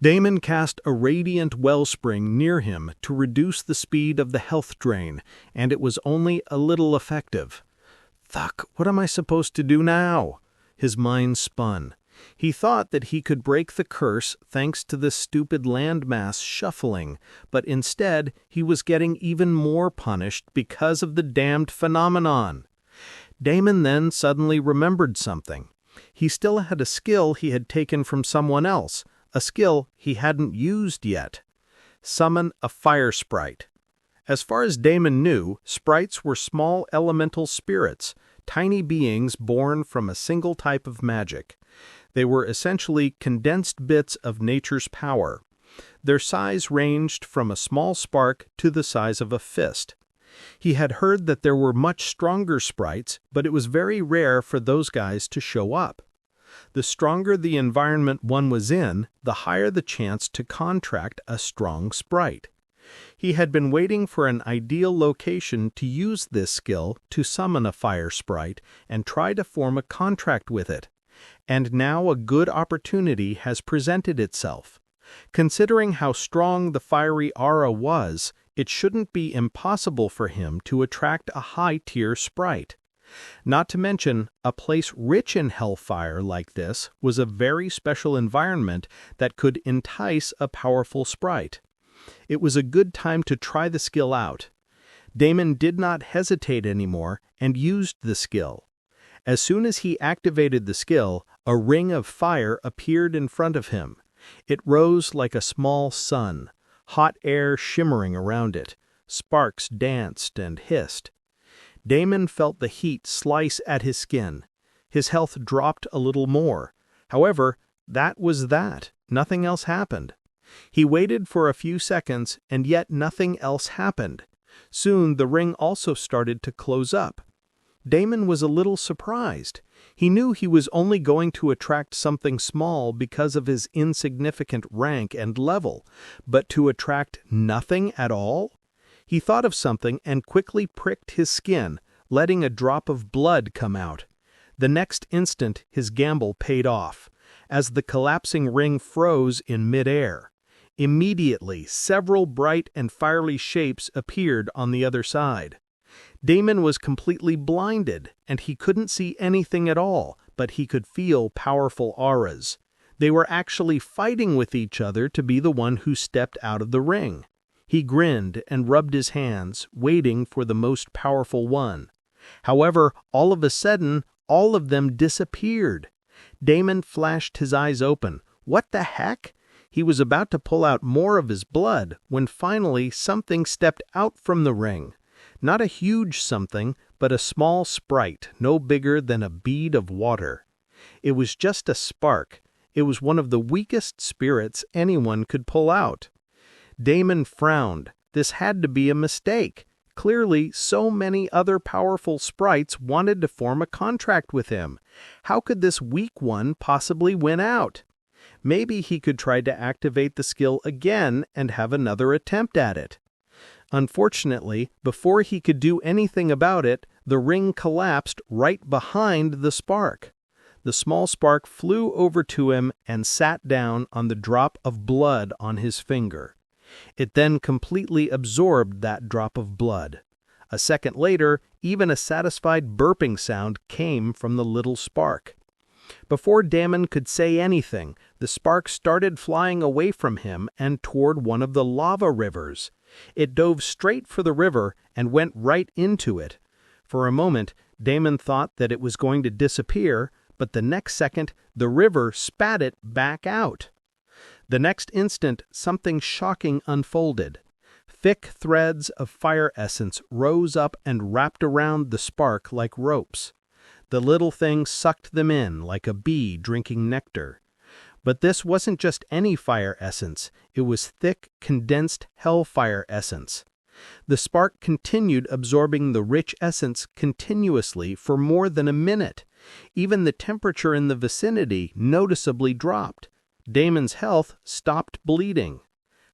Damon cast a radiant wellspring near him to reduce the speed of the health drain, and it was only a little effective. "Fuck, what am I supposed to do now?" His mind spun. He thought that he could break the curse thanks to this stupid landmass shuffling, but instead he was getting even more punished because of the damned phenomenon. Damon then suddenly remembered something. He still had a skill he had taken from someone else, a skill he hadn't used yet. Summon a fire sprite. As far as Damon knew, sprites were small elemental spirits, tiny beings born from a single type of magic. They were essentially condensed bits of nature's power. Their size ranged from a small spark to the size of a fist. He had heard that there were much stronger sprites, but it was very rare for those guys to show up. The stronger the environment one was in, the higher the chance to contract a strong sprite. He had been waiting for an ideal location to use this skill to summon a fire sprite and try to form a contract with it. And now a good opportunity has presented itself. Considering how strong the fiery aura was, it shouldn't be impossible for him to attract a high-tier sprite. Not to mention, a place rich in hellfire like this was a very special environment that could entice a powerful sprite. It was a good time to try the skill out. Damon did not hesitate anymore and used the skill. As soon as he activated the skill, a ring of fire appeared in front of him. It rose like a small sun, hot air shimmering around it. Sparks danced and hissed. Damon felt the heat slice at his skin. His health dropped a little more. However, that was that. Nothing else happened. He waited for a few seconds, and yet nothing else happened. Soon the ring also started to close up. Damon was a little surprised. He knew he was only going to attract something small because of his insignificant rank and level, but to attract nothing at all? He thought of something and quickly pricked his skin, letting a drop of blood come out. The next instant his gamble paid off, as the collapsing ring froze in midair. Immediately, several bright and fiery shapes appeared on the other side. Damon was completely blinded, and he couldn't see anything at all, but he could feel powerful auras. They were actually fighting with each other to be the one who stepped out of the ring. He grinned and rubbed his hands, waiting for the most powerful one. However, all of a sudden, all of them disappeared. Damon flashed his eyes open. What the heck? He was about to pull out more of his blood when finally something stepped out from the ring. Not a huge something, but a small sprite, no bigger than a bead of water. It was just a spark. It was one of the weakest spirits anyone could pull out. Damon frowned. This had to be a mistake. Clearly, so many other powerful sprites wanted to form a contract with him. How could this weak one possibly win out? Maybe he could try to activate the skill again and have another attempt at it. Unfortunately, before he could do anything about it, the ring collapsed right behind the spark. The small spark flew over to him and sat down on the drop of blood on his finger. It then completely absorbed that drop of blood. A second later, even a satisfied burping sound came from the little spark. Before Damon could say anything, the spark started flying away from him and toward one of the lava rivers. It dove straight for the river and went right into it. For a moment, Damon thought that it was going to disappear, but the next second, the river spat it back out. The next instant, something shocking unfolded. Thick threads of fire essence rose up and wrapped around the spark like ropes. The little thing sucked them in like a bee drinking nectar. But this wasn't just any fire essence, it was thick, condensed hellfire essence. The spark continued absorbing the rich essence continuously for more than a minute. Even the temperature in the vicinity noticeably dropped. Damon's health stopped bleeding.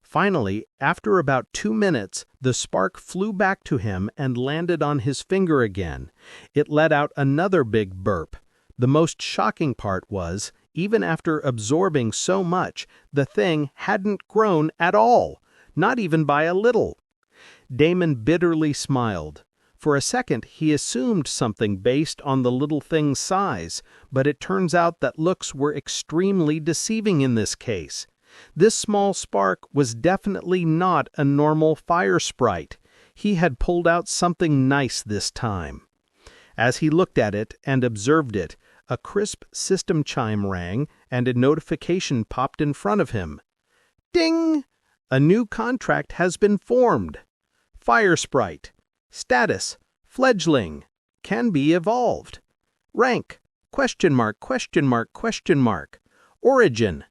Finally, after about 2 minutes, the spark flew back to him and landed on his finger again. It let out another big burp. The most shocking part was, Even after absorbing so much, the thing hadn't grown at all, not even by a little. Damon bitterly smiled. For a second, he assumed something based on the little thing's size, but it turns out that looks were extremely deceiving in this case. This small spark was definitely not a normal fire sprite. He had pulled out something nice this time. As he looked at it and observed it, a crisp system chime rang and a notification popped in front of him. Ding! A new contract has been formed. Fire sprite. Status: fledgling. Can be evolved. Rank: ? Origin: ?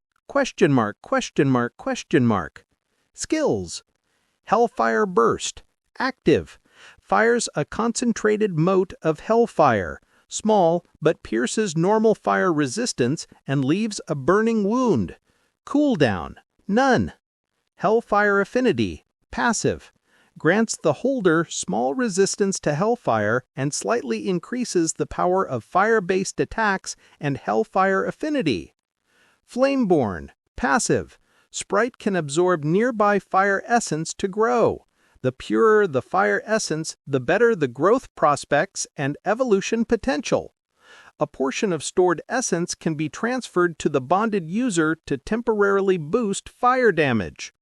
Skills: Hellfire Burst. Active. Fires a concentrated mote of hellfire. Small, but pierces normal fire resistance and leaves a burning wound. Cooldown: none. Hellfire Affinity. Passive. Grants the holder small resistance to hellfire and slightly increases the power of fire-based attacks and hellfire affinity. Flameborn. Passive. Sprite can absorb nearby fire essence to grow. The purer the fire essence, the better the growth prospects and evolution potential. A portion of stored essence can be transferred to the bonded user to temporarily boost fire damage.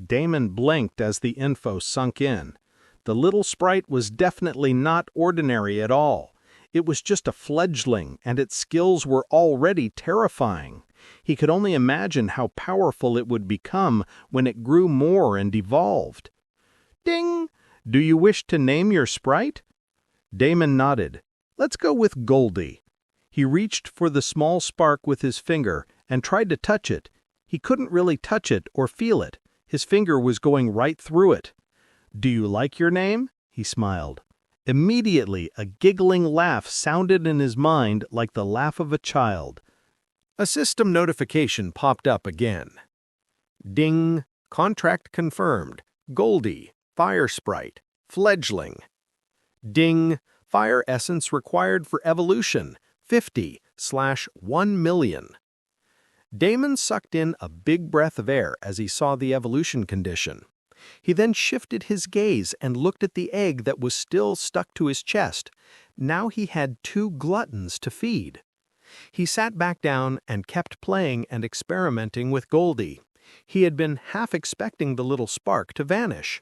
Damon blinked as the info sunk in. The little sprite was definitely not ordinary at all. It was just a fledgling, and its skills were already terrifying. He could only imagine how powerful it would become when it grew more and evolved. Ding! Do you wish to name your sprite? Damon nodded. Let's go with Goldie. He reached for the small spark with his finger and tried to touch it. He couldn't really touch it or feel it. His finger was going right through it. Do you like your name? He smiled. Immediately, a giggling laugh sounded in his mind like the laugh of a child. A system notification popped up again. Ding! Contract confirmed. Goldie. Fire Sprite. Fledgling. Ding! Fire essence required for evolution. 50/1,000,000. Damon sucked in a big breath of air as he saw the evolution condition. He then shifted his gaze and looked at the egg that was still stuck to his chest. Now he had 2 gluttons to feed. He sat back down and kept playing and experimenting with Goldie. He had been half expecting the little spark to vanish.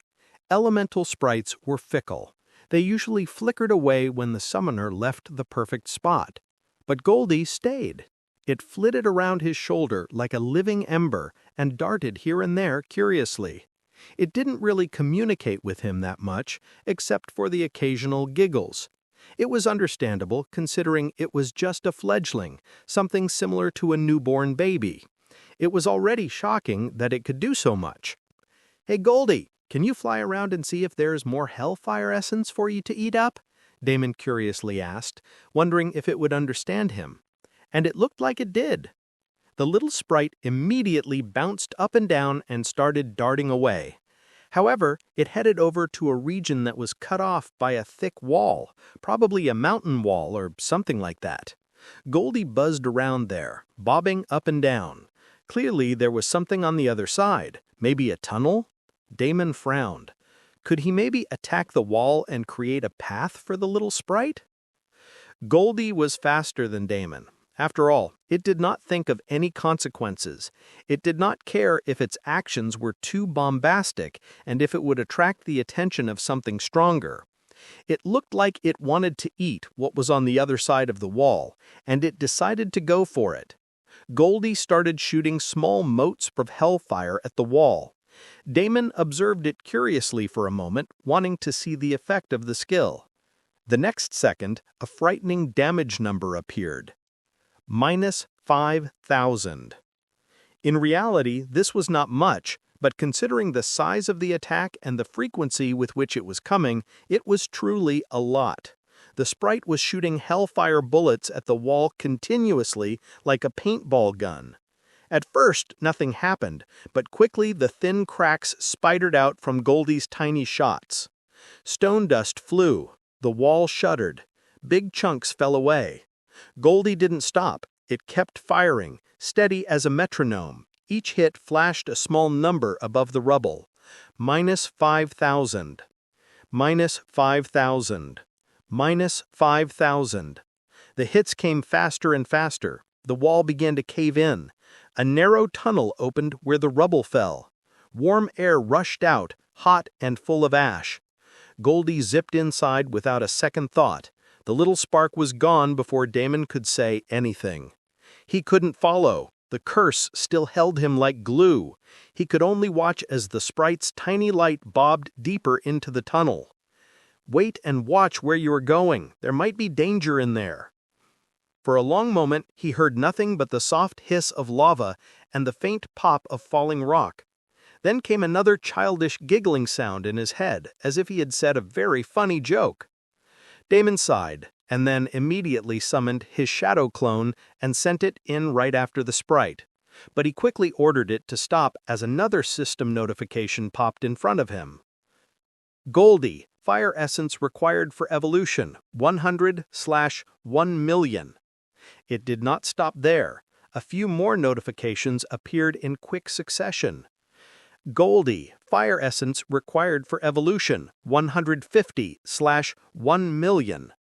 Elemental sprites were fickle. They usually flickered away when the summoner left the perfect spot. But Goldie stayed. It flitted around his shoulder like a living ember and darted here and there curiously. It didn't really communicate with him that much, except for the occasional giggles. It was understandable, considering it was just a fledgling, something similar to a newborn baby. It was already shocking that it could do so much. Hey Goldie, can you fly around and see if there's more hellfire essence for you to eat up? Damon curiously asked, wondering if it would understand him. And it looked like it did. The little sprite immediately bounced up and down and started darting away. However, it headed over to a region that was cut off by a thick wall, probably a mountain wall or something like that. Goldie buzzed around there, bobbing up and down. Clearly, there was something on the other side. Maybe a tunnel? Damon frowned. Could he maybe attack the wall and create a path for the little sprite? Goldie was faster than Damon. After all, it did not think of any consequences. It did not care if its actions were too bombastic and if it would attract the attention of something stronger. It looked like it wanted to eat what was on the other side of the wall, and it decided to go for it. Goldie started shooting small motes of hellfire at the wall. Damon observed it curiously for a moment, wanting to see the effect of the skill. The next second, a frightening damage number appeared. -5,000. In reality, this was not much, but considering the size of the attack and the frequency with which it was coming, it was truly a lot. The sprite was shooting hellfire bullets at the wall continuously like a paintball gun. At first, nothing happened, but quickly the thin cracks spidered out from Goldie's tiny shots. Stone dust flew. The wall shuddered. Big chunks fell away. Goldie didn't stop. It kept firing, steady as a metronome. Each hit flashed a small number above the rubble. -5,000. -5,000. -5,000. The hits came faster and faster. The wall began to cave in. A narrow tunnel opened where the rubble fell. Warm air rushed out, hot and full of ash. Goldie zipped inside without a second thought. The little spark was gone before Damon could say anything. He couldn't follow. The curse still held him like glue. He could only watch as the sprite's tiny light bobbed deeper into the tunnel. Wait and watch where you are going. There might be danger in there. For a long moment, he heard nothing but the soft hiss of lava and the faint pop of falling rock. Then came another childish giggling sound in his head, as if he had said a very funny joke. Damon sighed, and then immediately summoned his shadow clone and sent it in right after the sprite. But he quickly ordered it to stop as another system notification popped in front of him. Goldie, fire essence required for evolution, 100/1,000,000. It did not stop there. A few more notifications appeared in quick succession. Goldie, fire essence required for evolution, 150/1,000,000.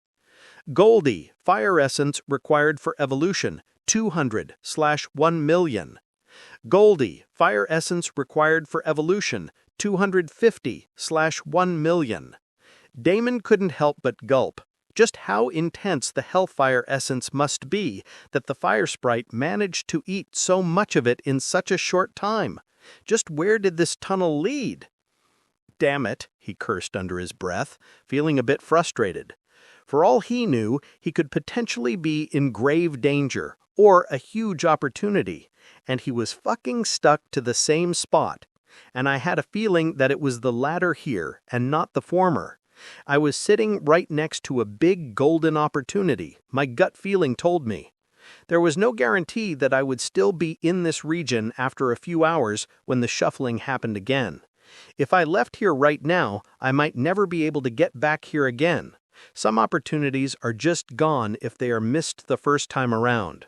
Goldie, fire essence required for evolution, 200/1,000,000. Goldie, fire essence required for evolution, 250/1,000,000. Damon couldn't help but gulp. Just how intense the hellfire essence must be that the fire sprite managed to eat so much of it in such a short time. Just where did this tunnel lead? Damn it, he cursed under his breath, feeling a bit frustrated. For all he knew, he could potentially be in grave danger, or a huge opportunity, and he was fucking stuck to the same spot. And I had a feeling that it was the latter here, and not the former. I was sitting right next to a big golden opportunity, my gut feeling told me. There was no guarantee that I would still be in this region after a few hours when the shuffling happened again. If I left here right now, I might never be able to get back here again. Some opportunities are just gone if they are missed the first time around.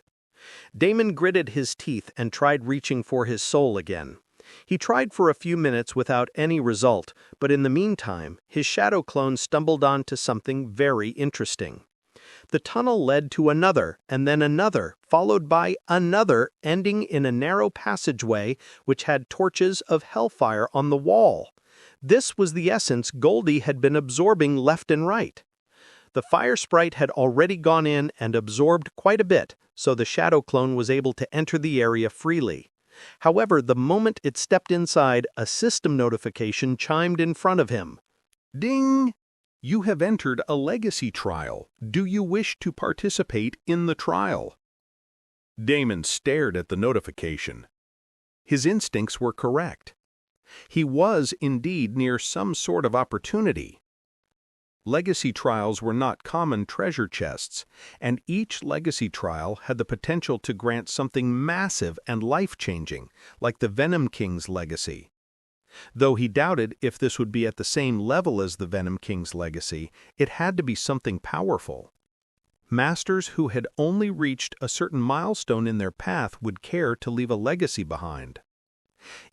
Damon gritted his teeth and tried reaching for his soul again. He tried for a few minutes without any result, but in the meantime, his shadow clone stumbled onto something very interesting. The tunnel led to another, and then another, followed by another, ending in a narrow passageway which had torches of hellfire on the wall. This was the essence Goldie had been absorbing left and right. The fire sprite had already gone in and absorbed quite a bit, so the shadow clone was able to enter the area freely. However, the moment it stepped inside, a system notification chimed in front of him. Ding! You have entered a legacy trial. Do you wish to participate in the trial? Damon stared at the notification. His instincts were correct. He was indeed near some sort of opportunity. Legacy trials were not common treasure chests, and each legacy trial had the potential to grant something massive and life-changing, like the Venom King's legacy. Though he doubted if this would be at the same level as the Venom King's legacy, it had to be something powerful. Masters who had only reached a certain milestone in their path would care to leave a legacy behind.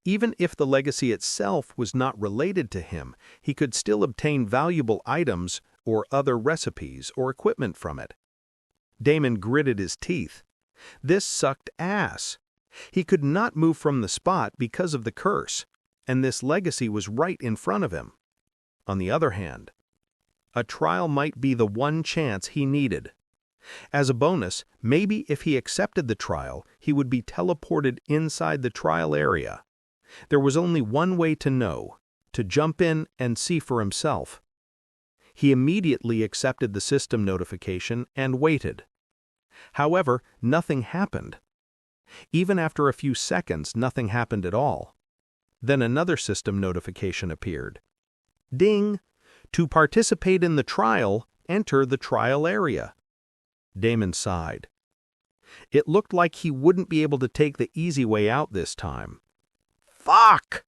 Even if the legacy itself was not related to him, he could still obtain valuable items or other recipes or equipment from it. Damon gritted his teeth. This sucked ass. He could not move from the spot because of the curse, and this legacy was right in front of him. On the other hand, a trial might be the one chance he needed. As a bonus, maybe if he accepted the trial, he would be teleported inside the trial area. There was only one way to know, to jump in and see for himself. He immediately accepted the system notification and waited. However, nothing happened. Even after a few seconds, nothing happened at all. Then another system notification appeared. Ding! To participate in the trial, enter the trial area. Damon sighed. It looked like he wouldn't be able to take the easy way out this time. Fuck!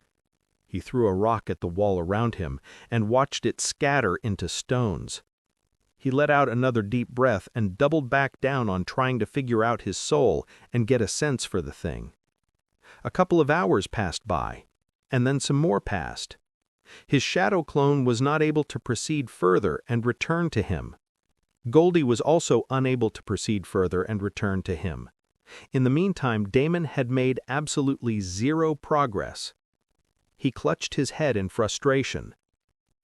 He threw a rock at the wall around him and watched it scatter into stones. He let out another deep breath and doubled back down on trying to figure out his soul and get a sense for the thing. A couple of hours passed by, and then some more passed. His shadow clone was not able to proceed further and returned to him. Goldie was also unable to proceed further and returned to him. In the meantime, Damon had made absolutely zero progress. He clutched his head in frustration.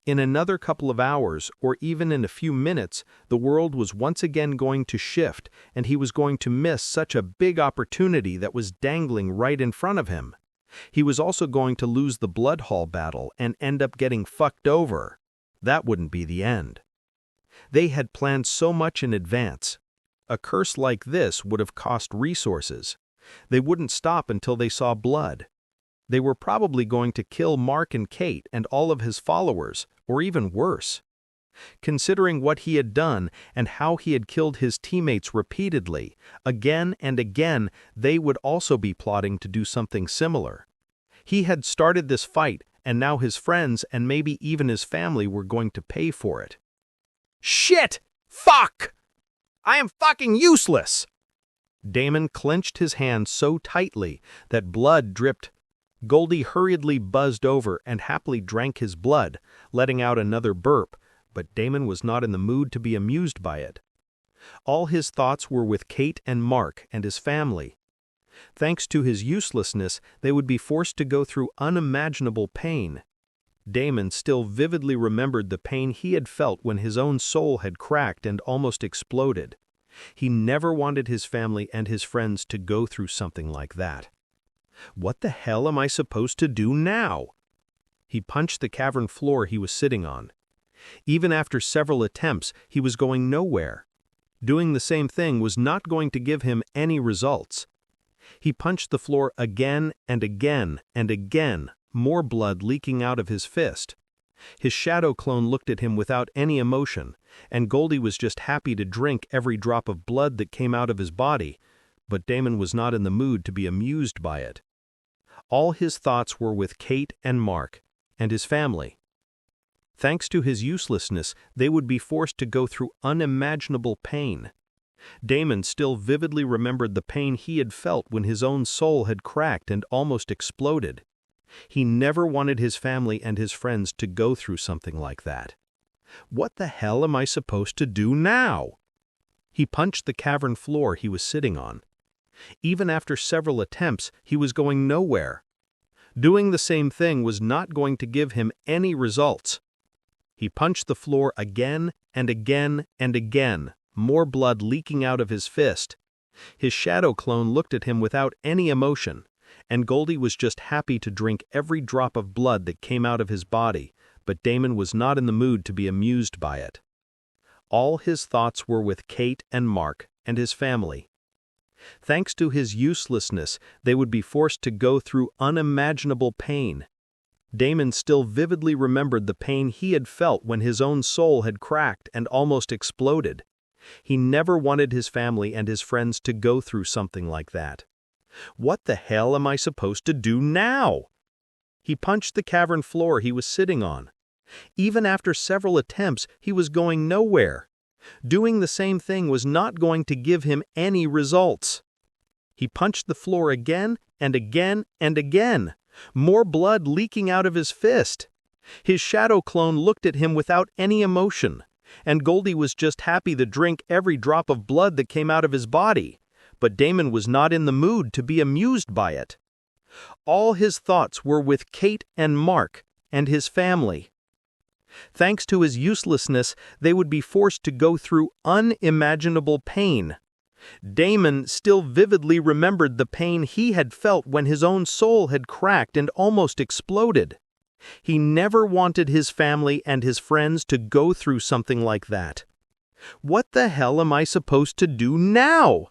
In another couple of hours, or even in a few minutes, the world was once again going to shift, and he was going to miss such a big opportunity that was dangling right in front of him. He was also going to lose the blood hall battle and end up getting fucked over. That wouldn't be the end. They had planned so much in advance. A curse like this would have cost resources. They wouldn't stop until they saw blood. They were probably going to kill Mark and Kate and all of his followers, or even worse. Considering what he had done and how he had killed his teammates repeatedly, again and again, they would also be plotting to do something similar. He had started this fight, and now his friends and maybe even his family were going to pay for it. Shit! Fuck! I am fucking useless! Damon clenched his hand so tightly that blood dripped. Goldie hurriedly buzzed over and happily drank his blood, letting out another burp, but Damon was not in the mood to be amused by it. All his thoughts were with Kate and Mark and his family. Thanks to his uselessness, they would be forced to go through unimaginable pain. Damon still vividly remembered the pain he had felt when his own soul had cracked and almost exploded. He never wanted his family and his friends to go through something like that. What the hell am I supposed to do now? He punched the cavern floor he was sitting on. Even after several attempts, he was going nowhere. Doing the same thing was not going to give him any results. He punched the floor again and again and again, more blood leaking out of his fist. His shadow clone looked at him without any emotion, and Goldie was just happy to drink every drop of blood that came out of his body, but Damon was not in the mood to be amused by it. All his thoughts were with Kate and Mark, and his family. Thanks to his uselessness, they would be forced to go through unimaginable pain. Damon still vividly remembered the pain he had felt when his own soul had cracked and almost exploded. He never wanted his family and his friends to go through something like that. What the hell am I supposed to do now? He punched the cavern floor he was sitting on. Even after several attempts, he was going nowhere. Doing the same thing was not going to give him any results. He punched the floor again and again and again, more blood leaking out of his fist. His shadow clone looked at him without any emotion, and Goldie was just happy to drink every drop of blood that came out of his body, but Damon was not in the mood to be amused by it. All his thoughts were with Kate and Mark and his family. Thanks to his uselessness, they would be forced to go through unimaginable pain. Damon still vividly remembered the pain he had felt when his own soul had cracked and almost exploded. He never wanted his family and his friends to go through something like that. What the hell am I supposed to do now? He punched the cavern floor he was sitting on. Even after several attempts, he was going nowhere. Doing the same thing was not going to give him any results. He punched the floor again and again and again, more blood leaking out of his fist. His shadow clone looked at him without any emotion, and Goldie was just happy to drink every drop of blood that came out of his body, but Damon was not in the mood to be amused by it. All his thoughts were with Kate and Mark and his family. Thanks to his uselessness, they would be forced to go through unimaginable pain. Damon still vividly remembered the pain he had felt when his own soul had cracked and almost exploded. He never wanted his family and his friends to go through something like that. What the hell am I supposed to do now?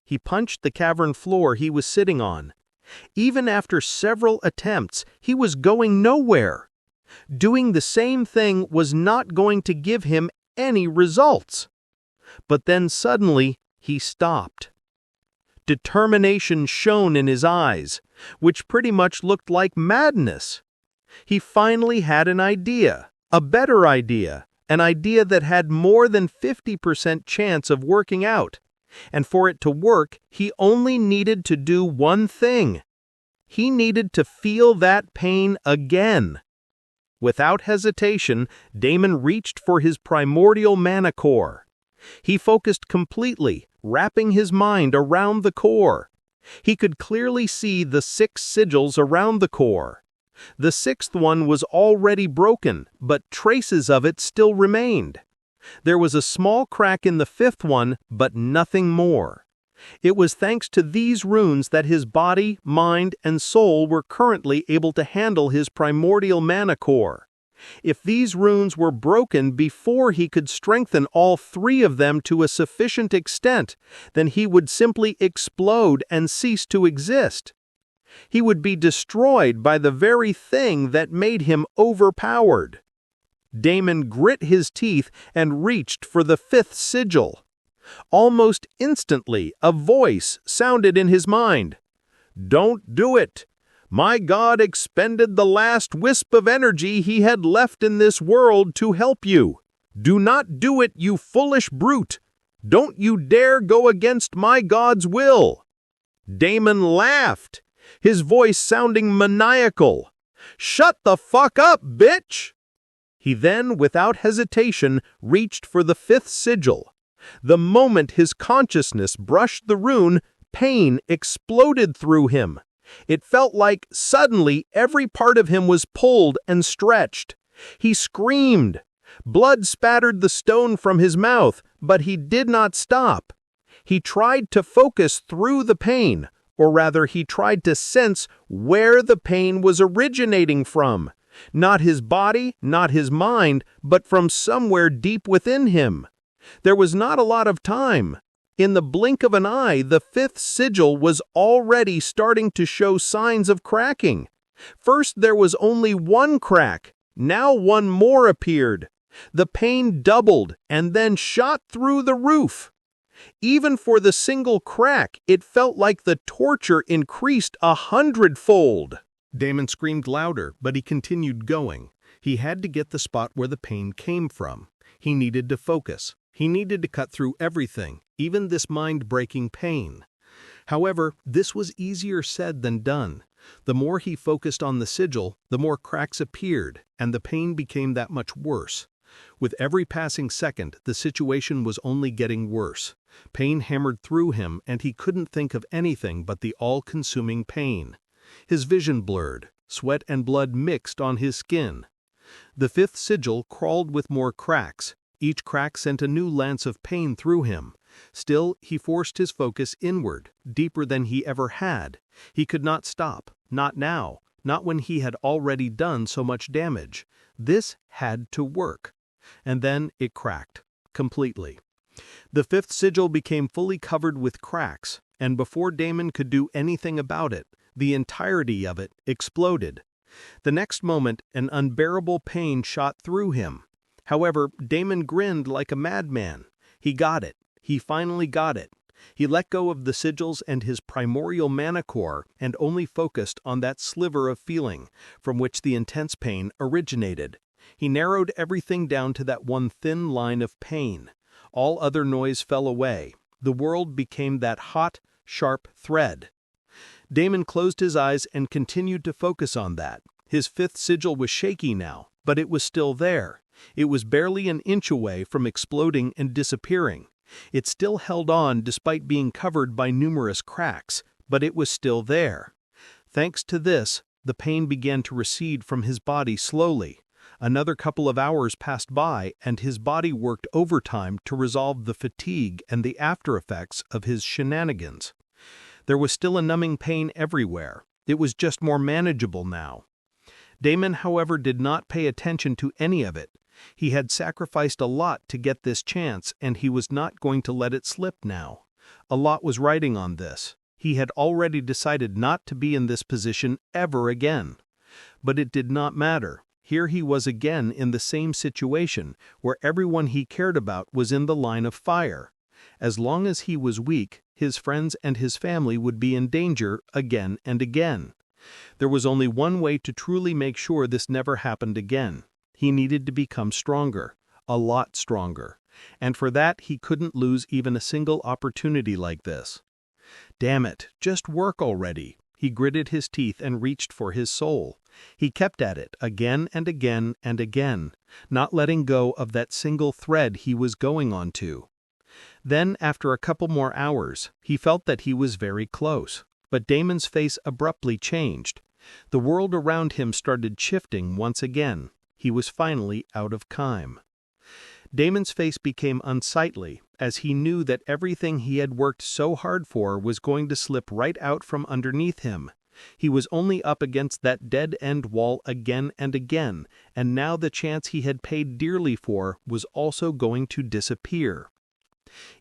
He punched the cavern floor he was sitting on. Even after several attempts, he was going nowhere. Doing the same thing was not going to give him any results. But then suddenly, he stopped. Determination shone in his eyes, which pretty much looked like madness. He finally had an idea, a better idea, an idea that had more than 50% chance of working out. And for it to work, he only needed to do one thing. He needed to feel that pain again. Without hesitation, Damon reached for his primordial mana core. He focused completely, wrapping his mind around the core. He could clearly see the 6 sigils around the core. The 6th one was already broken, but traces of it still remained. There was a small crack in the 5th one, but nothing more. It was thanks to these runes that his body, mind, and soul were currently able to handle his primordial mana core. If these runes were broken before he could strengthen all 3 of them to a sufficient extent, then he would simply explode and cease to exist. He would be destroyed by the very thing that made him overpowered. Damon grit his teeth and reached for the 5th sigil. Almost instantly, a voice sounded in his mind. "Don't do it! My God expended the last wisp of energy he had left in this world to help you. Do not do it, you foolish brute! Don't you dare go against my God's will!" Damon laughed, his voice sounding maniacal. "Shut the fuck up, bitch!" He then, without hesitation, reached for the 5th sigil. The moment his consciousness brushed the rune, pain exploded through him. It felt like suddenly every part of him was pulled and stretched. He screamed. Blood spattered the stone from his mouth, but he did not stop. He tried to focus through the pain, or rather he tried to sense where the pain was originating from. Not his body, not his mind, but from somewhere deep within him. There was not a lot of time. In the blink of an eye, the 5th sigil was already starting to show signs of cracking. First there was only one crack, now one more appeared. The pain doubled and then shot through the roof. Even for the single crack, it felt like the torture increased 100-fold. Damon screamed louder, but he continued going. He had to get the spot where the pain came from. He needed to focus. He needed to cut through everything, even this mind-breaking pain. However, this was easier said than done. The more he focused on the sigil, the more cracks appeared, and the pain became that much worse. With every passing second, the situation was only getting worse. Pain hammered through him, and he couldn't think of anything but the all-consuming pain. His vision blurred, sweat and blood mixed on his skin. The 5th sigil crawled with more cracks. Each crack sent a new lance of pain through him. Still, he forced his focus inward, deeper than he ever had. He could not stop, not now, not when he had already done so much damage. This had to work. And then it cracked, completely. The 5th sigil became fully covered with cracks, and before Damon could do anything about it, the entirety of it exploded. The next moment, an unbearable pain shot through him. However, Damon grinned like a madman. He got it. He finally got it. He let go of the sigils and his primordial mana core and only focused on that sliver of feeling from which the intense pain originated. He narrowed everything down to that one thin line of pain. All other noise fell away. The world became that hot, sharp thread. Damon closed his eyes and continued to focus on that. His 5th sigil was shaky now, but it was still there. It was barely an inch away from exploding and disappearing. It still held on despite being covered by numerous cracks, but it was still there. Thanks to this, the pain began to recede from his body slowly. Another couple of hours passed by, and his body worked overtime to resolve the fatigue and the after-effects of his shenanigans. There was still a numbing pain everywhere. It was just more manageable now. Damon, however, did not pay attention to any of it. He had sacrificed a lot to get this chance, and he was not going to let it slip now. A lot was riding on this. He had already decided not to be in this position ever again. But it did not matter. Here he was again in the same situation, where everyone he cared about was in the line of fire. As long as he was weak, his friends and his family would be in danger again and again. There was only one way to truly make sure this never happened again. He needed to become stronger. a lot stronger, and for that he couldn't lose even a single opportunity like this. Damn it, just work already. He gritted his teeth and reached for his soul. He kept at it again and again and again, not letting go of that single thread he was going on to. Then, after a couple more hours, he felt that he was very close, but Damon's face abruptly changed. The world around him started shifting once again. He was finally out of time. Damon's face became unsightly, as he knew that everything he had worked so hard for was going to slip right out from underneath him. He was only up against that dead-end wall again and again, and now the chance he had paid dearly for was also going to disappear.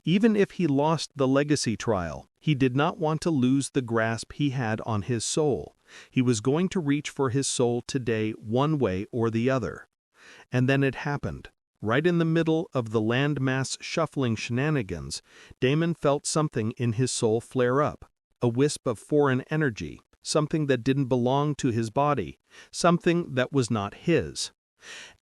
Even if he lost the legacy trial, he did not want to lose the grasp he had on his soul. He was going to reach for his soul today one way or the other. And then it happened. Right in the middle of the landmass shuffling shenanigans, Damon felt something in his soul flare up, a wisp of foreign energy, something that didn't belong to his body, something that was not his.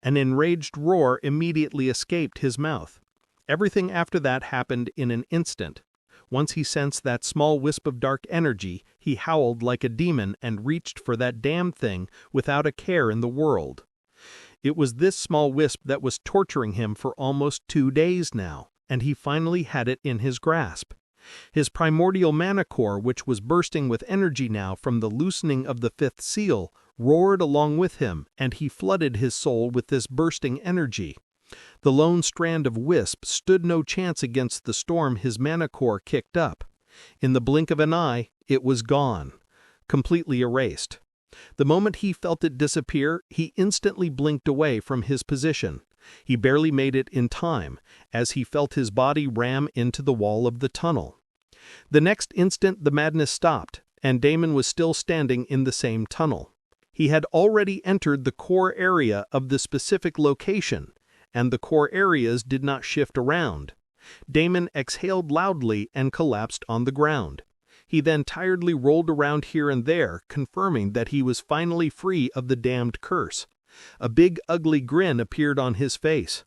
An enraged roar immediately escaped his mouth. Everything after that happened in an instant. Once he sensed that small wisp of dark energy, he howled like a demon and reached for that damn thing without a care in the world. It was this small wisp that was torturing him for almost 2 days now, and he finally had it in his grasp. His primordial mana core, which was bursting with energy now from the loosening of the fifth seal, roared along with him, and he flooded his soul with this bursting energy. The lone strand of wisp stood no chance against the storm his mana core kicked up. In the blink of an eye, it was gone, completely erased. The moment he felt it disappear, he instantly blinked away from his position. He barely made it in time, as he felt his body ram into the wall of the tunnel. The next instant the madness stopped, and Damon was still standing in the same tunnel. He had already entered the core area of the specific location, and the core areas did not shift around. Damon exhaled loudly and collapsed on the ground. He then tiredly rolled around here and there, confirming that he was finally free of the damned curse. A big ugly grin appeared on his face.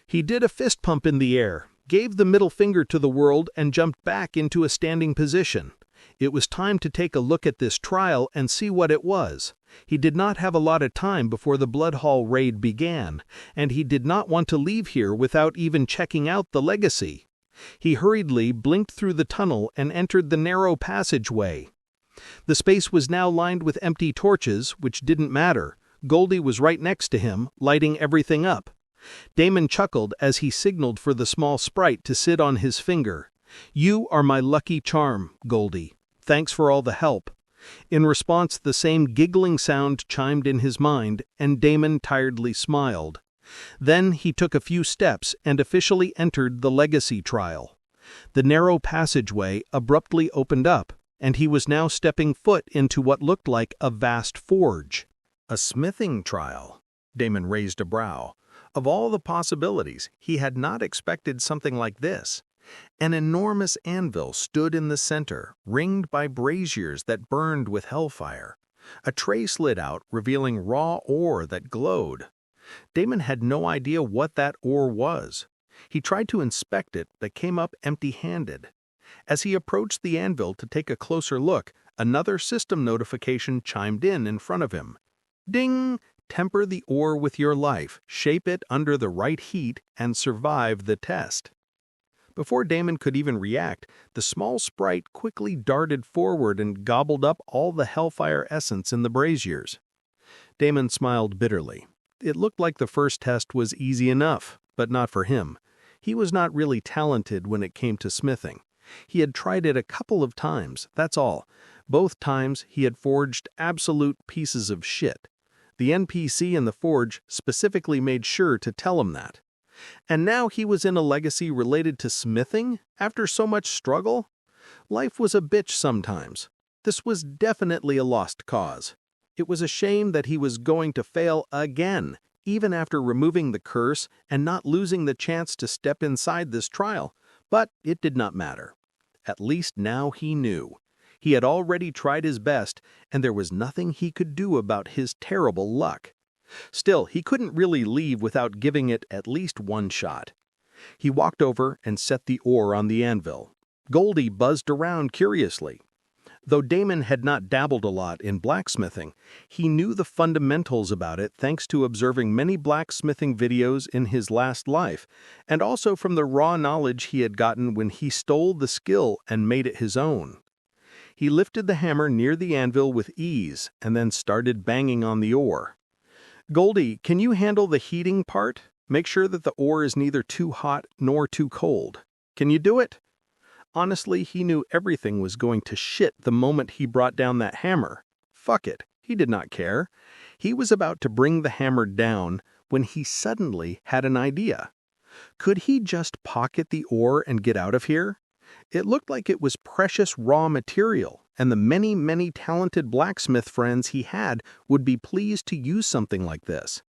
He did a fist pump in the air, gave the middle finger to the world, and jumped back into a standing position. It was time to take a look at this trial and see what it was. He did not have a lot of time before the Blood Hall raid began, and he did not want to leave here without even checking out the legacy. He hurriedly blinked through the tunnel and entered the narrow passageway. The space was now lined with empty torches, which didn't matter. Goldie was right next to him, lighting everything up. Damon chuckled as he signaled for the small sprite to sit on his finger. "You are my lucky charm, Goldie. Thanks for all the help." In response, the same giggling sound chimed in his mind, and Damon tiredly smiled. Then he took a few steps and officially entered the legacy trial. The narrow passageway abruptly opened up, and he was now stepping foot into what looked like a vast forge. A smithing trial. Damon raised a brow. Of all the possibilities, he had not expected something like this. An enormous anvil stood in the center, ringed by braziers that burned with hellfire. A tray slid out, revealing raw ore that glowed. Damon had no idea what that ore was. He tried to inspect it, but came up empty-handed. As he approached the anvil to take a closer look, another system notification chimed in front of him. Ding! Temper the ore with your life, shape it under the right heat, and survive the test. Before Damon could even react, the small sprite quickly darted forward and gobbled up all the hellfire essence in the braziers. Damon smiled bitterly. It looked like the first test was easy enough, but not for him. He was not really talented when it came to smithing. He had tried it a couple of times, that's all. Both times he had forged absolute pieces of shit. The NPC in the forge specifically made sure to tell him that. And now he was in a legacy related to smithing after so much struggle? Life was a bitch sometimes. This was definitely a lost cause. It was a shame that he was going to fail again, even after removing the curse and not losing the chance to step inside this trial. But it did not matter. At least now he knew. He had already tried his best, and there was nothing he could do about his terrible luck. Still, he couldn't really leave without giving it at least one shot. He walked over and set the ore on the anvil. Goldie buzzed around curiously. Though Damon had not dabbled a lot in blacksmithing, he knew the fundamentals about it thanks to observing many blacksmithing videos in his last life, and also from the raw knowledge he had gotten when he stole the skill and made it his own. He lifted the hammer near the anvil with ease and then started banging on the ore. "Goldie, can you handle the heating part? Make sure that the ore is neither too hot nor too cold. Can you do it?" Honestly, he knew everything was going to shit the moment he brought down that hammer. Fuck it, he did not care. He was about to bring the hammer down when he suddenly had an idea. Could he just pocket the ore and get out of here? It looked like it was precious raw material, and the many talented blacksmith friends he had would be pleased to use something like this.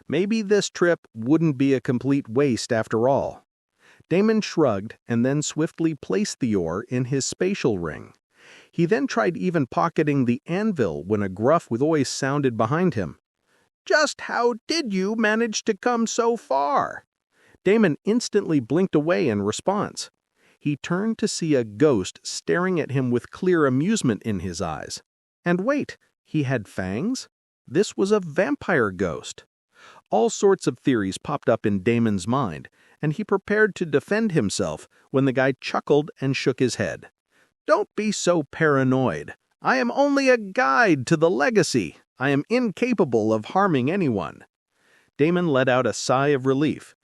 Maybe this trip wouldn't be a complete waste after all. Damon shrugged and then swiftly placed the ore in his spatial ring. He then tried even pocketing the anvil when a gruff voice sounded behind him. "Just how did you manage to come so far?" Damon instantly blinked away in response. He turned to see a ghost staring at him with clear amusement in his eyes. And wait, he had fangs? This was a vampire ghost. All sorts of theories popped up in Damon's mind, and he prepared to defend himself when the guy chuckled and shook his head. "Don't be so paranoid. I am only a guide to the legacy. I am incapable of harming anyone." Damon let out a sigh of relief.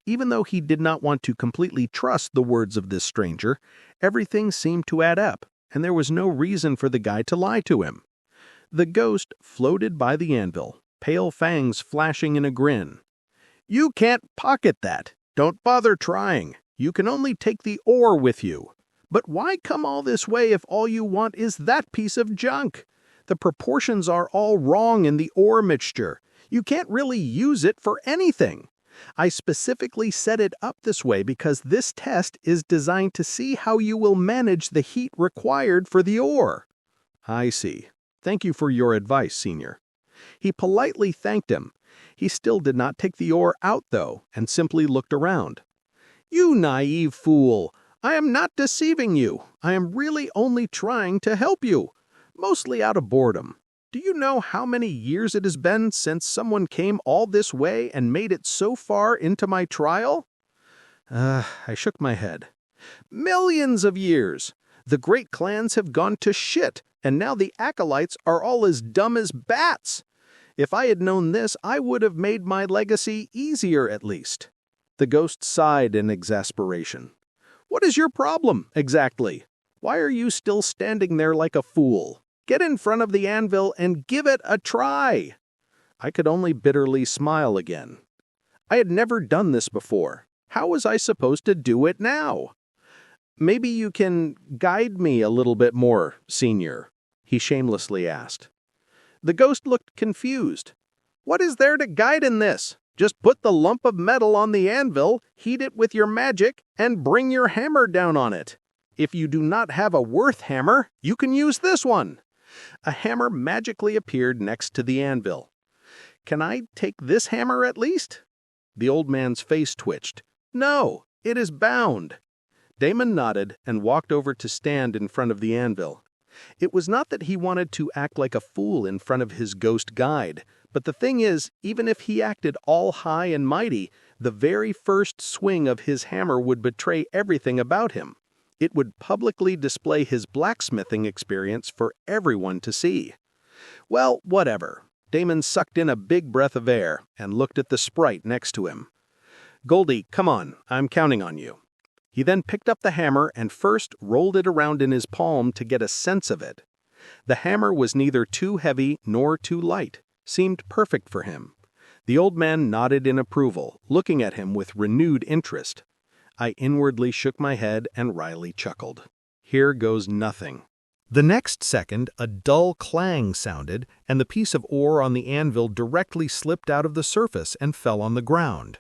Even though he did not want to completely trust the words of this stranger, everything seemed to add up, and there was no reason for the guy to lie to him. The ghost floated by the anvil, pale fangs flashing in a grin. "You can't pocket that. Don't bother trying. You can only take the ore with you. But why come all this way if all you want is that piece of junk? The proportions are all wrong in the ore mixture. You can't really use it for anything. I specifically set it up this way because this test is designed to see how you will manage the heat required for the ore." "I see. Thank you for your advice, Senior." He politely thanked him. He still did not take the ore out, though, and simply looked around. "You naive fool! I am not deceiving you. I am really only trying to help you, mostly out of boredom. Do you know how many years it has been since someone came all this way and made it so far into my trial?" I shook my head. "Millions of years! The great clans have gone to shit, and now the acolytes are all as dumb as bats. If I had known this, I would have made my legacy easier at least." The ghost sighed in exasperation. "What is your problem, exactly? Why are you still standing there like a fool? Get in front of the anvil and give it a try." I could only bitterly smile again. I had never done this before. How was I supposed to do it now? "Maybe you can guide me a little bit more, Senior," he shamelessly asked. The ghost looked confused. "What is there to guide in this? Just put the lump of metal on the anvil, heat it with your magic, and bring your hammer down on it. If you do not have a worth hammer, you can use this one." A hammer magically appeared next to the anvil. "Can I take this hammer at least?" The old man's face twitched. "No, it is bound." Damon nodded and walked over to stand in front of the anvil. It was not that he wanted to act like a fool in front of his ghost guide, but the thing is, even if he acted all high and mighty, the very first swing of his hammer would betray everything about him. It would publicly display his blacksmithing experience for everyone to see. Well, whatever. Damon sucked in a big breath of air and looked at the sprite next to him. "Goldie, come on, I'm counting on you." He then picked up the hammer and first rolled it around in his palm to get a sense of it. The hammer was neither too heavy nor too light, seemed perfect for him. The old man nodded in approval, looking at him with renewed interest. I inwardly shook my head and wryly chuckled. Here goes nothing. The next second, a dull clang sounded, and the piece of ore on the anvil directly slipped out of the surface and fell on the ground.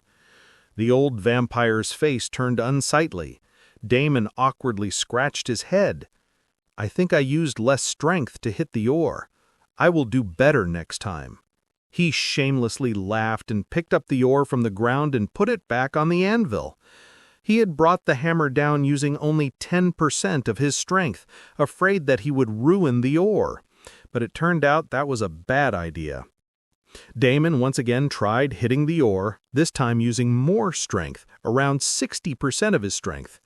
The old vampire's face turned unsightly. Damon awkwardly scratched his head. "I think I used less strength to hit the ore. I will do better next time." He shamelessly laughed and picked up the ore from the ground and put it back on the anvil. He had brought the hammer down using only 10% of his strength, afraid that he would ruin the ore. But it turned out that was a bad idea. Damon once again tried hitting the ore, this time using more strength, around 60% of his strength.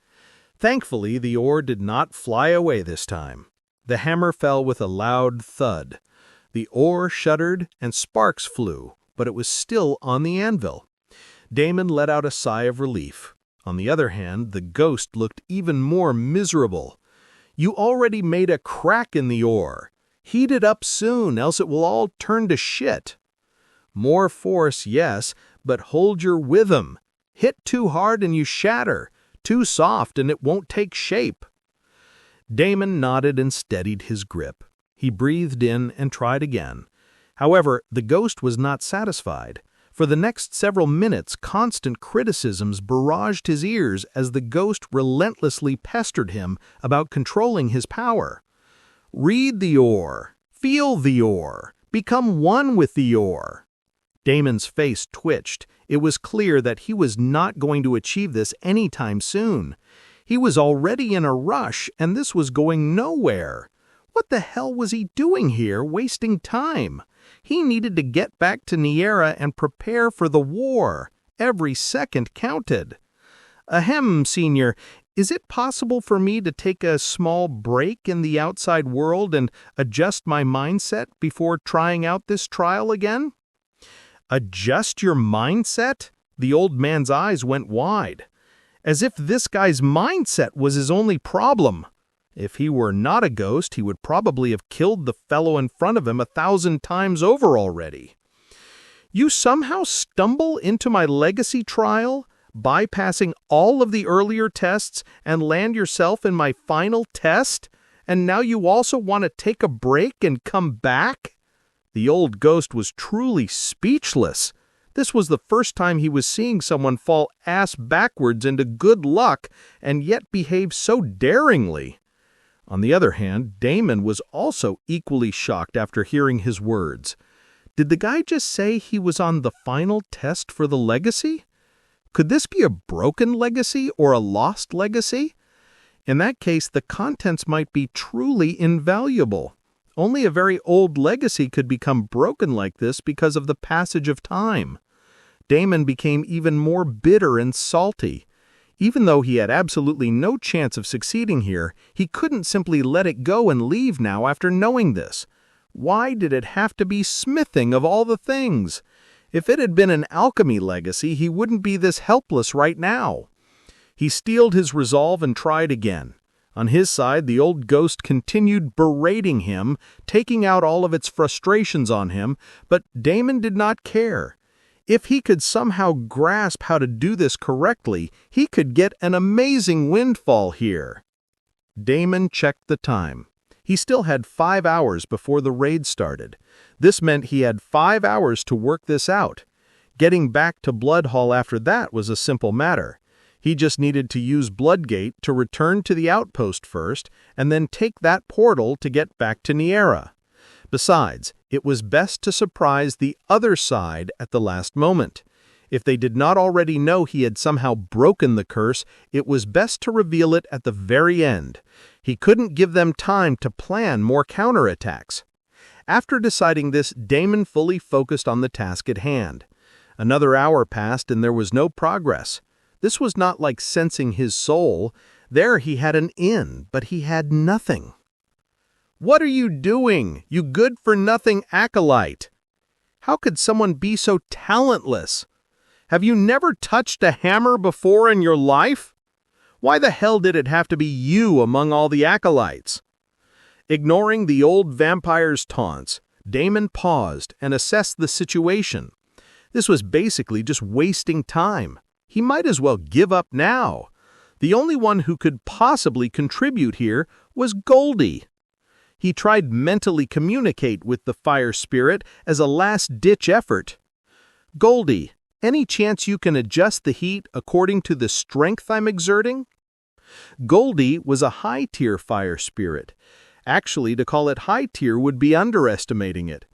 Thankfully, the ore did not fly away this time. The hammer fell with a loud thud. The ore shuddered and sparks flew, but it was still on the anvil. Damon let out a sigh of relief. On the other hand, the ghost looked even more miserable. "You already made a crack in the ore. Heat it up soon, else it will all turn to shit." "More force, yes, but hold your rhythm. Hit too hard and you shatter. Too soft and it won't take shape." Damon nodded and steadied his grip. He breathed in and tried again. However, the ghost was not satisfied. For the next several minutes, constant criticisms barraged his ears as the ghost relentlessly pestered him about controlling his power. "Read the ore. Feel the ore. Become one with the ore." Damon's face twitched. It was clear that he was not going to achieve this anytime soon. He was already in a rush, and this was going nowhere. What the hell was he doing here, wasting time? He needed to get back to Niera and prepare for the war. Every second counted. "Ahem, Senior, is it possible for me to take a small break in the outside world and adjust my mindset before trying out this trial again?" "Adjust your mindset?" The old man's eyes went wide. As if this guy's mindset was his only problem. If he were not a ghost, he would probably have killed the fellow in front of him 1,000 times over already. "You somehow stumble into my legacy trial, bypassing all of the earlier tests, and land yourself in my final test? And now you also want to take a break and come back?" The old ghost was truly speechless. This was the first time he was seeing someone fall ass backwards into good luck and yet behave so daringly. On the other hand, Damon was also equally shocked after hearing his words. Did the guy just say he was on the final test for the legacy? Could this be a broken legacy or a lost legacy? In that case, the contents might be truly invaluable. Only a very old legacy could become broken like this because of the passage of time. Damon became even more bitter and salty. Even though he had absolutely no chance of succeeding here, he couldn't simply let it go and leave now after knowing this. Why did it have to be smithing of all the things? If it had been an alchemy legacy, he wouldn't be this helpless right now. He steeled his resolve and tried again. On his side, the old ghost continued berating him, taking out all of its frustrations on him, but Damon did not care. If he could somehow grasp how to do this correctly, he could get an amazing windfall here. Damon checked the time. He still had 5 hours before the raid started. This meant he had 5 hours to work this out. Getting back to Blood Hall after that was a simple matter. He just needed to use Bloodgate to return to the outpost first, and then take that portal to get back to Niera. Besides, it was best to surprise the other side at the last moment. If they did not already know he had somehow broken the curse, it was best to reveal it at the very end. He couldn't give them time to plan more counterattacks. After deciding this, Damon fully focused on the task at hand. Another hour passed and there was no progress. This was not like sensing his soul. There he had an in, but he had nothing. "What are you doing, you good-for-nothing acolyte? How could someone be so talentless? Have you never touched a hammer before in your life? Why the hell did it have to be you among all the acolytes?" Ignoring the old vampire's taunts, Damon paused and assessed the situation. This was basically just wasting time. He might as well give up now. The only one who could possibly contribute here was Goldie. He tried mentally communicate with the fire spirit as a last-ditch effort. "Goldie, any chance you can adjust the heat according to the strength I'm exerting?" Goldie was a high-tier fire spirit. Actually, to call it high-tier would be underestimating it.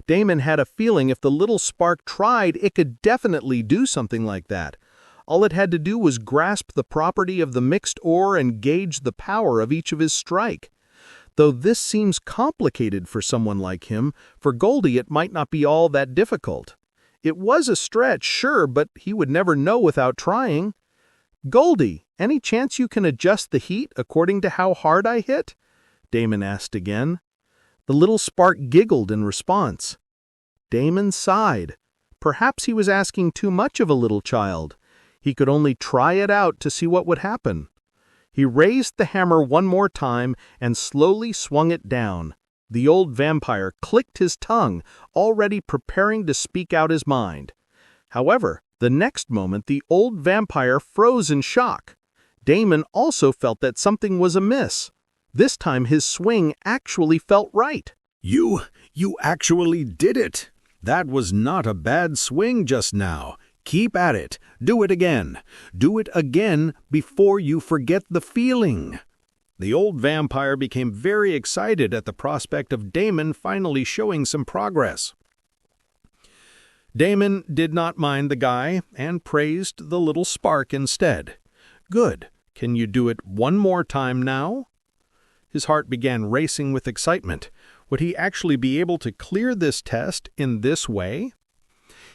Damon had a feeling if the little spark tried, it could definitely do something like that. All it had to do was grasp the property of the mixed ore and gauge the power of each of his strike. Though this seems complicated for someone like him, for Goldie it might not be all that difficult. It was a stretch, sure, but he would never know without trying. "Goldie, any chance you can adjust the heat according to how hard I hit?" Damon asked again. The little spark giggled in response. Damon sighed. Perhaps he was asking too much of a little child. He could only try it out to see what would happen. He raised the hammer one more time and slowly swung it down. The old vampire clicked his tongue, already preparing to speak out his mind. However, the next moment the old vampire froze in shock. Damon also felt that something was amiss. This time his swing actually felt right. You actually did it. That was not a bad swing just now. Keep at it. Do it again. Do it again before you forget the feeling." The old vampire became very excited at the prospect of Damon finally showing some progress. Damon did not mind the guy and praised the little spark instead. "Good. Can you do it one more time now?" His heart began racing with excitement. Would he actually be able to clear this test in this way?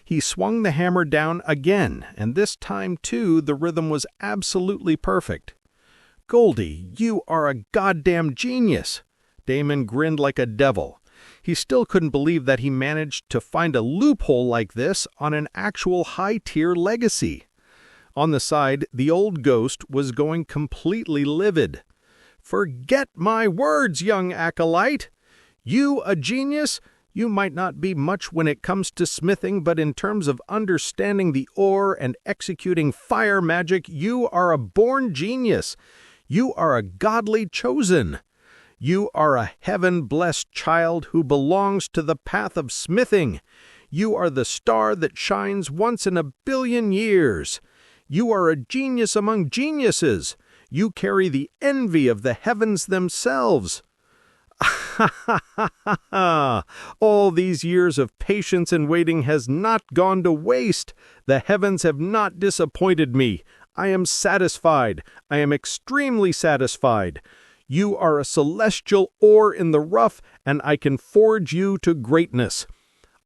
He swung the hammer down again, and this time, too, the rhythm was absolutely perfect. "Goldie, you are a goddamn genius!" Damon grinned like a devil. He still couldn't believe that he managed to find a loophole like this on an actual high-tier legacy. On the side, the old ghost was going completely livid. "Forget my words, young acolyte! You a genius? You might not be much when it comes to smithing, but in terms of understanding the ore and executing fire magic, you are a born genius. You are a godly chosen. You are a heaven-blessed child who belongs to the path of smithing. You are the star that shines once in a billion years. You are a genius among geniuses. You carry the envy of the heavens themselves." "Ha ha ha ha ha! All these years of patience and waiting has not gone to waste. The heavens have not disappointed me. I am satisfied. I am extremely satisfied. You are a celestial ore in the rough, and I can forge you to greatness.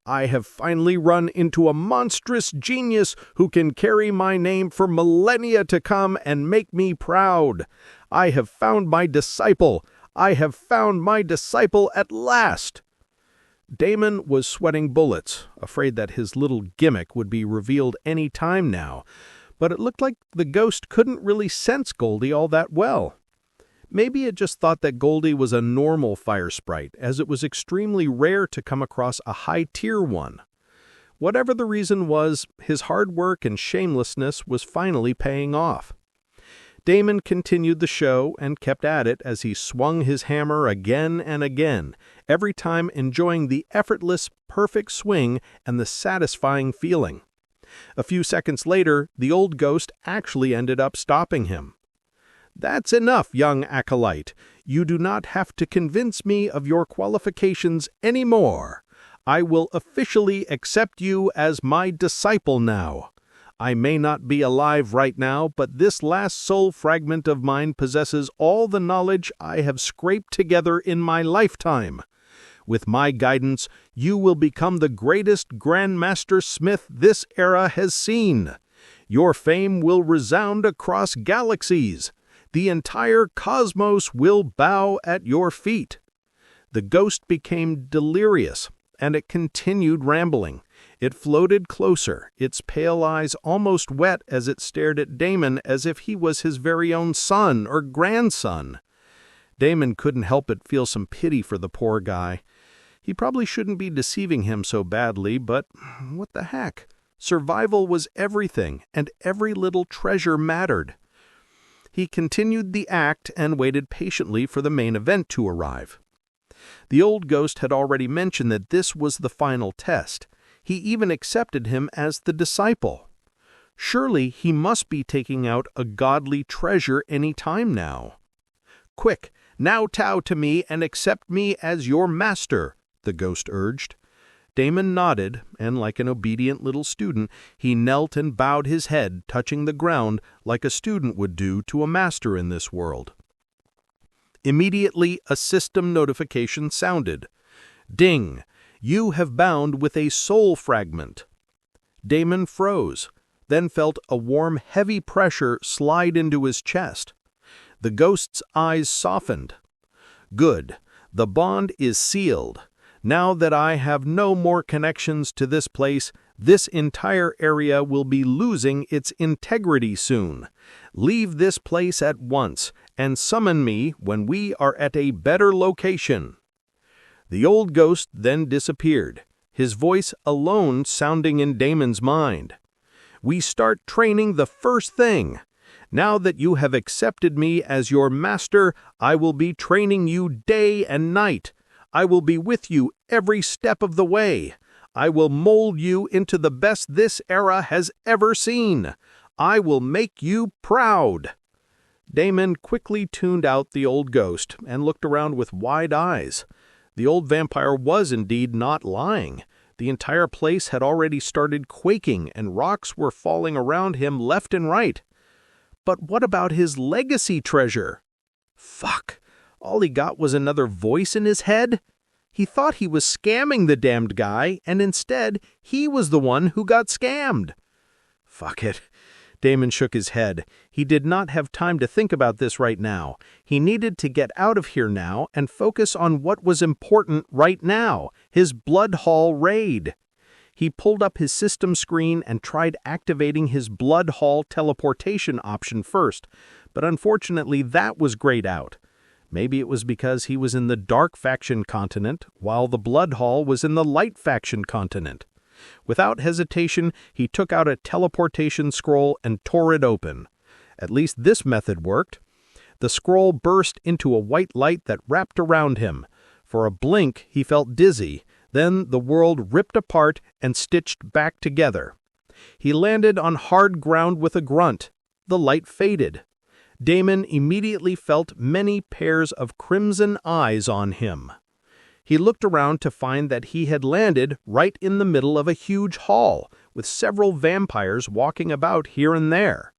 I have finally run into a monstrous genius who can carry my name for millennia to come and make me proud. I have found my disciple. I have found my disciple at last." Damon was sweating bullets, afraid that his little gimmick would be revealed any time now, but it looked like the ghost couldn't really sense Goldie all that well. Maybe it just thought that Goldie was a normal fire sprite, as it was extremely rare to come across a high-tier one. Whatever the reason was, his hard work and shamelessness was finally paying off. Damon continued the show and kept at it as he swung his hammer again and again, every time enjoying the effortless, perfect swing and the satisfying feeling. A few seconds later, the old ghost actually ended up stopping him. "That's enough, young acolyte. You do not have to convince me of your qualifications anymore. I will officially accept you as my disciple now. I may not be alive right now, but this last soul fragment of mine possesses all the knowledge I have scraped together in my lifetime. With my guidance, you will become the greatest Grandmaster Smith this era has seen. Your fame will resound across galaxies. The entire cosmos will bow at your feet." The ghost became delirious, and it continued rambling. It floated closer, its pale eyes almost wet as it stared at Damon as if he was his very own son or grandson. Damon couldn't help but feel some pity for the poor guy. He probably shouldn't be deceiving him so badly, but what the heck? Survival was everything, and every little treasure mattered. He continued the act and waited patiently for the main event to arrive. The old ghost had already mentioned that this was the final test. He even accepted him as the disciple. Surely he must be taking out a godly treasure any time now. "Quick, now tow to me and accept me as your master," the ghost urged. Damon nodded, and like an obedient little student, he knelt and bowed his head, touching the ground like a student would do to a master in this world. Immediately, a system notification sounded. Ding! You have bound with a soul fragment. Damon froze, then felt a warm, heavy pressure slide into his chest. The ghost's eyes softened. Good. The bond is sealed. Now that I have no more connections to this place, this entire area will be losing its integrity soon. Leave this place at once and summon me when we are at a better location. The old ghost then disappeared, his voice alone sounding in Damon's mind. We start training the first thing. Now that you have accepted me as your master, I will be training you day and night. I will be with you every step of the way. I will mold you into the best this era has ever seen. I will make you proud. Damon quickly tuned out the old ghost and looked around with wide eyes. The old vampire was indeed not lying. The entire place had already started quaking, and rocks were falling around him left and right. But what about his legacy treasure? Fuck! All he got was another voice in his head? He thought he was scamming the damned guy, and instead, he was the one who got scammed. Fuck it. Damon shook his head. He did not have time to think about this right now. He needed to get out of here now and focus on what was important right now, his Blood Hall raid. He pulled up his system screen and tried activating his Blood Hall teleportation option first, but unfortunately that was grayed out. Maybe it was because he was in the Dark Faction continent, while the Blood Hall was in the Light Faction continent. Without hesitation, he took out a teleportation scroll and tore it open. At least this method worked. The scroll burst into a white light that wrapped around him. For a blink, he felt dizzy. Then the world ripped apart and stitched back together. He landed on hard ground with a grunt. The light faded. Damon immediately felt many pairs of crimson eyes on him. He looked around to find that he had landed right in the middle of a huge hall, with several vampires walking about here and there.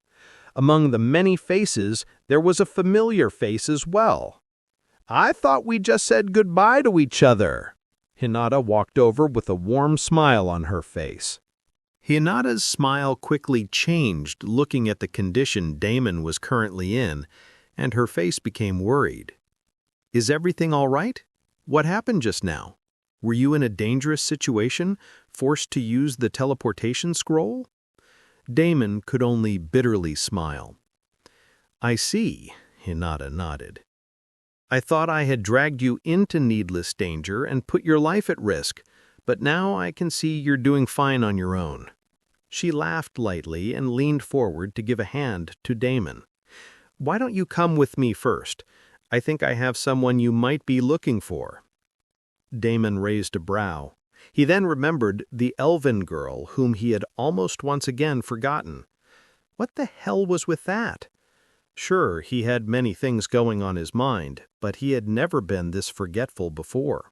Among the many faces, there was a familiar face as well. "I thought we just said goodbye to each other." Hinata walked over with a warm smile on her face. Hinata's smile quickly changed looking at the condition Damon was currently in, and her face became worried. "Is everything all right? What happened just now? Were you in a dangerous situation, forced to use the teleportation scroll?" Damon could only bitterly smile. "I see," Hinata nodded. "I thought I had dragged you into needless danger and put your life at risk, but now I can see you're doing fine on your own." She laughed lightly and leaned forward to give a hand to Damon. "Why don't you come with me first? I think I have someone you might be looking for." Damon raised a brow. He then remembered the elven girl whom he had almost once again forgotten. What the hell was with that? Sure, he had many things going on his mind, but he had never been this forgetful before.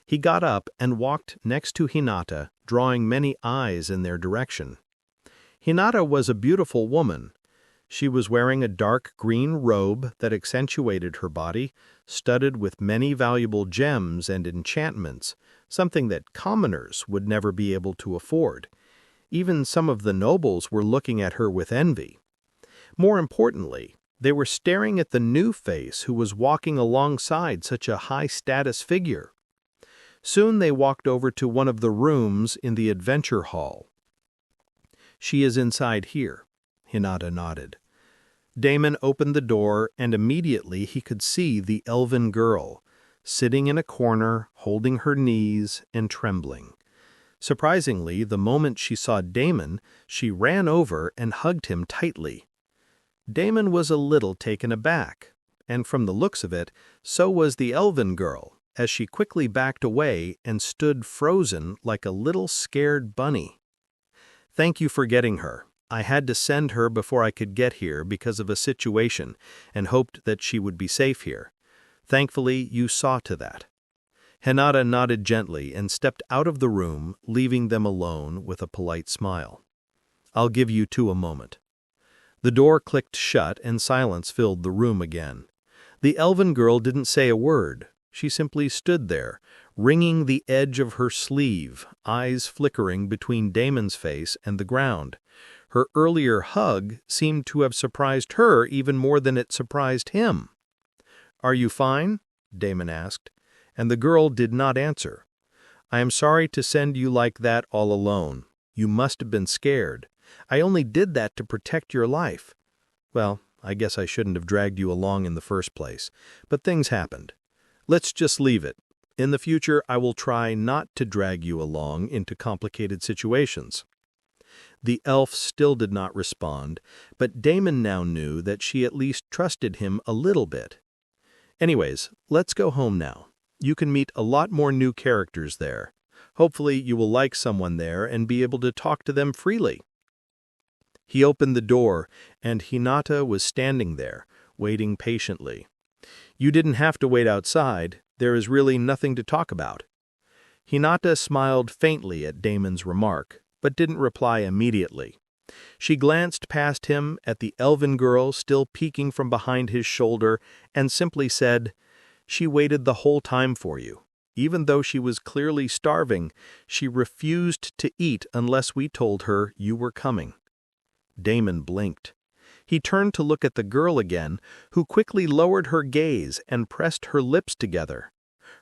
He got up and walked next to Hinata, drawing many eyes in their direction. Hinata was a beautiful woman. She was wearing a dark green robe that accentuated her body, studded with many valuable gems and enchantments, something that commoners would never be able to afford. Even some of the nobles were looking at her with envy. More importantly, they were staring at the new face who was walking alongside such a high-status figure. Soon they walked over to one of the rooms in the adventure hall. "She is inside here," Hinata nodded. Damon opened the door, and immediately he could see the elven girl, sitting in a corner, holding her knees and trembling. Surprisingly, the moment she saw Damon, she ran over and hugged him tightly. Damon was a little taken aback, and from the looks of it, so was the elven girl, as she quickly backed away and stood frozen like a little scared bunny. "Thank you for getting her. I had to send her before I could get here because of a situation and hoped that she would be safe here. Thankfully, you saw to that." Hinata nodded gently and stepped out of the room, leaving them alone with a polite smile. "I'll give you two a moment." The door clicked shut and silence filled the room again. The elven girl didn't say a word. She simply stood there, wringing the edge of her sleeve, eyes flickering between Damon's face and the ground. Her earlier hug seemed to have surprised her even more than it surprised him. "Are you fine?" Damon asked, and the girl did not answer. "I am sorry to send you like that all alone. You must have been scared. I only did that to protect your life. Well, I guess I shouldn't have dragged you along in the first place, but things happened. Let's just leave it. In the future, I will try not to drag you along into complicated situations." The elf still did not respond, but Damon now knew that she at least trusted him a little bit. "Anyways, let's go home now. You can meet a lot more new characters there. Hopefully you will like someone there and be able to talk to them freely." He opened the door, and Hinata was standing there, waiting patiently. "You didn't have to wait outside. There is really nothing to talk about." Hinata smiled faintly at Damon's remark, but didn't reply immediately. She glanced past him at the elven girl still peeking from behind his shoulder and simply said, "She waited the whole time for you. Even though she was clearly starving, she refused to eat unless we told her you were coming." Damon blinked. He turned to look at the girl again, who quickly lowered her gaze and pressed her lips together.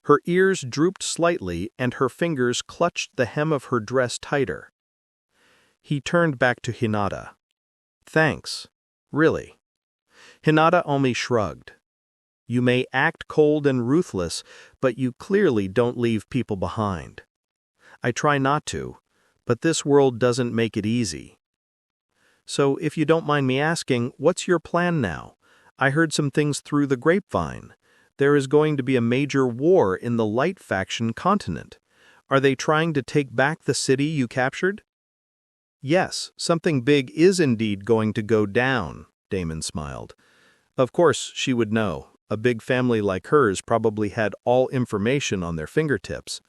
Her ears drooped slightly and her fingers clutched the hem of her dress tighter. He turned back to Hinata. "Thanks. Really." Hinata only shrugged. "You may act cold and ruthless, but you clearly don't leave people behind." "I try not to, but this world doesn't make it easy." "So if you don't mind me asking, what's your plan now? I heard some things through the grapevine. There is going to be a major war in the Light Faction continent. Are they trying to take back the city you captured?" "Yes, something big is indeed going to go down," Damon smiled. Of course she would know. A big family like hers probably had all information on their fingertips.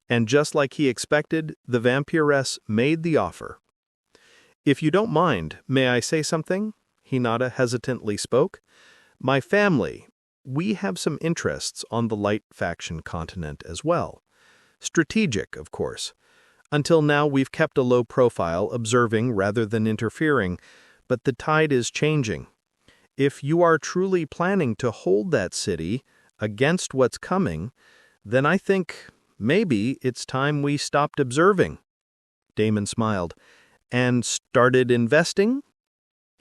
And just like he expected, the vampiress made the offer. "If you don't mind, may I say something?" Hinata hesitantly spoke. "My family, we have some interests on the Light Faction continent as well. Strategic, of course. Until now we've kept a low profile, observing rather than interfering, but the tide is changing. If you are truly planning to hold that city against what's coming, then I think maybe it's time we stopped observing." Damon smiled. "And started investing?"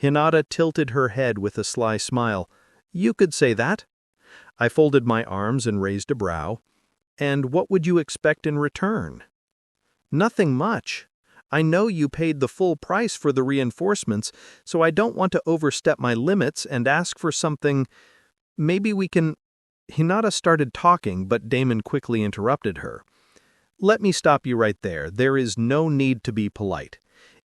Hinata tilted her head with a sly smile. "You could say that." I folded my arms and raised a brow. "And what would you expect in return?" "Nothing much. I know you paid the full price for the reinforcements, so I don't want to overstep my limits and ask for something. Maybe we can—" Hinata started talking, but Damon quickly interrupted her. "Let me stop you right there. There is no need to be polite.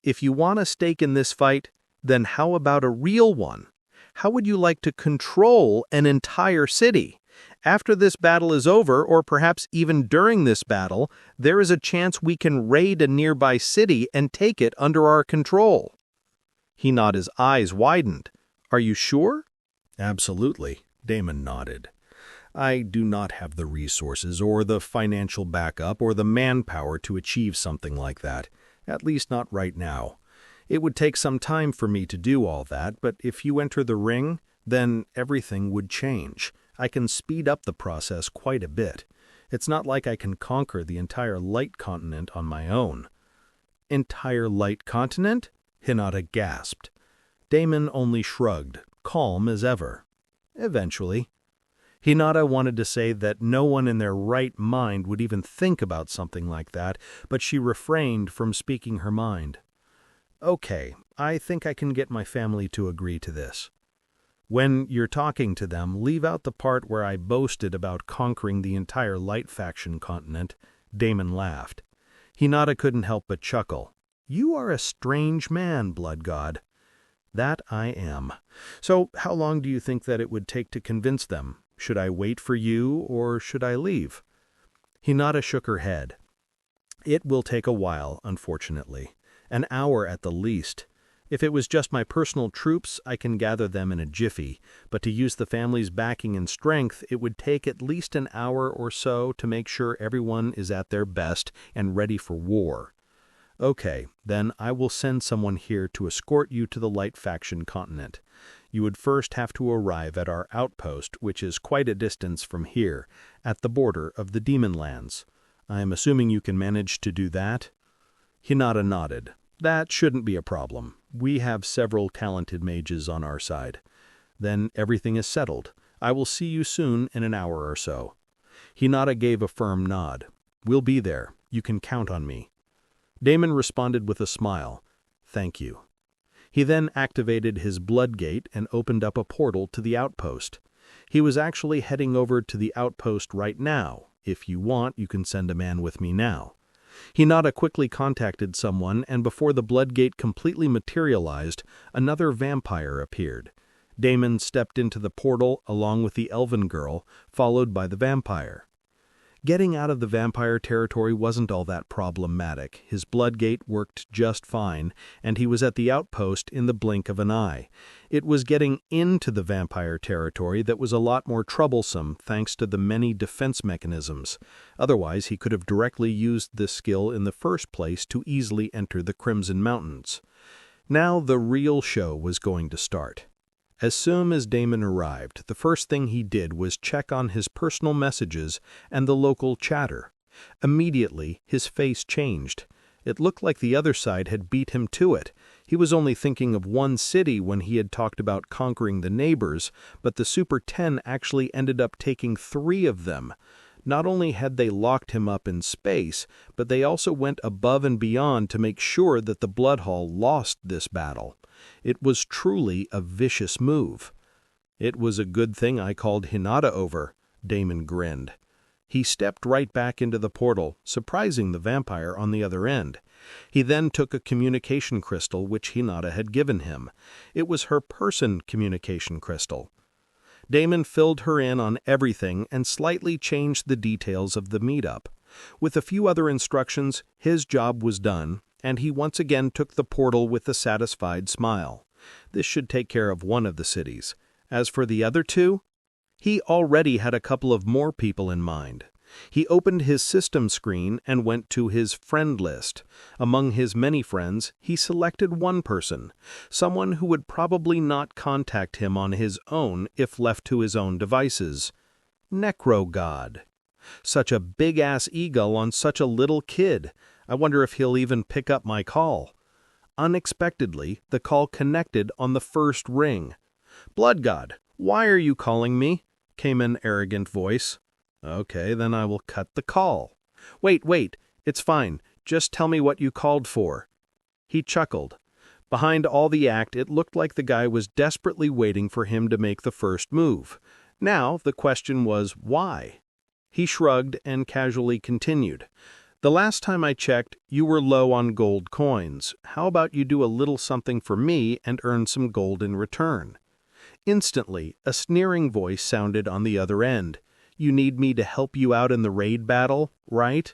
If you want a stake in this fight, then how about a real one? How would you like to control an entire city? After this battle is over, or perhaps even during this battle, there is a chance we can raid a nearby city and take it under our control." Hinata's eyes widened. "Are you sure?" "Absolutely," Damon nodded. "I do not have the resources or the financial backup or the manpower to achieve something like that, at least not right now. It would take some time for me to do all that, but if you enter the ring, then everything would change. I can speed up the process quite a bit. It's not like I can conquer the entire Light Continent on my own." "Entire Light Continent?" Hinata gasped. Damon only shrugged, calm as ever. "Eventually." Hinata wanted to say that no one in their right mind would even think about something like that, but she refrained from speaking her mind. "Okay, I think I can get my family to agree to this. When you're talking to them, leave out the part where I boasted about conquering the entire Light Faction continent." Damon laughed. Hinata couldn't help but chuckle. "You are a strange man, Blood God." "That I am. So how long do you think that it would take to convince them? Should I wait for you, or should I leave?" Hinata shook her head. It will take a while, unfortunately. An hour at the least. If it was just my personal troops, I can gather them in a jiffy, but to use the family's backing and strength, it would take at least an hour or so to make sure everyone is at their best and ready for war. Okay, then I will send someone here to escort you to the Light Faction continent. You would first have to arrive at our outpost, which is quite a distance from here, at the border of the Demon Lands. I am assuming you can manage to do that? Hinata nodded. That shouldn't be a problem. We have several talented mages on our side. Then everything is settled. I will see you soon in an hour or so. Hinata gave a firm nod. We'll be there. You can count on me. Damon responded with a smile. Thank you. He then activated his blood gate and opened up a portal to the outpost. He was actually heading over to the outpost right now. If you want, you can send a man with me now. Hinata quickly contacted someone, and before the blood gate completely materialized, another vampire appeared. Damon stepped into the portal along with the elven girl, followed by the vampire. Getting out of the vampire territory wasn't all that problematic. His blood gate worked just fine, and he was at the outpost in the blink of an eye. It was getting into the vampire territory that was a lot more troublesome thanks to the many defense mechanisms. Otherwise, he could have directly used this skill in the first place to easily enter the Crimson Mountains. Now the real show was going to start. As soon as Damon arrived, the first thing he did was check on his personal messages and the local chatter. Immediately, his face changed. It looked like the other side had beat him to it. He was only thinking of one city when he had talked about conquering the neighbors, but the Super 10 actually ended up taking 3 of them. Not only had they locked him up in space, but they also went above and beyond to make sure that the Bloodhall lost this battle. It was truly a vicious move. It was a good thing I called Hinata over, Damon grinned. He stepped right back into the portal, surprising the vampire on the other end. He then took a communication crystal which Hinata had given him. It was her person communication crystal. Damon filled her in on everything and slightly changed the details of the meetup. With a few other instructions, his job was done, and he once again took the portal with a satisfied smile. This should take care of one of the cities. As for the other 2, he already had a couple of more people in mind. He opened his system screen and went to his friend list. Among his many friends, he selected one person, someone who would probably not contact him on his own if left to his own devices. Necro-God. Such a big-ass eagle on such a little kid. I wonder if he'll even pick up my call. Unexpectedly, the call connected on the first ring. Blood God, why are you calling me? Came an arrogant voice. Okay, then I will cut the call. Wait, it's fine. Just tell me what you called for. He chuckled. Behind all the act, it looked like the guy was desperately waiting for him to make the first move. Now, the question was, why? He shrugged and casually continued. The last time I checked, you were low on gold coins. How about you do a little something for me and earn some gold in return? Instantly, a sneering voice sounded on the other end. You need me to help you out in the raid battle, right?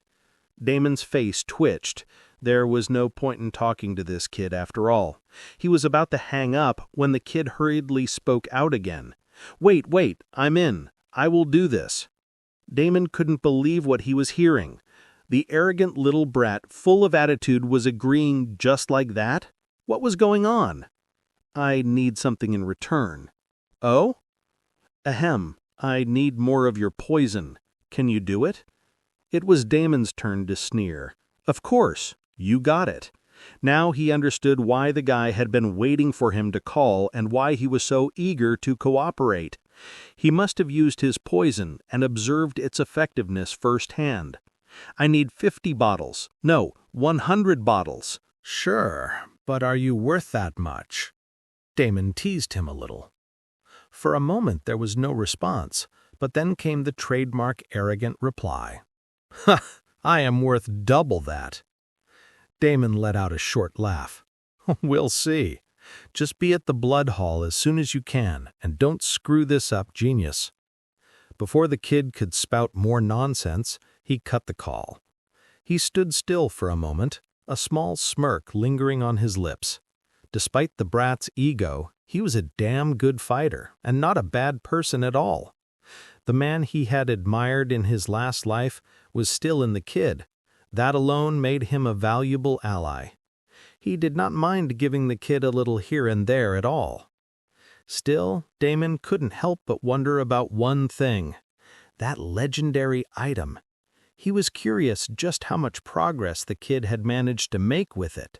Damon's face twitched. There was no point in talking to this kid after all. He was about to hang up when the kid hurriedly spoke out again. Wait, I'm in. I will do this. Damon couldn't believe what he was hearing. The arrogant little brat, full of attitude, was agreeing just like that? What was going on? I need something in return. Oh? Ahem. I need more of your poison. Can you do it? It was Damon's turn to sneer. Of course, you got it. Now he understood why the guy had been waiting for him to call and why he was so eager to cooperate. He must have used his poison and observed its effectiveness firsthand. I need 50 bottles. No, 100 bottles. Sure, but are you worth that much? Damon teased him a little. For a moment there was no response, but then came the trademark arrogant reply. Ha! I am worth double that. Damon let out a short laugh. We'll see. Just be at the blood hall as soon as you can, and don't screw this up, genius. Before the kid could spout more nonsense, He cut the call. He stood still for a moment, a small smirk lingering on his lips. Despite the brat's ego, he was a damn good fighter, and not a bad person at all. The man he had admired in his last life was still in the kid. That alone made him a valuable ally. He did not mind giving the kid a little here and there at all. Still, Damon couldn't help but wonder about one thing. That legendary item. He was curious just how much progress the kid had managed to make with it.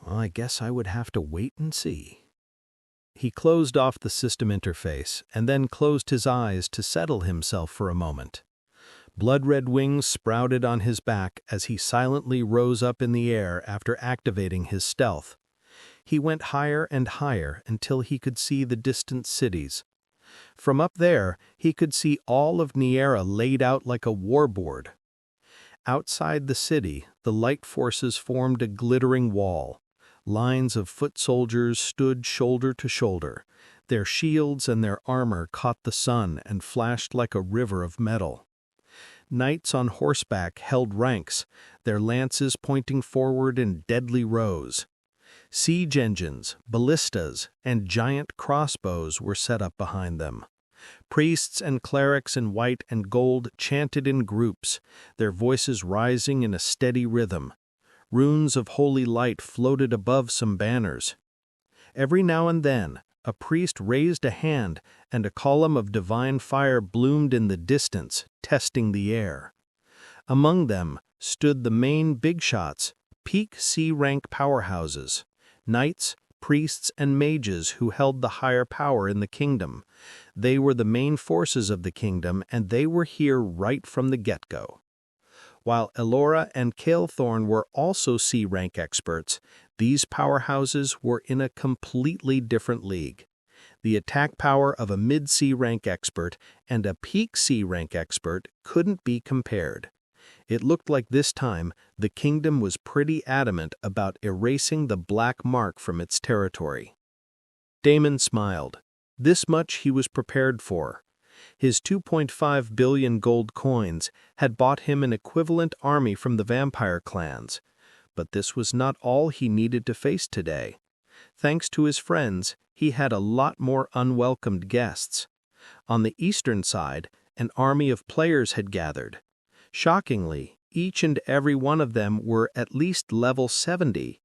Well, I guess I would have to wait and see. He closed off the system interface and then closed his eyes to settle himself for a moment. Blood-red wings sprouted on his back as he silently rose up in the air after activating his stealth. He went higher and higher until he could see the distant cities. From up there, he could see all of Niera laid out like a warboard. Outside the city, the light forces formed a glittering wall. Lines of foot soldiers stood shoulder to shoulder. Their shields and their armor caught the sun and flashed like a river of metal. Knights on horseback held ranks, their lances pointing forward in deadly rows. Siege engines, ballistas, and giant crossbows were set up behind them. Priests and clerics in white and gold chanted in groups, their voices rising in a steady rhythm. Runes of holy light floated above some banners. Every now and then, a priest raised a hand and a column of divine fire bloomed in the distance, testing the air. Among them stood the main big shots, peak C-rank powerhouses, knights, priests, and mages who held the higher power in the kingdom. They were the main forces of the kingdom, and they were here right from the get-go. While Elora and Kalethorn were also C-rank experts, these powerhouses were in a completely different league. The attack power of a mid-C rank expert and a peak C rank expert couldn't be compared. It looked like this time the kingdom was pretty adamant about erasing the black mark from its territory. Damon smiled. This much he was prepared for. His 2.5 billion gold coins had bought him an equivalent army from the vampire clans. But this was not all he needed to face today. Thanks to his friends, he had a lot more unwelcomed guests. On the eastern side, an army of players had gathered. Shockingly, each and every one of them were at least level 70.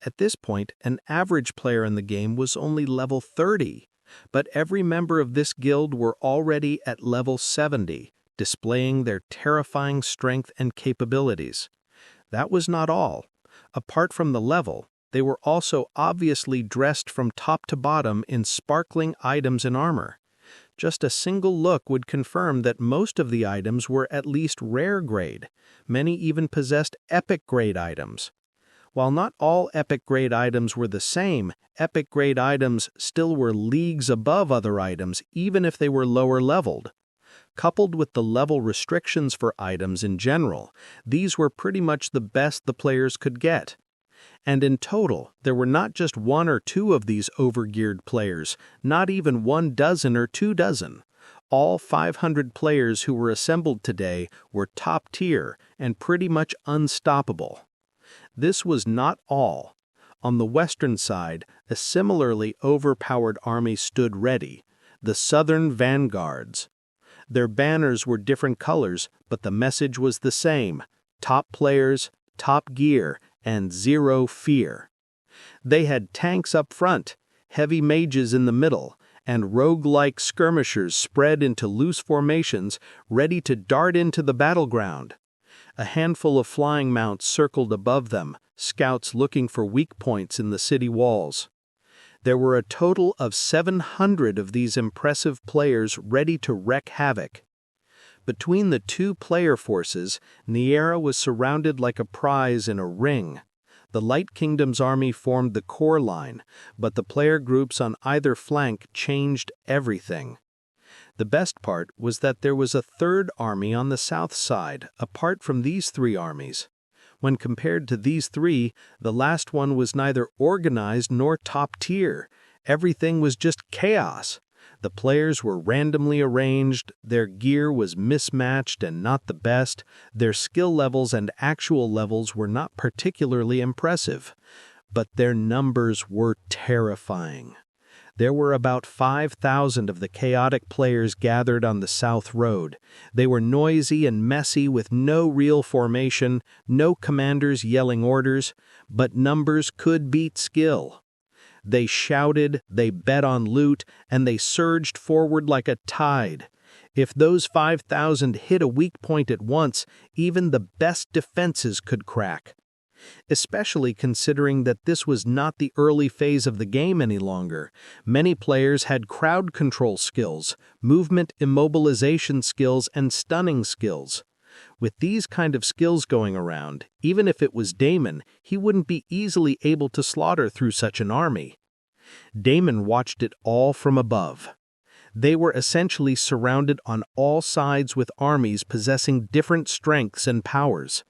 At this point, an average player in the game was only level 30, but every member of this guild were already at level 70, displaying their terrifying strength and capabilities. That was not all. Apart from the level, they were also obviously dressed from top to bottom in sparkling items and armor. Just a single look would confirm that most of the items were at least rare grade. Many even possessed epic grade items. While not all epic grade items were the same, epic grade items still were leagues above other items even if they were lower leveled. Coupled with the level restrictions for items in general, these were pretty much the best the players could get. And in total, there were not just one or two of these overgeared players, not even 12 or 24. All 500 players who were assembled today were top tier and pretty much unstoppable. This was not all. On the western side, a similarly overpowered army stood ready, the Southern Vanguards. Their banners were different colors, but the message was the same: top players, top gear, and zero fear. They had tanks up front, heavy mages in the middle, and rogue-like skirmishers spread into loose formations, ready to dart into the battleground. A handful of flying mounts circled above them, scouts looking for weak points in the city walls. There were a total of 700 of these impressive players ready to wreak havoc. Between the two player forces, Niera was surrounded like a prize in a ring. The Light Kingdom's army formed the core line, but the player groups on either flank changed everything. The best part was that there was a third army on the south side, apart from these three armies. When compared to these three, the last one was neither organized nor top tier. Everything was just chaos. The players were randomly arranged, their gear was mismatched and not the best, their skill levels and actual levels were not particularly impressive. But their numbers were terrifying. There were about 5,000 of the chaotic players gathered on the South Road. They were noisy and messy with no real formation, no commanders yelling orders, but numbers could beat skill. They shouted, they bet on loot, and they surged forward like a tide. If those 5,000 hit a weak point at once, even the best defenses could crack. Especially considering that this was not the early phase of the game any longer. Many players had crowd control skills, movement immobilization skills, and stunning skills. With these kind of skills going around, even if it was Damon, he wouldn't be easily able to slaughter through such an army. Damon watched it all from above. They were essentially surrounded on all sides with armies possessing different strengths and powers.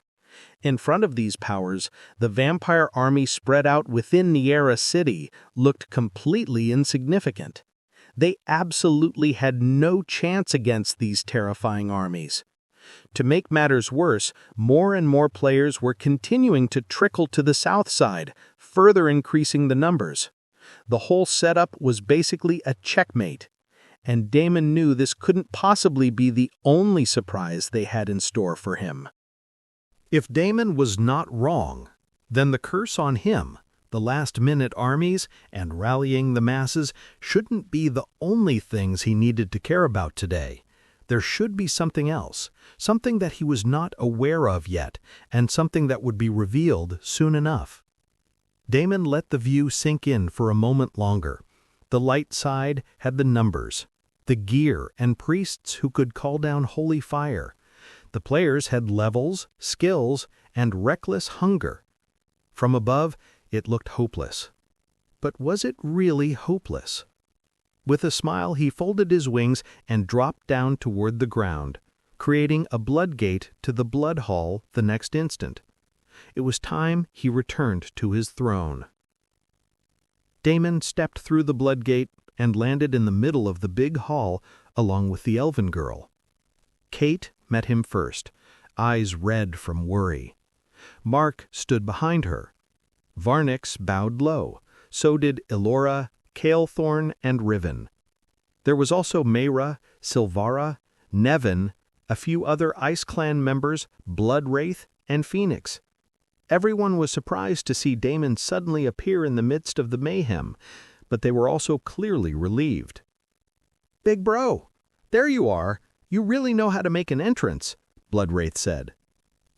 In front of these powers, the vampire army spread out within Niera City looked completely insignificant. They absolutely had no chance against these terrifying armies. To make matters worse, more and more players were continuing to trickle to the south side, further increasing the numbers. The whole setup was basically a checkmate, and Damon knew this couldn't possibly be the only surprise they had in store for him. If Damon was not wrong, then the curse on him, the last-minute armies, and rallying the masses shouldn't be the only things he needed to care about today. There should be something else, something that he was not aware of yet, and something that would be revealed soon enough. Damon let the view sink in for a moment longer. The light side had the numbers, the gear, and priests who could call down holy fire. The players had levels, skills, and reckless hunger. From above, it looked hopeless. But was it really hopeless? With a smile, he folded his wings and dropped down toward the ground, creating a blood gate to the blood hall the next instant. It was time he returned to his throne. Damon stepped through the blood gate and landed in the middle of the big hall along with the elven girl. Kate met him first, eyes red from worry. Mark stood behind her. Varnix bowed low. So did Elora, Kalethorn, and Riven. There was also Mayra, Silvara, Nevin, a few other Ice Clan members, Bloodwraith, and Phoenix. Everyone was surprised to see Damon suddenly appear in the midst of the mayhem, but they were also clearly relieved. "Big bro, there you are. You really know how to make an entrance," Bloodwraith said.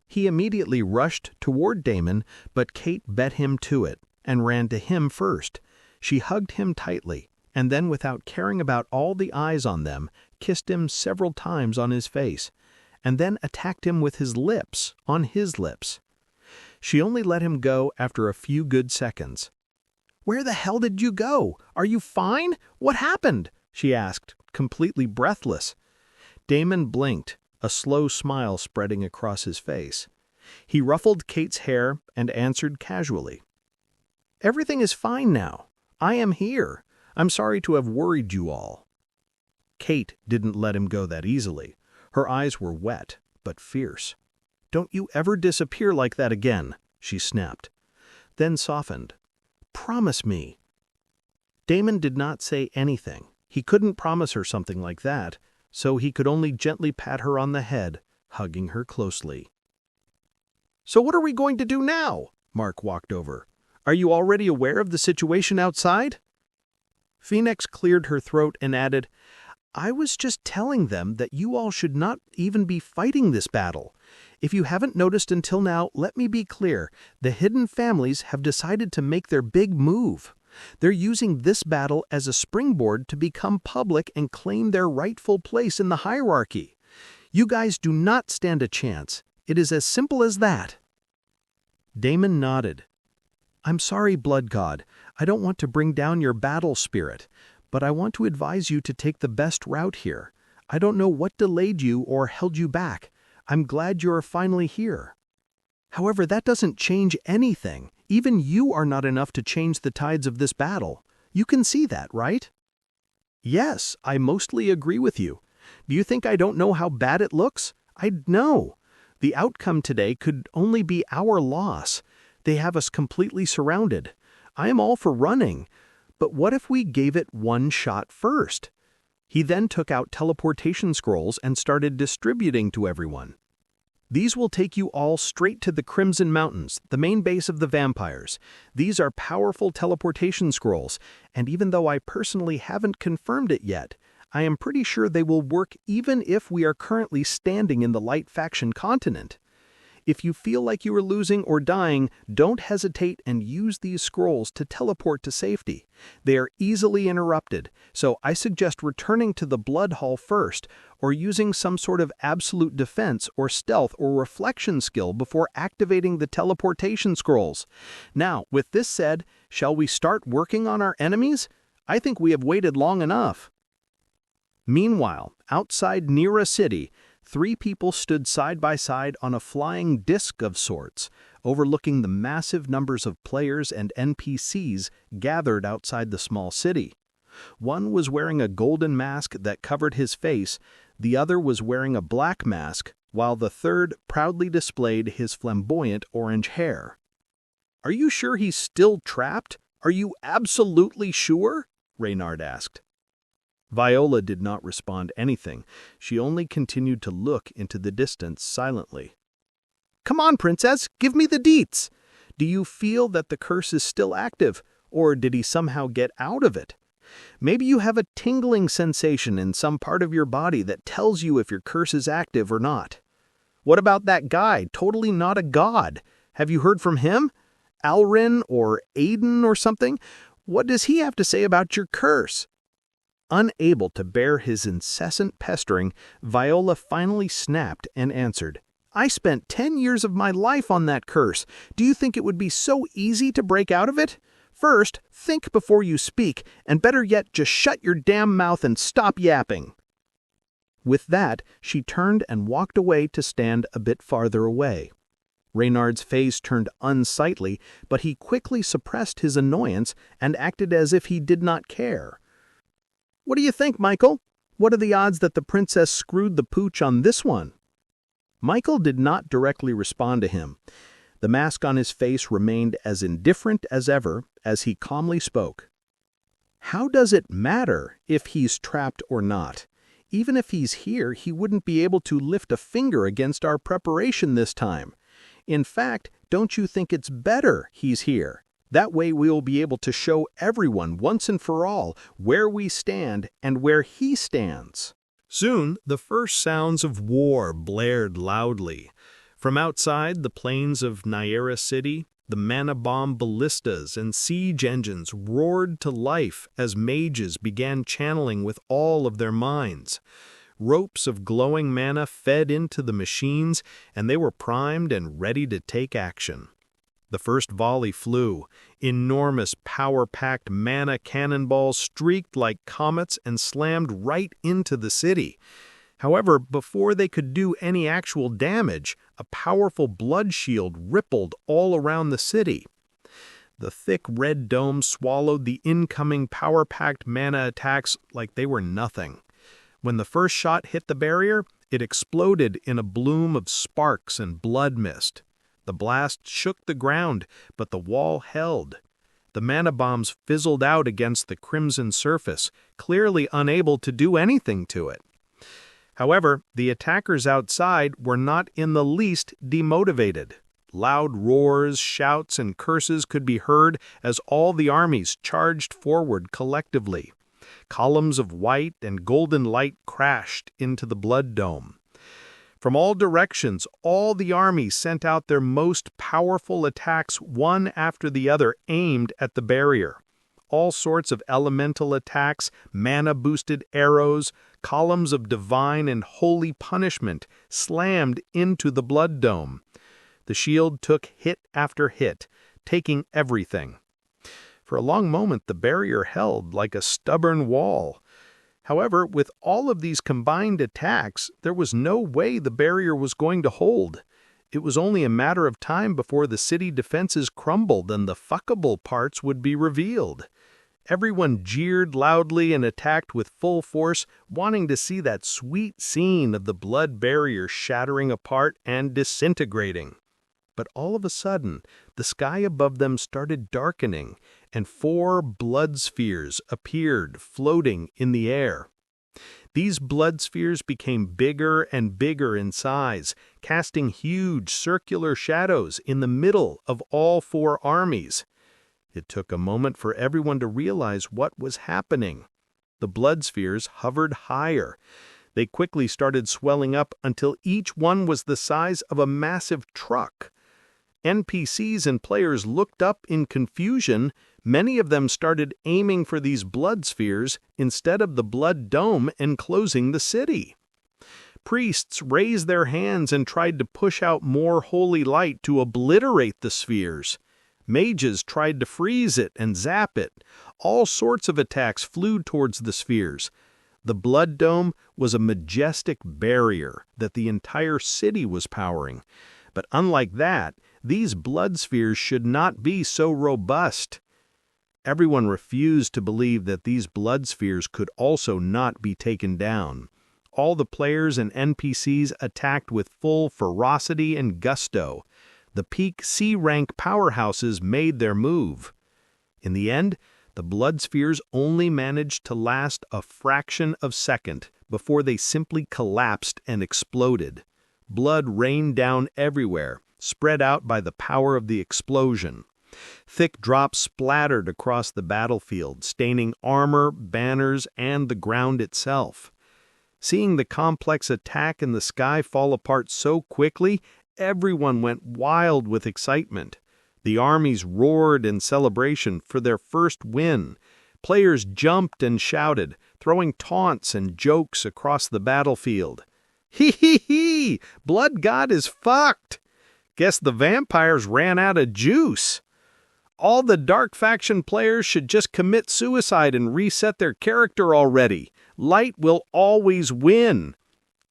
He immediately rushed toward Damon, but Kate bet him to it and ran to him first. She hugged him tightly, and then, without caring about all the eyes on them, kissed him several times on his face, and then attacked him with his lips on his lips. She only let him go after a few good seconds. "Where the hell did you go? Are you fine? What happened?" she asked, completely breathless. Damon blinked, a slow smile spreading across his face. He ruffled Kate's hair and answered casually. "Everything is fine now. I am here. I'm sorry to have worried you all." Kate didn't let him go that easily. Her eyes were wet, but fierce. "Don't you ever disappear like that again," she snapped. Then softened. "Promise me." Damon did not say anything. He couldn't promise her something like that, so he could only gently pat her on the head, hugging her closely. "So what are we going to do now?" Mark walked over. "Are you already aware of the situation outside?" Phoenix cleared her throat and added, "I was just telling them that you all should not even be fighting this battle. If you haven't noticed until now, let me be clear. The hidden families have decided to make their big move. They're using this battle as a springboard to become public and claim their rightful place in the hierarchy. You guys do not stand a chance. It is as simple as that." Damon nodded. "I'm sorry, Blood God. I don't want to bring down your battle spirit, but I want to advise you to take the best route here. I don't know what delayed you or held you back. I'm glad you are finally here. However, that doesn't change anything. Even you are not enough to change the tides of this battle. You can see that, right?" Yes, I mostly agree with you. Do you think I don't know how bad it looks? I know. The outcome today could only be our loss. They have us completely surrounded. I am all for running. But what if we gave it one shot first? He then took out teleportation scrolls and started distributing to everyone. These will take you all straight to the Crimson Mountains, the main base of the vampires. These are powerful teleportation scrolls, and even though I personally haven't confirmed it yet, I am pretty sure they will work even if we are currently standing in the Light Faction continent. If you feel like you are losing or dying, don't hesitate and use these scrolls to teleport to safety. They are easily interrupted, so I suggest returning to the Blood Hall first, or using some sort of absolute defense or stealth or reflection skill before activating the teleportation scrolls. Now, with this said, shall we start working on our enemies? I think we have waited long enough. Meanwhile, outside Nira City, 3 people stood side by side on a flying disc of sorts, overlooking the massive numbers of players and NPCs gathered outside the small city. One was wearing a golden mask that covered his face, the other was wearing a black mask, while the third proudly displayed his flamboyant orange hair. "Are you sure he's still trapped? Are you absolutely sure?" Reynard asked. Viola did not respond anything. She only continued to look into the distance silently. "Come on, Princess, give me the deets! Do you feel that the curse is still active, or did he somehow get out of it? Maybe you have a tingling sensation in some part of your body that tells you if your curse is active or not. What about that guy, totally not a god? Have you heard from him? Alrin or Aiden or something? What does he have to say about your curse?" Unable to bear his incessant pestering, Viola finally snapped and answered, "I spent 10 years of my life on that curse. Do you think it would be so easy to break out of it? First, think before you speak, and better yet, just shut your damn mouth and stop yapping." With that, she turned and walked away to stand a bit farther away. Reynard's face turned unsightly, but he quickly suppressed his annoyance and acted as if he did not care. "What do you think, Michael? What are the odds that the princess screwed the pooch on this one?" Michael did not directly respond to him. The mask on his face remained as indifferent as ever as he calmly spoke. "How does it matter if he's trapped or not? Even if he's here, he wouldn't be able to lift a finger against our preparation this time. In fact, don't you think it's better he's here? That way we will be able to show everyone once and for all where we stand and where he stands." Soon, the first sounds of war blared loudly. From outside the plains of Nira City, the mana bomb ballistas and siege engines roared to life as mages began channeling with all of their minds. Ropes of glowing mana fed into the machines, and they were primed and ready to take action. The first volley flew. Enormous, power-packed mana cannonballs streaked like comets and slammed right into the city. However, before they could do any actual damage, a powerful blood shield rippled all around the city. The thick red dome swallowed the incoming power-packed mana attacks like they were nothing. When the first shot hit the barrier, it exploded in a bloom of sparks and blood mist. The blast shook the ground, but the wall held. The mana bombs fizzled out against the crimson surface, clearly unable to do anything to it. However, the attackers outside were not in the least demotivated. Loud roars, shouts, and curses could be heard as all the armies charged forward collectively. Columns of white and golden light crashed into the blood dome. From all directions, all the armies sent out their most powerful attacks one after the other aimed at the barrier. All sorts of elemental attacks, mana-boosted arrows, columns of divine and holy punishment slammed into the blood dome. The shield took hit after hit, taking everything. For a long moment the barrier held like a stubborn wall. However, with all of these combined attacks, there was no way the barrier was going to hold. It was only a matter of time before the city defenses crumbled and the fuckable parts would be revealed. Everyone jeered loudly and attacked with full force, wanting to see that sweet scene of the blood barrier shattering apart and disintegrating. But all of a sudden, the sky above them started darkening, and 4 blood spheres appeared, floating in the air. These blood spheres became bigger and bigger in size, casting huge circular shadows in the middle of all 4 armies. It took a moment for everyone to realize what was happening. The blood spheres hovered higher. They quickly started swelling up until each one was the size of a massive truck. NPCs and players looked up in confusion. Many of them started aiming for these blood spheres instead of the blood dome enclosing the city. Priests raised their hands and tried to push out more holy light to obliterate the spheres. Mages tried to freeze it and zap it. All sorts of attacks flew towards the spheres. The blood dome was a majestic barrier that the entire city was powering. But unlike that, these blood spheres should not be so robust. Everyone refused to believe that these blood spheres could also not be taken down. All the players and NPCs attacked with full ferocity and gusto. The peak C-rank powerhouses made their move. In the end, the blood spheres only managed to last a fraction of a second before they simply collapsed and exploded. Blood rained down everywhere, spread out by the power of the explosion. Thick drops splattered across the battlefield, staining armor, banners, and the ground itself. Seeing the complex attack in the sky fall apart so quickly, everyone went wild with excitement. The armies roared in celebration for their first win. Players jumped and shouted, throwing taunts and jokes across the battlefield. "Hee hee hee! Blood God is fucked! Guess the vampires ran out of juice. All the Dark Faction players should just commit suicide and reset their character already. Light will always win.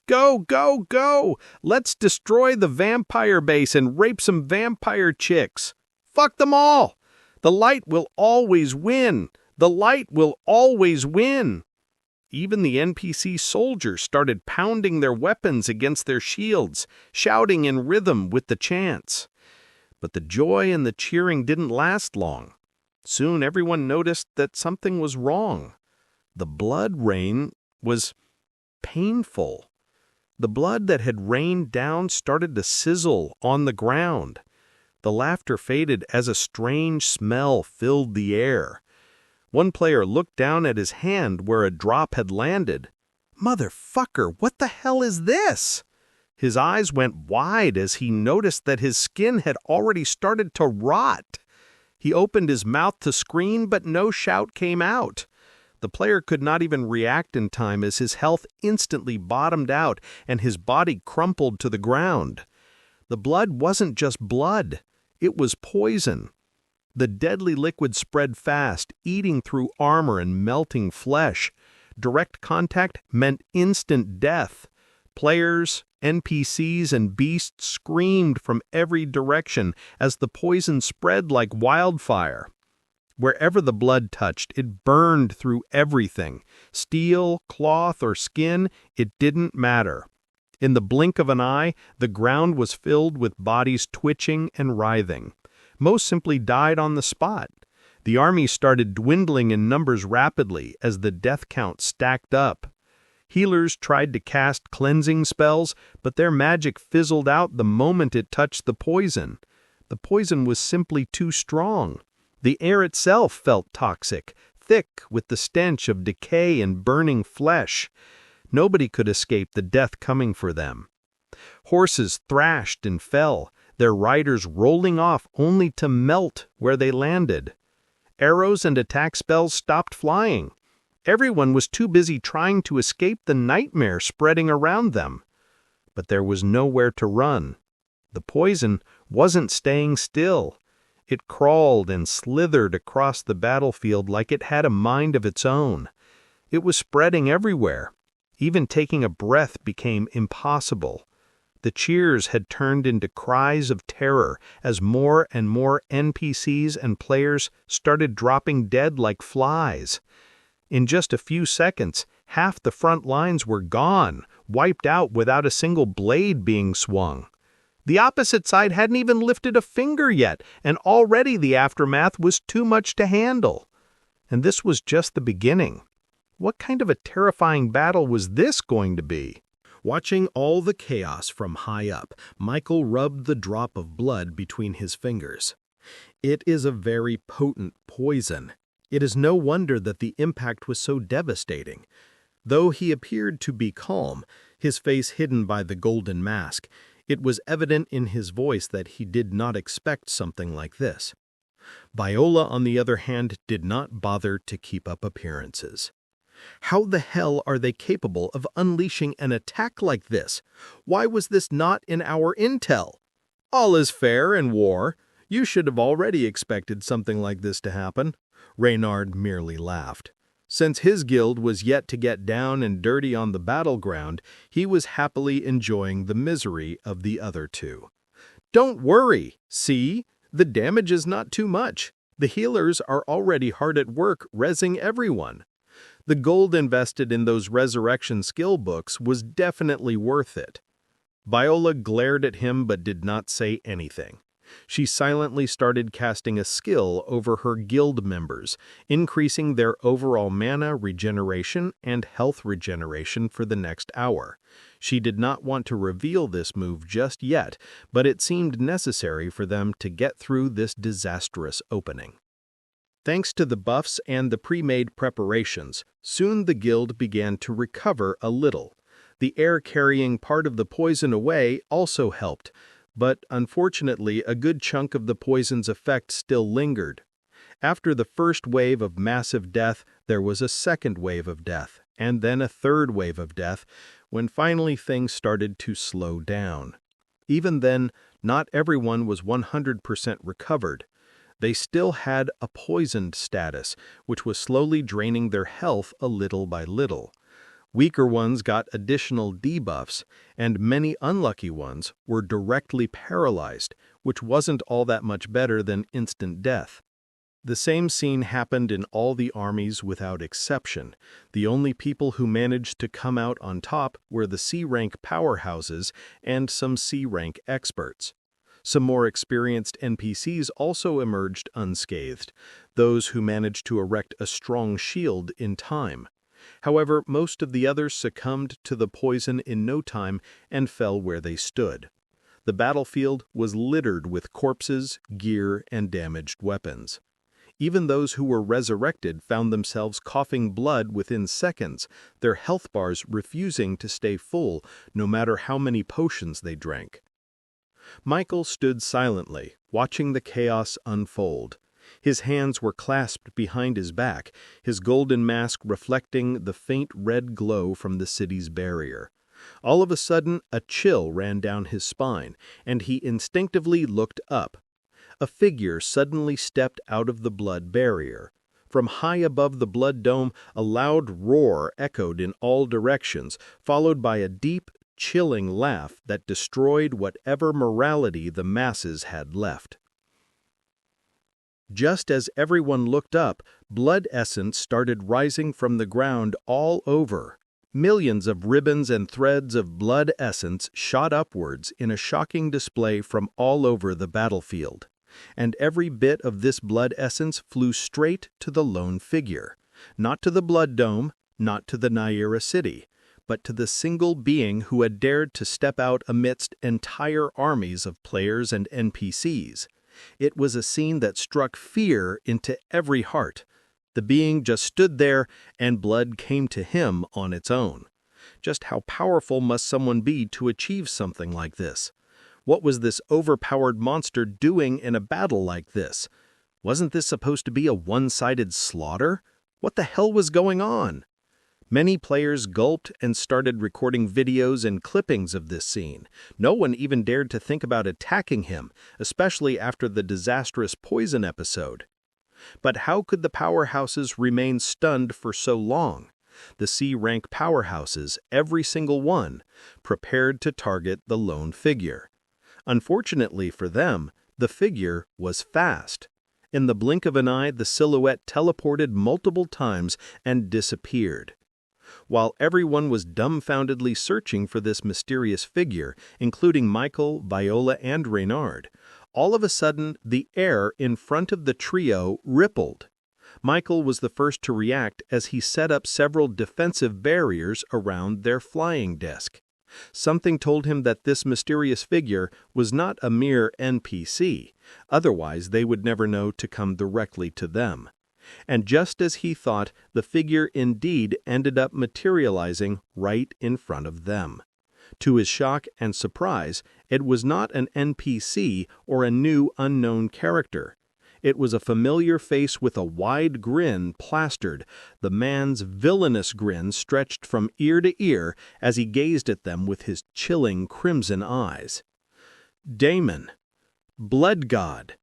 Go, go, go! Let's destroy the vampire base and rape some vampire chicks. Fuck them all! The light will always win. The light will always win." Even the NPC soldiers started pounding their weapons against their shields, shouting in rhythm with the chants. But the joy and the cheering didn't last long. Soon everyone noticed that something was wrong. The blood rain was painful. The blood that had rained down started to sizzle on the ground. The laughter faded as a strange smell filled the air. One player looked down at his hand where a drop had landed. "Motherfucker, what the hell is this?" His eyes went wide as he noticed that his skin had already started to rot. He opened his mouth to scream, but no shout came out. The player could not even react in time as his health instantly bottomed out and his body crumpled to the ground. The blood wasn't just blood. It was poison. The deadly liquid spread fast, eating through armor and melting flesh. Direct contact meant instant death. Players, NPCs, and beasts screamed from every direction as the poison spread like wildfire. Wherever the blood touched, it burned through everything. Steel, cloth, or skin, it didn't matter. In the blink of an eye, the ground was filled with bodies twitching and writhing. Most simply died on the spot. The army started dwindling in numbers rapidly as the death count stacked up. Healers tried to cast cleansing spells, but their magic fizzled out the moment it touched the poison. The poison was simply too strong. The air itself felt toxic, thick with the stench of decay and burning flesh. Nobody could escape the death coming for them. Horses thrashed and fell, their riders rolling off only to melt where they landed. Arrows and attack spells stopped flying. Everyone was too busy trying to escape the nightmare spreading around them. But there was nowhere to run. The poison wasn't staying still. It crawled and slithered across the battlefield like it had a mind of its own. It was spreading everywhere. Even taking a breath became impossible. The cheers had turned into cries of terror as more and more NPCs and players started dropping dead like flies. In just a few seconds, half the front lines were gone, wiped out without a single blade being swung. The opposite side hadn't even lifted a finger yet, and already the aftermath was too much to handle. And this was just the beginning. What kind of a terrifying battle was this going to be? Watching all the chaos from high up, Michael rubbed the drop of blood between his fingers. It is a very potent poison. It is no wonder that the impact was so devastating. Though he appeared to be calm, his face hidden by the golden mask, it was evident in his voice that he did not expect something like this. Viola, on the other hand, did not bother to keep up appearances. How the hell are they capable of unleashing an attack like this? Why was this not in our intel? All is fair in war. You should have already expected something like this to happen. Reynard merely laughed. Since his guild was yet to get down and dirty on the battleground, he was happily enjoying the misery of the other two. Don't worry, see? The damage is not too much. The healers are already hard at work rezzing everyone. The gold invested in those resurrection skill books was definitely worth it. Viola glared at him but did not say anything. She silently started casting a skill over her guild members, increasing their overall mana regeneration and health regeneration for the next hour. She did not want to reveal this move just yet, but it seemed necessary for them to get through this disastrous opening. Thanks to the buffs and the pre-made preparations, soon the guild began to recover a little. The air carrying part of the poison away also helped, but unfortunately a good chunk of the poison's effect still lingered. After the first wave of massive death, there was a second wave of death, and then a third wave of death, when finally things started to slow down. Even then, not everyone was 100% recovered. They still had a poisoned status, which was slowly draining their health a little by little. Weaker ones got additional debuffs, and many unlucky ones were directly paralyzed, which wasn't all that much better than instant death. The same scene happened in all the armies without exception. The only people who managed to come out on top were the C-rank powerhouses and some C-rank experts. Some more experienced NPCs also emerged unscathed, those who managed to erect a strong shield in time. However, most of the others succumbed to the poison in no time and fell where they stood. The battlefield was littered with corpses, gear, and damaged weapons. Even those who were resurrected found themselves coughing blood within seconds, their health bars refusing to stay full no matter how many potions they drank. Michael stood silently, watching the chaos unfold. His hands were clasped behind his back, his golden mask reflecting the faint red glow from the city's barrier. All of a sudden, a chill ran down his spine, and he instinctively looked up. A figure suddenly stepped out of the blood barrier. From high above the blood dome, a loud roar echoed in all directions, followed by a deep, chilling laugh that destroyed whatever morality the masses had left. Just as everyone looked up, blood essence started rising from the ground all over. Millions of ribbons and threads of blood essence shot upwards in a shocking display from all over the battlefield. And every bit of this blood essence flew straight to the lone figure. Not to the blood dome, not to the Naira city, but to the single being who had dared to step out amidst entire armies of players and NPCs. It was a scene that struck fear into every heart. The being just stood there, and blood came to him on its own. Just how powerful must someone be to achieve something like this? What was this overpowered monster doing in a battle like this? Wasn't this supposed to be a one-sided slaughter? What the hell was going on? Many players gulped and started recording videos and clippings of this scene. No one even dared to think about attacking him, especially after the disastrous poison episode. But how could the powerhouses remain stunned for so long? The C-rank powerhouses, every single one, prepared to target the lone figure. Unfortunately for them, the figure was fast. In the blink of an eye, the silhouette teleported multiple times and disappeared. While everyone was dumbfoundedly searching for this mysterious figure, including Michael, Viola, and Reynard, all of a sudden the air in front of the trio rippled. Michael was the first to react as he set up several defensive barriers around their flying disc. Something told him that this mysterious figure was not a mere NPC, otherwise they would never know to come directly to them. And just as he thought, the figure indeed ended up materializing right in front of them. To his shock and surprise, it was not an NPC or a new unknown character. It was a familiar face with a wide grin plastered, the man's villainous grin stretched from ear to ear as he gazed at them with his chilling crimson eyes. Damon. Blood God.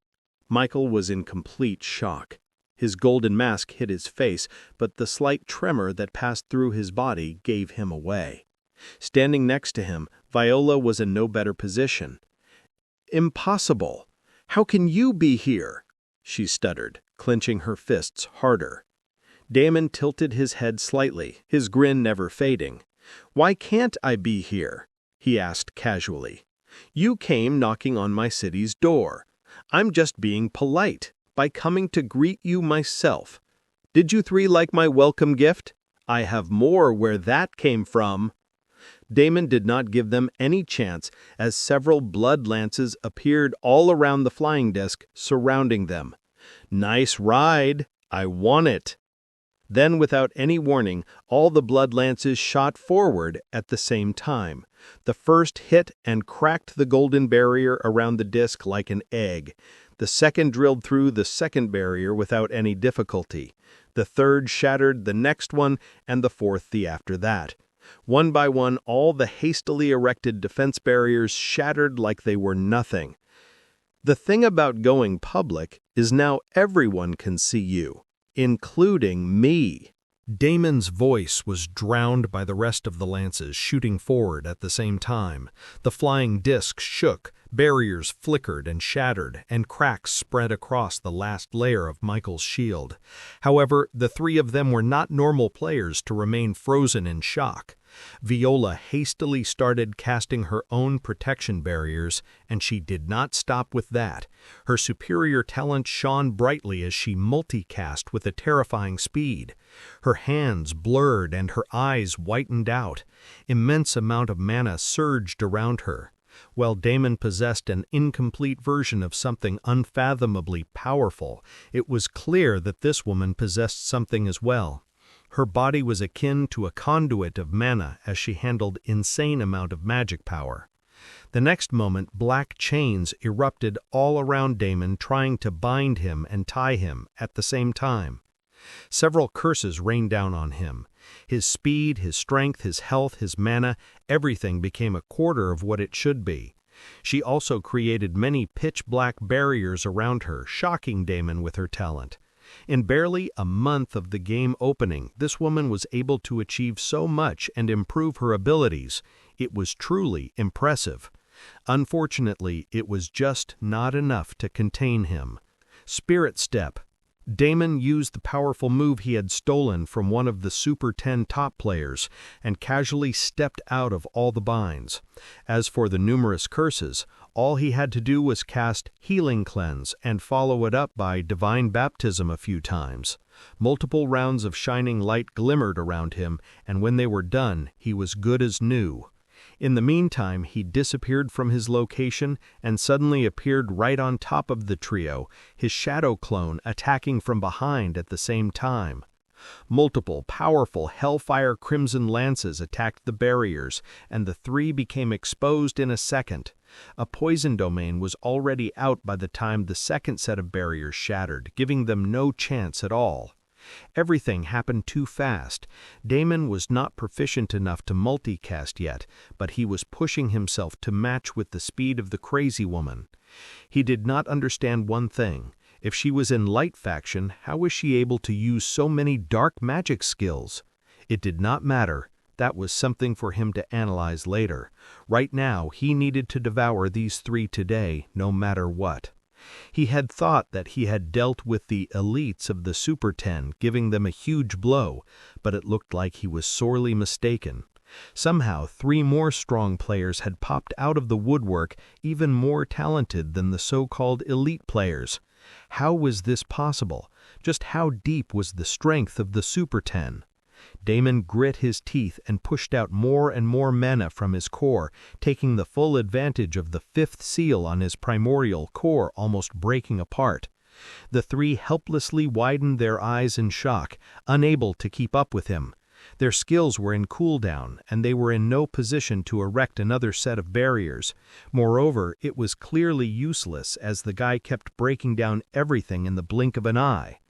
Michael was in complete shock. His golden mask hid his face, but the slight tremor that passed through his body gave him away. Standing next to him, Viola was in no better position. "Impossible! How can you be here?" she stuttered, clenching her fists harder. Damon tilted his head slightly, his grin never fading. "Why can't I be here?" he asked casually. "You came knocking on my city's door. I'm just being polite by coming to greet you myself. Did you three like my welcome gift? I have more where that came from." Damon did not give them any chance as several blood lances appeared all around the flying disc, surrounding them. "Nice ride. I want it." Then, without any warning, all the blood lances shot forward at the same time. The first hit and cracked the golden barrier around the disc like an egg. The second drilled through the second barrier without any difficulty. The third shattered the next one, and the fourth the after that. One by one, all the hastily erected defense barriers shattered like they were nothing. The thing about going public is now everyone can see you, including me. Damon's voice was drowned by the rest of the lances shooting forward at the same time. The flying disc shook, barriers flickered and shattered, and cracks spread across the last layer of Michael's shield. However, the three of them were not normal players to remain frozen in shock. Viola hastily started casting her own protection barriers, and she did not stop with that. Her superior talent shone brightly as she multicast with a terrifying speed. Her hands blurred and her eyes whitened out. Immense amount of mana surged around her. While Damon possessed an incomplete version of something unfathomably powerful, it was clear that this woman possessed something as well. Her body was akin to a conduit of mana as she handled insane amount of magic power. The next moment, black chains erupted all around Damon, trying to bind him and tie him at the same time. Several curses rained down on him. His speed, his strength, his health, his mana, everything became a quarter of what it should be. She also created many pitch-black barriers around her, shocking Damon with her talent. In barely a month of the game opening, this woman was able to achieve so much and improve her abilities. It was truly impressive. Unfortunately, it was just not enough to contain him. Spirit Step. Damon used the powerful move he had stolen from one of the Super 10 top players and casually stepped out of all the binds. As for the numerous curses, all he had to do was cast Healing Cleanse and follow it up by Divine Baptism a few times. Multiple rounds of shining light glimmered around him, and when they were done, he was good as new. In the meantime, he disappeared from his location and suddenly appeared right on top of the trio, his shadow clone attacking from behind at the same time. Multiple, powerful Hellfire Crimson Lances attacked the barriers, and the three became exposed in a second. A poison domain was already out by the time the second set of barriers shattered, giving them no chance at all. Everything happened too fast. Damon was not proficient enough to multicast yet, but he was pushing himself to match with the speed of the crazy woman. He did not understand one thing. If she was in Light Faction, how was she able to use so many dark magic skills? It did not matter. That was something for him to analyze later. Right now, he needed to devour these three today, no matter what. He had thought that he had dealt with the elites of the Super 10, giving them a huge blow, but it looked like he was sorely mistaken. Somehow, three more strong players had popped out of the woodwork, even more talented than the so-called elite players. How was this possible? Just how deep was the strength of the Super 10? Damon grit his teeth and pushed out more and more mana from his core, taking the full advantage of the fifth seal on his primordial core almost breaking apart. The three helplessly widened their eyes in shock, unable to keep up with him. Their skills were in cooldown, and they were in no position to erect another set of barriers. Moreover, it was clearly useless as the guy kept breaking down everything in the blink of an eye.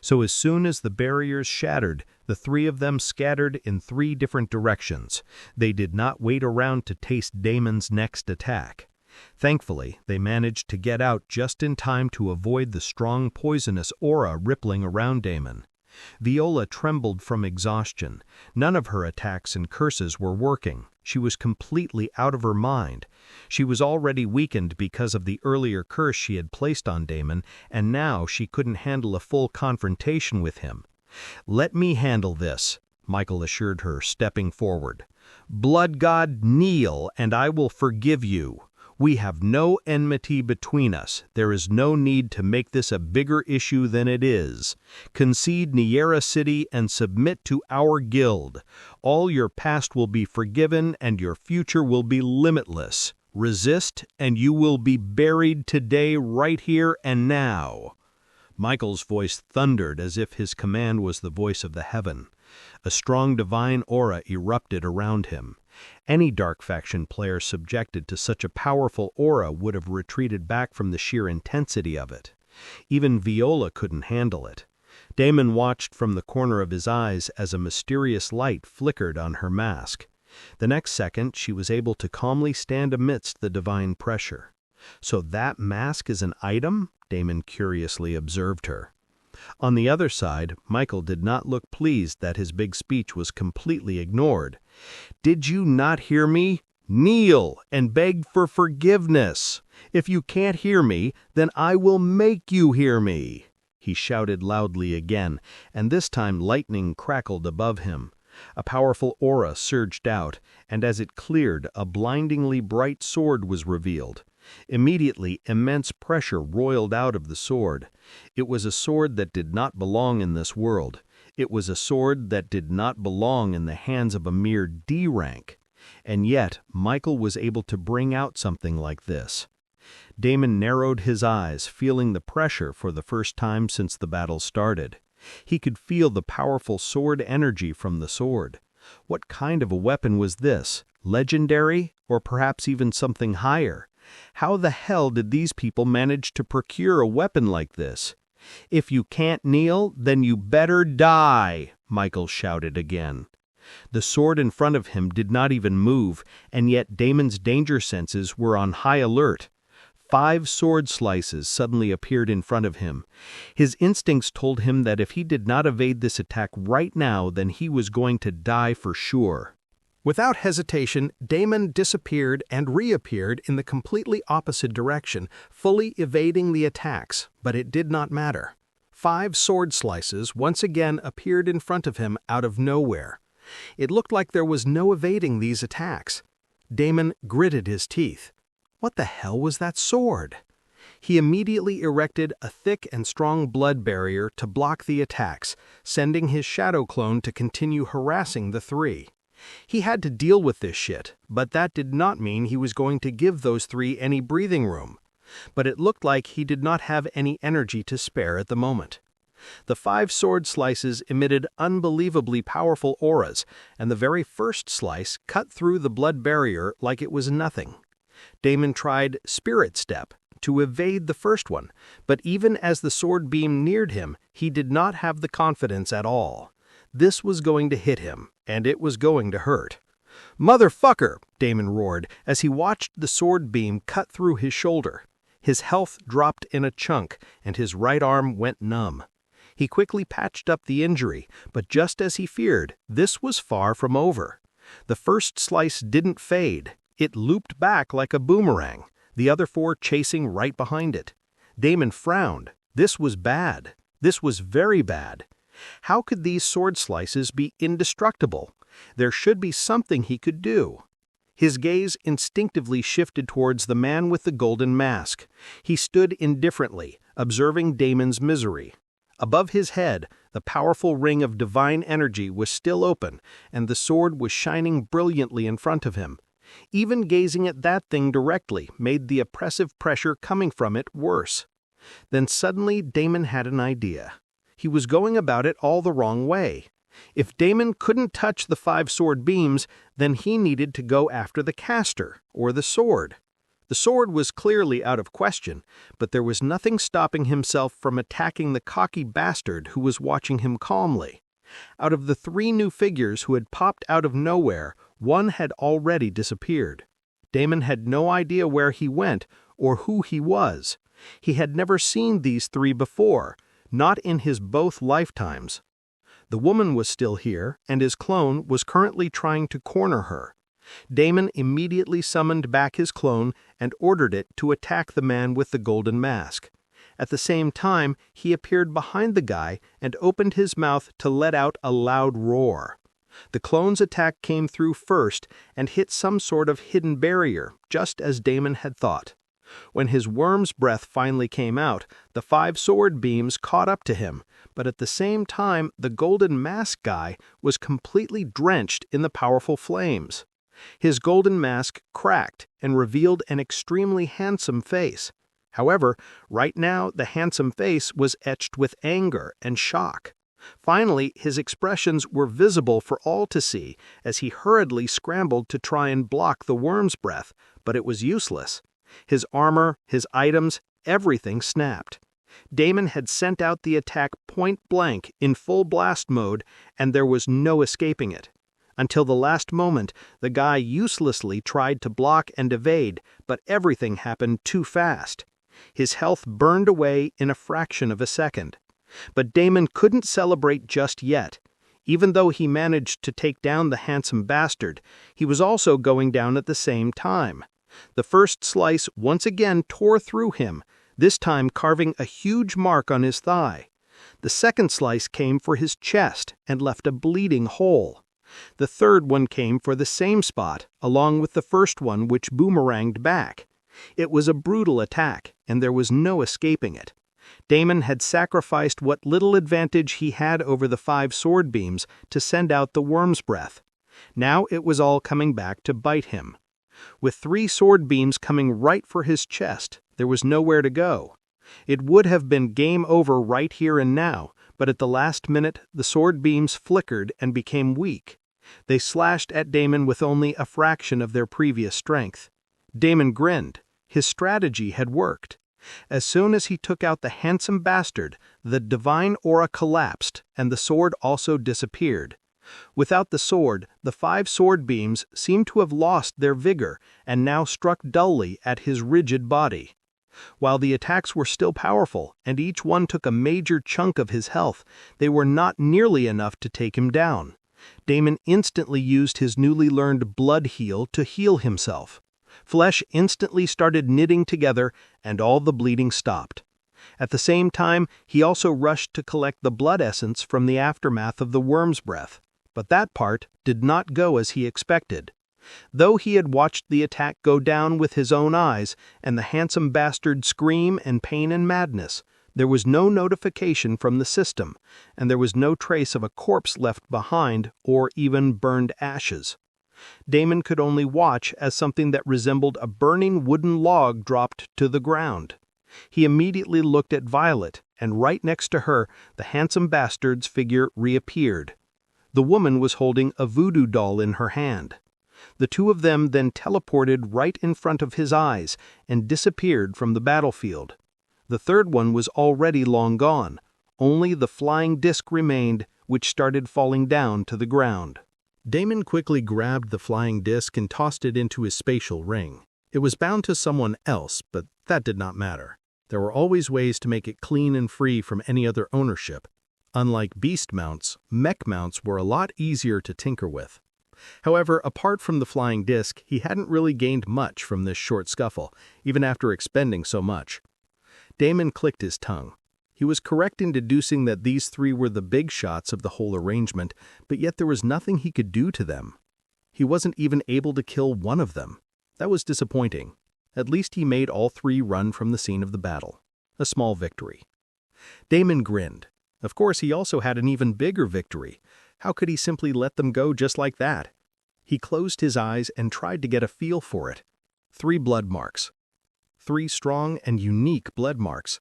So as soon as the barriers shattered, the three of them scattered in three different directions. They did not wait around to taste Damon's next attack. Thankfully, they managed to get out just in time to avoid the strong poisonous aura rippling around Damon. Viola trembled from exhaustion. None of her attacks and curses were working. She was completely out of her mind. She was already weakened because of the earlier curse she had placed on Damon, and now she couldn't handle a full confrontation with him. "Let me handle this," Michael assured her, stepping forward. "Blood God, kneel, and I will forgive you. We have no enmity between us. There is no need to make this a bigger issue than it is. Concede Niera City and submit to our guild. All your past will be forgiven and your future will be limitless. Resist and you will be buried today right here and now." Michael's voice thundered as if his command was the voice of the heaven. A strong divine aura erupted around him. Any Dark Faction player subjected to such a powerful aura would have retreated back from the sheer intensity of it. Even Viola couldn't handle it. Damon watched from the corner of his eyes as a mysterious light flickered on her mask. The next second, she was able to calmly stand amidst the divine pressure. "So that mask is an item?" Damon curiously observed her. On the other side, Michael did not look pleased that his big speech was completely ignored. "Did you not hear me? Kneel and beg for forgiveness. If you can't hear me, then I will make you hear me," he shouted loudly again, and this time lightning crackled above him. A powerful aura surged out, and as it cleared, a blindingly bright sword was revealed. Immediately, immense pressure roiled out of the sword. It was a sword that did not belong in this world. It was a sword that did not belong in the hands of a mere D rank. And yet, Michael was able to bring out something like this. Damon narrowed his eyes, feeling the pressure for the first time since the battle started. He could feel the powerful sword energy from the sword. What kind of a weapon was this? Legendary, or perhaps even something higher? How the hell did these people manage to procure a weapon like this? "If you can't kneel, then you better die," Michael shouted again. The sword in front of him did not even move, and yet Damon's danger senses were on high alert. 5 sword slices suddenly appeared in front of him. His instincts told him that if he did not evade this attack right now, then he was going to die for sure. Without hesitation, Damon disappeared and reappeared in the completely opposite direction, fully evading the attacks, but it did not matter. 5 sword slices once again appeared in front of him out of nowhere. It looked like there was no evading these attacks. Damon gritted his teeth. What the hell was that sword? He immediately erected a thick and strong blood barrier to block the attacks, sending his shadow clone to continue harassing the three. He had to deal with this shit, but that did not mean he was going to give those three any breathing room. But it looked like he did not have any energy to spare at the moment. The 5 sword slices emitted unbelievably powerful auras, and the very first slice cut through the blood barrier like it was nothing. Damon tried Spirit Step to evade the first one, but even as the sword beam neared him, he did not have the confidence at all. This was going to hit him, and it was going to hurt. "Motherfucker!" Damon roared as he watched the sword beam cut through his shoulder. His health dropped in a chunk, and his right arm went numb. He quickly patched up the injury, but just as he feared, this was far from over. The first slice didn't fade. It looped back like a boomerang, the other 4 chasing right behind it. Damon frowned. This was bad. This was very bad. How could these sword slices be indestructible? There should be something he could do. His gaze instinctively shifted towards the man with the golden mask. He stood indifferently, observing Damon's misery. Above his head, the powerful ring of divine energy was still open, and the sword was shining brilliantly in front of him. Even gazing at that thing directly made the oppressive pressure coming from it worse. Then suddenly Damon had an idea. He was going about it all the wrong way. If Damon couldn't touch the 5 sword beams, then he needed to go after the caster, or the sword. The sword was clearly out of question, but there was nothing stopping himself from attacking the cocky bastard who was watching him calmly. Out of the 3 new figures who had popped out of nowhere, 1 had already disappeared. Damon had no idea where he went or who he was. He had never seen these 3 before, not in his both lifetimes. The woman was still here, and his clone was currently trying to corner her. Damon immediately summoned back his clone and ordered it to attack the man with the golden mask. At the same time, he appeared behind the guy and opened his mouth to let out a loud roar. The clone's attack came through first and hit some sort of hidden barrier, just as Damon had thought. When his worm's breath finally came out, the 5 sword beams caught up to him, but at the same time the golden mask guy was completely drenched in the powerful flames. His golden mask cracked and revealed an extremely handsome face. However, right now the handsome face was etched with anger and shock. Finally, his expressions were visible for all to see as he hurriedly scrambled to try and block the worm's breath, but it was useless. His armor, his items, everything snapped. Damon had sent out the attack point blank in full blast mode, and there was no escaping it. Until the last moment, the guy uselessly tried to block and evade, but everything happened too fast. His health burned away in a fraction of a second. But Damon couldn't celebrate just yet. Even though he managed to take down the handsome bastard, he was also going down at the same time. The first slice once again tore through him, this time carving a huge mark on his thigh. The second slice came for his chest and left a bleeding hole. The third one came for the same spot, along with the first one which boomeranged back. It was a brutal attack, and there was no escaping it. Damon had sacrificed what little advantage he had over the 5 sword beams to send out the worm's breath. Now it was all coming back to bite him. With 3 sword beams coming right for his chest, there was nowhere to go. It would have been game over right here and now, but at the last minute the sword beams flickered and became weak. They slashed at Damon with only a fraction of their previous strength. Damon grinned. His strategy had worked. As soon as he took out the handsome bastard, the divine aura collapsed and the sword also disappeared. Without the sword, the 5 sword beams seemed to have lost their vigor and now struck dully at his rigid body. While the attacks were still powerful and each one took a major chunk of his health, they were not nearly enough to take him down. Damon instantly used his newly learned blood heal to heal himself. Flesh instantly started knitting together and all the bleeding stopped. At the same time, he also rushed to collect the blood essence from the aftermath of the worm's breath. But that part did not go as he expected. Though he had watched the attack go down with his own eyes and the handsome bastard scream in pain and madness, there was no notification from the system, and there was no trace of a corpse left behind or even burned ashes. Damon could only watch as something that resembled a burning wooden log dropped to the ground. He immediately looked at Violet, and right next to her, the handsome bastard's figure reappeared. The woman was holding a voodoo doll in her hand. The 2 of them then teleported right in front of his eyes and disappeared from the battlefield. The third one was already long gone. Only the flying disc remained, which started falling down to the ground. Damon quickly grabbed the flying disc and tossed it into his spatial ring. It was bound to someone else, but that did not matter. There were always ways to make it clean and free from any other ownership. Unlike beast mounts, mech mounts were a lot easier to tinker with. However, apart from the flying disc, he hadn't really gained much from this short scuffle, even after expending so much. Damon clicked his tongue. He was correct in deducing that these three were the big shots of the whole arrangement, but yet there was nothing he could do to them. He wasn't even able to kill one of them. That was disappointing. At least he made all three run from the scene of the battle. A small victory. Damon grinned. Of course, he also had an even bigger victory. How could he simply let them go just like that? He closed his eyes and tried to get a feel for it. 3 blood marks. 3 strong and unique blood marks.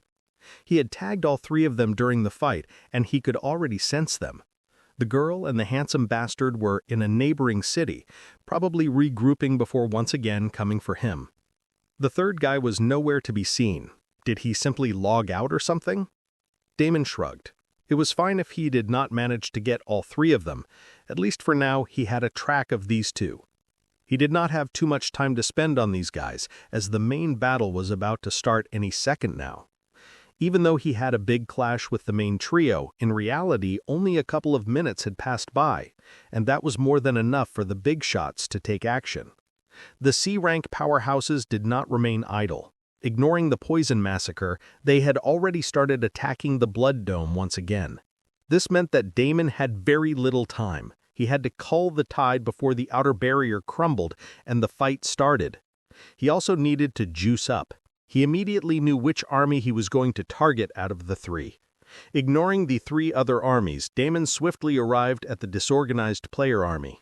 He had tagged all 3 of them during the fight, and he could already sense them. The girl and the handsome bastard were in a neighboring city, probably regrouping before once again coming for him. The third guy was nowhere to be seen. Did he simply log out or something? Damon shrugged. It was fine if he did not manage to get all 3 of them. At least for now, he had a track of these 2. He did not have too much time to spend on these guys, as the main battle was about to start any second now. Even though he had a big clash with the main trio, in reality only a couple of minutes had passed by, and that was more than enough for the big shots to take action. The C-rank powerhouses did not remain idle. Ignoring the poison massacre, they had already started attacking the blood dome once again. This meant that Damon had very little time. He had to cull the tide before the outer barrier crumbled and the fight started. He also needed to juice up. He immediately knew which army he was going to target out of the 3. Ignoring the 3 other armies, Damon swiftly arrived at the disorganized player army.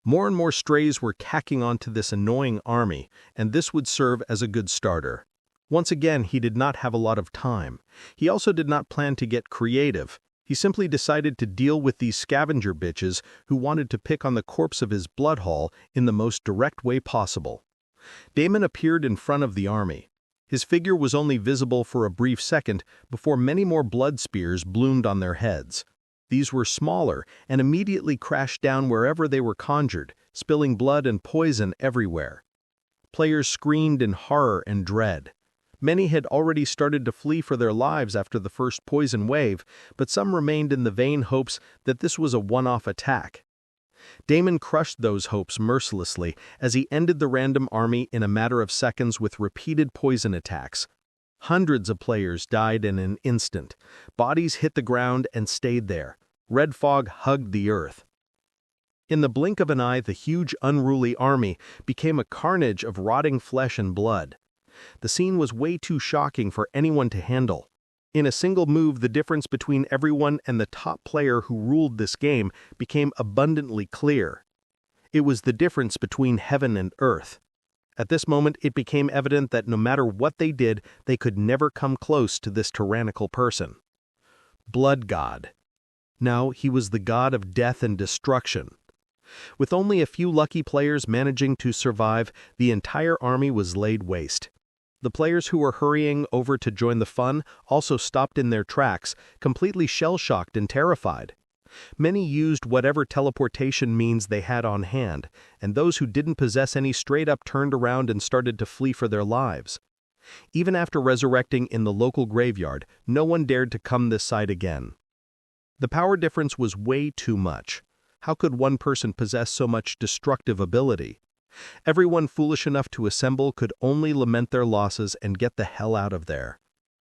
More and more strays were tacking onto this annoying army, and this would serve as a good starter. Once again, he did not have a lot of time. He also did not plan to get creative. He simply decided to deal with these scavenger bitches who wanted to pick on the corpse of his blood haul in the most direct way possible. Damon appeared in front of the army. His figure was only visible for a brief second before many more blood spears bloomed on their heads. These were smaller and immediately crashed down wherever they were conjured, spilling blood and poison everywhere. Players screamed in horror and dread. Many had already started to flee for their lives after the first poison wave, but some remained in the vain hopes that this was a one-off attack. Damon crushed those hopes mercilessly as he ended the random army in a matter of seconds with repeated poison attacks. Hundreds of players died in an instant. Bodies hit the ground and stayed there. Red fog hugged the earth. In the blink of an eye, the huge, unruly army became a carnage of rotting flesh and blood. The scene was way too shocking for anyone to handle. In a single move, the difference between everyone and the top player who ruled this game became abundantly clear. It was the difference between heaven and earth. At this moment, it became evident that no matter what they did, they could never come close to this tyrannical person. Blood God. Now he was the god of death and destruction. With only a few lucky players managing to survive, the entire army was laid waste. The players who were hurrying over to join the fun also stopped in their tracks, completely shell-shocked and terrified. Many used whatever teleportation means they had on hand, and those who didn't possess any straight up turned around and started to flee for their lives. Even after resurrecting in the local graveyard, no one dared to come this side again. The power difference was way too much. How could one person possess so much destructive ability? Everyone foolish enough to assemble could only lament their losses and get the hell out of there.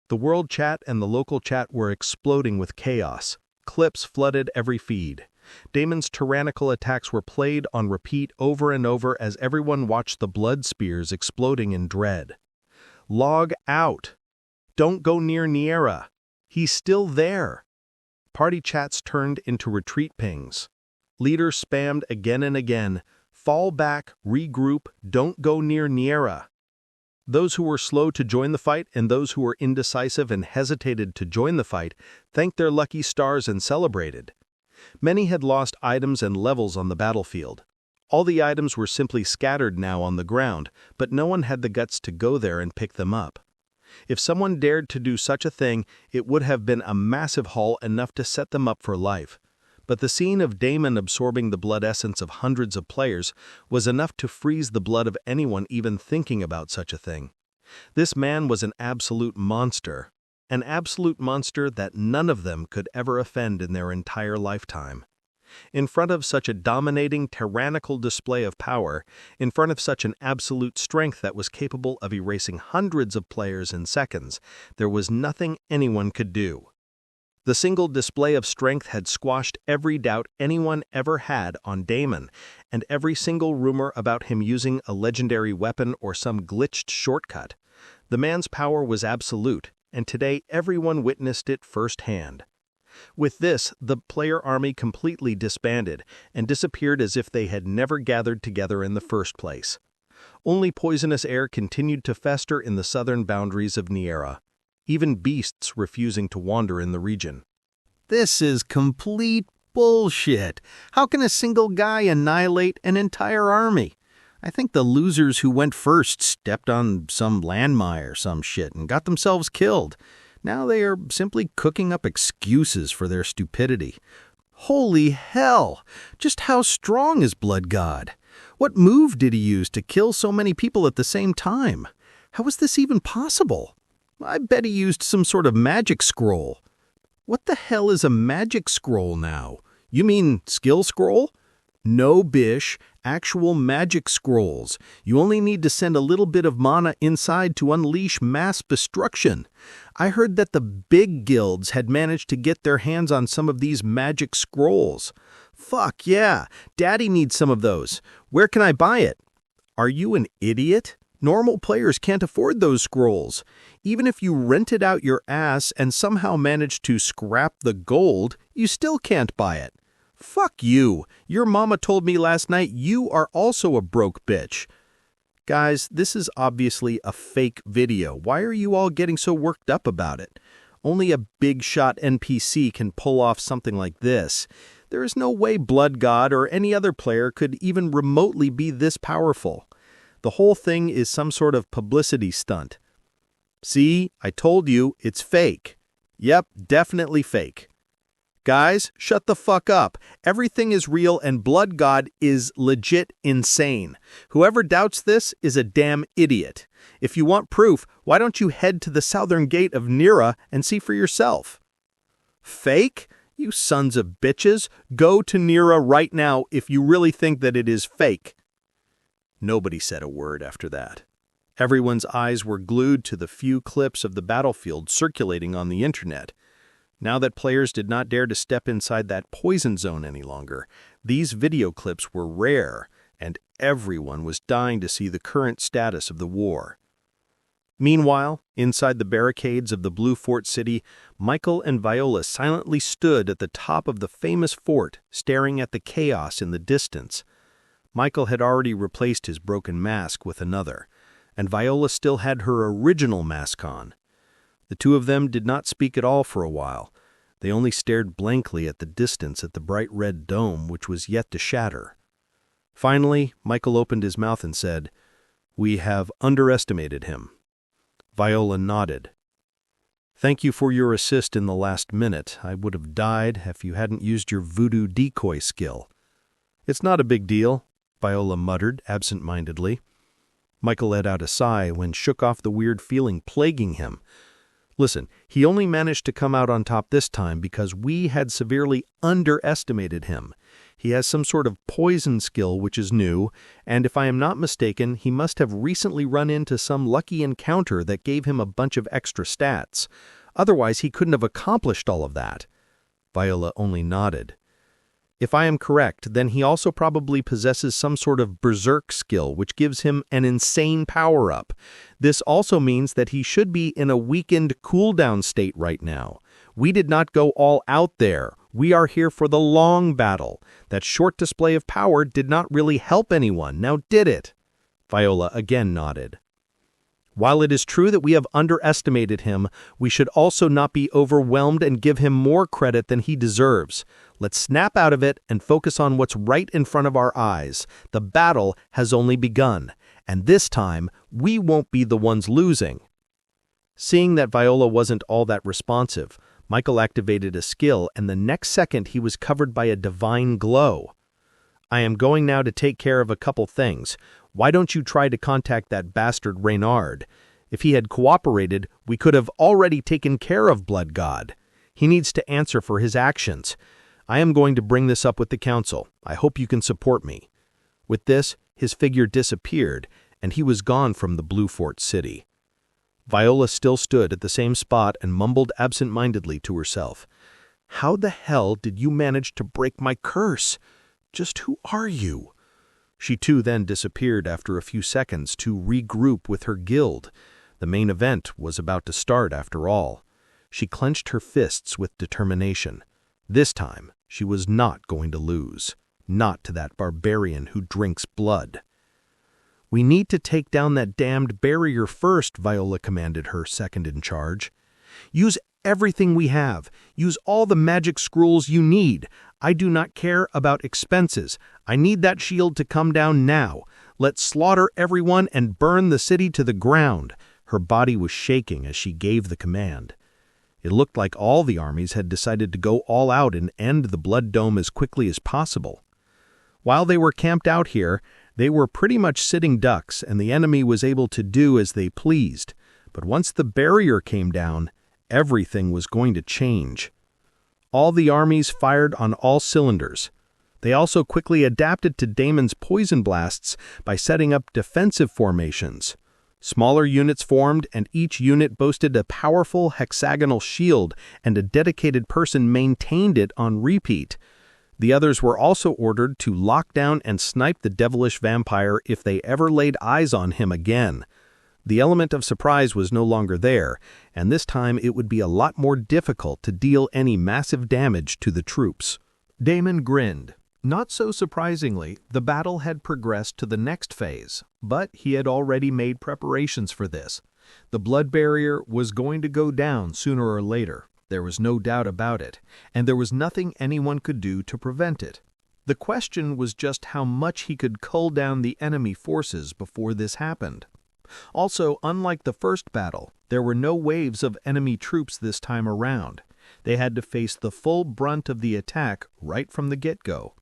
The world chat and the local chat were exploding with chaos. Clips flooded every feed. Damon's tyrannical attacks were played on repeat over and over as everyone watched the blood spears exploding in dread. Log out. Don't go near Niera. He's still there. Party chats turned into retreat pings. Leaders spammed again and again. Fall back, regroup, don't go near Niera. Those who were slow to join the fight and those who were indecisive and hesitated to join the fight thanked their lucky stars and celebrated. Many had lost items and levels on the battlefield. All the items were simply scattered now on the ground, but no one had the guts to go there and pick them up. If someone dared to do such a thing, it would have been a massive haul enough to set them up for life. But the scene of Damon absorbing the blood essence of hundreds of players was enough to freeze the blood of anyone even thinking about such a thing. This man was an absolute monster. an absolute monster that none of them could ever offend in their entire lifetime. In front of such a dominating, tyrannical display of power, in front of such an absolute strength that was capable of erasing hundreds of players in seconds, there was nothing anyone could do. The single display of strength had squashed every doubt anyone ever had on Damon, and every single rumor about him using a legendary weapon or some glitched shortcut. The man's power was absolute, and today everyone witnessed it firsthand. With this, the player army completely disbanded and disappeared as if they had never gathered together in the first place. Only poisonous air continued to fester in the southern boundaries of Niera, even beasts refusing to wander in the region. This is complete bullshit. How can a single guy annihilate an entire army? I think the losers who went first stepped on some landmine or some shit and got themselves killed. Now they are simply cooking up excuses for their stupidity. Holy hell! Just how strong is Blood God? What move did he use to kill so many people at the same time? How is this even possible? I bet he used some sort of magic scroll. What the hell is a magic scroll now? You mean skill scroll? No, bish, actual magic scrolls. You only need to send a little bit of mana inside to unleash mass destruction. I heard that the big guilds had managed to get their hands on some of these magic scrolls. Fuck yeah, Daddy needs some of those. Where can I buy it? Are you an idiot? Normal players can't afford those scrolls. Even if you rented out your ass and somehow managed to scrap the gold, you still can't buy it. Fuck you. Your mama told me last night you are also a broke bitch. Guys, this is obviously a fake video. Why are you all getting so worked up about it? Only a big shot NPC can pull off something like this. There is no way Blood God or any other player could even remotely be this powerful. The whole thing is some sort of publicity stunt. See, I told you, it's fake. Yep, definitely fake. Guys, shut the fuck up. Everything is real and Blood God is legit insane. Whoever doubts this is a damn idiot. If you want proof, why don't you head to the southern gate of Niera and see for yourself? Fake? You sons of bitches. Go to Niera right now if you really think that it is fake. Nobody said a word after that. Everyone's eyes were glued to the few clips of the battlefield circulating on the internet. Now that players did not dare to step inside that poison zone any longer, these video clips were rare, and everyone was dying to see the current status of the war. Meanwhile, inside the barricades of the Blue Fort City, Michael and Viola silently stood at the top of the famous fort, staring at the chaos in the distance. Michael had already replaced his broken mask with another, and Viola still had her original mask on. The two of them did not speak at all for a while. They only stared blankly at the distance at the bright red dome which was yet to shatter. Finally, Michael opened his mouth and said, "We have underestimated him." Viola nodded. "Thank you for your assist in the last minute. I would have died if you hadn't used your voodoo decoy skill." "It's not a big deal," Viola muttered absent-mindedly. Michael let out a sigh when shook off the weird feeling plaguing him. Listen, he only managed to come out on top this time because we had severely underestimated him. He has some sort of poison skill which is new, and if I am not mistaken, he must have recently run into some lucky encounter that gave him a bunch of extra stats. Otherwise, he couldn't have accomplished all of that. Viola only nodded. If I am correct, then he also probably possesses some sort of berserk skill which gives him an insane power-up. This also means that he should be in a weakened cooldown state right now. We did not go all out there. We are here for the long battle. That short display of power did not really help anyone, now did it? Viola again nodded. While it is true that we have underestimated him, we should also not be overwhelmed and give him more credit than he deserves. Let's snap out of it and focus on what's right in front of our eyes. The battle has only begun, and this time, we won't be the ones losing. Seeing that Viola wasn't all that responsive, Michael activated a skill, and the next second he was covered by a divine glow. I am going now to take care of a couple things. Why don't you try to contact that bastard Reynard? If he had cooperated, we could have already taken care of Blood God. He needs to answer for his actions. I am going to bring this up with the council. I hope you can support me." With this, his figure disappeared, and he was gone from the Blue Fort city. Viola still stood at the same spot and mumbled absent-mindedly to herself. "How the hell did you manage to break my curse? Just who are you?" She too then disappeared after a few seconds to regroup with her guild. The main event was about to start after all. She clenched her fists with determination. This time, she was not going to lose. Not to that barbarian who drinks blood. "We need to take down that damned barrier first," Viola commanded her second in charge. "Use everything we have. Use all the magic scrolls you need. I do not care about expenses. I need that shield to come down now. Let's slaughter everyone and burn the city to the ground." Her body was shaking as she gave the command. It looked like all the armies had decided to go all out and end the Blood Dome as quickly as possible. While they were camped out here, they were pretty much sitting ducks, and the enemy was able to do as they pleased. But once the barrier came down, everything was going to change. All the armies fired on all cylinders. They also quickly adapted to Damon's poison blasts by setting up defensive formations. Smaller units formed, and each unit boasted a powerful hexagonal shield, and a dedicated person maintained it on repeat. The others were also ordered to lock down and snipe the devilish vampire if they ever laid eyes on him again. The element of surprise was no longer there, and this time it would be a lot more difficult to deal any massive damage to the troops. Damon grinned. Not so surprisingly, the battle had progressed to the next phase, but he had already made preparations for this. The blood barrier was going to go down sooner or later. There was no doubt about it, and there was nothing anyone could do to prevent it. The question was just how much he could cull down the enemy forces before this happened. Also, unlike the first battle, there were no waves of enemy troops this time around. They had to face the full brunt of the attack right from the get-go.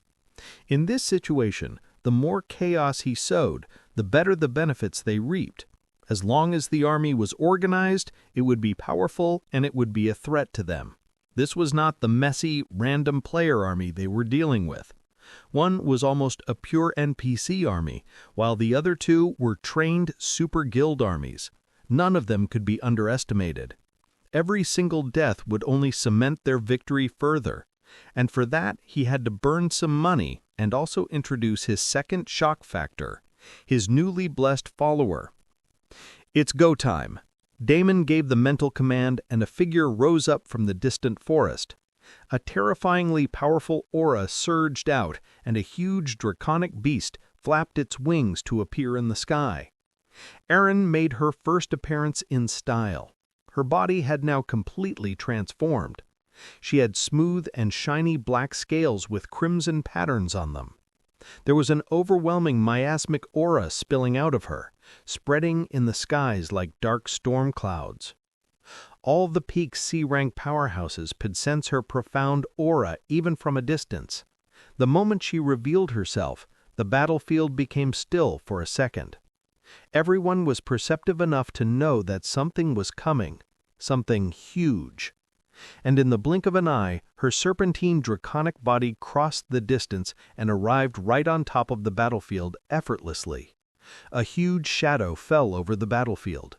In this situation, the more chaos he sowed, the better the benefits they reaped. As long as the army was organized, it would be powerful and it would be a threat to them. This was not the messy, random player army they were dealing with. One was almost a pure NPC army, while the other two were trained super guild armies. None of them could be underestimated. Every single death would only cement their victory further, and for that he had to burn some money and also introduce his second shock factor, his newly blessed follower. "It's go time." Damon gave the mental command, and a figure rose up from the distant forest. A terrifyingly powerful aura surged out, and a huge draconic beast flapped its wings to appear in the sky. Erin made her first appearance in style. Her body had now completely transformed. She had smooth and shiny black scales with crimson patterns on them. There was an overwhelming miasmic aura spilling out of her, spreading in the skies like dark storm clouds. All the peak C-rank powerhouses could sense her profound aura even from a distance. The moment she revealed herself, the battlefield became still for a second. Everyone was perceptive enough to know that something was coming, something huge. And in the blink of an eye, her serpentine draconic body crossed the distance and arrived right on top of the battlefield effortlessly. A huge shadow fell over the battlefield.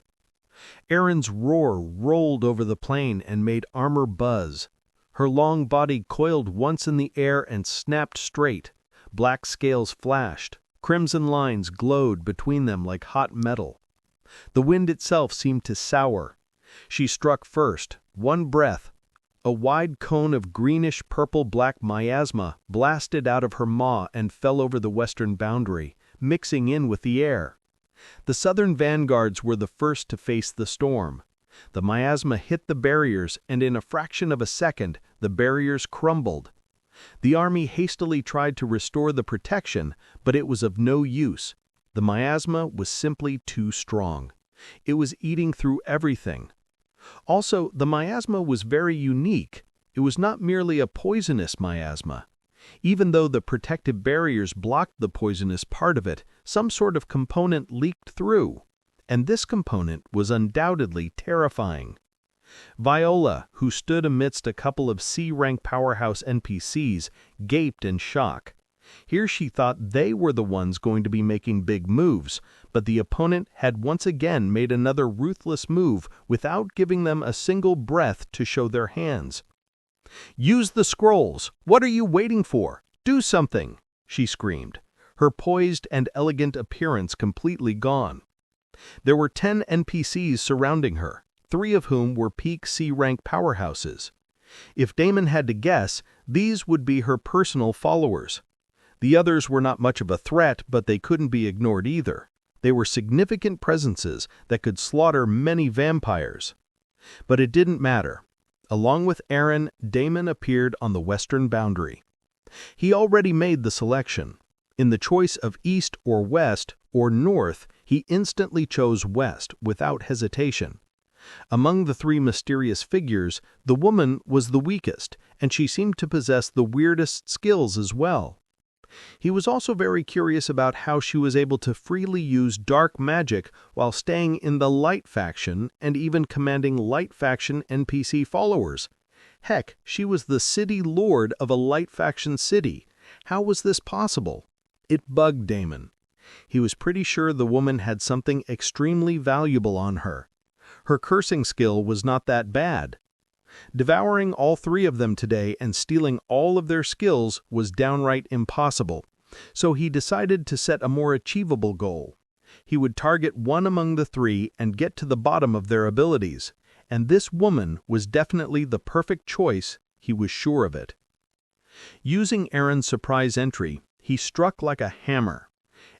Erin's roar rolled over the plain and made armor buzz. Her long body coiled once in the air and snapped straight. Black scales flashed. Crimson lines glowed between them like hot metal. The wind itself seemed to sour. She struck first, one breath. A wide cone of greenish-purple-black miasma blasted out of her maw and fell over the western boundary, mixing in with the air. The southern vanguards were the first to face the storm. The miasma hit the barriers, and in a fraction of a second, the barriers crumbled. The army hastily tried to restore the protection, but it was of no use. The miasma was simply too strong. It was eating through everything. Also, the miasma was very unique. It was not merely a poisonous miasma. Even though the protective barriers blocked the poisonous part of it, some sort of component leaked through. and this component was undoubtedly terrifying. Viola, who stood amidst a couple of C-rank powerhouse NPCs, gaped in shock. Here she thought they were the ones going to be making big moves, but the opponent had once again made another ruthless move without giving them a single breath to show their hands. "Use the scrolls! What are you waiting for? Do something!" she screamed, her poised and elegant appearance completely gone. There were 10 NPCs surrounding her, 3 of whom were peak C-rank powerhouses. If Damon had to guess, these would be her personal followers. The others were not much of a threat, but they couldn't be ignored either. They were significant presences that could slaughter many vampires. But it didn't matter. Along with Aaron, Damon appeared on the western boundary. He already made the selection. In the choice of east or west or north, he instantly chose west without hesitation. Among the 3 mysterious figures, the woman was the weakest, and she seemed to possess the weirdest skills as well. He was also very curious about how she was able to freely use dark magic while staying in the light faction and even commanding light faction NPC followers. Heck, she was the city lord of a light faction city. How was this possible? It bugged Damon. He was pretty sure the woman had something extremely valuable on her. Her cursing skill was not that bad. Devouring all 3 of them today and stealing all of their skills was downright impossible, so he decided to set a more achievable goal. He would target one among the 3 and get to the bottom of their abilities, and this woman was definitely the perfect choice, he was sure of it. Using Aaron's surprise entry, he struck like a hammer.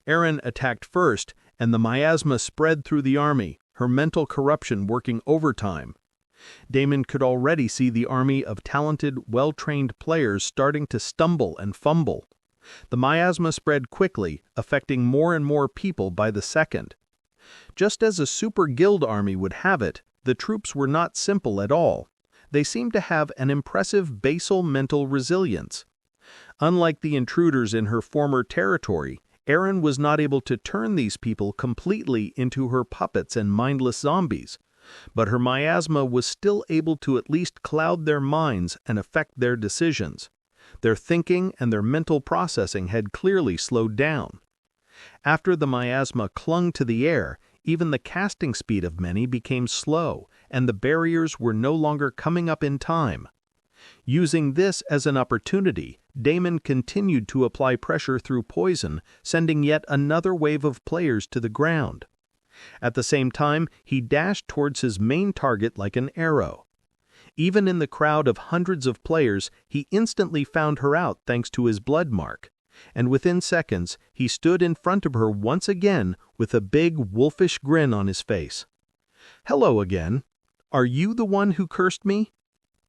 Aaron attacked first, and the miasma spread through the army, her mental corruption working overtime. Damon could already see the army of talented, well-trained players starting to stumble and fumble. The miasma spread quickly, affecting more and more people by the second. Just as a super guild army would have it, the troops were not simple at all. They seemed to have an impressive basal mental resilience. Unlike the intruders in her former territory, Erin was not able to turn these people completely into her puppets and mindless zombies. But her miasma was still able to at least cloud their minds and affect their decisions. Their thinking and their mental processing had clearly slowed down. After the miasma clung to the air, even the casting speed of many became slow, and the barriers were no longer coming up in time. Using this as an opportunity, Damon continued to apply pressure through poison, sending yet another wave of players to the ground. At the same time, he dashed towards his main target like an arrow. Even in the crowd of hundreds of players, he instantly found her out thanks to his blood mark. And within seconds, he stood in front of her once again with a big, wolfish grin on his face. "Hello again. Are you the one who cursed me?"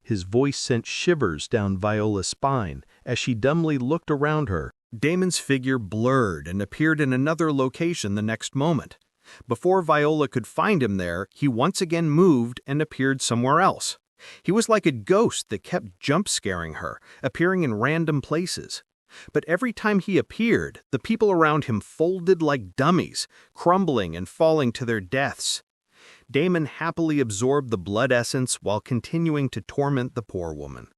His voice sent shivers down Viola's spine as she dumbly looked around her. Damon's figure blurred and appeared in another location the next moment. Before Viola could find him there, he once again moved and appeared somewhere else. He was like a ghost that kept jump-scaring her, appearing in random places. But every time he appeared, the people around him folded like dummies, crumbling and falling to their deaths. Damon happily absorbed the blood essence while continuing to torment the poor woman.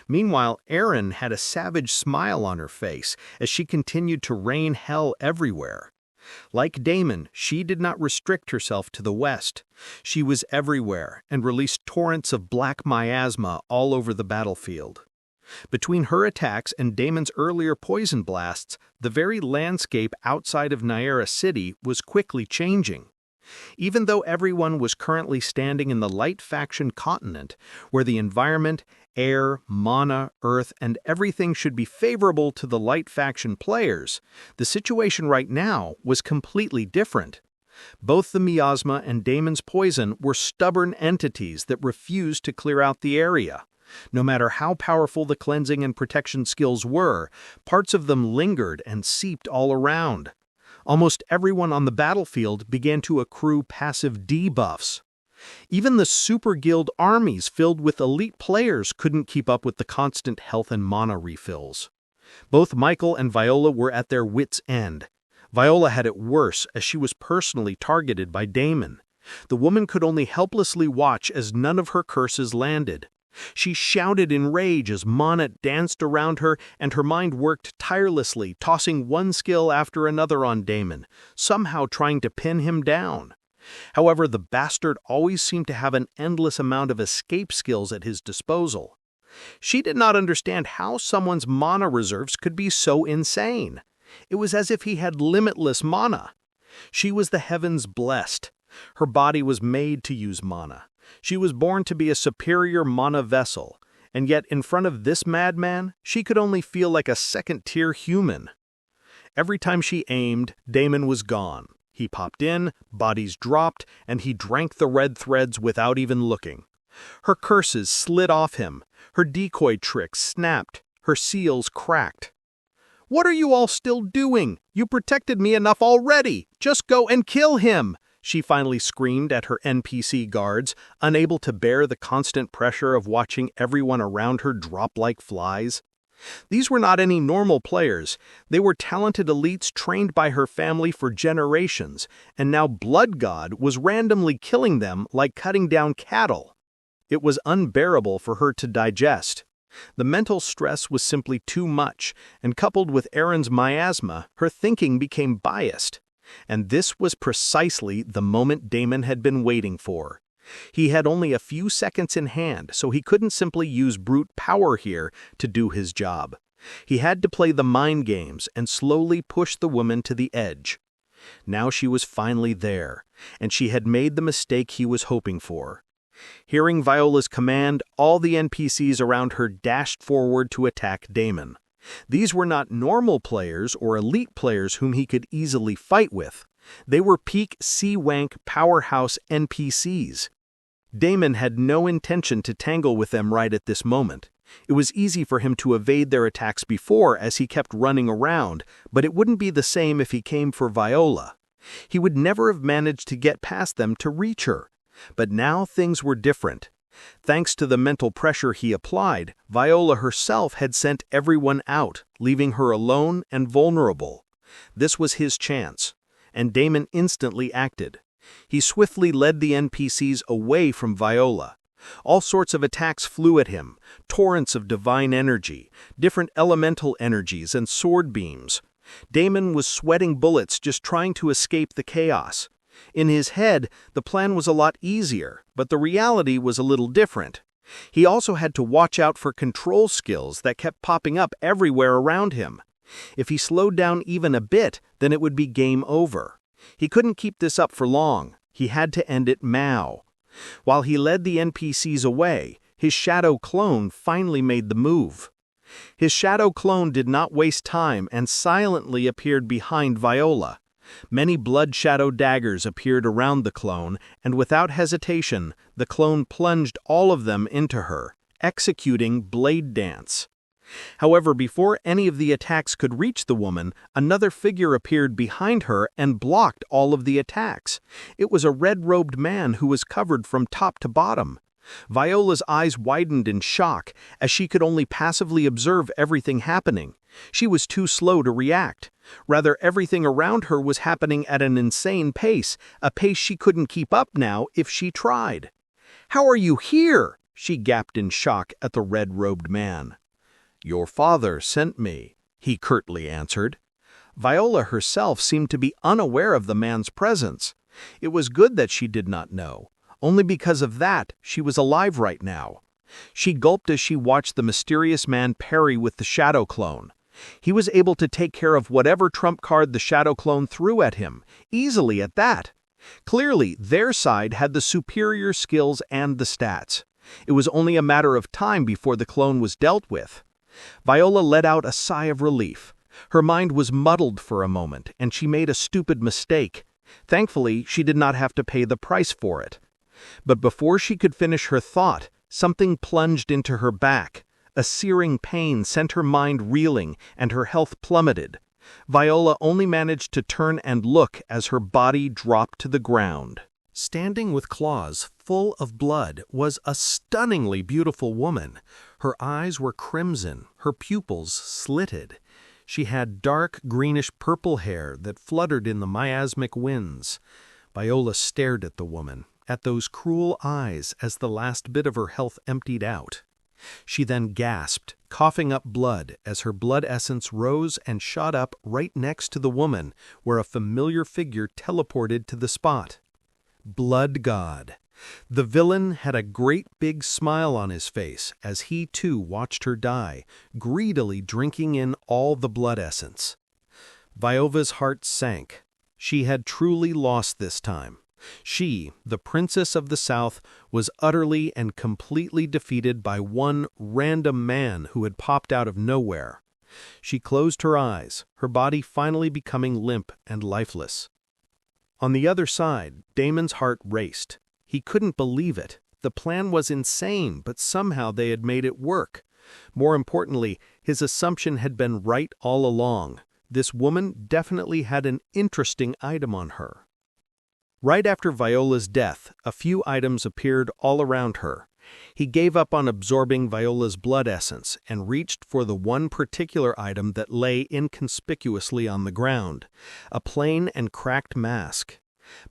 Meanwhile, Erin had a savage smile on her face as she continued to rain hell everywhere. Like Damon, she did not restrict herself to the west. She was everywhere and released torrents of black miasma all over the battlefield. Between her attacks and Damon's earlier poison blasts, the very landscape outside of Nyera City was quickly changing. Even though everyone was currently standing in the light faction continent, where the environment, air, mana, earth, and everything should be favorable to the light faction players, the situation right now was completely different. Both the miasma and Damon's poison were stubborn entities that refused to clear out the area. No matter how powerful the cleansing and protection skills were, parts of them lingered and seeped all around. Almost everyone on the battlefield began to accrue passive debuffs. Even the super guild armies filled with elite players couldn't keep up with the constant health and mana refills. Both Michael and Viola were at their wits' end. Viola had it worse as she was personally targeted by Damon. The woman could only helplessly watch as none of her curses landed. She shouted in rage as Mana danced around her, and her mind worked tirelessly, tossing one skill after another on Damon, somehow trying to pin him down. However, the bastard always seemed to have an endless amount of escape skills at his disposal. She did not understand how someone's mana reserves could be so insane. It was as if he had limitless mana. She was the heavens blessed. Her body was made to use mana. She was born to be a superior mana vessel, and yet in front of this madman, she could only feel like a second-tier human. Every time she aimed, Damon was gone. He popped in, bodies dropped, and he drank the red threads without even looking. Her curses slid off him, her decoy tricks snapped, her seals cracked. "What are you all still doing? You protected me enough already! Just go and kill him!" She finally screamed at her NPC guards, unable to bear the constant pressure of watching everyone around her drop like flies. These were not any normal players. They were talented elites trained by her family for generations, and now Blood God was randomly killing them like cutting down cattle. It was unbearable for her to digest. The mental stress was simply too much, and coupled with Erin's miasma, her thinking became biased. And this was precisely the moment Damon had been waiting for. He had only a few seconds in hand, so he couldn't simply use brute power here to do his job. He had to play the mind games and slowly push the woman to the edge. Now she was finally there, and she had made the mistake he was hoping for. Hearing Viola's command, all the NPCs around her dashed forward to attack Damon. These were not normal players or elite players whom he could easily fight with. They were peak C-Wank powerhouse NPCs. Damon had no intention to tangle with them right at this moment. It was easy for him to evade their attacks before as he kept running around, but it wouldn't be the same if he came for Viola. He would never have managed to get past them to reach her. But now things were different. Thanks to the mental pressure he applied, Viola herself had sent everyone out, leaving her alone and vulnerable. This was his chance, and Damon instantly acted. He swiftly led the NPCs away from Viola. All sorts of attacks flew at him, torrents of divine energy, different elemental energies and sword beams. Damon was sweating bullets just trying to escape the chaos. In his head, the plan was a lot easier, but the reality was a little different. He also had to watch out for control skills that kept popping up everywhere around him. If he slowed down even a bit, then it would be game over. He couldn't keep this up for long. He had to end it now. While he led the NPCs away, his shadow clone finally made the move. His shadow clone did not waste time and silently appeared behind Viola. Many blood shadow daggers appeared around the clone, and without hesitation, the clone plunged all of them into her, executing Blade Dance. However, before any of the attacks could reach the woman, another figure appeared behind her and blocked all of the attacks. It was a red-robed man who was covered from top to bottom. Viola's eyes widened in shock, as she could only passively observe everything happening. She was too slow to react. Rather, everything around her was happening at an insane pace, a pace she couldn't keep up now if she tried. "How are you here?" she gasped in shock at the red-robed man. "Your father sent me," he curtly answered. Viola herself seemed to be unaware of the man's presence. It was good that she did not know. Only because of that, she was alive right now. She gulped as she watched the mysterious man parry with the Shadow Clone. He was able to take care of whatever trump card the Shadow Clone threw at him, easily at that. Clearly, their side had the superior skills and the stats. It was only a matter of time before the clone was dealt with. Viola let out a sigh of relief. Her mind was muddled for a moment, and she made a stupid mistake. Thankfully, she did not have to pay the price for it. But before she could finish her thought, something plunged into her back. A searing pain sent her mind reeling, and her health plummeted. Viola only managed to turn and look as her body dropped to the ground. Standing with claws full of blood was a stunningly beautiful woman. Her eyes were crimson, her pupils slitted. She had dark, greenish-purple hair that fluttered in the miasmic winds. Viola stared at the woman, at those cruel eyes as the last bit of her health emptied out. She then gasped, coughing up blood as her blood essence rose and shot up right next to the woman, where a familiar figure teleported to the spot. Blood God. The villain had a great big smile on his face as he too watched her die, greedily drinking in all the blood essence. Viola's heart sank. She had truly lost this time. She, the Princess of the South, was utterly and completely defeated by one random man who had popped out of nowhere. She closed her eyes, her body finally becoming limp and lifeless. On the other side, Damon's heart raced. He couldn't believe it. The plan was insane, but somehow they had made it work. More importantly, his assumption had been right all along. This woman definitely had an interesting item on her. Right after Viola's death, a few items appeared all around her. He gave up on absorbing Viola's blood essence and reached for the one particular item that lay inconspicuously on the ground, a plain and cracked mask.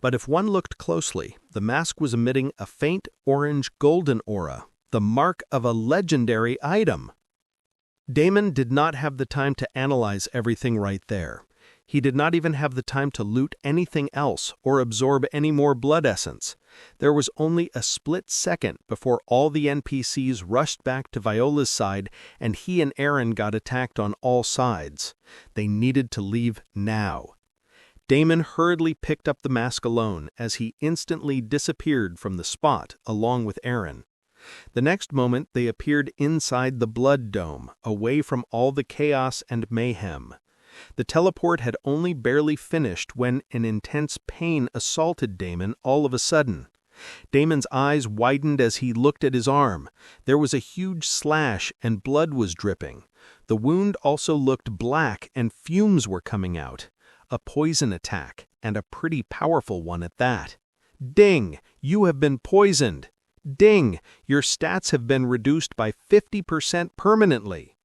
But if one looked closely, the mask was emitting a faint orange-golden aura, the mark of a legendary item. Damon did not have the time to analyze everything right there. He did not even have the time to loot anything else or absorb any more blood essence. There was only a split second before all the NPCs rushed back to Viola's side and he and Aaron got attacked on all sides. They needed to leave now. Damon hurriedly picked up the mask alone as he instantly disappeared from the spot along with Aaron. The next moment they appeared inside the Blood Dome, away from all the chaos and mayhem. The teleport had only barely finished when an intense pain assaulted Damon all of a sudden. Damon's eyes widened as he looked at his arm. There was a huge slash and blood was dripping. The wound also looked black and fumes were coming out. A poison attack, and a pretty powerful one at that. Ding! You have been poisoned! Ding! Your stats have been reduced by 50% permanently.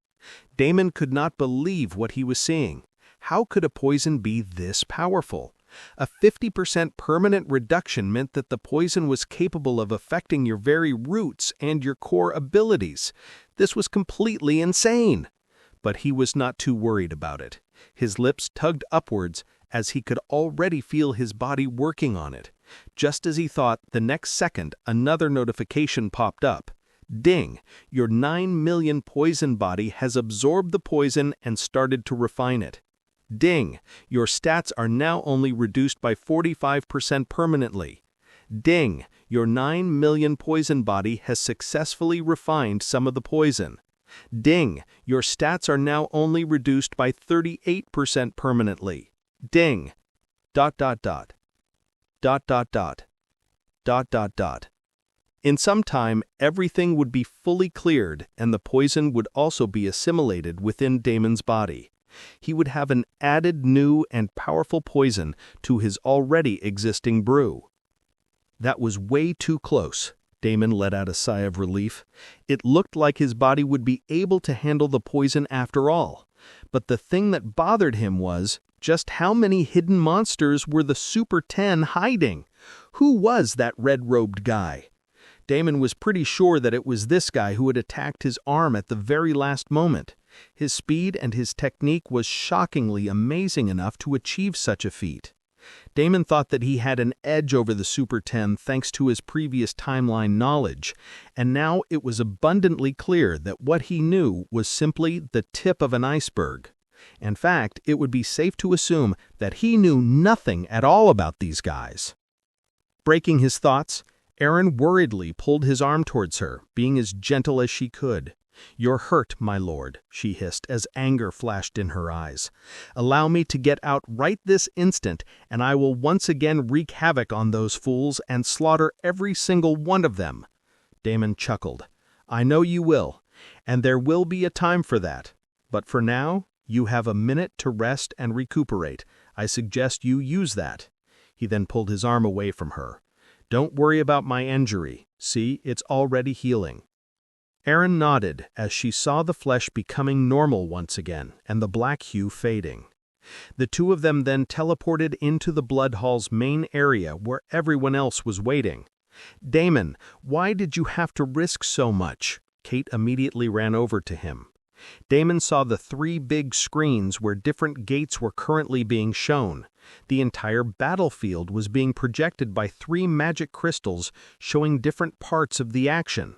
Damon could not believe what he was seeing. How could a poison be this powerful? A 50% permanent reduction meant that the poison was capable of affecting your very roots and your core abilities. This was completely insane. But he was not too worried about it. His lips tugged upwards as he could already feel his body working on it. Just as he thought, the next second another notification popped up. Ding! Your 9 million poison body has absorbed the poison and started to refine it. Ding! Your stats are now only reduced by 45% permanently. Ding! Your 9 million poison body has successfully refined some of the poison. Ding! Your stats are now only reduced by 38% permanently. Ding! ... In some time, everything would be fully cleared and the poison would also be assimilated within Damon's body. He would have an added new and powerful poison to his already existing brew. That was way too close. Damon let out a sigh of relief. It looked like his body would be able to handle the poison after all. But the thing that bothered him was, just how many hidden monsters were the Super 10 hiding? Who was that red-robed guy? Damon was pretty sure that it was this guy who had attacked his arm at the very last moment. His speed and his technique was shockingly amazing enough to achieve such a feat. Damon thought that he had an edge over the Super 10 thanks to his previous timeline knowledge, and now it was abundantly clear that what he knew was simply the tip of an iceberg. In fact, it would be safe to assume that he knew nothing at all about these guys. Breaking his thoughts, Aaron worriedly pulled his arm towards her, being as gentle as she could. "You're hurt, my lord," she hissed as anger flashed in her eyes. "Allow me to get out right this instant, and I will once again wreak havoc on those fools and slaughter every single one of them." Damon chuckled. "I know you will, and there will be a time for that. But for now, you have a minute to rest and recuperate. I suggest you use that." He then pulled his arm away from her. "Don't worry about my injury. See, it's already healing." Erin nodded as she saw the flesh becoming normal once again and the black hue fading. The two of them then teleported into the blood hall's main area where everyone else was waiting. "Damon, why did you have to risk so much?" Kate immediately ran over to him. Damon saw the 3 big screens where different gates were currently being shown. The entire battlefield was being projected by 3 magic crystals showing different parts of the action.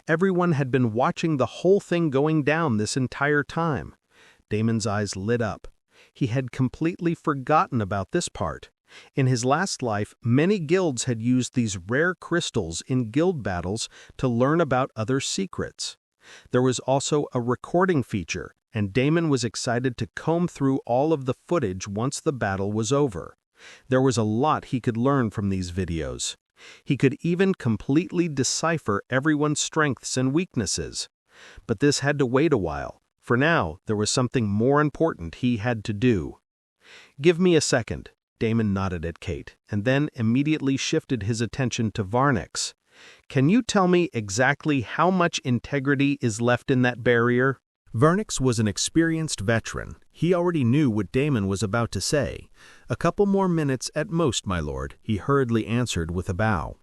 Everyone had been watching the whole thing going down this entire time. Damon's eyes lit up. He had completely forgotten about this part. In his last life, many guilds had used these rare crystals in guild battles to learn about other secrets. There was also a recording feature, and Damon was excited to comb through all of the footage once the battle was over. There was a lot he could learn from these videos. He could even completely decipher everyone's strengths and weaknesses. But this had to wait a while. For now, there was something more important he had to do. "Give me a second." Damon nodded at Kate, and then immediately shifted his attention to Varnix. "Can you tell me exactly how much integrity is left in that barrier?" Varnix was an experienced veteran. He already knew what Damon was about to say. "A couple more minutes at most, my lord," he hurriedly answered with a bow.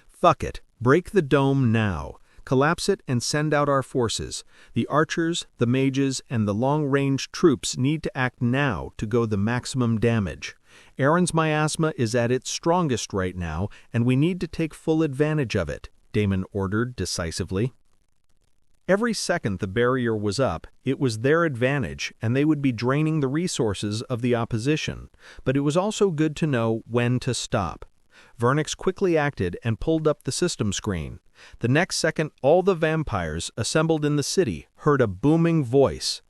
"Fuck it. Break the dome now. Collapse it and send out our forces. The archers, the mages, and the long-range troops need to act now to go the maximum damage. Erin's miasma is at its strongest right now, and we need to take full advantage of it," Damon ordered decisively. Every second the barrier was up, it was their advantage, and they would be draining the resources of the opposition. But it was also good to know when to stop. Varnix quickly acted and pulled up the system screen. The next second, all the vampires assembled in the city heard a booming voice.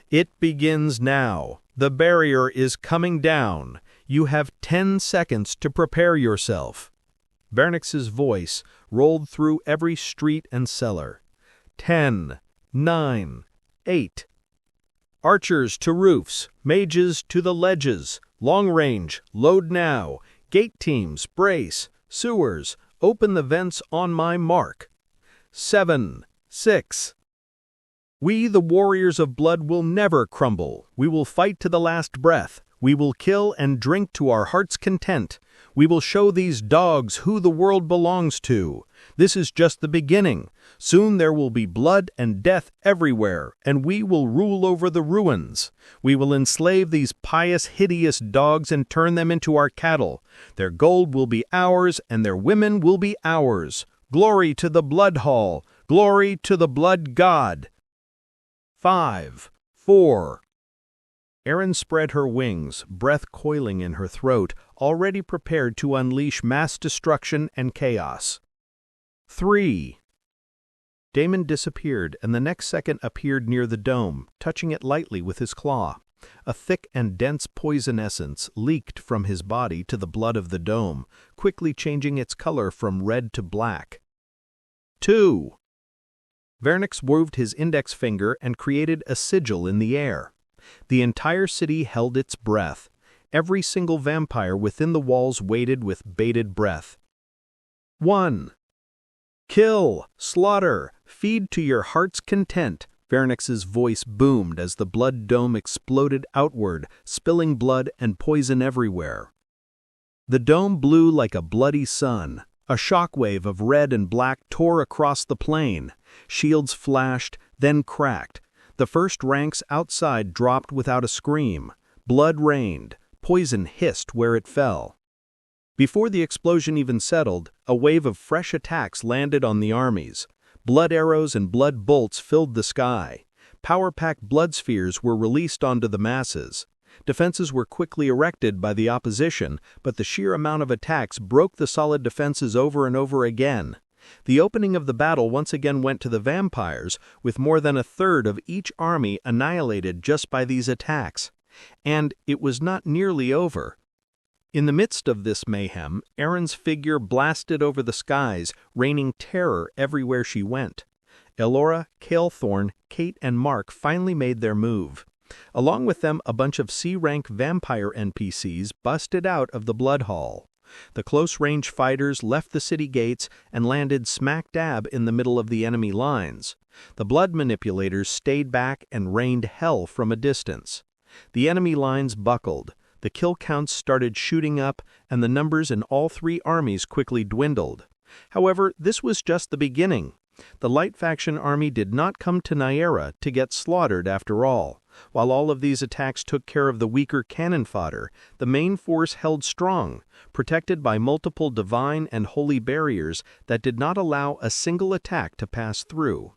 "It begins now. The barrier is coming down. You have 10 seconds to prepare yourself." Varnix's voice rolled through every street and cellar. 10, 9, 8. "Archers to roofs, mages to the ledges. Long range, load now. Gate teams, brace. Sewers, open the vents on my mark. 7, 6. We, the warriors of blood, will never crumble. We will fight to the last breath. We will kill and drink to our heart's content. We will show these dogs who the world belongs to. This is just the beginning. Soon there will be blood and death everywhere, and we will rule over the ruins. We will enslave these pious, hideous dogs and turn them into our cattle. Their gold will be ours, and their women will be ours. Glory to the blood hall. Glory to the blood god." 5, 4. Erin spread her wings, breath coiling in her throat, already prepared to unleash mass destruction and chaos. 3. Damon disappeared, and the next second appeared near the dome, touching it lightly with his claw. A thick and dense poison essence leaked from his body to the blood of the dome, quickly changing its color from red to black. 2. Varnix waved his index finger and created a sigil in the air. The entire city held its breath. Every single vampire within the walls waited with bated breath. 1. "Kill, slaughter, feed to your heart's content," Varnix's voice boomed as the blood dome exploded outward, spilling blood and poison everywhere. The dome blew like a bloody sun. A shockwave of red and black tore across the plain. Shields flashed, then cracked. The first ranks outside dropped without a scream. Blood rained. Poison hissed where it fell. Before the explosion even settled, a wave of fresh attacks landed on the armies. Blood arrows and blood bolts filled the sky. Power-packed blood spheres were released onto the masses. Defenses were quickly erected by the opposition, but the sheer amount of attacks broke the solid defenses over and over again. The opening of the battle once again went to the vampires, with more than a third of each army annihilated just by these attacks. And it was not nearly over. In the midst of this mayhem, Erin's figure blasted over the skies, raining terror everywhere she went. Elora, Calethorn, Kate, and Mark finally made their move. Along with them, a bunch of C-rank vampire NPCs busted out of the blood hall. The close-range fighters left the city gates and landed smack dab in the middle of the enemy lines. The blood manipulators stayed back and rained hell from a distance. The enemy lines buckled, the kill counts started shooting up, and the numbers in all three armies quickly dwindled. However, this was just the beginning. The Light Faction army did not come to Nyera to get slaughtered after all. While all of these attacks took care of the weaker cannon fodder, the main force held strong, protected by multiple divine and holy barriers that did not allow a single attack to pass through.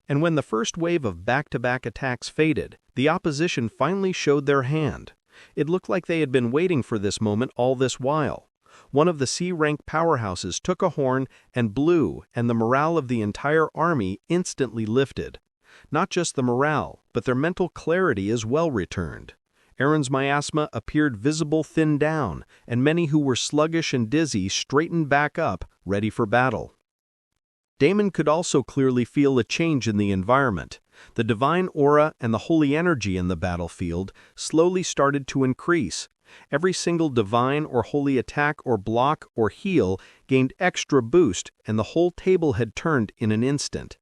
And when the first wave of back-to-back attacks faded, the opposition finally showed their hand. It looked like they had been waiting for this moment all this while. One of the C-rank powerhouses took a horn and blew, and the morale of the entire army instantly lifted. Not just the morale, but their mental clarity as well returned. Aaron's miasma appeared visible thinned down, and many who were sluggish and dizzy straightened back up, ready for battle. Damon could also clearly feel a change in the environment. The divine aura and the holy energy in the battlefield slowly started to increase. Every single divine or holy attack or block or heal gained extra boost, and the whole table had turned in an instant.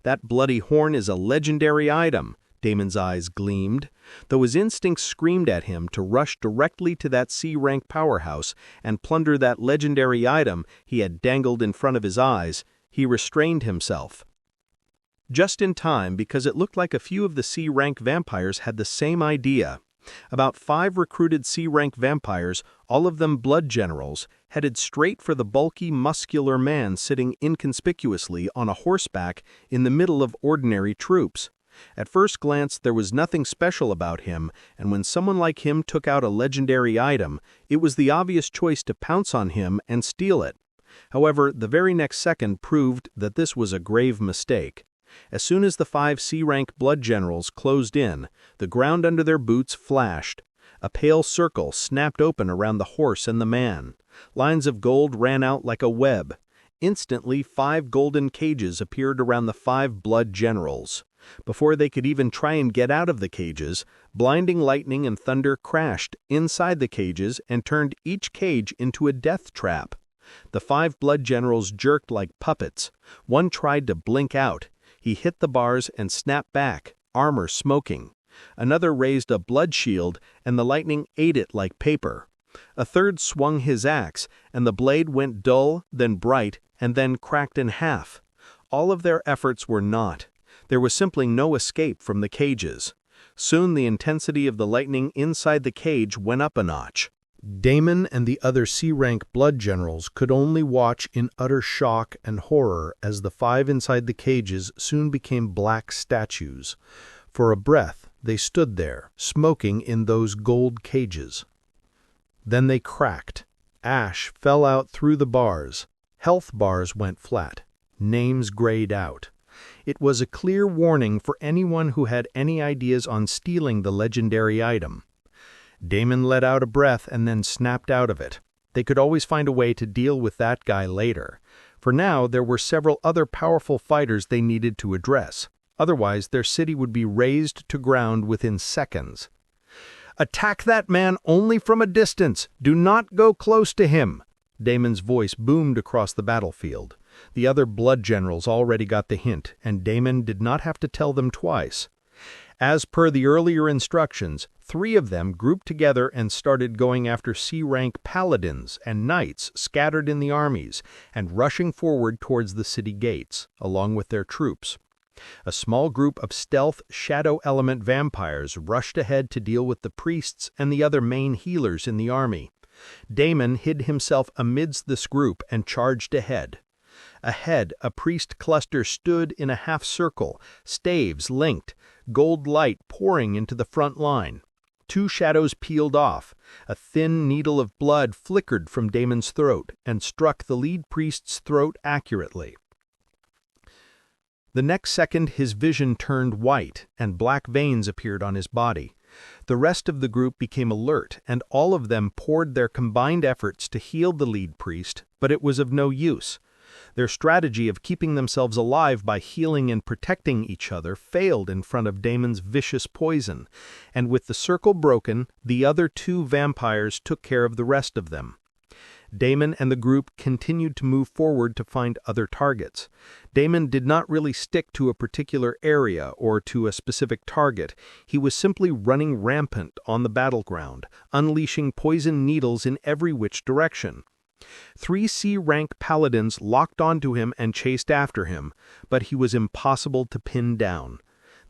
That bloody horn is a legendary item, Damon's eyes gleamed. Though his instincts screamed at him to rush directly to that C-rank powerhouse and plunder that legendary item he had dangled in front of his eyes, he restrained himself. Just in time, because it looked like a few of the C-rank vampires had the same idea. About 5 recruited C-rank vampires, all of them blood generals, headed straight for the bulky, muscular man sitting inconspicuously on a horseback in the middle of ordinary troops. At first glance, there was nothing special about him, and when someone like him took out a legendary item, it was the obvious choice to pounce on him and steal it. However, the very next second proved that this was a grave mistake. As soon as the 5 C-rank blood generals closed in, the ground under their boots flashed. A pale circle snapped open around the horse and the man. Lines of gold ran out like a web. Instantly, 5 golden cages appeared around the 5 blood generals. Before they could even try and get out of the cages, blinding lightning and thunder crashed inside the cages and turned each cage into a death trap. The 5 blood generals jerked like puppets. One tried to blink out. He hit the bars and snapped back, armor smoking. Another raised a blood shield, and the lightning ate it like paper. A third swung his axe, and the blade went dull, then bright, and then cracked in half. All of their efforts were naught. There was simply no escape from the cages. Soon the intensity of the lightning inside the cage went up a notch. Damon and the other C-rank blood generals could only watch in utter shock and horror as the 5 inside the cages soon became black statues. For a breath, they stood there, smoking in those gold cages. Then they cracked. Ash fell out through the bars. Health bars went flat. Names grayed out. It was a clear warning for anyone who had any ideas on stealing the legendary item. Damon let out a breath and then snapped out of it. They could always find a way to deal with that guy later. For now, there were several other powerful fighters they needed to address. Otherwise, their city would be razed to ground within seconds. "Attack that man only from a distance! Do not go close to him!" Damon's voice boomed across the battlefield. The other blood generals already got the hint, and Damon did not have to tell them twice. As per the earlier instructions, 3 of them grouped together and started going after C-rank paladins and knights scattered in the armies and rushing forward towards the city gates, along with their troops. A small group of stealth shadow element vampires rushed ahead to deal with the priests and the other main healers in the army. Damon hid himself amidst this group and charged ahead. Ahead, a priest cluster stood in a half-circle, staves linked, gold light pouring into the front line. 2 shadows peeled off. A thin needle of blood flickered from Damon's throat and struck the lead priest's throat accurately. The next second, his vision turned white, and black veins appeared on his body. The rest of the group became alert, and all of them poured their combined efforts to heal the lead priest, but it was of no use. Their strategy of keeping themselves alive by healing and protecting each other failed in front of Damon's vicious poison, and with the circle broken, the other 2 vampires took care of the rest of them. Damon and the group continued to move forward to find other targets. Damon did not really stick to a particular area or to a specific target. He was simply running rampant on the battleground, unleashing poison needles in every which direction. 3 C-rank paladins locked onto him and chased after him, but he was impossible to pin down.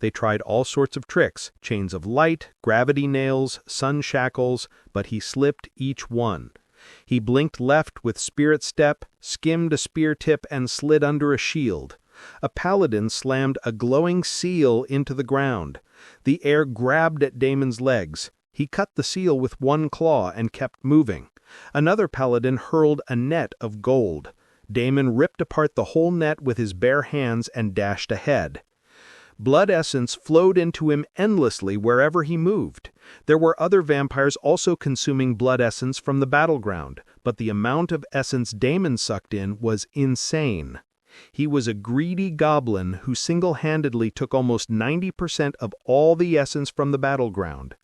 They tried all sorts of tricks, chains of light, gravity nails, sun shackles, but he slipped each one. He blinked left with spirit step, skimmed a spear tip, and slid under a shield. A paladin slammed a glowing seal into the ground. The air grabbed at Damon's legs. He cut the seal with one claw and kept moving. Another paladin hurled a net of gold. Damon ripped apart the whole net with his bare hands and dashed ahead. Blood essence flowed into him endlessly wherever he moved. There were other vampires also consuming blood essence from the battleground, but the amount of essence Damon sucked in was insane. He was a greedy goblin who single-handedly took almost 90% of all the essence from the battleground.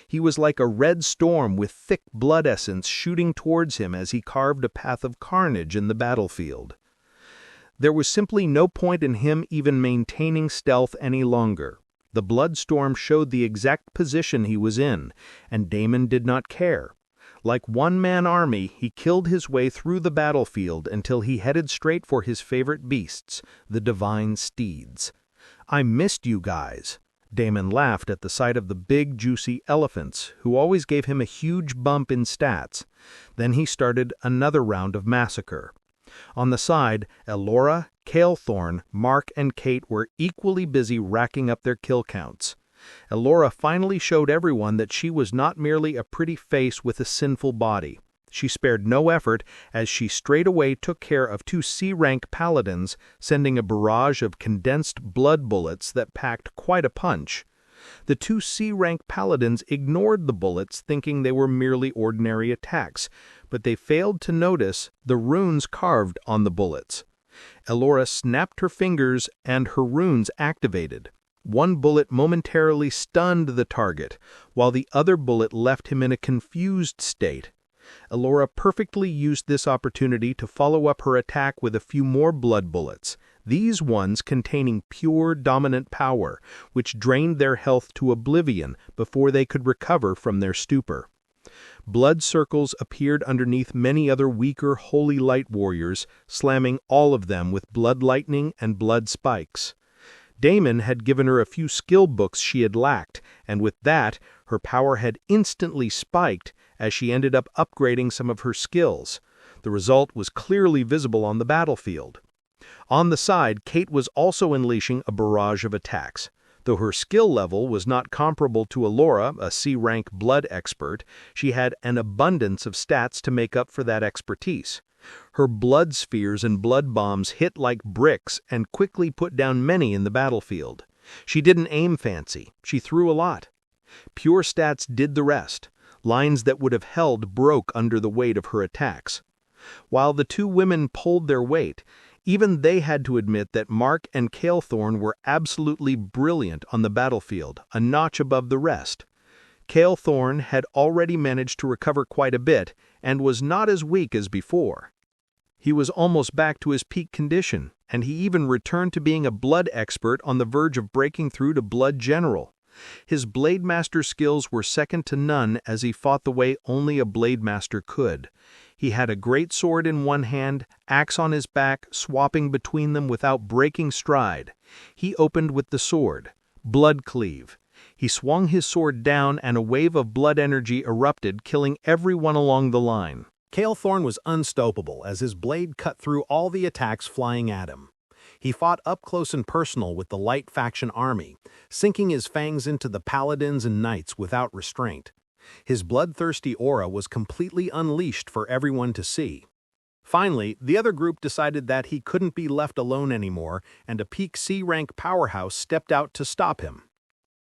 He was like a red storm with thick blood essence shooting towards him as he carved a path of carnage in the battlefield. There was simply no point in him even maintaining stealth any longer. The blood storm showed the exact position he was in, and Damon did not care. Like one-man army, he killed his way through the battlefield until he headed straight for his favorite beasts, the divine steeds. "I missed you guys." Damon laughed at the sight of the big, juicy elephants, who always gave him a huge bump in stats. Then he started another round of massacre. On the side, Elora, Calethorn, Mark, and Kate were equally busy racking up their kill counts. Elora finally showed everyone that she was not merely a pretty face with a sinful body. She spared no effort as she straightaway took care of 2 C-rank paladins, sending a barrage of condensed blood bullets that packed quite a punch. The 2 C-rank paladins ignored the bullets, thinking they were merely ordinary attacks, but they failed to notice the runes carved on the bullets. Elora snapped her fingers and her runes activated. One bullet momentarily stunned the target, while the other bullet left him in a confused state. Elora perfectly used this opportunity to follow up her attack with a few more blood bullets, these ones containing pure dominant power, which drained their health to oblivion before they could recover from their stupor. Blood circles appeared underneath many other weaker holy light warriors, slamming all of them with blood lightning and blood spikes. Damon had given her a few skill books she had lacked, and with that, her power had instantly spiked as she ended up upgrading some of her skills. The result was clearly visible on the battlefield. On the side, Kate was also unleashing a barrage of attacks. Though her skill level was not comparable to Elora, a C-rank blood expert, she had an abundance of stats to make up for that expertise. Her blood spheres and blood bombs hit like bricks and quickly put down many in the battlefield. She didn't aim fancy, she threw a lot. Pure stats did the rest. Lines that would have held broke under the weight of her attacks. While the 2 women pulled their weight, even they had to admit that Mark and Calethorn were absolutely brilliant on the battlefield, a notch above the rest. Calethorn had already managed to recover quite a bit and was not as weak as before. He was almost back to his peak condition, and he even returned to being a blood expert on the verge of breaking through to blood general. His blade master skills were second to none as he fought the way only a blade master could. He had a great sword in one hand, axe on his back, swapping between them without breaking stride. He opened with the sword. Blood cleave. He swung his sword down and a wave of blood energy erupted, killing everyone along the line. Calethorn was unstoppable as his blade cut through all the attacks flying at him. He fought up close and personal with the light faction army, sinking his fangs into the paladins and knights without restraint. His bloodthirsty aura was completely unleashed for everyone to see. Finally, the other group decided that he couldn't be left alone anymore, and a peak C-rank powerhouse stepped out to stop him.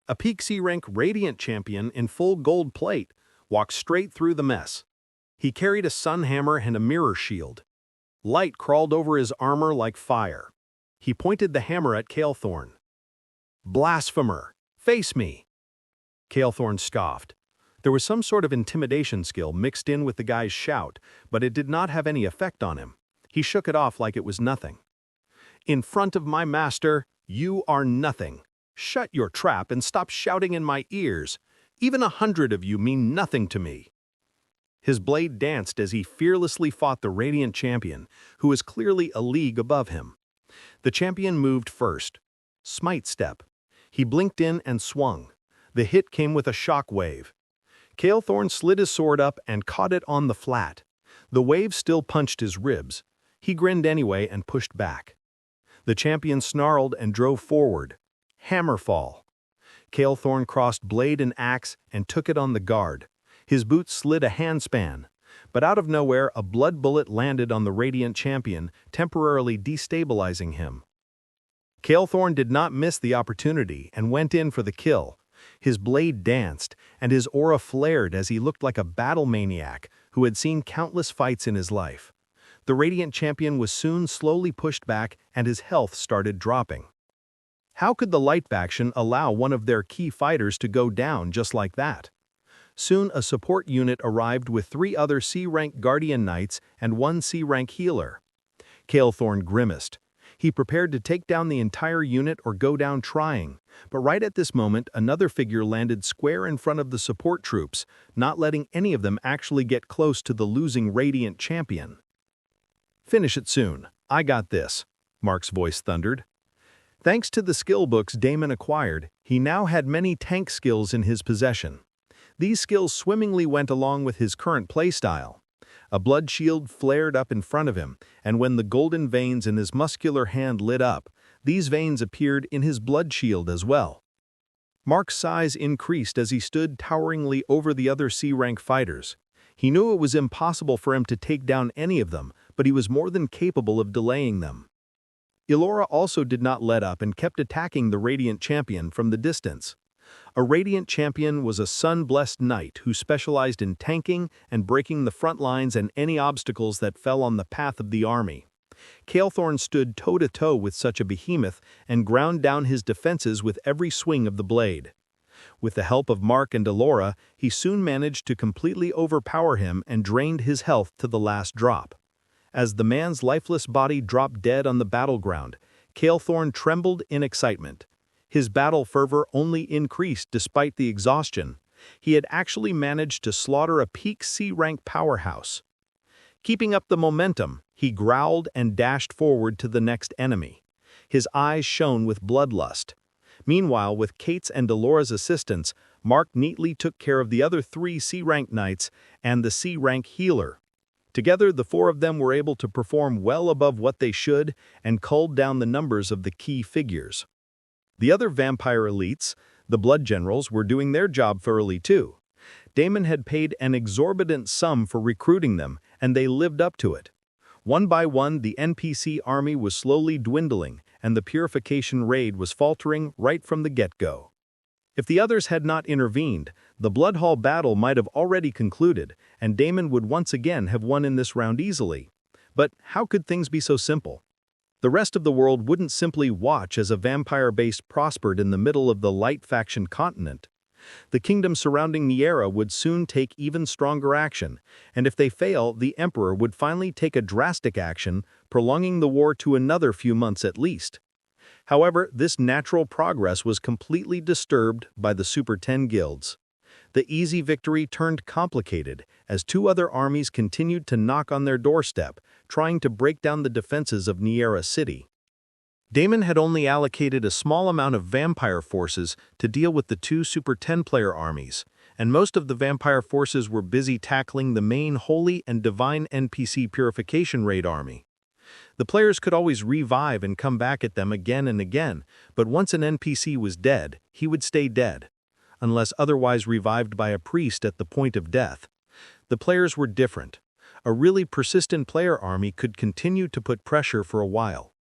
A peak C-rank Radiant champion in full gold plate walked straight through the mess. He carried a sun hammer and a mirror shield. Light crawled over his armor like fire. He pointed the hammer at Calethorn. "Blasphemer! Face me!" Calethorn scoffed. There was some sort of intimidation skill mixed in with the guy's shout, but it did not have any effect on him. He shook it off like it was nothing. "In front of my master, you are nothing. Shut your trap and stop shouting in my ears. Even 100 of you mean nothing to me." His blade danced as he fearlessly fought the Radiant Champion, who was clearly a league above him. The champion moved first. Smite step. He blinked in and swung. The hit came with a shock wave. Kalethorn slid his sword up and caught it on the flat. The wave still punched his ribs. He grinned anyway and pushed back. The champion snarled and drove forward. Hammerfall. Kalethorn crossed blade and axe and took it on the guard. His boots slid a handspan. But out of nowhere, a blood bullet landed on the Radiant Champion, temporarily destabilizing him. Kalethorn did not miss the opportunity and went in for the kill. His blade danced, and his aura flared as he looked like a battle maniac who had seen countless fights in his life. The Radiant Champion was soon slowly pushed back, and his health started dropping. How could the Light faction allow one of their key fighters to go down just like that? Soon a support unit arrived with 3 other C-rank Guardian Knights and 1 C-rank healer. Kalethorn grimaced. He prepared to take down the entire unit or go down trying, but right at this moment another figure landed square in front of the support troops, not letting any of them actually get close to the losing Radiant Champion. "Finish it soon. I got this," Mark's voice thundered. Thanks to the skill books Damon acquired, he now had many tank skills in his possession. These skills swimmingly went along with his current playstyle. A blood shield flared up in front of him, and when the golden veins in his muscular hand lit up, these veins appeared in his blood shield as well. Mark's size increased as he stood toweringly over the other C-rank fighters. He knew it was impossible for him to take down any of them, but he was more than capable of delaying them. Elora also did not let up and kept attacking the Radiant Champion from the distance. A Radiant Champion was a sun-blessed knight who specialized in tanking and breaking the front lines and any obstacles that fell on the path of the army. Kalethorn stood toe-to-toe with such a behemoth and ground down his defenses with every swing of the blade. With the help of Mark and Elora, he soon managed to completely overpower him and drained his health to the last drop. As the man's lifeless body dropped dead on the battleground, Kalethorn trembled in excitement. His battle fervor only increased despite the exhaustion. He had actually managed to slaughter a peak C-rank powerhouse. Keeping up the momentum, he growled and dashed forward to the next enemy. His eyes shone with bloodlust. Meanwhile, with Kate's and Elora's assistance, Mark neatly took care of the other 3 C-rank knights and the C-rank healer. Together, the 4 of them were able to perform well above what they should and culled down the numbers of the key figures. The other vampire elites, the Blood Generals, were doing their job thoroughly too. Damon had paid an exorbitant sum for recruiting them, and they lived up to it. One by one, the NPC army was slowly dwindling, and the Purification raid was faltering right from the get-go. If the others had not intervened, the Bloodhall battle might have already concluded, and Damon would once again have won in this round easily. But how could things be so simple? The rest of the world wouldn't simply watch as a vampire base prospered in the middle of the Light faction continent. The kingdom surrounding Niera would soon take even stronger action, and if they fail, the Emperor would finally take a drastic action, prolonging the war to another few months at least. However, this natural progress was completely disturbed by the Super 10 guilds. The easy victory turned complicated as 2 other armies continued to knock on their doorstep, trying to break down the defenses of Niera City. Damon had only allocated a small amount of vampire forces to deal with the 2 Super 10-player armies, and most of the vampire forces were busy tackling the main Holy and Divine NPC Purification raid army. The players could always revive and come back at them again and again, but once an NPC was dead, he would stay dead, unless otherwise revived by a priest at the point of death. The players were different. A really persistent player army could continue to put pressure for a while.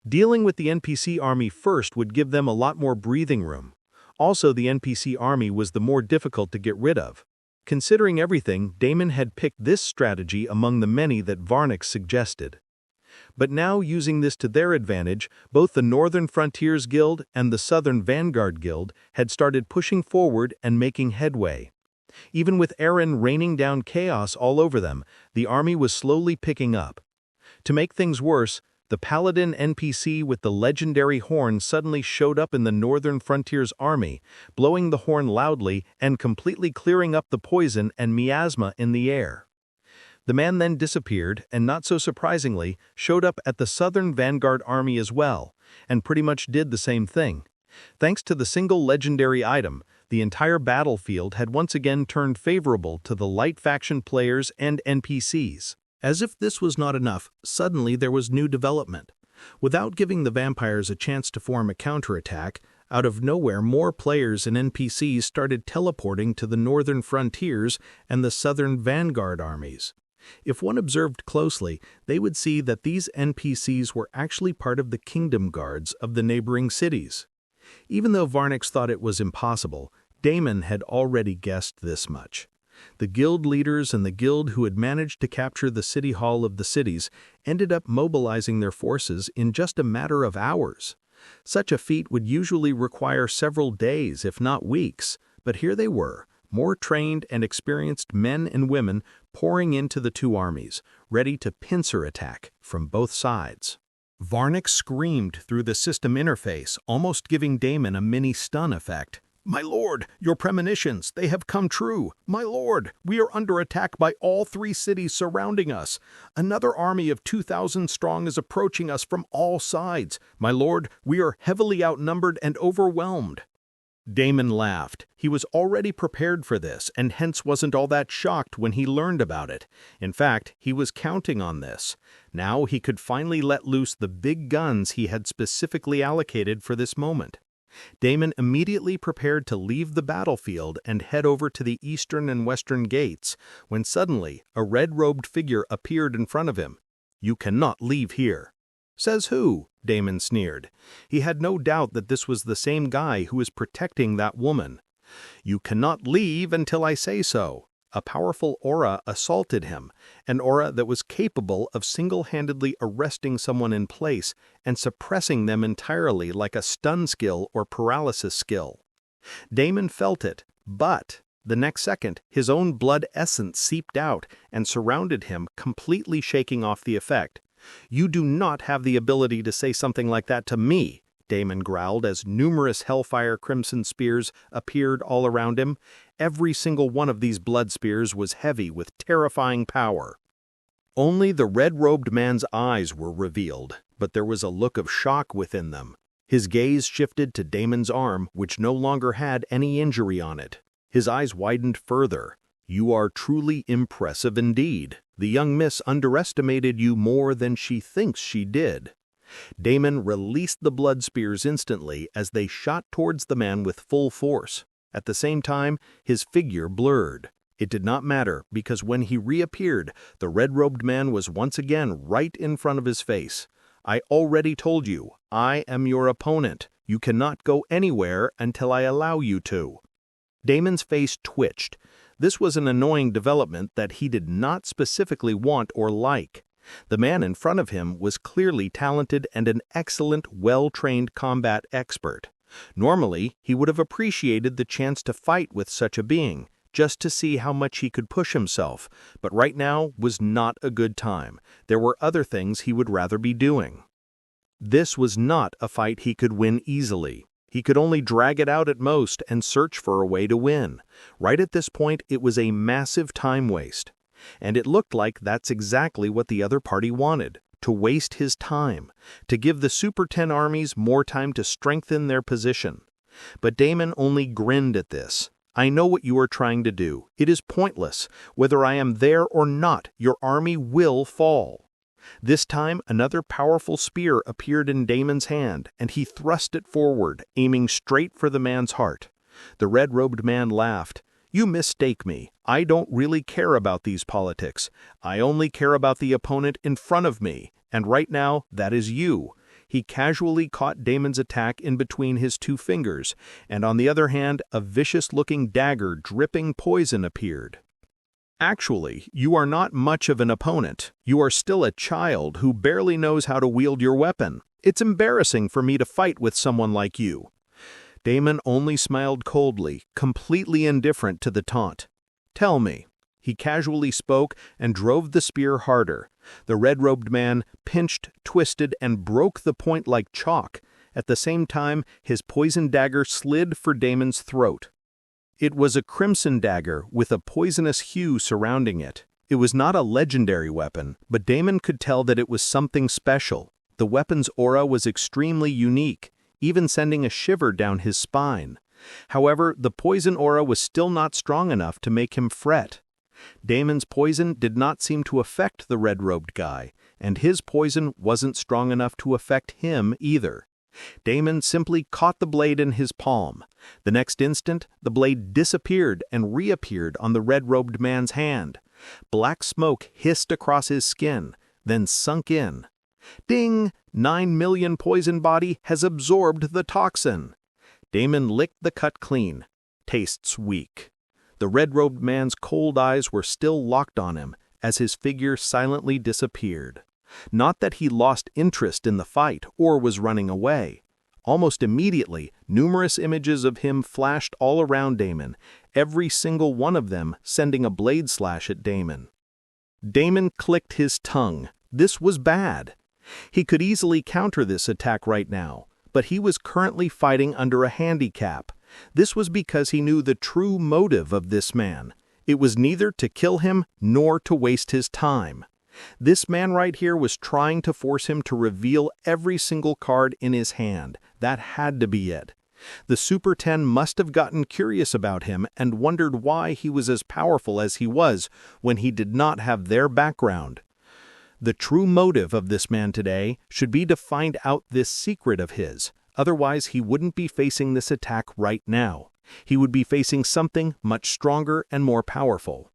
Dealing with the NPC army first would give them a lot more breathing room. Also, the NPC army was the more difficult to get rid of. Considering everything, Damon had picked this strategy among the many that Varnix suggested. But now, using this to their advantage, both the Northern Frontiers Guild and the Southern Vanguard Guild had started pushing forward and making headway. Even with Eren raining down chaos all over them, the army was slowly picking up. To make things worse, the Paladin NPC with the legendary horn suddenly showed up in the Northern Frontier's army, blowing the horn loudly and completely clearing up the poison and miasma in the air. The man then disappeared and, not so surprisingly, showed up at the Southern Vanguard army as well, and pretty much did the same thing. Thanks to the single legendary item, the entire battlefield had once again turned favorable to the light faction players and NPCs. As if this was not enough, suddenly there was new development. Without giving the vampires a chance to form a counterattack, out of nowhere more players and NPCs started teleporting to the northern frontiers and the southern vanguard armies. If one observed closely, they would see that these NPCs were actually part of the kingdom guards of the neighboring cities. Even though Varnix thought it was impossible, Damon had already guessed this much. The guild leaders and the guild who had managed to capture the city hall of the cities ended up mobilizing their forces in just a matter of hours. Such a feat would usually require several days, if not weeks, but here they were, more trained and experienced men and women pouring into the two armies, ready to pincer attack from both sides. Varnix screamed through the system interface, almost giving Damon a mini stun effect. "My lord, your premonitions, they have come true. My lord, we are under attack by all three cities surrounding us. Another army of 2,000 strong is approaching us from all sides. My lord, we are heavily outnumbered and overwhelmed." Damon laughed. He was already prepared for this, and hence wasn't all that shocked when he learned about it. In fact, he was counting on this. Now he could finally let loose the big guns he had specifically allocated for this moment. Damon immediately prepared to leave the battlefield and head over to the eastern and western gates, when suddenly a red-robed figure appeared in front of him. "You cannot leave here." "Says who?" Damon sneered. He had no doubt that this was the same guy who was protecting that woman. "You cannot leave until I say so." A powerful aura assaulted him, an aura that was capable of single-handedly arresting someone in place and suppressing them entirely like a stun skill or paralysis skill. Damon felt it, but the next second his own blood essence seeped out and surrounded him, completely shaking off the effect. "You do not have the ability to say something like that to me," Damon growled as numerous Hellfire Crimson spears appeared all around him. Every single one of these blood spears was heavy with terrifying power. Only the red-robed man's eyes were revealed, but there was a look of shock within them. His gaze shifted to Damon's arm, which no longer had any injury on it. His eyes widened further. "You are truly impressive indeed. The young miss underestimated you more than she thinks she did." Damon released the blood spears instantly as they shot towards the man with full force. At the same time, his figure blurred. It did not matter, because when he reappeared, the red-robed man was once again right in front of his face. "I already told you, I am your opponent. You cannot go anywhere until I allow you to." Damon's face twitched. This was an annoying development that he did not specifically want or like. The man in front of him was clearly talented and an excellent, well-trained combat expert. Normally, he would have appreciated the chance to fight with such a being, just to see how much he could push himself, but right now was not a good time. There were other things he would rather be doing. This was not a fight he could win easily. He could only drag it out at most and search for a way to win. Right at this point, it was a massive time waste. And it looked like that's exactly what the other party wanted, to waste his time, to give the Super 10 armies more time to strengthen their position. But Damon only grinned at this. "I know what you are trying to do. It is pointless. Whether I am there or not, your army will fall." This time, another powerful spear appeared in Damon's hand, and he thrust it forward, aiming straight for the man's heart. The red-robed man laughed. "You mistake me. I don't really care about these politics. I only care about the opponent in front of me, and right now, that is you." He casually caught Damon's attack in between his two fingers, and on the other hand, a vicious-looking dagger dripping poison appeared. "Actually, you are not much of an opponent. You are still a child who barely knows how to wield your weapon. It's embarrassing for me to fight with someone like you." Damon only smiled coldly, completely indifferent to the taunt. Tell me." He casually spoke and drove the spear harder. The red-robed man pinched, twisted, and broke the point like chalk. At the same time, his poison dagger slid for Damon's throat. It was a crimson dagger with a poisonous hue surrounding it. It was not a legendary weapon, but Damon could tell that it was something special. The weapon's aura was extremely unique, even sending a shiver down his spine. However, the poison aura was still not strong enough to make him fret. Damon's poison did not seem to affect the red-robed guy, and his poison wasn't strong enough to affect him either. Damon simply caught the blade in his palm. The next instant, the blade disappeared and reappeared on the red-robed man's hand. Black smoke hissed across his skin, then sunk in. Ding! 9 million poison body has absorbed the toxin. Damon licked the cut clean. Tastes weak. The red-robed man's cold eyes were still locked on him as his figure silently disappeared. Not that he lost interest in the fight or was running away. Almost immediately, numerous images of him flashed all around Damon, every single one of them sending a blade slash at Damon. Damon clicked his tongue. This was bad. He could easily counter this attack right now, but he was currently fighting under a handicap. This was because he knew the true motive of this man. It was neither to kill him nor to waste his time. This man right here was trying to force him to reveal every single card in his hand. That had to be it. The Super 10 must have gotten curious about him and wondered why he was as powerful as he was when he did not have their background. The true motive of this man today should be to find out this secret of his. Otherwise, he wouldn't be facing this attack right now. He would be facing something much stronger and more powerful.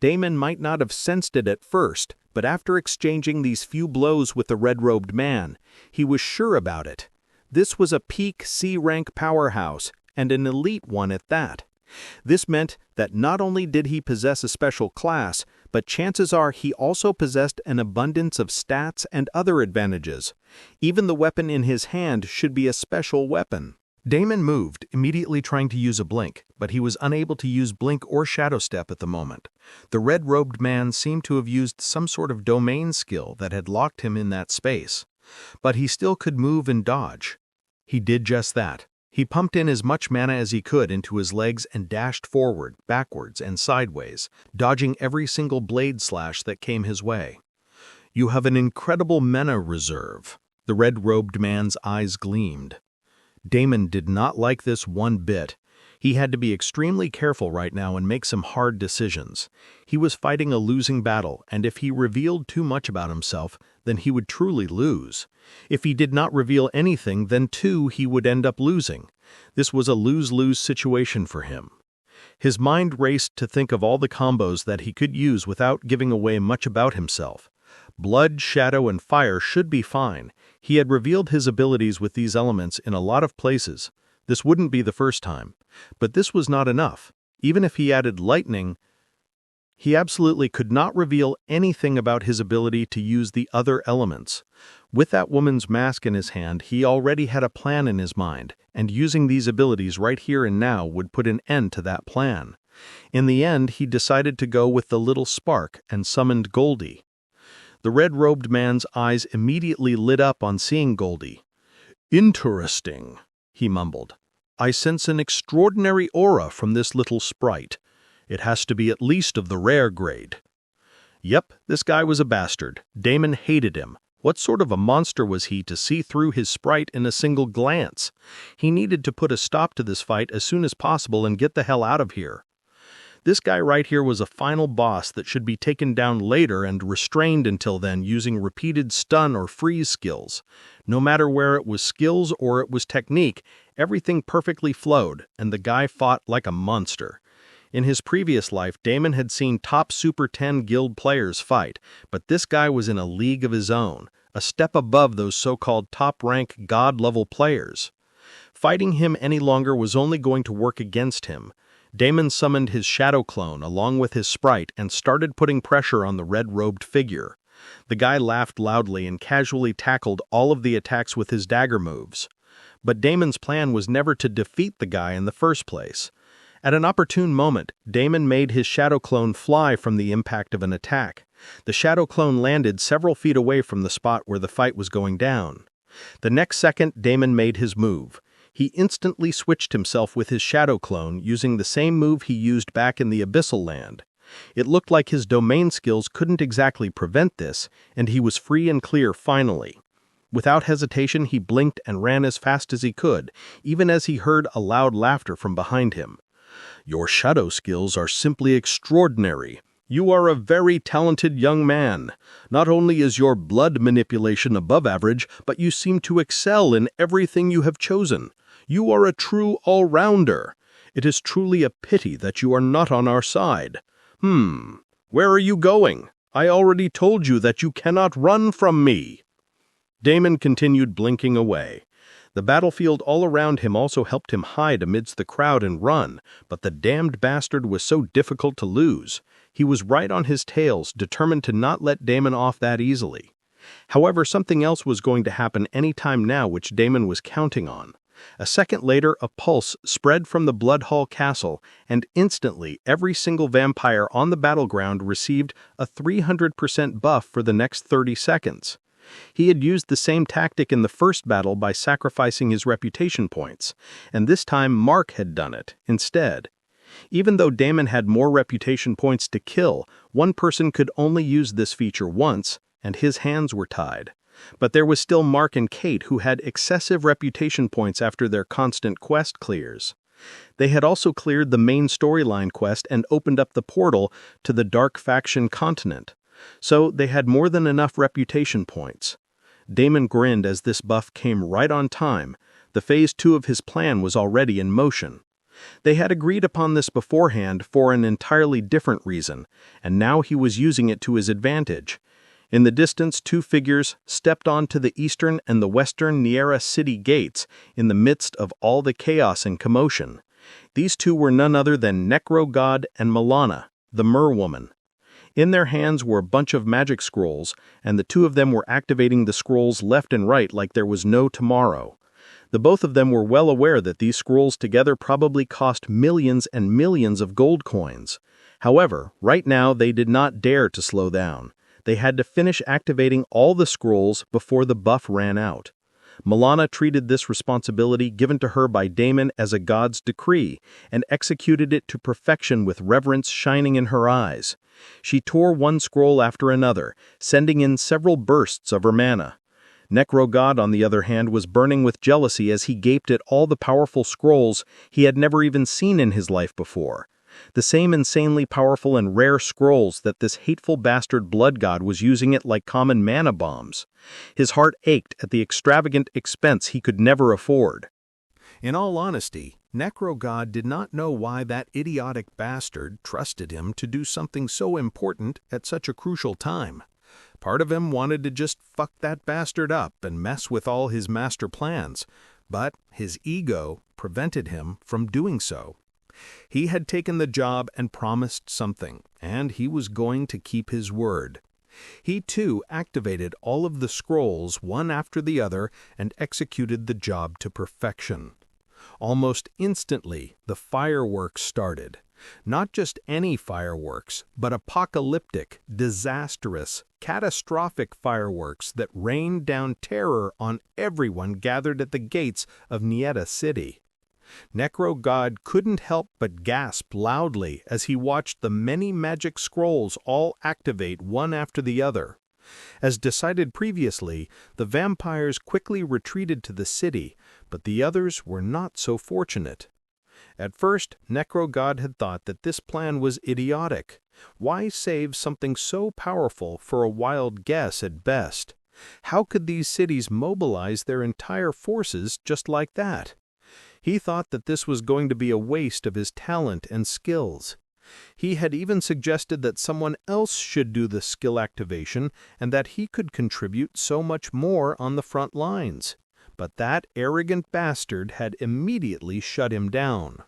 Damon might not have sensed it at first, but after exchanging these few blows with the red-robed man, he was sure about it. This was a peak C-rank powerhouse, and an elite one at that. This meant that not only did he possess a special class, but chances are he also possessed an abundance of stats and other advantages. Even the weapon in his hand should be a special weapon. Damon moved, immediately trying to use a blink, but he was unable to use blink or shadow step at the moment. The red-robed man seemed to have used some sort of domain skill that had locked him in that space. But he still could move and dodge. He did just that. He pumped in as much mana as he could into his legs and dashed forward, backwards, and sideways, dodging every single blade slash that came his way. "You have an incredible mana reserve." The red-robed man's eyes gleamed. Damon did not like this one bit. He had to be extremely careful right now and make some hard decisions. He was fighting a losing battle, and if he revealed too much about himself, then he would truly lose. If he did not reveal anything, then too he would end up losing. This was a lose-lose situation for him. His mind raced to think of all the combos that he could use without giving away much about himself. Blood, shadow, and fire should be fine. He had revealed his abilities with these elements in a lot of places. This wouldn't be the first time. But this was not enough. Even if he added lightning, he absolutely could not reveal anything about his ability to use the other elements. With that woman's mask in his hand, he already had a plan in his mind, and using these abilities right here and now would put an end to that plan. In the end, he decided to go with the little spark and summoned Goldie. The red-robed man's eyes immediately lit up on seeing Goldie. "Interesting," he mumbled. "I sense an extraordinary aura from this little sprite. It has to be at least of the rare grade." Yep, this guy was a bastard. Damon hated him. What sort of a monster was he to see through his sprite in a single glance? He needed to put a stop to this fight as soon as possible and get the hell out of here. This guy right here was a final boss that should be taken down later and restrained until then using repeated stun or freeze skills. No matter where it was skills or it was technique, everything perfectly flowed, and the guy fought like a monster. In his previous life, Damon had seen top Super 10 guild players fight, but this guy was in a league of his own, a step above those so-called top-rank god-level players. Fighting him any longer was only going to work against him. Damon summoned his shadow clone along with his sprite and started putting pressure on the red-robed figure. The guy laughed loudly and casually tackled all of the attacks with his dagger moves. But Damon's plan was never to defeat the guy in the first place. At an opportune moment, Damon made his shadow clone fly from the impact of an attack. The shadow clone landed several feet away from the spot where the fight was going down. The next second, Damon made his move. He instantly switched himself with his shadow clone, using the same move he used back in the Abyssal Land. It looked like his domain skills couldn't exactly prevent this, and he was free and clear finally. Without hesitation, he blinked and ran as fast as he could, even as he heard a loud laughter from behind him. "Your shadow skills are simply extraordinary. You are a very talented young man. Not only is your blood manipulation above average, but you seem to excel in everything you have chosen. You are a true all-rounder. It is truly a pity that you are not on our side. Where are you going? I already told you that you cannot run from me." Damon continued blinking away. The battlefield all around him also helped him hide amidst the crowd and run, but the damned bastard was so difficult to lose. He was right on his tails, determined to not let Damon off that easily. However, something else was going to happen any time now which Damon was counting on. A second later, a pulse spread from the Bloodhall Castle, and instantly every single vampire on the battleground received a 300% buff for the next 30 seconds. He had used the same tactic in the first battle by sacrificing his reputation points, and this time Mark had done it instead. Even though Damon had more reputation points to kill, one person could only use this feature once, and his hands were tied. But there was still Mark and Kate, who had excessive reputation points after their constant quest clears. They had also cleared the main storyline quest and opened up the portal to the Dark Faction continent. So they had more than enough reputation points. Damon grinned as this buff came right on time. The Phase 2 of his plan was already in motion. They had agreed upon this beforehand for an entirely different reason, and now he was using it to his advantage. In the distance, two figures stepped onto the eastern and the western Niera city gates in the midst of all the chaos and commotion. These two were none other than Necro-God and Milana, the Mer-Woman. In their hands were a bunch of magic scrolls, and the two of them were activating the scrolls left and right like there was no tomorrow. The both of them were well aware that these scrolls together probably cost millions and millions of gold coins. However, right now they did not dare to slow down. They had to finish activating all the scrolls before the buff ran out. Milana treated this responsibility given to her by Damon as a god's decree and executed it to perfection with reverence shining in her eyes. She tore one scroll after another, sending in several bursts of her mana. Necro-God, on the other hand, was burning with jealousy as he gaped at all the powerful scrolls he had never even seen in his life before. The same insanely powerful and rare scrolls that this hateful bastard blood god was using it like common mana bombs. His heart ached at the extravagant expense he could never afford. In all honesty, Necro-God did not know why that idiotic bastard trusted him to do something so important at such a crucial time. Part of him wanted to just fuck that bastard up and mess with all his master plans, but his ego prevented him from doing so. He had taken the job and promised something, and he was going to keep his word. He, too, activated all of the scrolls one after the other and executed the job to perfection. Almost instantly, the fireworks started. Not just any fireworks, but apocalyptic, disastrous, catastrophic fireworks that rained down terror on everyone gathered at the gates of Niera City. Necro-God couldn't help but gasp loudly as he watched the many magic scrolls all activate one after the other. As decided previously, the vampires quickly retreated to the city, but the others were not so fortunate. At first, Necro-God had thought that this plan was idiotic. Why save something so powerful for a wild guess at best? How could these cities mobilize their entire forces just like that? He thought that this was going to be a waste of his talent and skills. He had even suggested that someone else should do the skill activation and that he could contribute so much more on the front lines. But that arrogant bastard had immediately shut him down.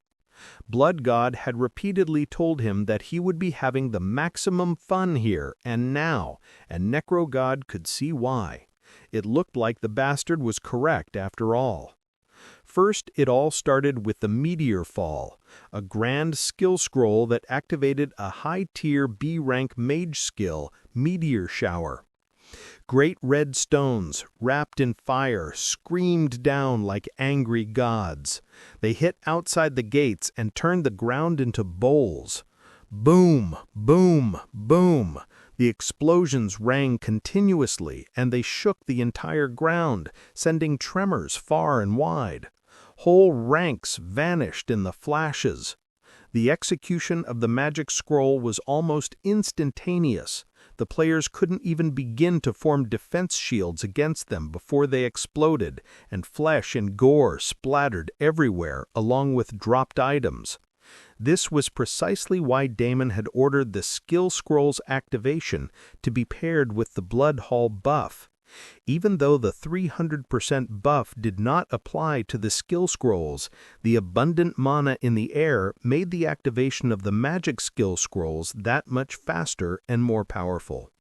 Blood God had repeatedly told him that he would be having the maximum fun here and now, and Necro-God could see why. It looked like the bastard was correct after all. First, it all started with the Meteor Fall, a grand skill scroll that activated a high-tier B-rank mage skill, Meteor Shower. Great red stones, wrapped in fire, screamed down like angry gods. They hit outside the gates and turned the ground into bowls. Boom, boom, boom. The explosions rang continuously, and they shook the entire ground, sending tremors far and wide. Whole ranks vanished in the flashes. The execution of the magic scroll was almost instantaneous. The players couldn't even begin to form defense shields against them before they exploded, and flesh and gore splattered everywhere, along with dropped items. This was precisely why Damon had ordered the skill scroll's activation to be paired with the Blood Hall buff. Even though the 300% buff did not apply to the skill scrolls, the abundant mana in the air made the activation of the magic skill scrolls that much faster and more powerful.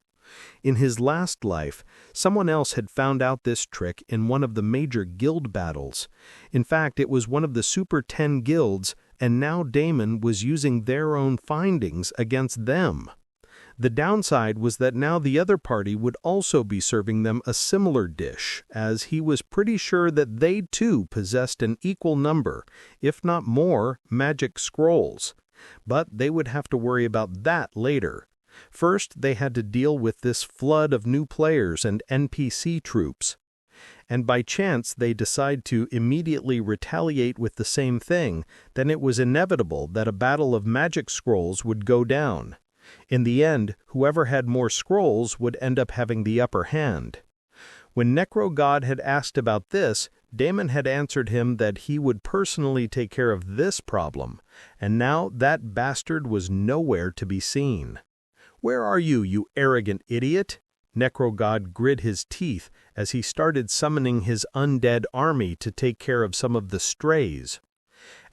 In his last life, someone else had found out this trick in one of the major guild battles. In fact, it was one of the Super 10 guilds, and now Damon was using their own findings against them. The downside was that now the other party would also be serving them a similar dish, as he was pretty sure that they too possessed an equal number, if not more, magic scrolls. But they would have to worry about that later. First, they had to deal with this flood of new players and NPC troops. And by chance they decide to immediately retaliate with the same thing, then it was inevitable that a battle of magic scrolls would go down. In the end, whoever had more scrolls would end up having the upper hand. When Necro God had asked about this, Damon had answered him that he would personally take care of this problem, and now that bastard was nowhere to be seen. "Where are you, you arrogant idiot?" Necro God grit his teeth as he started summoning his undead army to take care of some of the strays.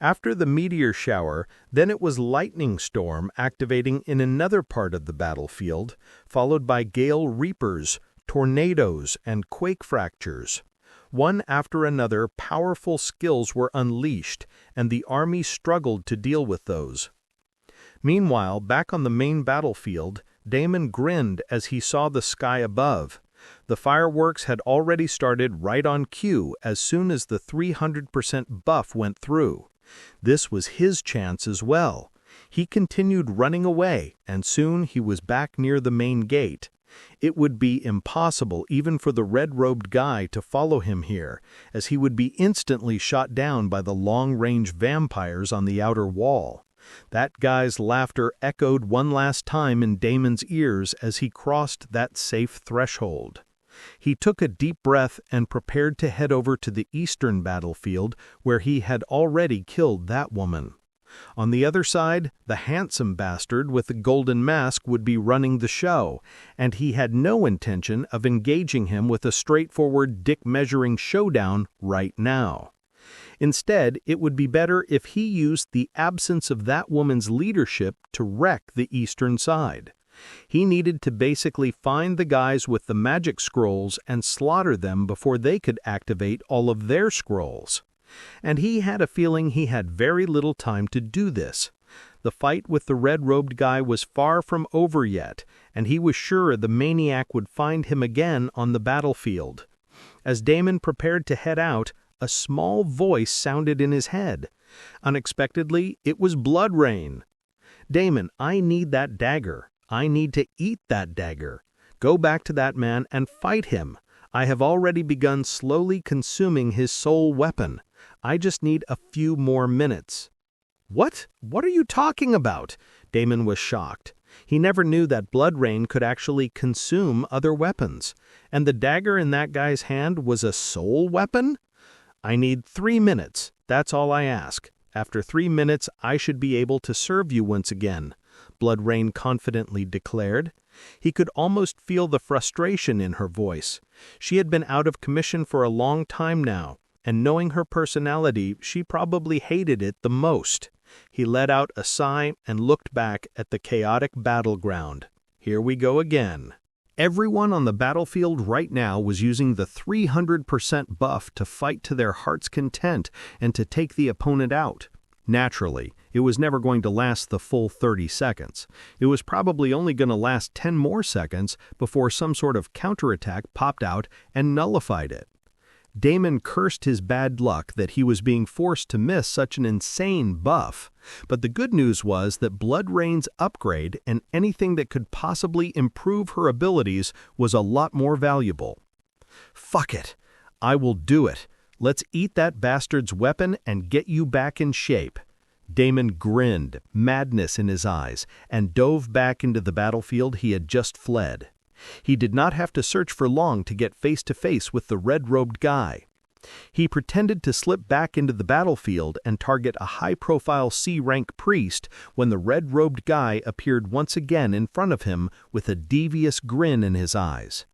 After the meteor shower, then it was lightning storm activating in another part of the battlefield, followed by gale reapers, tornadoes, and quake fractures. One after another, powerful skills were unleashed, and the army struggled to deal with those. Meanwhile, back on the main battlefield, Damon grinned as he saw the sky above. The fireworks had already started right on cue as soon as the 300% buff went through. This was his chance as well. He continued running away, and soon he was back near the main gate. It would be impossible even for the red-robed guy to follow him here, as he would be instantly shot down by the long-range vampires on the outer wall. That guy's laughter echoed one last time in Damon's ears as he crossed that safe threshold. He took a deep breath and prepared to head over to the eastern battlefield where he had already killed that woman. On the other side, the handsome bastard with the golden mask would be running the show, and he had no intention of engaging him with a straightforward dick-measuring showdown right now. Instead, it would be better if he used the absence of that woman's leadership to wreck the eastern side. He needed to basically find the guys with the magic scrolls and slaughter them before they could activate all of their scrolls. And he had a feeling he had very little time to do this. The fight with the red-robed guy was far from over yet, and he was sure the maniac would find him again on the battlefield. As Damon prepared to head out, a small voice sounded in his head. Unexpectedly, it was Blood Rain. "Damon, I need that dagger. I need to eat that dagger. Go back to that man and fight him. I have already begun slowly consuming his soul weapon. I just need a few more minutes." "What? What are you talking about?" Damon was shocked. He never knew that Blood Rain could actually consume other weapons. And the dagger in that guy's hand was a soul weapon? "I need 3 minutes. That's all I ask. After 3 minutes, I should be able to serve you once again," Blood Rain confidently declared. He could almost feel the frustration in her voice. She had been out of commission for a long time now, and knowing her personality, she probably hated it the most. He let out a sigh and looked back at the chaotic battleground. Here we go again. Everyone on the battlefield right now was using the 300% buff to fight to their heart's content and to take the opponent out. Naturally, it was never going to last the full 30 seconds. It was probably only going to last 10 more seconds before some sort of counterattack popped out and nullified it. Damon cursed his bad luck that he was being forced to miss such an insane buff, but the good news was that Blood Rain's upgrade and anything that could possibly improve her abilities was a lot more valuable. Fuck it. I will do it. Let's eat that bastard's weapon and get you back in shape. Damon grinned, madness in his eyes, and dove back into the battlefield he had just fled. He did not have to search for long to get face-to-face with the red-robed guy. He pretended to slip back into the battlefield and target a high-profile C-rank priest when the red-robed guy appeared once again in front of him with a devious grin in his eyes.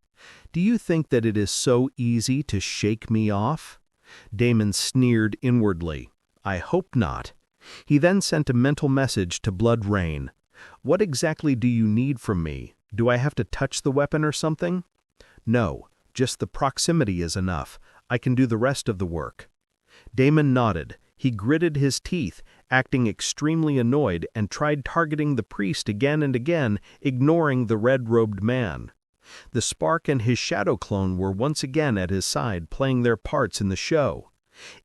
"Do you think that it is so easy to shake me off?" Damon sneered inwardly. "I hope not." He then sent a mental message to Blood Rain. "What exactly do you need from me? Do I have to touch the weapon or something?" "No, just the proximity is enough. I can do the rest of the work." Damon nodded. He gritted his teeth, acting extremely annoyed, and tried targeting the priest again and again, ignoring the red-robed man. The Spark and his shadow clone were once again at his side, playing their parts in the show.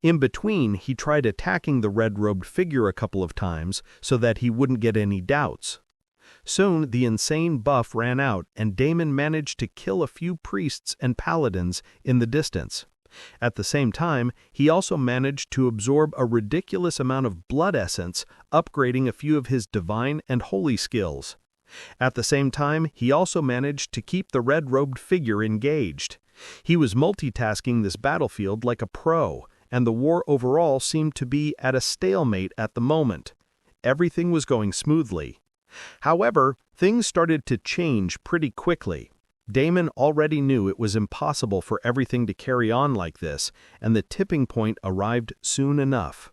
In between, he tried attacking the red-robed figure a couple of times so that he wouldn't get any doubts. Soon, the insane buff ran out, and Damon managed to kill a few priests and paladins in the distance. At the same time, he also managed to absorb a ridiculous amount of blood essence, upgrading a few of his divine and holy skills. At the same time, he also managed to keep the red-robed figure engaged. He was multitasking this battlefield like a pro, and the war overall seemed to be at a stalemate at the moment. Everything was going smoothly. However, things started to change pretty quickly. Damon already knew it was impossible for everything to carry on like this, and the tipping point arrived soon enough.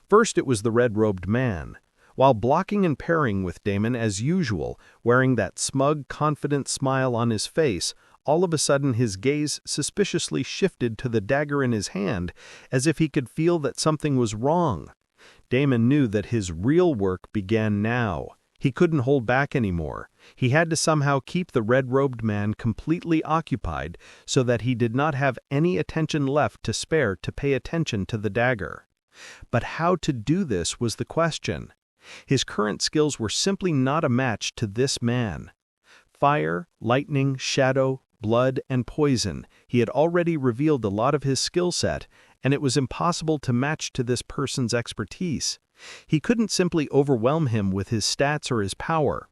First, it was the red-robed man. While blocking and parrying with Damon as usual, wearing that smug, confident smile on his face, all of a sudden his gaze suspiciously shifted to the dagger in his hand, as if he could feel that something was wrong. Damon knew that his real work began now. He couldn't hold back anymore. He had to somehow keep the red-robed man completely occupied so that he did not have any attention left to spare to pay attention to the dagger. But how to do this was the question. His current skills were simply not a match to this man. Fire, lightning, shadow, blood, and poison. He had already revealed a lot of his skill set, and it was impossible to match to this person's expertise. He couldn't simply overwhelm him with his stats or his power.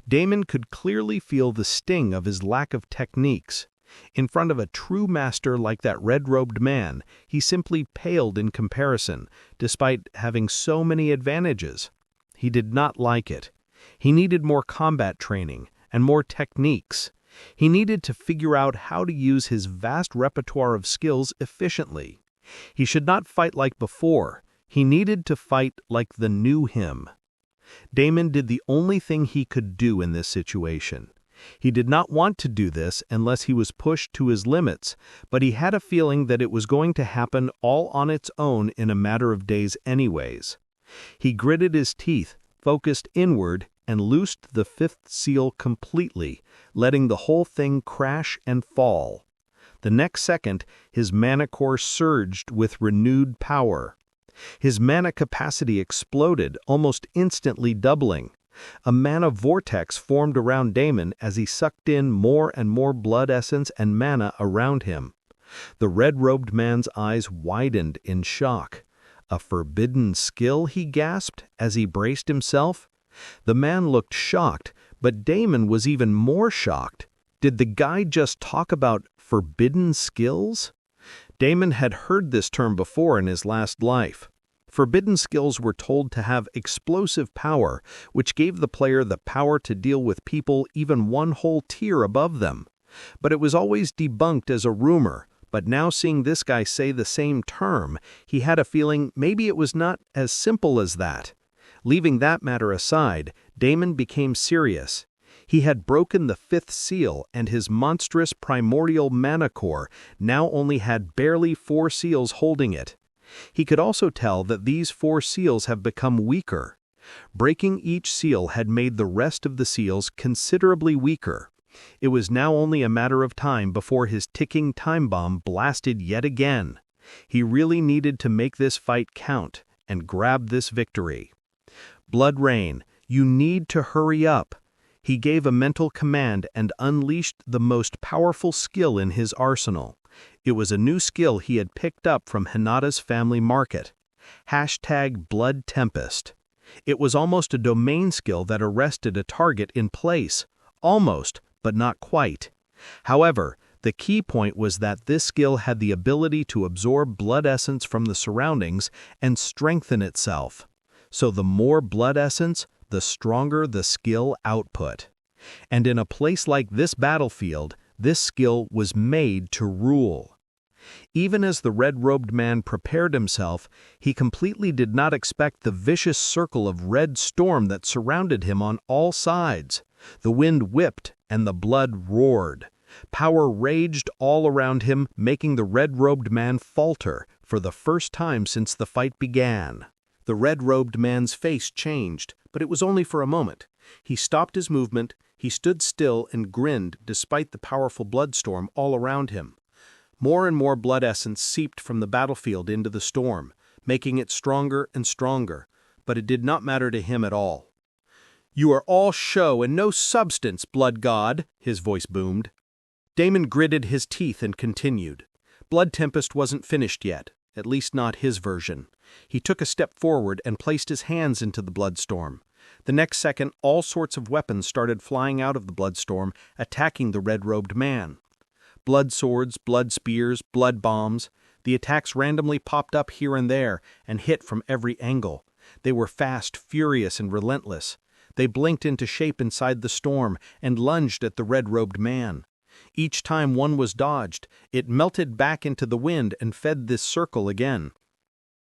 Damon could clearly feel the sting of his lack of techniques. In front of a true master like that red-robed man, he simply paled in comparison, despite having so many advantages. He did not like it. He needed more combat training and more techniques. He needed to figure out how to use his vast repertoire of skills efficiently. He should not fight like before. He needed to fight like the new him. Damon did the only thing he could do in this situation. He did not want to do this unless he was pushed to his limits, but he had a feeling that it was going to happen all on its own in a matter of days anyways. He gritted his teeth, focused inward, and loosed the fifth seal completely, letting the whole thing crash and fall. The next second, his mana core surged with renewed power. His mana capacity exploded, almost instantly doubling. A mana vortex formed around Damon as he sucked in more and more blood essence and mana around him. The red-robed man's eyes widened in shock. "A forbidden skill?" he gasped as he braced himself. The man looked shocked, but Damon was even more shocked. Did the guy just talk about forbidden skills? Damon had heard this term before in his last life. Forbidden skills were told to have explosive power, which gave the player the power to deal with people even one whole tier above them. But it was always debunked as a rumor, but now seeing this guy say the same term, he had a feeling maybe it was not as simple as that. Leaving that matter aside, Damon became serious. He had broken the fifth seal, and his monstrous primordial mana core now only had barely 4 seals holding it. He could also tell that these 4 seals have become weaker. Breaking each seal had made the rest of the seals considerably weaker. It was now only a matter of time before his ticking time bomb blasted yet again. He really needed to make this fight count and grab this victory. Blood Rain, you need to hurry up. He gave a mental command and unleashed the most powerful skill in his arsenal. It was a new skill he had picked up from Hinata's family market. #Blood Tempest. It was almost a domain skill that arrested a target in place. Almost, but not quite. However, the key point was that this skill had the ability to absorb blood essence from the surroundings and strengthen itself. So the more blood essence, the stronger the skill output. And in a place like this battlefield, this skill was made to rule. Even as the red-robed man prepared himself, he completely did not expect the vicious circle of red storm that surrounded him on all sides. The wind whipped and the blood roared. Power raged all around him, making the red-robed man falter for the first time since the fight began. The red-robed man's face changed, but it was only for a moment. He stopped his movement, he stood still and grinned despite the powerful bloodstorm all around him. More and more blood essence seeped from the battlefield into the storm, making it stronger and stronger, but it did not matter to him at all. "You are all show and no substance, blood god," his voice boomed. Damon gritted his teeth and continued. Blood Tempest wasn't finished yet, at least not his version. He took a step forward and placed his hands into the bloodstorm. The next second, all sorts of weapons started flying out of the bloodstorm, attacking the red-robed man. Blood swords, blood spears, blood bombs. The attacks randomly popped up here and there and hit from every angle. They were fast, furious, and relentless. They blinked into shape inside the storm and lunged at the red-robed man. Each time one was dodged, it melted back into the wind and fed this circle again.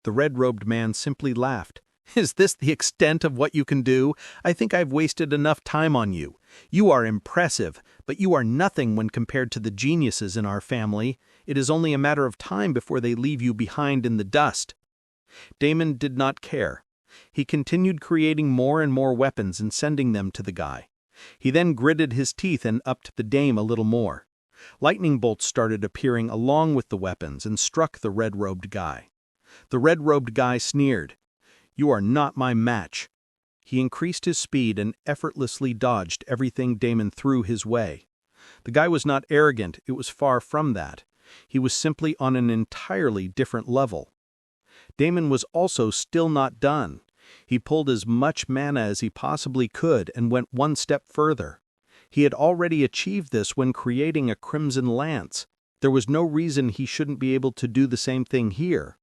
The red-robed man simply laughed. "Is this the extent of what you can do? I think I've wasted enough time on you. You are impressive, but you are nothing when compared to the geniuses in our family. It is only a matter of time before they leave you behind in the dust." Damon did not care. He continued creating more and more weapons and sending them to the guy. He then gritted his teeth and upped the game a little more. Lightning bolts started appearing along with the weapons and struck the red-robed guy. The red-robed guy sneered. "You are not my match." He increased his speed and effortlessly dodged everything Damon threw his way. The guy was not arrogant, it was far from that. He was simply on an entirely different level. Damon was also still not done. He pulled as much mana as he possibly could and went one step further. He had already achieved this when creating a Crimson Lance. There was no reason he shouldn't be able to do the same thing here.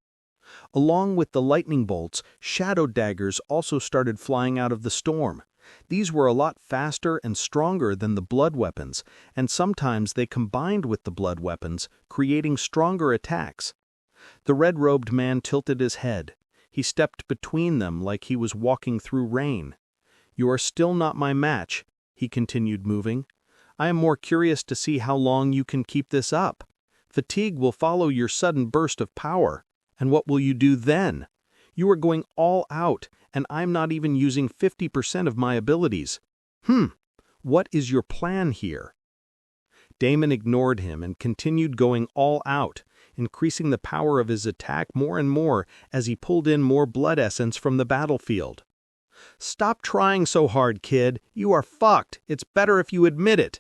Along with the lightning bolts, shadow daggers also started flying out of the storm. These were a lot faster and stronger than the blood weapons, and sometimes they combined with the blood weapons, creating stronger attacks. The red-robed man tilted his head. He stepped between them like he was walking through rain. "You are still not my match," he continued moving. "I am more curious to see how long you can keep this up. Fatigue will follow your sudden burst of power. And what will you do then? You are going all out, and I'm not even using 50% of my abilities. What is your plan here?" Damon ignored him and continued going all out, increasing the power of his attack more and more as he pulled in more blood essence from the battlefield. "Stop trying so hard, kid. You are fucked. It's better if you admit it.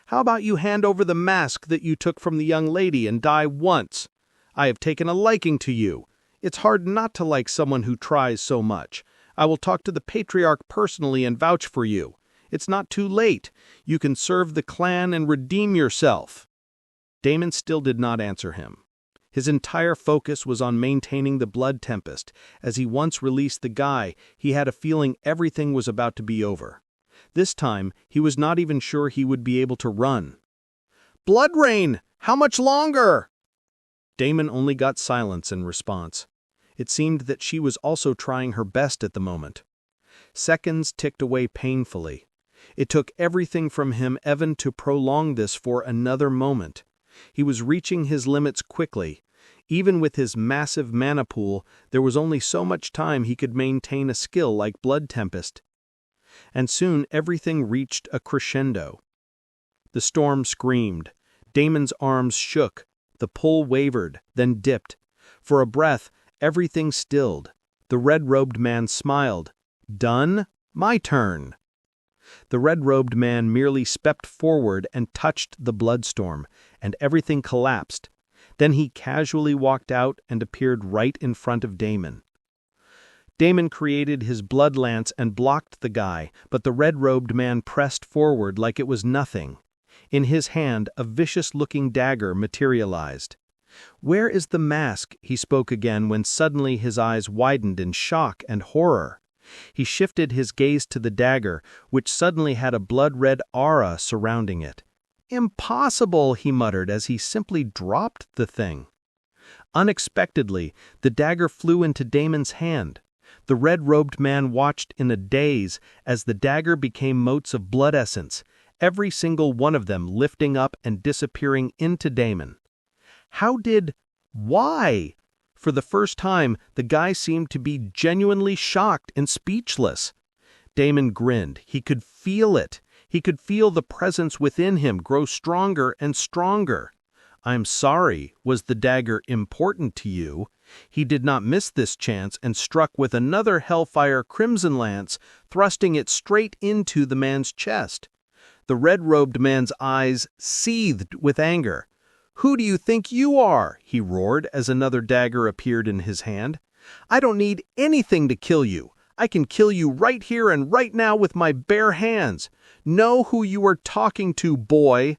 How about you hand over the mask that you took from the young lady and die once? I have taken a liking to you. It's hard not to like someone who tries so much. I will talk to the Patriarch personally and vouch for you. It's not too late. You can serve the clan and redeem yourself." Damon still did not answer him. His entire focus was on maintaining the Blood Tempest. As he once released the guy, he had a feeling everything was about to be over. This time, he was not even sure he would be able to run. "Blood Rain! How much longer?" Damon only got silence in response. It seemed that she was also trying her best at the moment. Seconds ticked away painfully. It took everything from him even to prolong this for another moment. He was reaching his limits quickly. Even with his massive mana pool, there was only so much time he could maintain a skill like Blood Tempest. And soon everything reached a crescendo. The storm screamed. Damon's arms shook. The pull wavered, then dipped. For a breath, everything stilled. The red-robed man smiled. Done? My turn. The red-robed man merely stepped forward and touched the bloodstorm, and everything collapsed. Then he casually walked out and appeared right in front of Damon. Damon created his blood lance and blocked the guy, but the red-robed man pressed forward like it was nothing. In his hand, a vicious-looking dagger materialized. "Where is the mask?" he spoke again when suddenly his eyes widened in shock and horror. He shifted his gaze to the dagger, which suddenly had a blood-red aura surrounding it. "Impossible," he muttered as he simply dropped the thing. Unexpectedly, the dagger flew into Damon's hand. The red-robed man watched in a daze as the dagger became motes of blood essence, every single one of them lifting up and disappearing into Damon. Why? For the first time, the guy seemed to be genuinely shocked and speechless. Damon grinned. He could feel it. He could feel the presence within him grow stronger and stronger. "I'm sorry, was the dagger important to you?" He did not miss this chance and struck with another Hellfire Crimson Lance, thrusting it straight into the man's chest. The red-robed man's eyes seethed with anger. "Who do you think you are?" he roared as another dagger appeared in his hand. "I don't need anything to kill you. I can kill you right here and right now with my bare hands. Know who you are talking to, boy."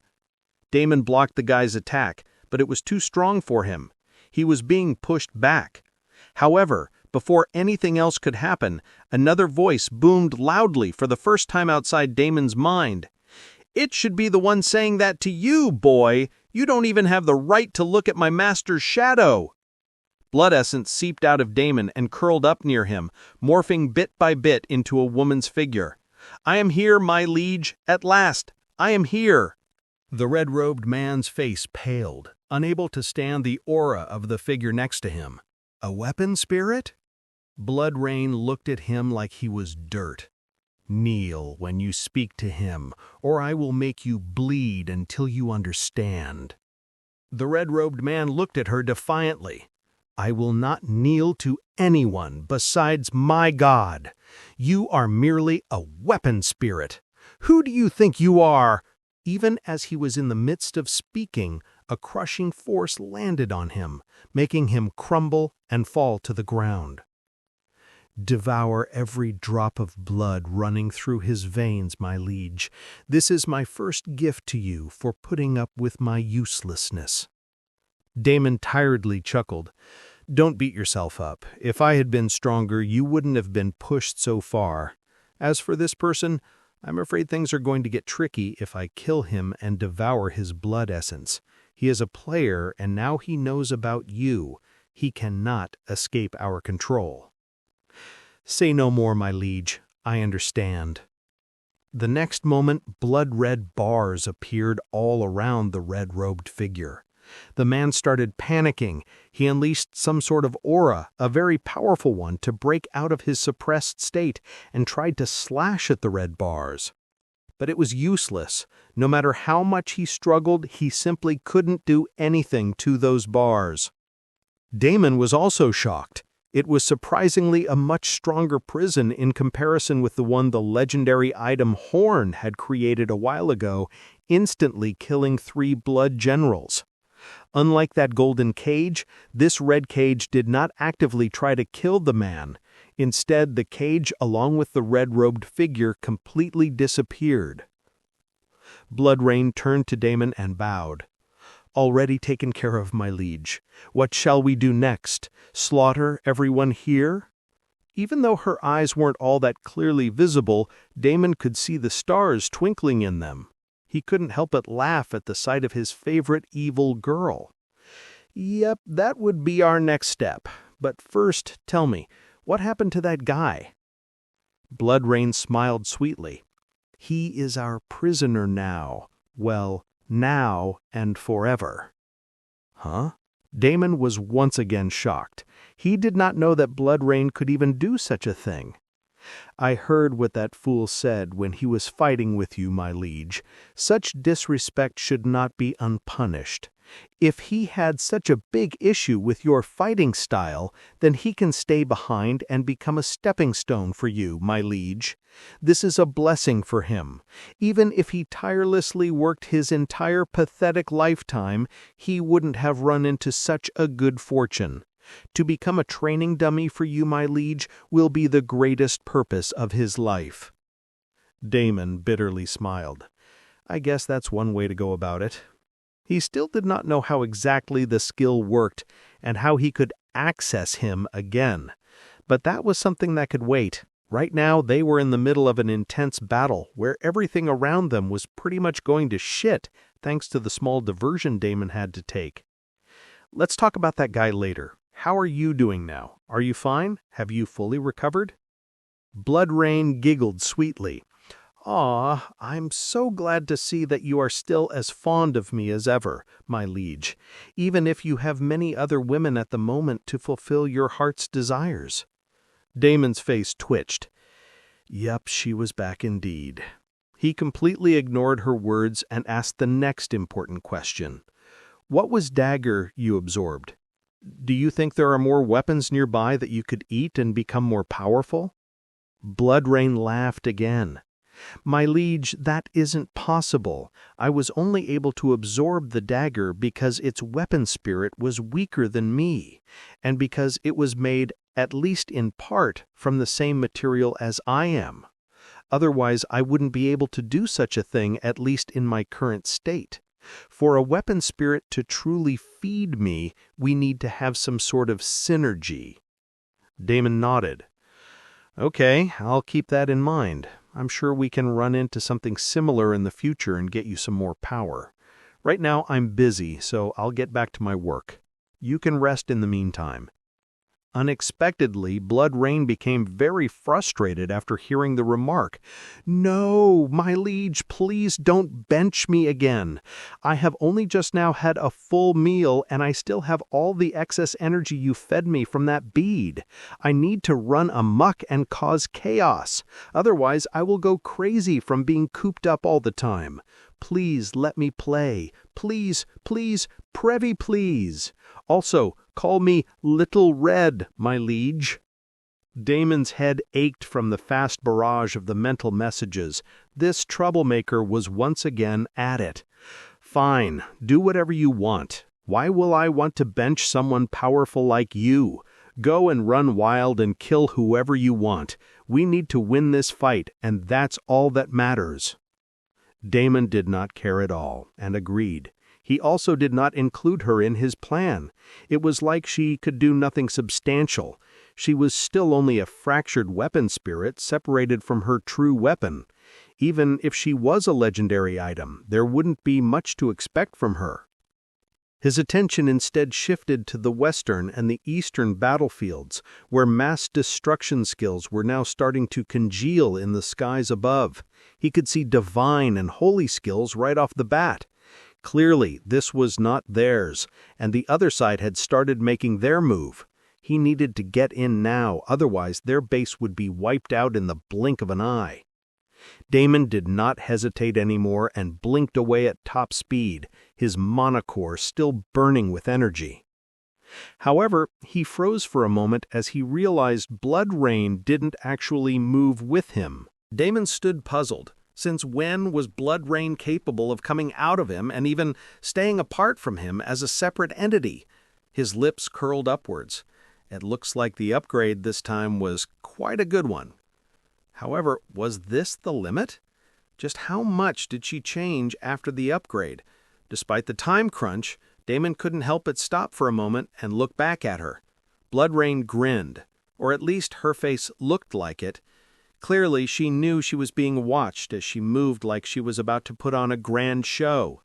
Damon blocked the guy's attack, but it was too strong for him. He was being pushed back. However, before anything else could happen, another voice boomed loudly for the first time outside Damon's mind. "It should be the one saying that to you, boy. You don't even have the right to look at my master's shadow." Blood essence seeped out of Damon and curled up near him, morphing bit by bit into a woman's figure. "I am here, my liege. At last, I am here." The red-robed man's face paled, unable to stand the aura of the figure next to him. A weapon spirit? Blood Rain looked at him like he was dirt. "Kneel when you speak to him, or I will make you bleed until you understand." The red-robed man looked at her defiantly. "I will not kneel to anyone besides my God. You are merely a weapon spirit. Who do you think you are?" Even as he was in the midst of speaking, a crushing force landed on him, making him crumble and fall to the ground. "Devour every drop of blood running through his veins, my liege. This is my first gift to you for putting up with my uselessness." Damon tiredly chuckled. "Don't beat yourself up. If I had been stronger, you wouldn't have been pushed so far. As for this person, I'm afraid things are going to get tricky if I kill him and devour his blood essence. He is a player, and now he knows about you. He cannot escape our control." "Say no more, my liege. I understand." The next moment, blood-red bars appeared all around the red-robed figure. The man started panicking. He unleashed some sort of aura, a very powerful one, to break out of his suppressed state and tried to slash at the red bars. But it was useless. No matter how much he struggled, he simply couldn't do anything to those bars. Damon was also shocked. It was surprisingly a much stronger prison in comparison with the one the legendary item Horn had created a while ago, instantly killing 3 blood generals. Unlike that golden cage, this red cage did not actively try to kill the man. Instead, the cage, along with the red-robed figure, completely disappeared. Blood Rain turned to Damon and bowed. "Already taken care of, my liege. What shall we do next? Slaughter everyone here?" Even though her eyes weren't all that clearly visible, Damon could see the stars twinkling in them. He couldn't help but laugh at the sight of his favorite evil girl. "Yep, that would be our next step. But first, tell me, what happened to that guy?" Blood Rain smiled sweetly. He is our prisoner now. Well, now and forever." Huh? Damon was once again shocked. He did not know that Blood Rain could even do such a thing. "I heard what that fool said when he was fighting with you, my liege. Such disrespect should not be unpunished. If he had such a big issue with your fighting style, then he can stay behind and become a stepping stone for you, my liege. This is a blessing for him. Even if he tirelessly worked his entire pathetic lifetime, he wouldn't have run into such a good fortune. To become a training dummy for you, my liege, will be the greatest purpose of his life." Damon bitterly smiled. I guess that's one way to go about it. He still did not know how exactly the skill worked and how he could access him again. But that was something that could wait. Right now, they were in the middle of an intense battle where everything around them was pretty much going to shit thanks to the small diversion Damon had to take. Let's talk about that guy later. How are you doing now? Are you fine? Have you fully recovered? Blood Rain giggled sweetly. "Aw, I'm so glad to see that you are still as fond of me as ever, my liege, even if you have many other women at the moment to fulfill your heart's desires." Damon's face twitched. Yep, she was back indeed. He completely ignored her words and asked the next important question. "What was dagger you absorbed? Do you think there are more weapons nearby that you could eat and become more powerful?" Blood Rain laughed again. "My liege, that isn't possible. I was only able to absorb the dagger because its weapon spirit was weaker than me, and because it was made, at least in part, from the same material as I am. Otherwise, I wouldn't be able to do such a thing, at least in my current state. For a weapon spirit to truly feed me, we need to have some sort of synergy." Damon nodded. "Okay, I'll keep that in mind. I'm sure we can run into something similar in the future and get you some more power. Right now I'm busy, so I'll get back to my work. You can rest in the meantime." Unexpectedly, Blood Rain became very frustrated after hearing the remark. "No, my liege, please don't bench me again. I have only just now had a full meal and I still have all the excess energy you fed me from that bead. I need to run amok and cause chaos. Otherwise, I will go crazy from being cooped up all the time. Please let me play. Please, please, prevy please. Also, call me Little Red, my liege." Damon's head ached from the fast barrage of the mental messages. This troublemaker was once again at it. "Fine, do whatever you want. Why will I want to bench someone powerful like you? Go and run wild and kill whoever you want. We need to win this fight, and that's all that matters." Damon did not care at all, and agreed. He also did not include her in his plan. It was like she could do nothing substantial. She was still only a fractured weapon spirit separated from her true weapon. Even if she was a legendary item, there wouldn't be much to expect from her. His attention instead shifted to the western and the eastern battlefields, where mass destruction skills were now starting to congeal in the skies above. He could see divine and holy skills right off the bat. Clearly, this was not theirs, and the other side had started making their move. He needed to get in now, otherwise their base would be wiped out in the blink of an eye. Damon did not hesitate anymore and blinked away at top speed, his monocore still burning with energy. However, he froze for a moment as he realized Blood Rain didn't actually move with him. Damon stood puzzled. Since when was Blood Rain capable of coming out of him and even staying apart from him as a separate entity? His lips curled upwards. It looks like the upgrade this time was quite a good one. However, was this the limit? Just how much did she change after the upgrade? Despite the time crunch, Damon couldn't help but stop for a moment and look back at her. Blood Rain grinned, or at least her face looked like it. Clearly, she knew she was being watched as she moved like she was about to put on a grand show.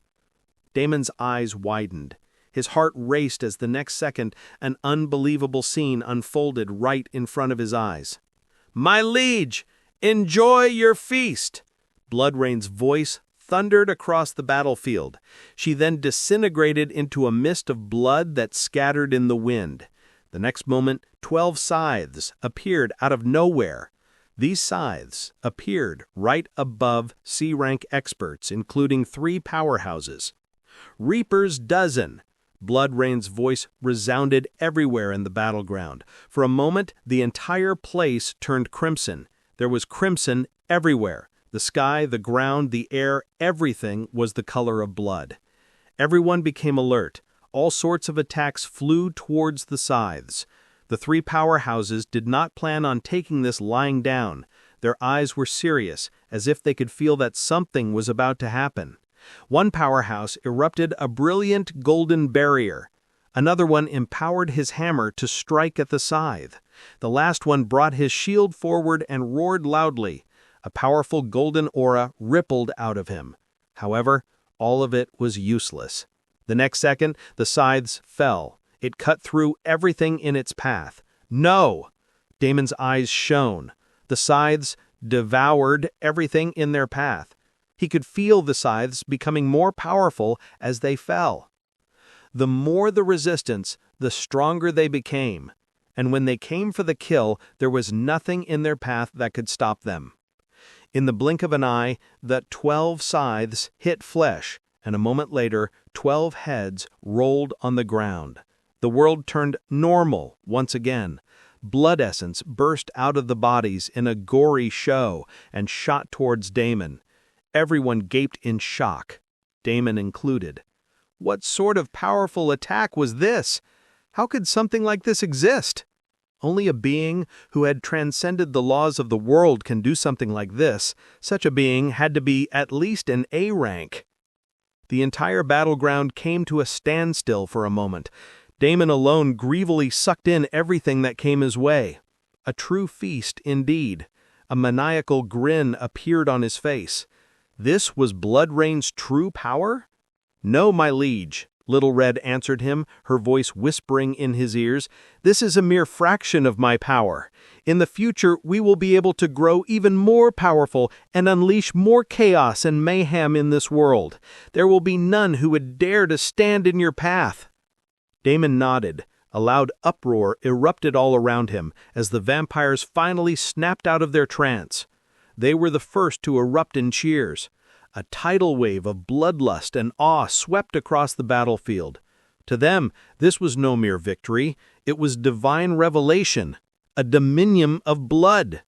Damon's eyes widened. His heart raced as the next second an unbelievable scene unfolded right in front of his eyes. "My liege, enjoy your feast!" Bloodrain's voice thundered across the battlefield. She then disintegrated into a mist of blood that scattered in the wind. The next moment, 12 scythes appeared out of nowhere. These scythes appeared right above C-rank experts, including 3 powerhouses. Reaper's dozen! Bloodrain's voice resounded everywhere in the battleground. For a moment, the entire place turned crimson. There was crimson everywhere. The sky, the ground, the air, everything was the color of blood. Everyone became alert. All sorts of attacks flew towards the scythes. The 3 powerhouses did not plan on taking this lying down. Their eyes were serious, as if they could feel that something was about to happen. One powerhouse erupted a brilliant golden barrier. Another one empowered his hammer to strike at the scythe. The last one brought his shield forward and roared loudly. A powerful golden aura rippled out of him. However, all of it was useless. The next second, the scythes fell. It cut through everything in its path. No! Damon's eyes shone. The scythes devoured everything in their path. He could feel the scythes becoming more powerful as they fell. The more the resistance, the stronger they became. And when they came for the kill, there was nothing in their path that could stop them. In the blink of an eye, the 12 scythes hit flesh, and a moment later, 12 heads rolled on the ground. The world turned normal once again. Blood essence burst out of the bodies in a gory show and shot towards Damon. Everyone gaped in shock, Damon included. What sort of powerful attack was this? How could something like this exist? Only a being who had transcended the laws of the world can do something like this. Such a being had to be at least an A rank. The entire battleground came to a standstill for a moment. Damon alone greedily sucked in everything that came his way. A true feast indeed. A maniacal grin appeared on his face. This was Bloodrain's true power? No, my liege, Little Red answered him, her voice whispering in his ears. This is a mere fraction of my power. In the future, we will be able to grow even more powerful and unleash more chaos and mayhem in this world. There will be none who would dare to stand in your path. Damon nodded. A loud uproar erupted all around him as the vampires finally snapped out of their trance. They were the first to erupt in cheers. A tidal wave of bloodlust and awe swept across the battlefield. To them, this was no mere victory. It was divine revelation, a dominion of blood.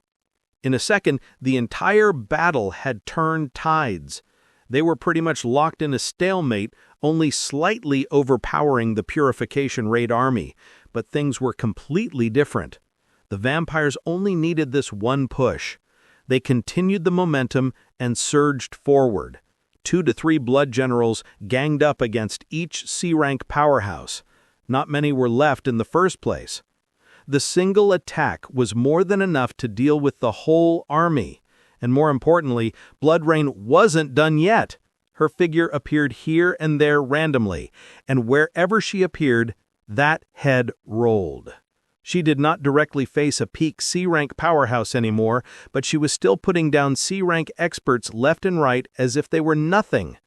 In a second, the entire battle had turned tides. They were pretty much locked in a stalemate, only slightly overpowering the Purification Raid army, but things were completely different. The vampires only needed this one push. They continued the momentum and surged forward. 2 to 3 blood generals ganged up against each C-rank powerhouse. Not many were left in the first place. The single attack was more than enough to deal with the whole army. And more importantly, Bloodrain wasn't done yet. Her figure appeared here and there randomly, and wherever she appeared, that head rolled. She did not directly face a peak C-rank powerhouse anymore, but she was still putting down C-rank experts left and right as if they were nothing.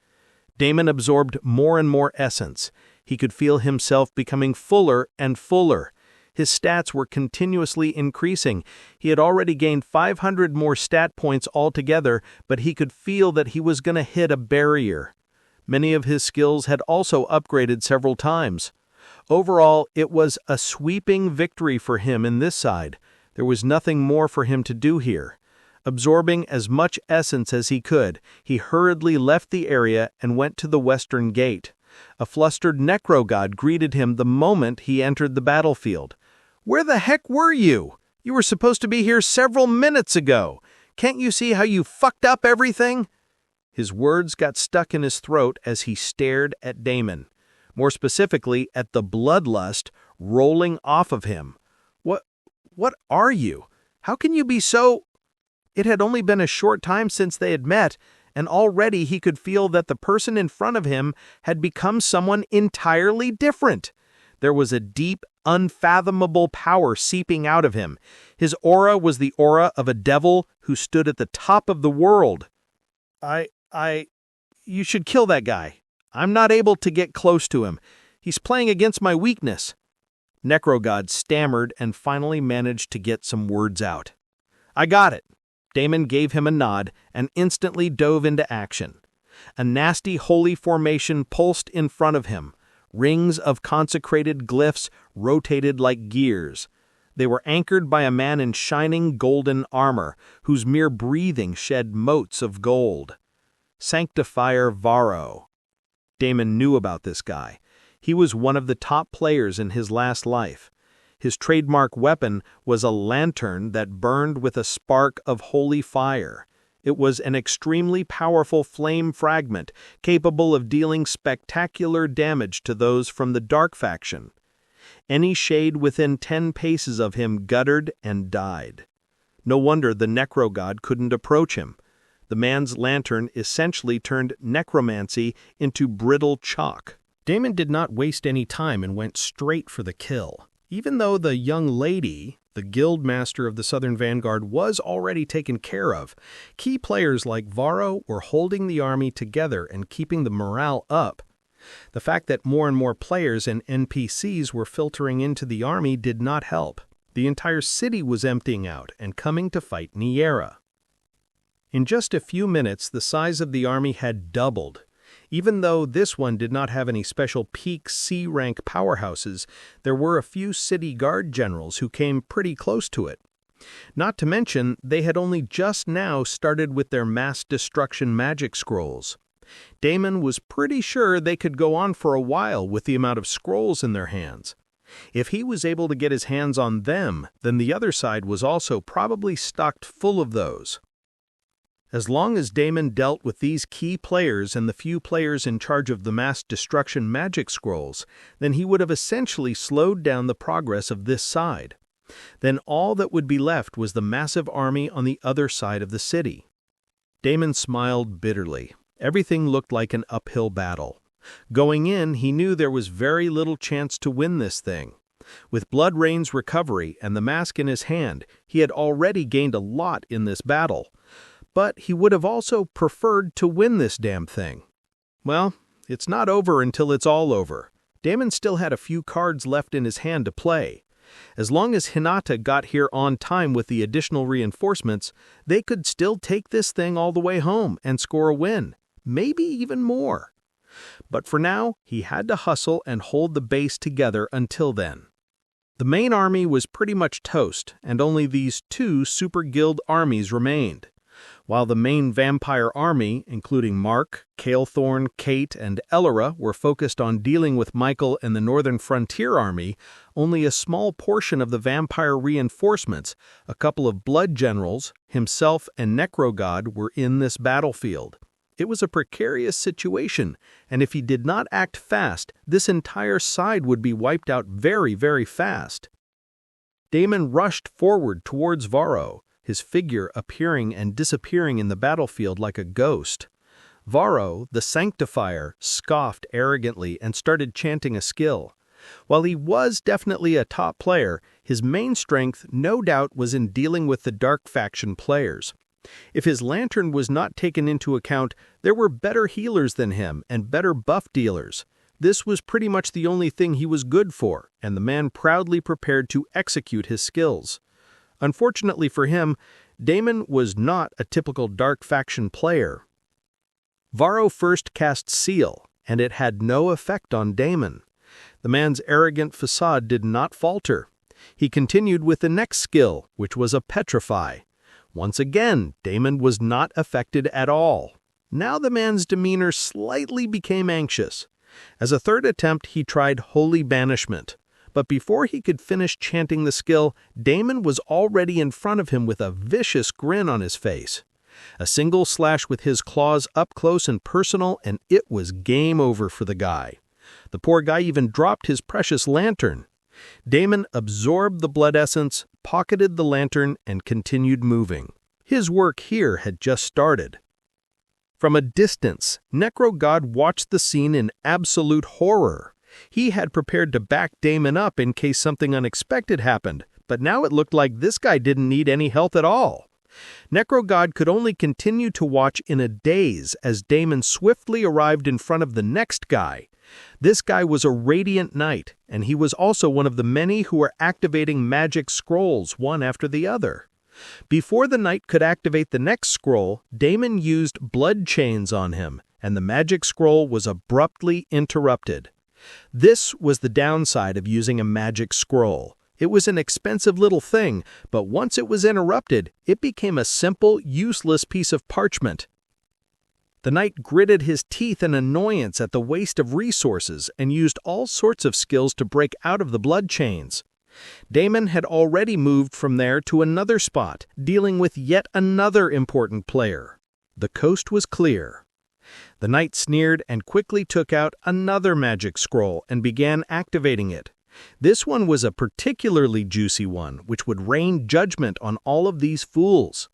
Damon absorbed more and more essence. He could feel himself becoming fuller and fuller. His stats were continuously increasing. He had already gained 500 more stat points altogether, but he could feel that he was going to hit a barrier. Many of his skills had also upgraded several times. Overall, it was a sweeping victory for him in this side. There was nothing more for him to do here. Absorbing as much essence as he could, he hurriedly left the area and went to the western gate. A flustered necro-god greeted him the moment he entered the battlefield. "Where the heck were you? You were supposed to be here several minutes ago. Can't you see how you fucked up everything?" His words got stuck in his throat as he stared at Damon. More specifically, at the bloodlust rolling off of him. What are you? How can you be so... It had only been a short time since they had met, and already he could feel that the person in front of him had become someone entirely different. There was a deep, unfathomable power seeping out of him. His aura was the aura of a devil who stood at the top of the world. You should kill that guy. I'm not able to get close to him. He's playing against my weakness." Necrogod stammered and finally managed to get some words out. "I got it." Damon gave him a nod and instantly dove into action. A nasty holy formation pulsed in front of him. Rings of consecrated glyphs rotated like gears. They were anchored by a man in shining golden armor, whose mere breathing shed motes of gold. Sanctifier Varro. Damon knew about this guy. He was one of the top players in his last life. His trademark weapon was a lantern that burned with a spark of holy fire. It was an extremely powerful flame fragment, capable of dealing spectacular damage to those from the Dark faction. Any shade within 10 paces of him guttered and died. No wonder the Necrogod couldn't approach him. The man's lantern essentially turned necromancy into brittle chalk. Damon did not waste any time and went straight for the kill. Even though the young lady, the guild master of the Southern Vanguard, was already taken care of, key players like Varro were holding the army together and keeping the morale up. The fact that more and more players and NPCs were filtering into the army did not help. The entire city was emptying out and coming to fight Niera. In just a few minutes, the size of the army had doubled. Even though this one did not have any special peak C-rank powerhouses, there were a few city guard generals who came pretty close to it. Not to mention, they had only just now started with their mass destruction magic scrolls. Damon was pretty sure they could go on for a while with the amount of scrolls in their hands. If he was able to get his hands on them, then the other side was also probably stocked full of those. As long as Damon dealt with these key players and the few players in charge of the mass destruction magic scrolls, then he would have essentially slowed down the progress of this side. Then all that would be left was the massive army on the other side of the city. Damon smiled bitterly. Everything looked like an uphill battle. Going in, he knew there was very little chance to win this thing. With Bloodrain's recovery and the mask in his hand, he had already gained a lot in this battle. But he would have also preferred to win this damn thing. Well, it's not over until it's all over. Damon still had a few cards left in his hand to play. As long as Hinata got here on time with the additional reinforcements, they could still take this thing all the way home and score a win, maybe even more. But for now, he had to hustle and hold the base together until then. The main army was pretty much toast, and only these 2 super guild armies remained. While the main vampire army, including Mark, Kalethorn, Kate, and Elora, were focused on dealing with Michael and the Northern Frontier Army, only a small portion of the vampire reinforcements, a couple of blood generals, himself and Necrogod, were in this battlefield. It was a precarious situation, and if he did not act fast, this entire side would be wiped out very, very fast. Damon rushed forward towards Varro, his figure appearing and disappearing in the battlefield like a ghost. Varro, the Sanctifier, scoffed arrogantly and started chanting a skill. While he was definitely a top player, his main strength no doubt was in dealing with the Dark faction players. If his lantern was not taken into account, there were better healers than him and better buff dealers. This was pretty much the only thing he was good for, and the man proudly prepared to execute his skills. Unfortunately for him, Damon was not a typical Dark faction player. Varro first cast Seal, and it had no effect on Damon. The man's arrogant facade did not falter. He continued with the next skill, which was a Petrify. Once again, Damon was not affected at all. Now the man's demeanor slightly became anxious. As a third attempt, he tried Holy Banishment. But before he could finish chanting the skill, Damon was already in front of him with a vicious grin on his face. A single slash with his claws up close and personal, and it was game over for the guy. The poor guy even dropped his precious lantern. Damon absorbed the blood essence, pocketed the lantern, and continued moving. His work here had just started. From a distance, Necrogod watched the scene in absolute horror. He had prepared to back Damon up in case something unexpected happened, but now it looked like this guy didn't need any help at all. Necrogod could only continue to watch in a daze as Damon swiftly arrived in front of the next guy. This guy was a Radiant Knight, and he was also one of the many who were activating magic scrolls one after the other. Before the knight could activate the next scroll, Damon used blood chains on him, and the magic scroll was abruptly interrupted. This was the downside of using a magic scroll. It was an expensive little thing, but once it was interrupted, it became a simple, useless piece of parchment. The knight gritted his teeth in annoyance at the waste of resources and used all sorts of skills to break out of the blood chains. Damon had already moved from there to another spot, dealing with yet another important player. The coast was clear. The knight sneered and quickly took out another magic scroll and began activating it. This one was a particularly juicy one, which would rain judgment on all of these fools.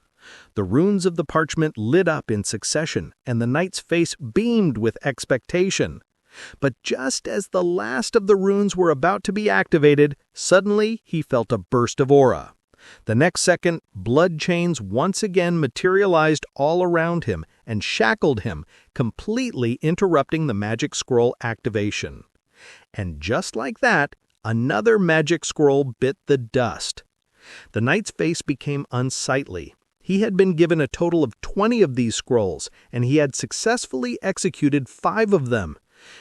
The runes of the parchment lit up in succession, and the knight's face beamed with expectation. But just as the last of the runes were about to be activated, suddenly he felt a burst of aura. The next second, blood chains once again materialized all around him and shackled him, completely interrupting the magic scroll activation. And just like that, another magic scroll bit the dust. The knight's face became unsightly. He had been given a total of 20 of these scrolls, and he had successfully executed 5 of them.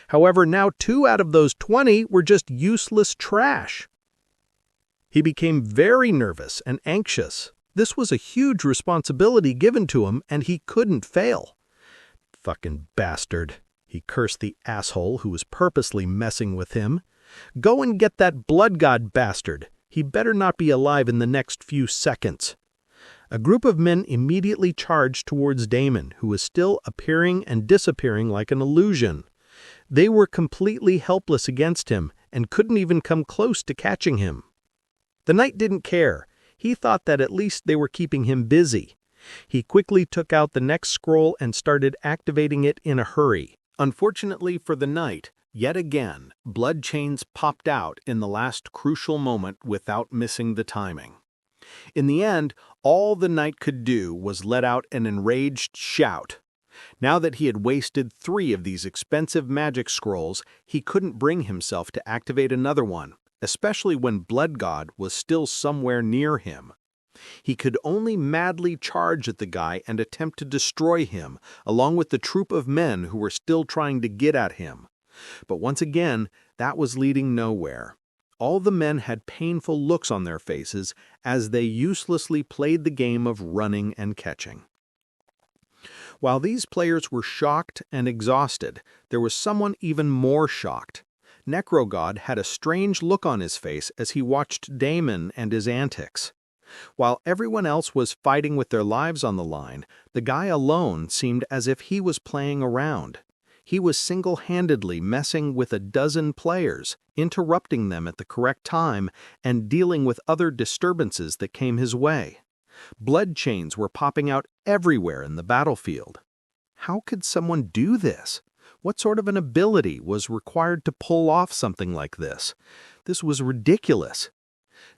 However, now 2 out of those 20 were just useless trash. He became very nervous and anxious. This was a huge responsibility given to him, and he couldn't fail. Fucking bastard. He cursed the asshole who was purposely messing with him. Go and get that blood god bastard. He better not be alive in the next few seconds. A group of men immediately charged towards Damon, who was still appearing and disappearing like an illusion. They were completely helpless against him and couldn't even come close to catching him. The knight didn't care. He thought that at least they were keeping him busy. He quickly took out the next scroll and started activating it in a hurry. Unfortunately for the knight, yet again, blood chains popped out in the last crucial moment without missing the timing. In the end, all the knight could do was let out an enraged shout. Now that he had wasted 3 of these expensive magic scrolls, he couldn't bring himself to activate another one, especially when Blood God was still somewhere near him. He could only madly charge at the guy and attempt to destroy him, along with the troop of men who were still trying to get at him. But once again, that was leading nowhere. All the men had painful looks on their faces as they uselessly played the game of running and catching. While these players were shocked and exhausted, there was someone even more shocked. Necrogod had a strange look on his face as he watched Damon and his antics. While everyone else was fighting with their lives on the line, the guy alone seemed as if he was playing around. He was single-handedly messing with a dozen players, interrupting them at the correct time, and dealing with other disturbances that came his way. Blood chains were popping out everywhere in the battlefield. How could someone do this? What sort of an ability was required to pull off something like this? This was ridiculous.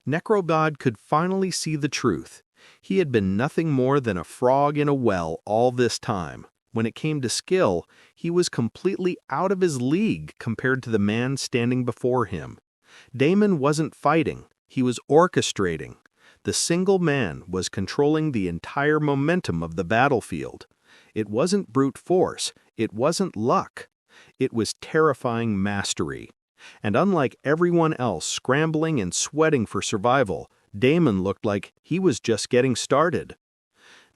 Necrogod could finally see the truth. He had been nothing more than a frog in a well all this time. When it came to skill, he was completely out of his league compared to the man standing before him. Damon wasn't fighting, he was orchestrating. The single man was controlling the entire momentum of the battlefield. It wasn't brute force, it wasn't luck. It was terrifying mastery. And unlike everyone else scrambling and sweating for survival, Damon looked like he was just getting started.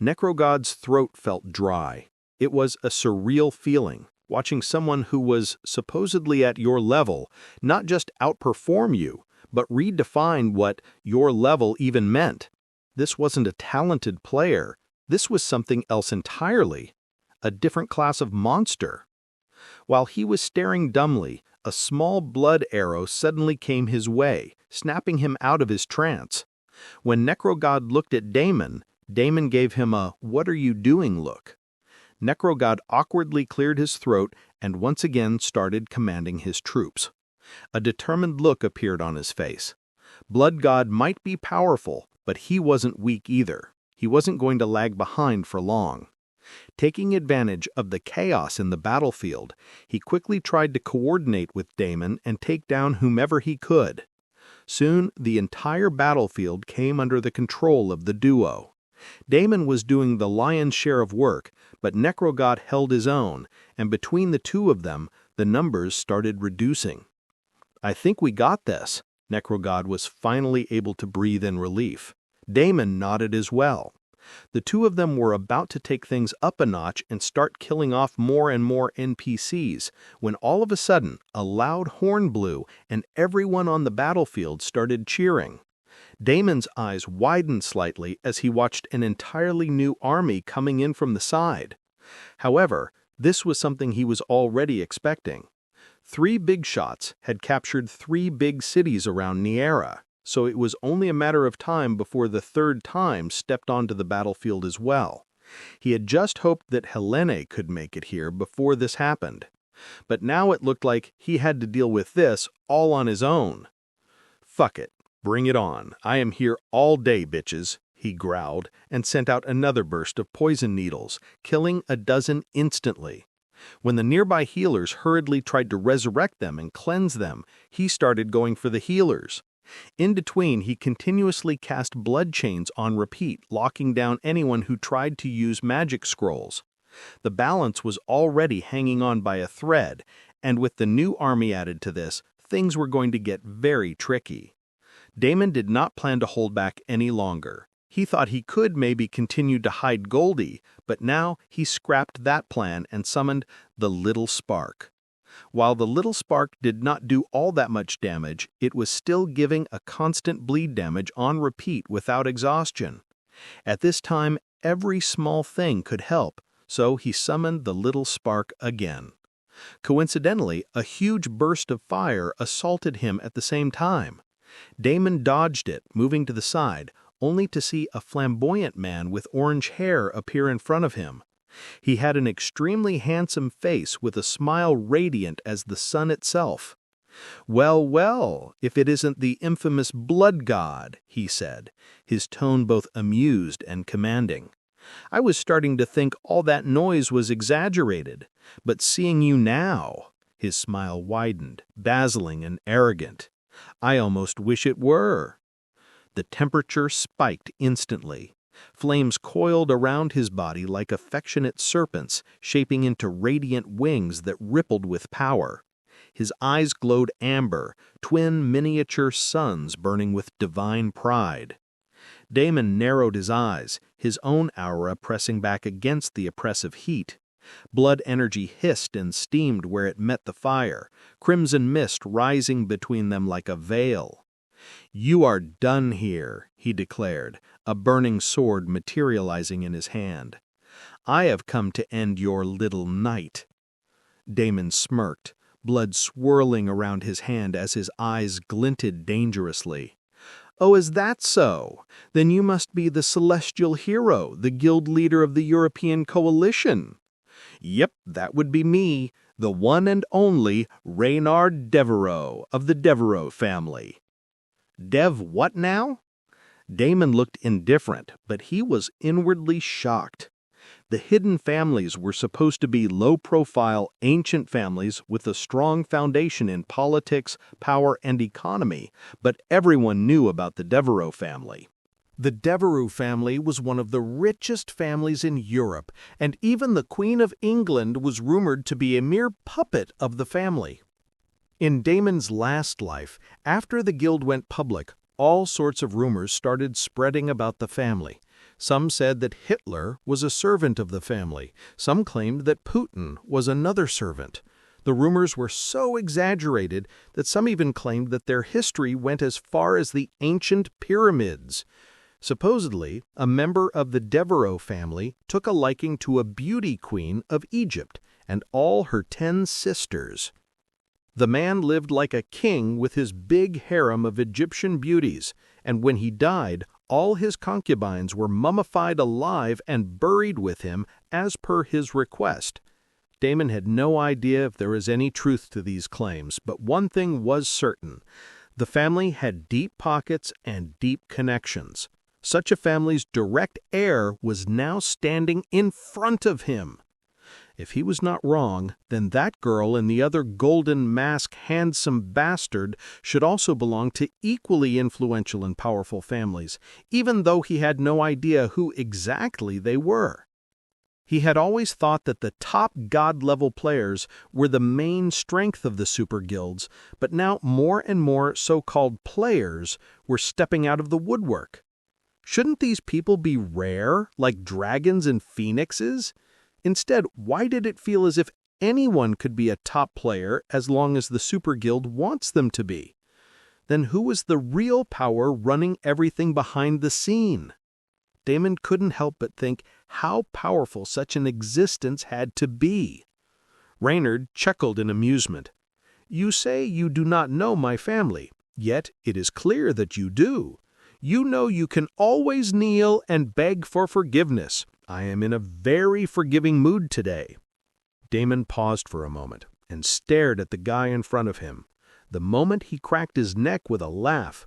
Necrogod's throat felt dry. It was a surreal feeling, watching someone who was supposedly at your level not just outperform you, but redefine what your level even meant. This wasn't a talented player. This was something else entirely, a different class of monster. While he was staring dumbly, a small blood arrow suddenly came his way, snapping him out of his trance. When Necrogod looked at Damon, Damon gave him a "what are you doing" look. Necrogod awkwardly cleared his throat and once again started commanding his troops. A determined look appeared on his face. Blood God might be powerful, but he wasn't weak either. He wasn't going to lag behind for long. Taking advantage of the chaos in the battlefield, he quickly tried to coordinate with Damon and take down whomever he could. Soon, the entire battlefield came under the control of the duo. Damon was doing the lion's share of work, but Necrogod held his own, and between the two of them, the numbers started reducing. "I think we got this." Necrogod was finally able to breathe in relief. Damon nodded as well. The two of them were about to take things up a notch and start killing off more and more NPCs, when all of a sudden a loud horn blew and everyone on the battlefield started cheering. Damon's eyes widened slightly as he watched an entirely new army coming in from the side. However, this was something he was already expecting. 3 big shots had captured 3 big cities around Niera, so it was only a matter of time before the third time stepped onto the battlefield as well. He had just hoped that Helene could make it here before this happened. But now it looked like he had to deal with this all on his own. "Fuck it. Bring it on. I am here all day, bitches," he growled, and sent out another burst of poison needles, killing a dozen instantly. When the nearby healers hurriedly tried to resurrect them and cleanse them, he started going for the healers. In between, he continuously cast blood chains on repeat, locking down anyone who tried to use magic scrolls. The balance was already hanging on by a thread, and with the new army added to this, things were going to get very tricky. Damon did not plan to hold back any longer. He thought he could maybe continue to hide Goldie, but now he scrapped that plan and summoned the Little Spark. While the Little Spark did not do all that much damage, it was still giving a constant bleed damage on repeat without exhaustion. At this time, every small thing could help, so he summoned the Little Spark again. Coincidentally, a huge burst of fire assaulted him at the same time. Damon dodged it, moving to the side, only to see a flamboyant man with orange hair appear in front of him. He had an extremely handsome face with a smile radiant as the sun itself. "Well, well, if it isn't the infamous Blood God," he said, his tone both amused and commanding. "I was starting to think all that noise was exaggerated, but seeing you now," his smile widened, dazzling and arrogant, "I almost wish it were." The temperature spiked instantly. Flames coiled around his body like affectionate serpents, shaping into radiant wings that rippled with power. His eyes glowed amber, twin miniature suns burning with divine pride. Damon narrowed his eyes, his own aura pressing back against the oppressive heat. Blood energy hissed and steamed where it met the fire, crimson mist rising between them like a veil. "You are done here," he declared, a burning sword materializing in his hand. "I have come to end your little night." Damon smirked, blood swirling around his hand as his eyes glinted dangerously. "Oh, is that so? Then you must be the celestial hero, the guild leader of the European coalition." "Yep, that would be me, the one and only Reynard Devereaux of the Devereaux family." "Dev what now?" Damon looked indifferent, but he was inwardly shocked. The hidden families were supposed to be low-profile, ancient families with a strong foundation in politics, power, and economy, but everyone knew about the Devereaux family. The Devereaux family was one of the richest families in Europe, and even the Queen of England was rumored to be a mere puppet of the family. In Damon's last life, after the guild went public, all sorts of rumors started spreading about the family. Some said that Hitler was a servant of the family. Some claimed that Putin was another servant. The rumors were so exaggerated that some even claimed that their history went as far as the ancient pyramids. Supposedly, a member of the Devereaux family took a liking to a beauty queen of Egypt and all her 10 sisters. The man lived like a king with his big harem of Egyptian beauties, and when he died, all his concubines were mummified alive and buried with him as per his request. Damon had no idea if there was any truth to these claims, but one thing was certain. The family had deep pockets and deep connections. Such a family's direct heir was now standing in front of him. If he was not wrong, then that girl and the other golden mask handsome bastard should also belong to equally influential and powerful families, even though he had no idea who exactly they were. He had always thought that the top god-level players were the main strength of the super guilds, but now more and more so-called players were stepping out of the woodwork. Shouldn't these people be rare, like dragons and phoenixes? Instead, why did it feel as if anyone could be a top player as long as the super guild wants them to be? Then who was the real power running everything behind the scene? Damon couldn't help but think how powerful such an existence had to be. Reynard chuckled in amusement. "You say you do not know my family, yet it is clear that you do. You know you can always kneel and beg for forgiveness. I am in a very forgiving mood today." Damon paused for a moment and stared at the guy in front of him. The moment he cracked his neck with a laugh.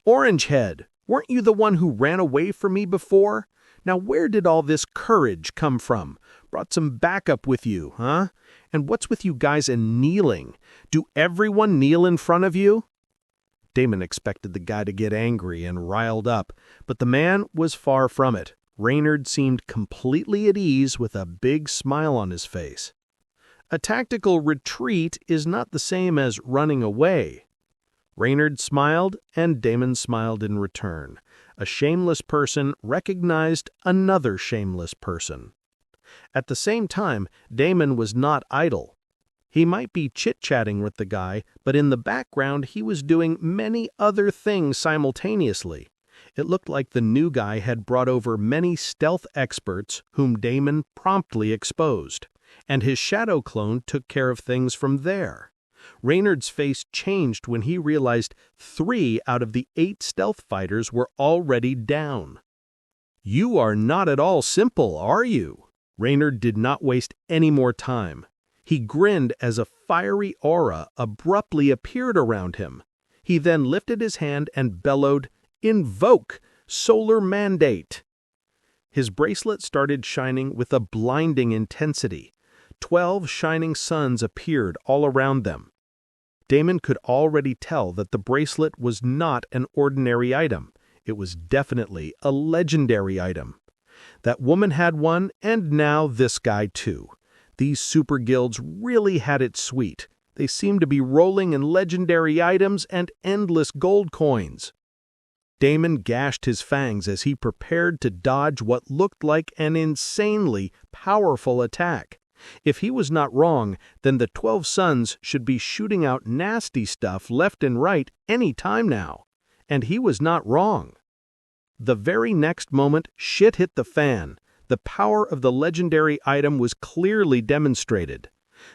"Orangehead, weren't you the one who ran away from me before? Now where did all this courage come from? Brought some backup with you, huh? And what's with you guys and kneeling? Do everyone kneel in front of you?" Damon expected the guy to get angry and riled up, but the man was far from it. Reynard seemed completely at ease with a big smile on his face. A tactical retreat is not the same as running away. Reynard smiled, and Damon smiled in return. A shameless person recognized another shameless person. At the same time, Damon was not idle. He might be chit-chatting with the guy, but in the background he was doing many other things simultaneously. It looked like the new guy had brought over many stealth experts whom Damon promptly exposed, and his shadow clone took care of things from there. Reynard's face changed when he realized 3 out of the 8 stealth fighters were already down. "You are not at all simple, are you?" Reynard did not waste any more time. He grinned as a fiery aura abruptly appeared around him. He then lifted his hand and bellowed, "Invoke Solar Mandate!" His bracelet started shining with a blinding intensity. 12 shining suns appeared all around them. Damon could already tell that the bracelet was not an ordinary item. It was definitely a legendary item. That woman had one, and now this guy too. These super guilds really had it sweet. They seemed to be rolling in legendary items and endless gold coins. Damon gashed his fangs as he prepared to dodge what looked like an insanely powerful attack. If he was not wrong, then the 12 suns should be shooting out nasty stuff left and right any time now. And he was not wrong. The very next moment, shit hit the fan. The power of the legendary item was clearly demonstrated.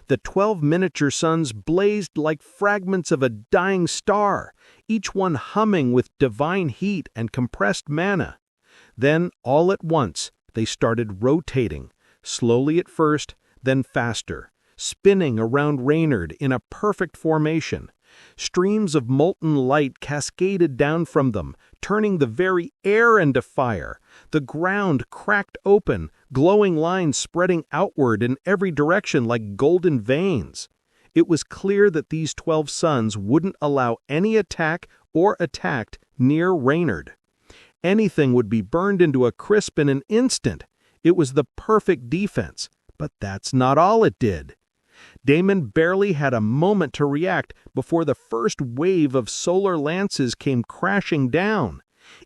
The 12 miniature suns blazed like fragments of a dying star, each one humming with divine heat and compressed mana. Then, all at once, they started rotating, slowly at first, then faster, spinning around Reynard in a perfect formation. Streams of molten light cascaded down from them, turning the very air into fire. The ground cracked open, glowing lines spreading outward in every direction like golden veins. It was clear that these 12 suns wouldn't allow any attack or attacked near Reynard. Anything would be burned into a crisp in an instant. It was the perfect defense, but that's not all it did. Damon barely had a moment to react before the first wave of solar lances came crashing down.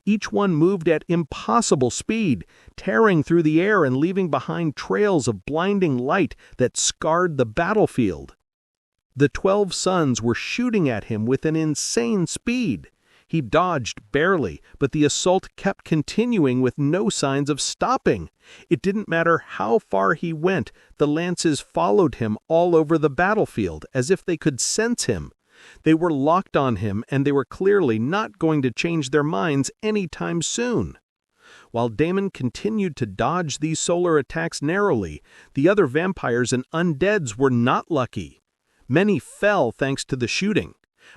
Each one moved at impossible speed, tearing through the air and leaving behind trails of blinding light that scarred the battlefield. The 12 suns were shooting at him with an insane speed. He dodged barely, but the assault kept continuing with no signs of stopping. It didn't matter how far he went, the lances followed him all over the battlefield, as if they could sense him. They were locked on him, and they were clearly not going to change their minds anytime soon. While Damon continued to dodge these solar attacks narrowly, the other vampires and undeads were not lucky. Many fell thanks to the shooting.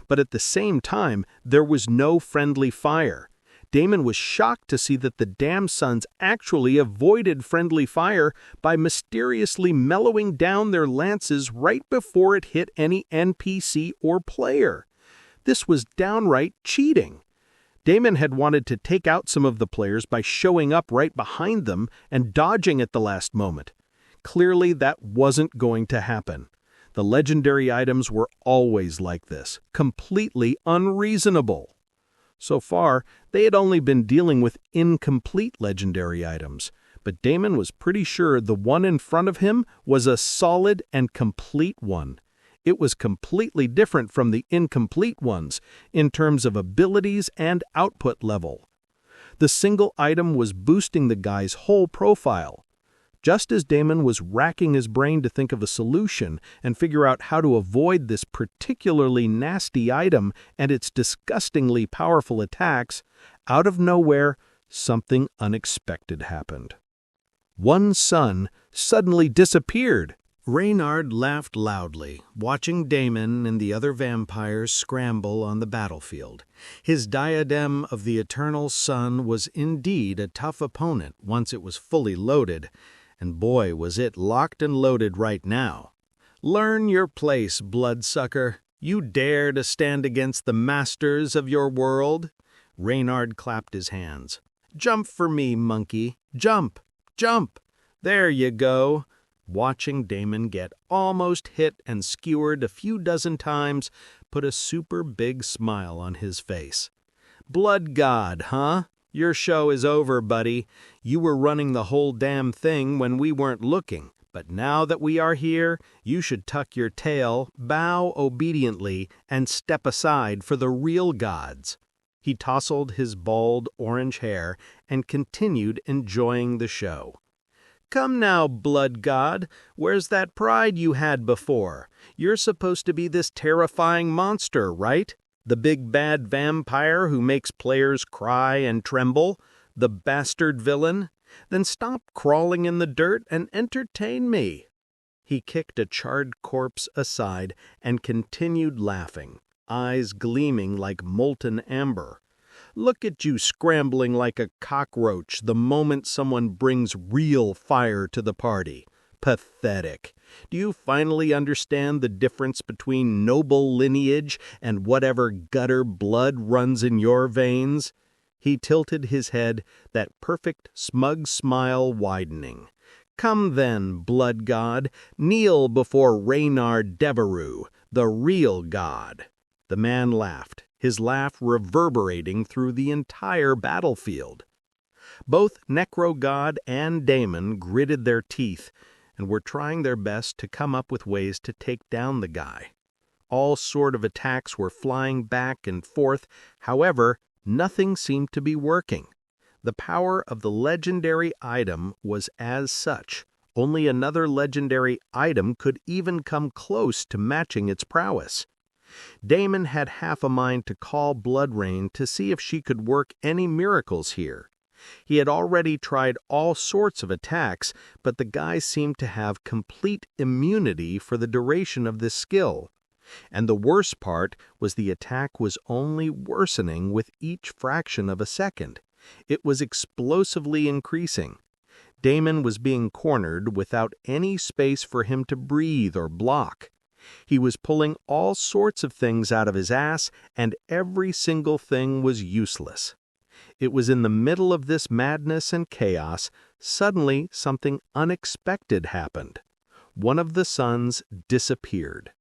But at the same time, there was no friendly fire. Damon was shocked to see that the damn suns actually avoided friendly fire by mysteriously mellowing down their lances right before it hit any NPC or player. This was downright cheating. Damon had wanted to take out some of the players by showing up right behind them and dodging at the last moment. Clearly, that wasn't going to happen. The legendary items were always like this, completely unreasonable. So far, they had only been dealing with incomplete legendary items, but Damon was pretty sure the one in front of him was a solid and complete one. It was completely different from the incomplete ones in terms of abilities and output level. The single item was boosting the guy's whole profile. Just as Damon was racking his brain to think of a solution and figure out how to avoid this particularly nasty item and its disgustingly powerful attacks, out of nowhere, something unexpected happened. One sun suddenly disappeared. Reynard laughed loudly, watching Damon and the other vampires scramble on the battlefield. His diadem of the eternal sun was indeed a tough opponent once it was fully loaded, and boy was it locked and loaded right now. Learn your place, bloodsucker. You dare to stand against the masters of your world? Reynard clapped his hands. Jump for me, monkey. Jump! Jump! There you go. Watching Damon get almost hit and skewered a few dozen times put a super big smile on his face. Blood God, huh? Your show is over, buddy. You were running the whole damn thing when we weren't looking, but now that we are here, you should tuck your tail, bow obediently, and step aside for the real gods. He tousled his bald orange hair and continued enjoying the show. Come now, blood god, where's that pride you had before? You're supposed to be this terrifying monster, right? The big bad vampire who makes players cry and tremble? The bastard villain? Then stop crawling in the dirt and entertain me. He kicked a charred corpse aside and continued laughing, eyes gleaming like molten amber. Look at you scrambling like a cockroach the moment someone brings real fire to the party. Pathetic. Do you finally understand the difference between noble lineage and whatever gutter blood runs in your veins? He tilted his head, that perfect smug smile widening. Come then, blood god, kneel before Reynard Devereux, the real god. The man laughed, his laugh reverberating through the entire battlefield. Both Necro-God and Damon gritted their teeth and were trying their best to come up with ways to take down the guy. All sort of attacks were flying back and forth, however, nothing seemed to be working. The power of the legendary item was as such. Only another legendary item could even come close to matching its prowess. Damon had half a mind to call Bloodrain to see if she could work any miracles here. He had already tried all sorts of attacks, but the guy seemed to have complete immunity for the duration of this skill. And the worst part was the attack was only worsening with each fraction of a second. It was explosively increasing. Damon was being cornered without any space for him to breathe or block. He was pulling all sorts of things out of his ass, and every single thing was useless. It was in the middle of this madness and chaos, suddenly something unexpected happened. One of the suns disappeared.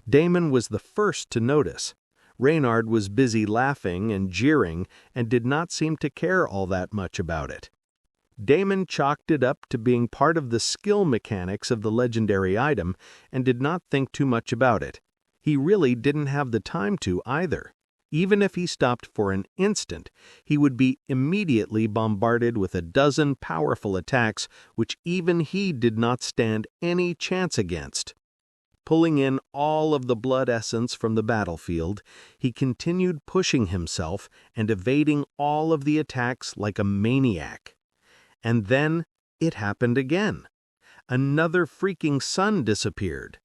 Damon was the first to notice. Reynard was busy laughing and jeering and did not seem to care all that much about it. Damon chalked it up to being part of the skill mechanics of the legendary item and did not think too much about it. He really didn't have the time to either. Even if he stopped for an instant, he would be immediately bombarded with a dozen powerful attacks which even he did not stand any chance against. Pulling in all of the blood essence from the battlefield, he continued pushing himself and evading all of the attacks like a maniac. And then it happened again. Another freaking sun disappeared.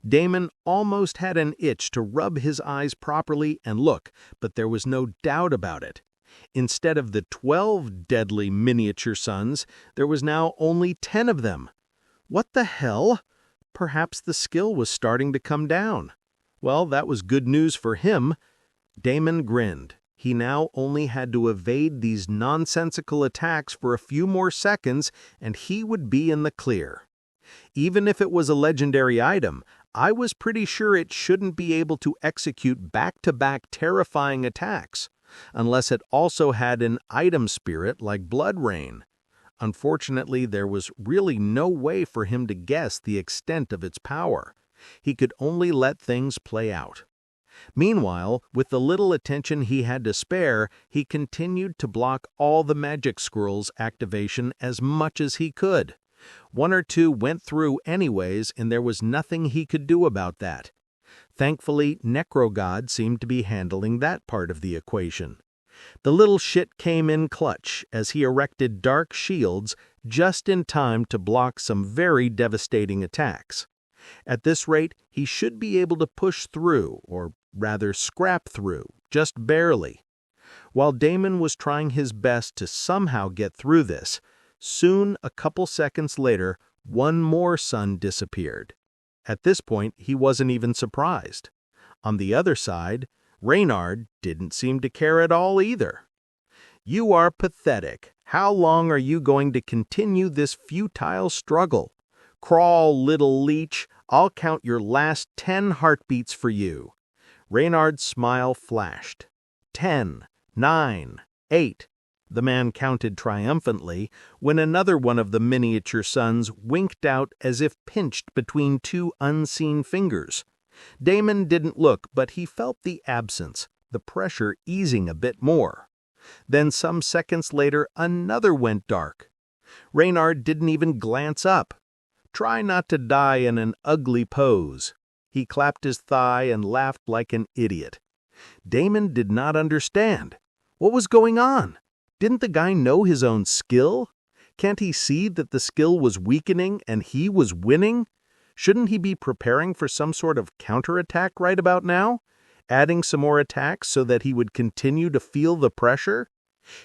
Damon almost had an itch to rub his eyes properly and look, but there was no doubt about it. Instead of the 12 deadly miniature suns, there was now only 10 of them. What the hell? Perhaps the skill was starting to come down. Well, that was good news for him. Damon grinned. He now only had to evade these nonsensical attacks for a few more seconds, and he would be in the clear. Even if it was a legendary item, I was pretty sure it shouldn't be able to execute back-to-back terrifying attacks, unless it also had an item spirit like Blood Rain. Unfortunately, there was really no way for him to guess the extent of its power. He could only let things play out. Meanwhile, with the little attention he had to spare, he continued to block all the magic scrolls' activation as much as he could. One or two went through anyways, and there was nothing he could do about that. Thankfully, Necrogod seemed to be handling that part of the equation. The little shit came in clutch as he erected dark shields just in time to block some very devastating attacks. At this rate, he should be able to push through, or rather scrap through, just barely. While Damon was trying his best to somehow get through this, soon, a couple seconds later, one more sun disappeared. At this point, he wasn't even surprised. On the other side, Reynard didn't seem to care at all either. "You are pathetic. How long are you going to continue this futile struggle? Crawl, little leech. I'll count your last 10 heartbeats for you." Reynard's smile flashed. 10, 9, 8. The man counted triumphantly when another one of the miniature suns winked out as if pinched between two unseen fingers. Damon didn't look, but he felt the absence, the pressure easing a bit more. Then some seconds later, another went dark. Reynard didn't even glance up. Try not to die in an ugly pose. He clapped his thigh and laughed like an idiot. Damon did not understand. What was going on? Didn't the guy know his own skill? Can't he see that the skill was weakening and he was winning? Shouldn't he be preparing for some sort of counterattack right about now? Adding some more attacks so that he would continue to feel the pressure?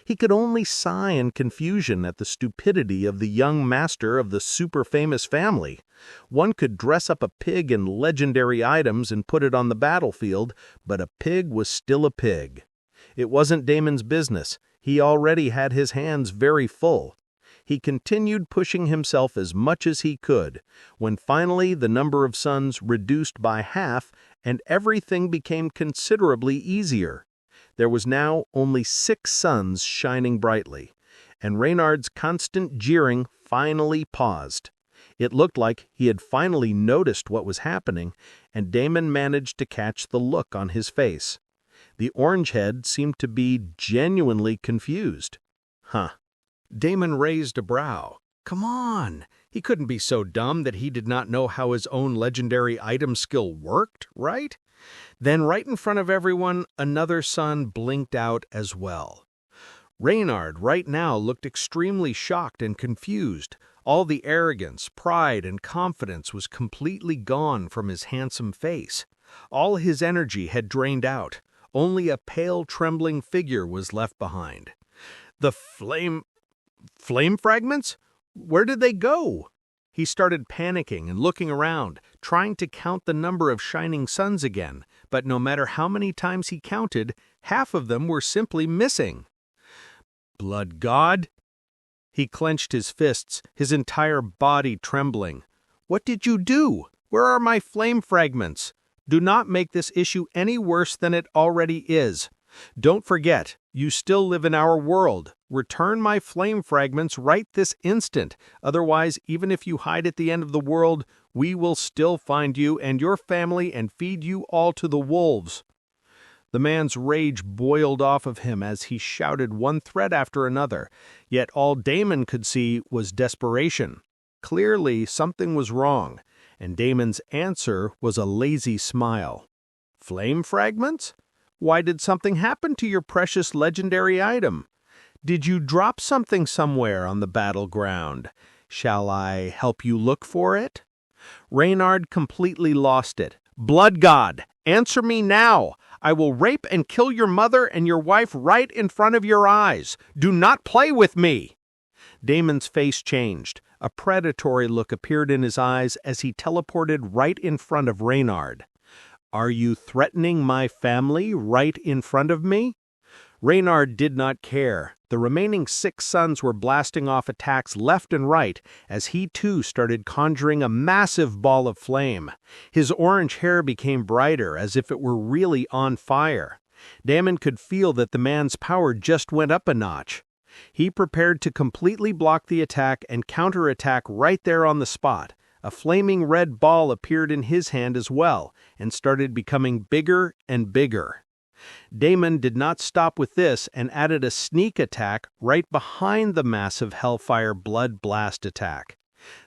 He could only sigh in confusion at the stupidity of the young master of the super-famous family. One could dress up a pig in legendary items and put it on the battlefield, but a pig was still a pig. It wasn't Damon's business. He already had his hands very full. He continued pushing himself as much as he could, when finally the number of suns reduced by half and everything became considerably easier. There was now only 6 suns shining brightly, and Reynard's constant jeering finally paused. It looked like he had finally noticed what was happening, and Damon managed to catch the look on his face. The orange head seemed to be genuinely confused. Huh. Damon raised a brow. Come on! He couldn't be so dumb that he did not know how his own legendary item skill worked, right? Then right in front of everyone, another sun blinked out as well. Reynard right now looked extremely shocked and confused. All the arrogance, pride, and confidence was completely gone from his handsome face. All his energy had drained out. Only a pale, trembling figure was left behind. The flame fragments? Where did they go? He started panicking and looking around, trying to count the number of shining suns again, but no matter how many times he counted, half of them were simply missing. Blood God? He clenched his fists, his entire body trembling. What did you do? Where are my flame fragments? Do not make this issue any worse than it already is. Don't forget, you still live in our world. Return my flame fragments right this instant. Otherwise, even if you hide at the end of the world, we will still find you and your family and feed you all to the wolves. The man's rage boiled off of him as he shouted one threat after another, yet all Damon could see was desperation. Clearly, something was wrong, and Damon's answer was a lazy smile. Flame fragments? Why did something happen to your precious legendary item? Did you drop something somewhere on the battleground? Shall I help you look for it? Reynard completely lost it. Blood God, answer me now! I will rape and kill your mother and your wife right in front of your eyes. Do not play with me!" Damon's face changed. A predatory look appeared in his eyes as he teleported right in front of Reynard. "Are you threatening my family right in front of me?" Reynard did not care. The remaining 6 sons were blasting off attacks left and right as he too started conjuring a massive ball of flame. His orange hair became brighter as if it were really on fire. Damon could feel that the man's power just went up a notch. He prepared to completely block the attack and counterattack right there on the spot. A flaming red ball appeared in his hand as well and started becoming bigger and bigger. Damon did not stop with this and added a sneak attack right behind the massive Hellfire Blood Blast attack.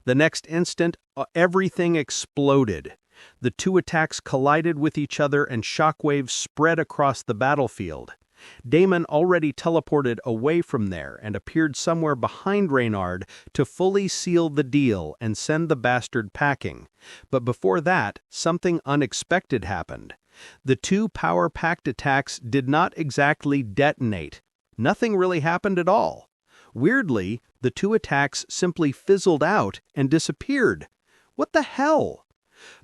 The next instant, everything exploded. The 2 attacks collided with each other and shockwaves spread across the battlefield. Damon already teleported away from there and appeared somewhere behind Reynard to fully seal the deal and send the bastard packing. But before that, something unexpected happened. The 2 power-packed attacks did not exactly detonate. Nothing really happened at all. Weirdly, the 2 attacks simply fizzled out and disappeared. What the hell?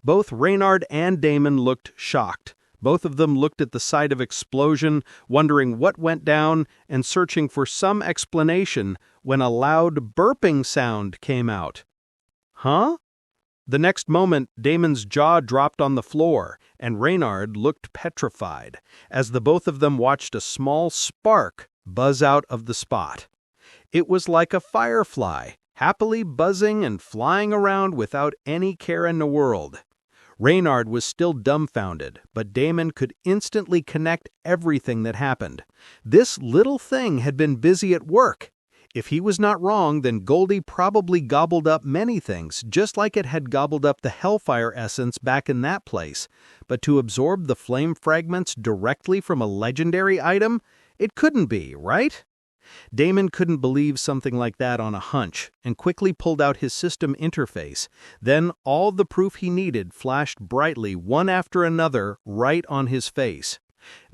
Both Reynard and Damon looked shocked. Both of them looked at the site of explosion, wondering what went down and searching for some explanation when a loud burping sound came out. Huh? The next moment, Damon's jaw dropped on the floor, and Reynard looked petrified as the both of them watched a small spark buzz out of the spot. It was like a firefly, happily buzzing and flying around without any care in the world. Reynard was still dumbfounded, but Damon could instantly connect everything that happened. This little thing had been busy at work. If he was not wrong, then Goldie probably gobbled up many things, just like it had gobbled up the Hellfire essence back in that place. But to absorb the flame fragments directly from a legendary item? It couldn't be, right? Damon couldn't believe something like that on a hunch, and quickly pulled out his system interface. Then all the proof he needed flashed brightly one after another right on his face.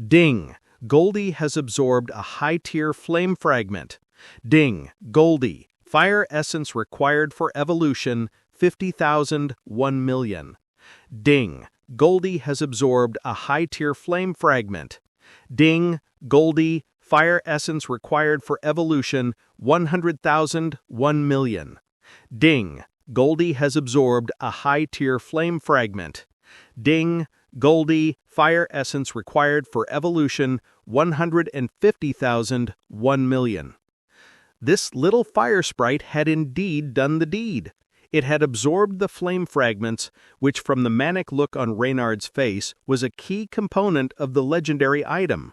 Ding! Goldie has absorbed a high-tier flame fragment. Ding! Goldie. Fire essence required for evolution, 50,000, 1 million. Ding! Goldie has absorbed a high-tier flame fragment. Ding! Goldie. Fire essence required for evolution, 100,000, 1 million. Ding! Goldie has absorbed a high-tier flame fragment. Ding! Goldie. Fire essence required for evolution, 150,000, 1 million. This little fire sprite had indeed done the deed. It had absorbed the flame fragments, which from the manic look on Reynard's face was a key component of the legendary item.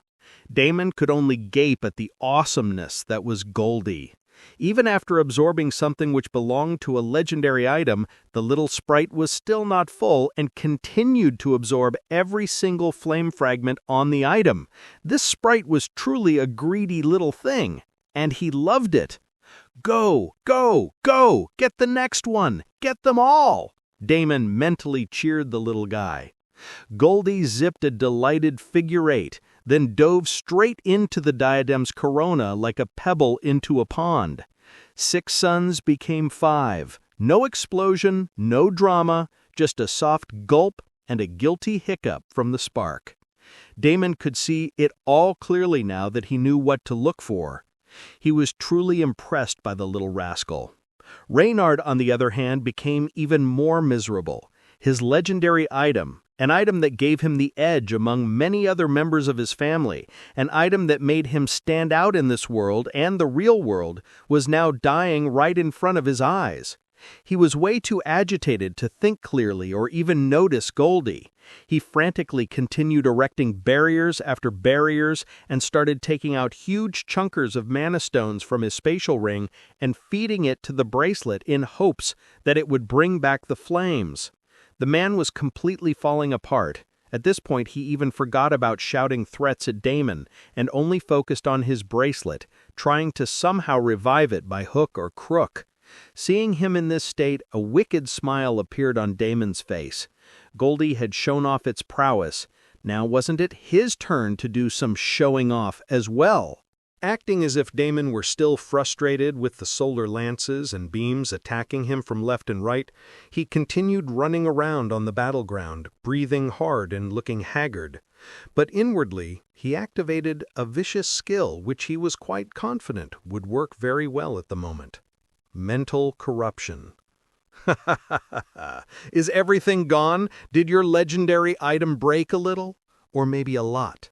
Damon could only gape at the awesomeness that was Goldie. Even after absorbing something which belonged to a legendary item, the little sprite was still not full and continued to absorb every single flame fragment on the item. This sprite was truly a greedy little thing, and he loved it. Go, go, go! Get the next one! Get them all! Damon mentally cheered the little guy. Goldie zipped a delighted figure 8, then dove straight into the diadem's corona like a pebble into a pond. 6 suns became 5. No explosion, no drama, just a soft gulp and a guilty hiccup from the spark. Damon could see it all clearly now that he knew what to look for. He was truly impressed by the little rascal. Reynard, on the other hand, became even more miserable. His legendary item, an item that gave him the edge among many other members of his family, an item that made him stand out in this world and the real world, was now dying right in front of his eyes. He was way too agitated to think clearly or even notice Goldie. He frantically continued erecting barriers after barriers and started taking out huge chunkers of mana stones from his spatial ring and feeding it to the bracelet in hopes that it would bring back the flames. The man was completely falling apart. At this point, he even forgot about shouting threats at Damon and only focused on his bracelet, trying to somehow revive it by hook or crook. Seeing him in this state, a wicked smile appeared on Damon's face. Goldie had shown off its prowess. Now wasn't it his turn to do some showing off as well? Acting as if Damon were still frustrated with the solar lances and beams attacking him from left and right, he continued running around on the battleground, breathing hard and looking haggard. But inwardly, he activated a vicious skill which he was quite confident would work very well at the moment. Mental corruption. Is everything gone? Did your legendary item break a little? Or maybe a lot?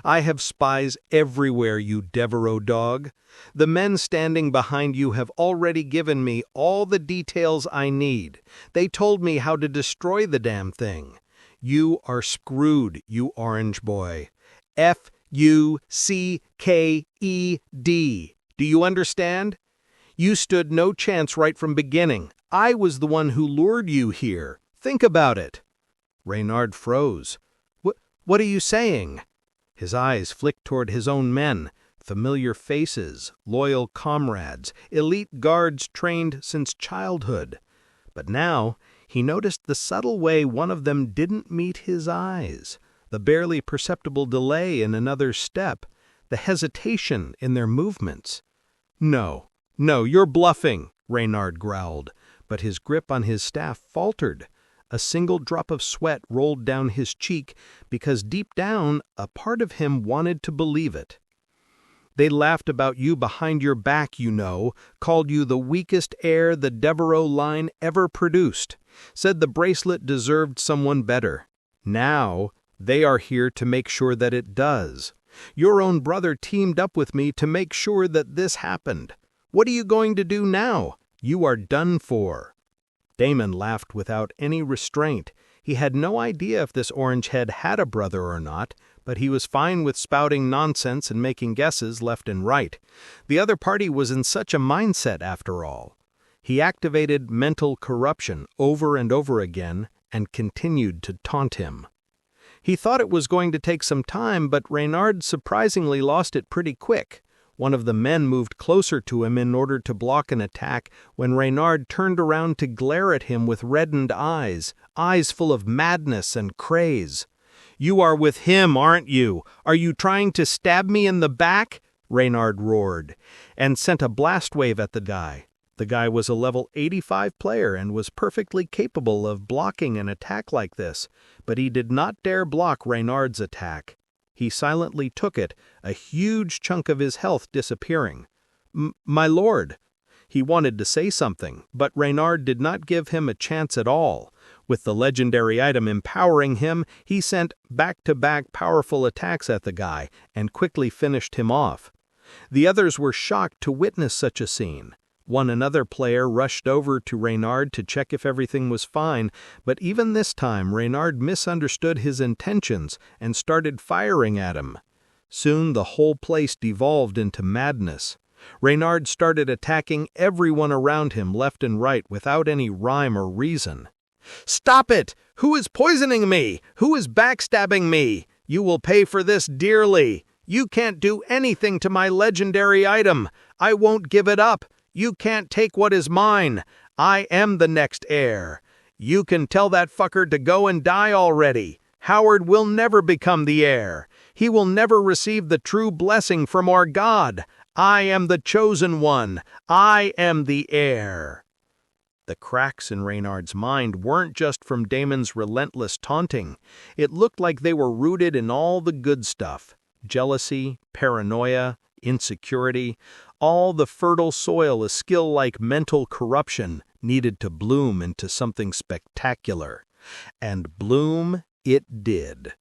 I have spies everywhere, you Devereaux dog. The men standing behind you have already given me all the details I need. They told me how to destroy the damn thing. You are screwed, you orange boy. Fucked. Do you understand? You stood no chance right from beginning. I was the one who lured you here. Think about it. Reynard froze. What are you saying? His eyes flicked toward his own men, familiar faces, loyal comrades, elite guards trained since childhood. But now he noticed the subtle way one of them didn't meet his eyes, the barely perceptible delay in another's step, the hesitation in their movements. No, you're bluffing, Reynard growled, but his grip on his staff faltered. A single drop of sweat rolled down his cheek because deep down a part of him wanted to believe it. They laughed about you behind your back, you know, called you the weakest heir the Devereaux line ever produced, said the bracelet deserved someone better. Now they are here to make sure that it does. Your own brother teamed up with me to make sure that this happened. What are you going to do now? You are done for. Damon laughed without any restraint. He had no idea if this orange head had a brother or not, but he was fine with spouting nonsense and making guesses left and right. The other party was in such a mindset, after all. He activated mental corruption over and over again and continued to taunt him. He thought it was going to take some time, but Reynard surprisingly lost it pretty quick. One of the men moved closer to him in order to block an attack when Reynard turned around to glare at him with reddened eyes full of madness and craze. "You are with him, aren't you? Are you trying to stab me in the back?" Reynard roared, and sent a blast wave at the guy. The guy was a level 85 player and was perfectly capable of blocking an attack like this, but he did not dare block Reynard's attack. He silently took it, a huge chunk of his health disappearing. My lord. He wanted to say something, but Reynard did not give him a chance at all. With the legendary item empowering him, he sent back-to-back powerful attacks at the guy and quickly finished him off. The others were shocked to witness such a scene. Another player rushed over to Reynard to check if everything was fine, but even this time Reynard misunderstood his intentions and started firing at him. Soon the whole place devolved into madness. Reynard started attacking everyone around him left and right without any rhyme or reason. "Stop it! Who is poisoning me? Who is backstabbing me? You will pay for this dearly. You can't do anything to my legendary item. I won't give it up. You can't take what is mine. I am the next heir. You can tell that fucker to go and die already. Howard will never become the heir. He will never receive the true blessing from our God. I am the chosen one. I am the heir." The cracks in Reynard's mind weren't just from Damon's relentless taunting. It looked like they were rooted in all the good stuff: jealousy, paranoia, insecurity, all the fertile soil a skill like mental corruption needed to bloom into something spectacular. And bloom it did.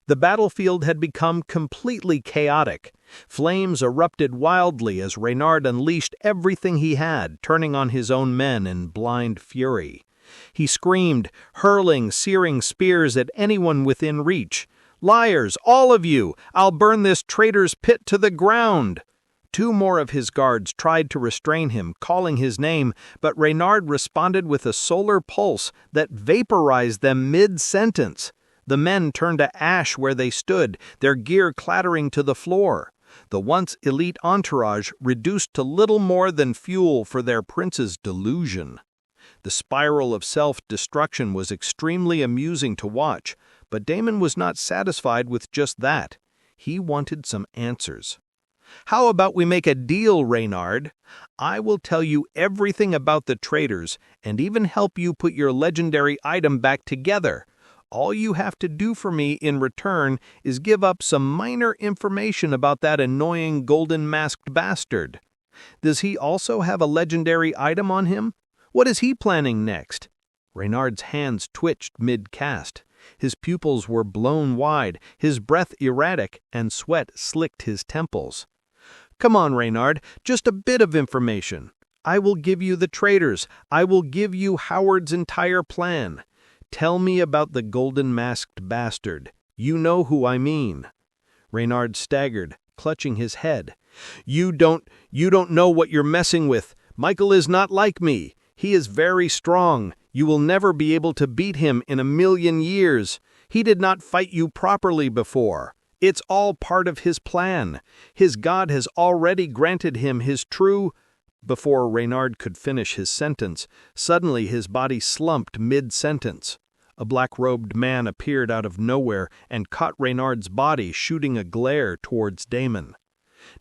The battlefield had become completely chaotic. Flames erupted wildly as Reynard unleashed everything he had, turning on his own men in blind fury. He screamed, hurling searing spears at anyone within reach. "Liars, all of you! I'll burn this traitor's pit to the ground!" Two more of his guards tried to restrain him, calling his name, but Reynard responded with a solar pulse that vaporized them mid-sentence. The men turned to ash where they stood, their gear clattering to the floor. The once elite entourage reduced to little more than fuel for their prince's delusion. The spiral of self-destruction was extremely amusing to watch, but Damon was not satisfied with just that. He wanted some answers. "How about we make a deal, Reynard? I will tell you everything about the traitors and even help you put your legendary item back together. All you have to do for me in return is give up some minor information about that annoying golden-masked bastard. Does he also have a legendary item on him? What is he planning next?" Reynard's hands twitched mid-cast. His pupils were blown wide, his breath erratic, and sweat slicked his temples. "Come on, Reynard, just a bit of information. I will give you the traitors. I will give you Howard's entire plan. Tell me about the golden-masked bastard. You know who I mean." Reynard staggered, clutching his head. You don't know what you're messing with. Michael is not like me. He is very strong. You will never be able to beat him in a million years. He did not fight you properly before. It's all part of his plan. His God has already granted him his true—" Before Reynard could finish his sentence, suddenly his body slumped mid-sentence. A black-robed man appeared out of nowhere and caught Reynard's body, shooting a glare towards Damon.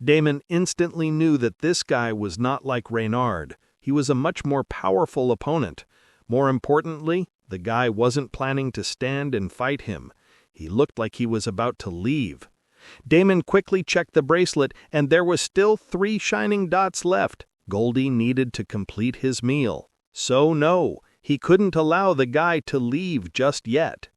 Damon instantly knew that this guy was not like Reynard. He was a much more powerful opponent. More importantly, the guy wasn't planning to stand and fight him. He looked like he was about to leave. Damon quickly checked the bracelet, and there was still 3 shining dots left. Goldie needed to complete his meal. So no, he couldn't allow the guy to leave just yet.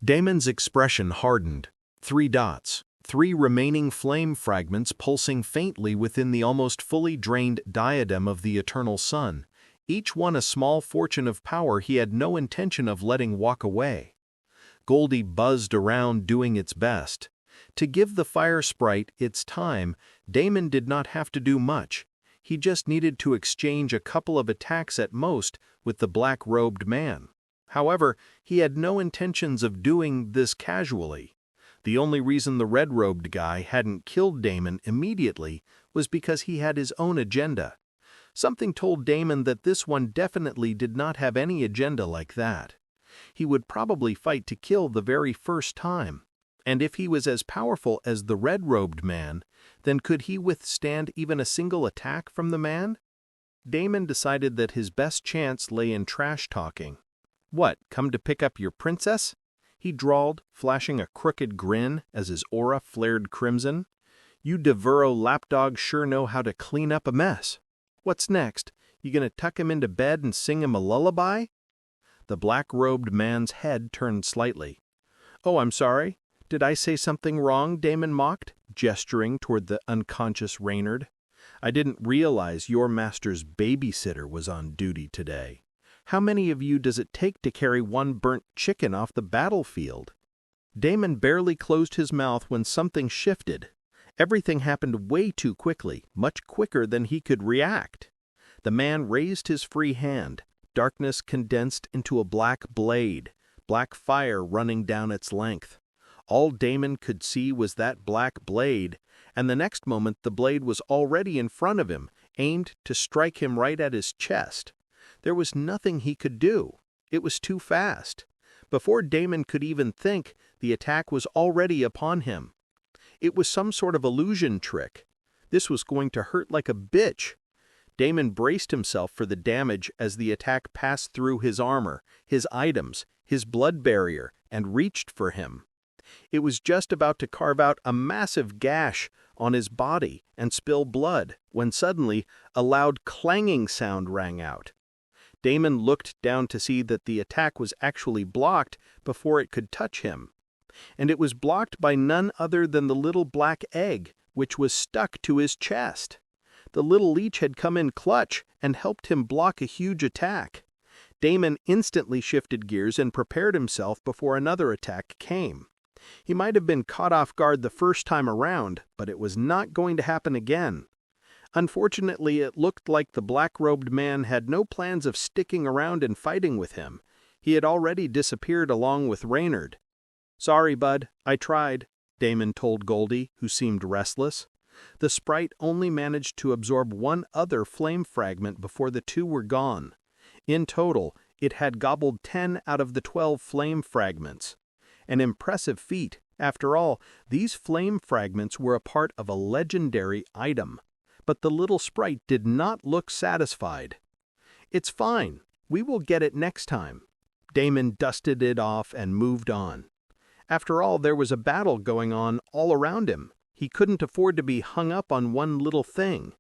Damon's expression hardened. 3 dots. 3 remaining flame fragments pulsing faintly within the almost fully drained diadem of the eternal sun, each one a small fortune of power he had no intention of letting walk away. Goldie buzzed around doing its best. To give the fire sprite its time, Damon did not have to do much. He just needed to exchange a couple of attacks at most with the black-robed man. However, he had no intentions of doing this casually. The only reason the red-robed guy hadn't killed Damon immediately was because he had his own agenda. Something told Damon that this one definitely did not have any agenda like that. He would probably fight to kill the very first time. And if he was as powerful as the red-robed man, then could he withstand even a single attack from the man? Damon decided that his best chance lay in trash-talking. "What, come to pick up your princess?" he drawled, flashing a crooked grin as his aura flared crimson. "You Devereux lapdogs sure know how to clean up a mess. What's next? You gonna tuck him into bed and sing him a lullaby?" The black-robed man's head turned slightly. "Oh, I'm sorry. Did I say something wrong?" Damon mocked, gesturing toward the unconscious Reynard. "I didn't realize your master's babysitter was on duty today. How many of you does it take to carry one burnt chicken off the battlefield?" Damon barely closed his mouth when something shifted. Everything happened way too quickly, much quicker than he could react. The man raised his free hand. Darkness condensed into a black blade, black fire running down its length. All Damon could see was that black blade, and the next moment the blade was already in front of him, aimed to strike him right at his chest. There was nothing he could do. It was too fast. Before Damon could even think, the attack was already upon him. It was some sort of illusion trick. This was going to hurt like a bitch. Damon braced himself for the damage as the attack passed through his armor, his items, his blood barrier, and reached for him. It was just about to carve out a massive gash on his body and spill blood when suddenly a loud clanging sound rang out. Damon looked down to see that the attack was actually blocked before it could touch him. And it was blocked by none other than the little black egg, which was stuck to his chest. The little leech had come in clutch and helped him block a huge attack. Damon instantly shifted gears and prepared himself before another attack came. He might have been caught off guard the first time around, but it was not going to happen again. Unfortunately, it looked like the black-robed man had no plans of sticking around and fighting with him. He had already disappeared along with Reynard. "Sorry, bud, I tried," Damon told Goldie, who seemed restless. The sprite only managed to absorb one other flame fragment before the 2 were gone. In total, it had gobbled 10 out of the 12 flame fragments. An impressive feat. After all, these flame fragments were a part of a legendary item. But the little sprite did not look satisfied. "It's fine. We will get it next time." Damon dusted it off and moved on. After all, there was a battle going on all around him. He couldn't afford to be hung up on one little thing.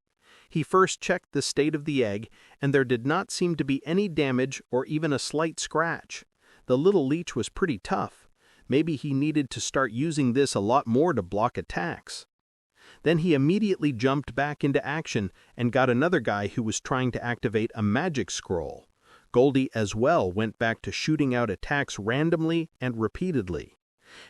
He first checked the state of the egg, and there did not seem to be any damage or even a slight scratch. The little leech was pretty tough. Maybe he needed to start using this a lot more to block attacks. Then he immediately jumped back into action and got another guy who was trying to activate a magic scroll. Goldie as well went back to shooting out attacks randomly and repeatedly.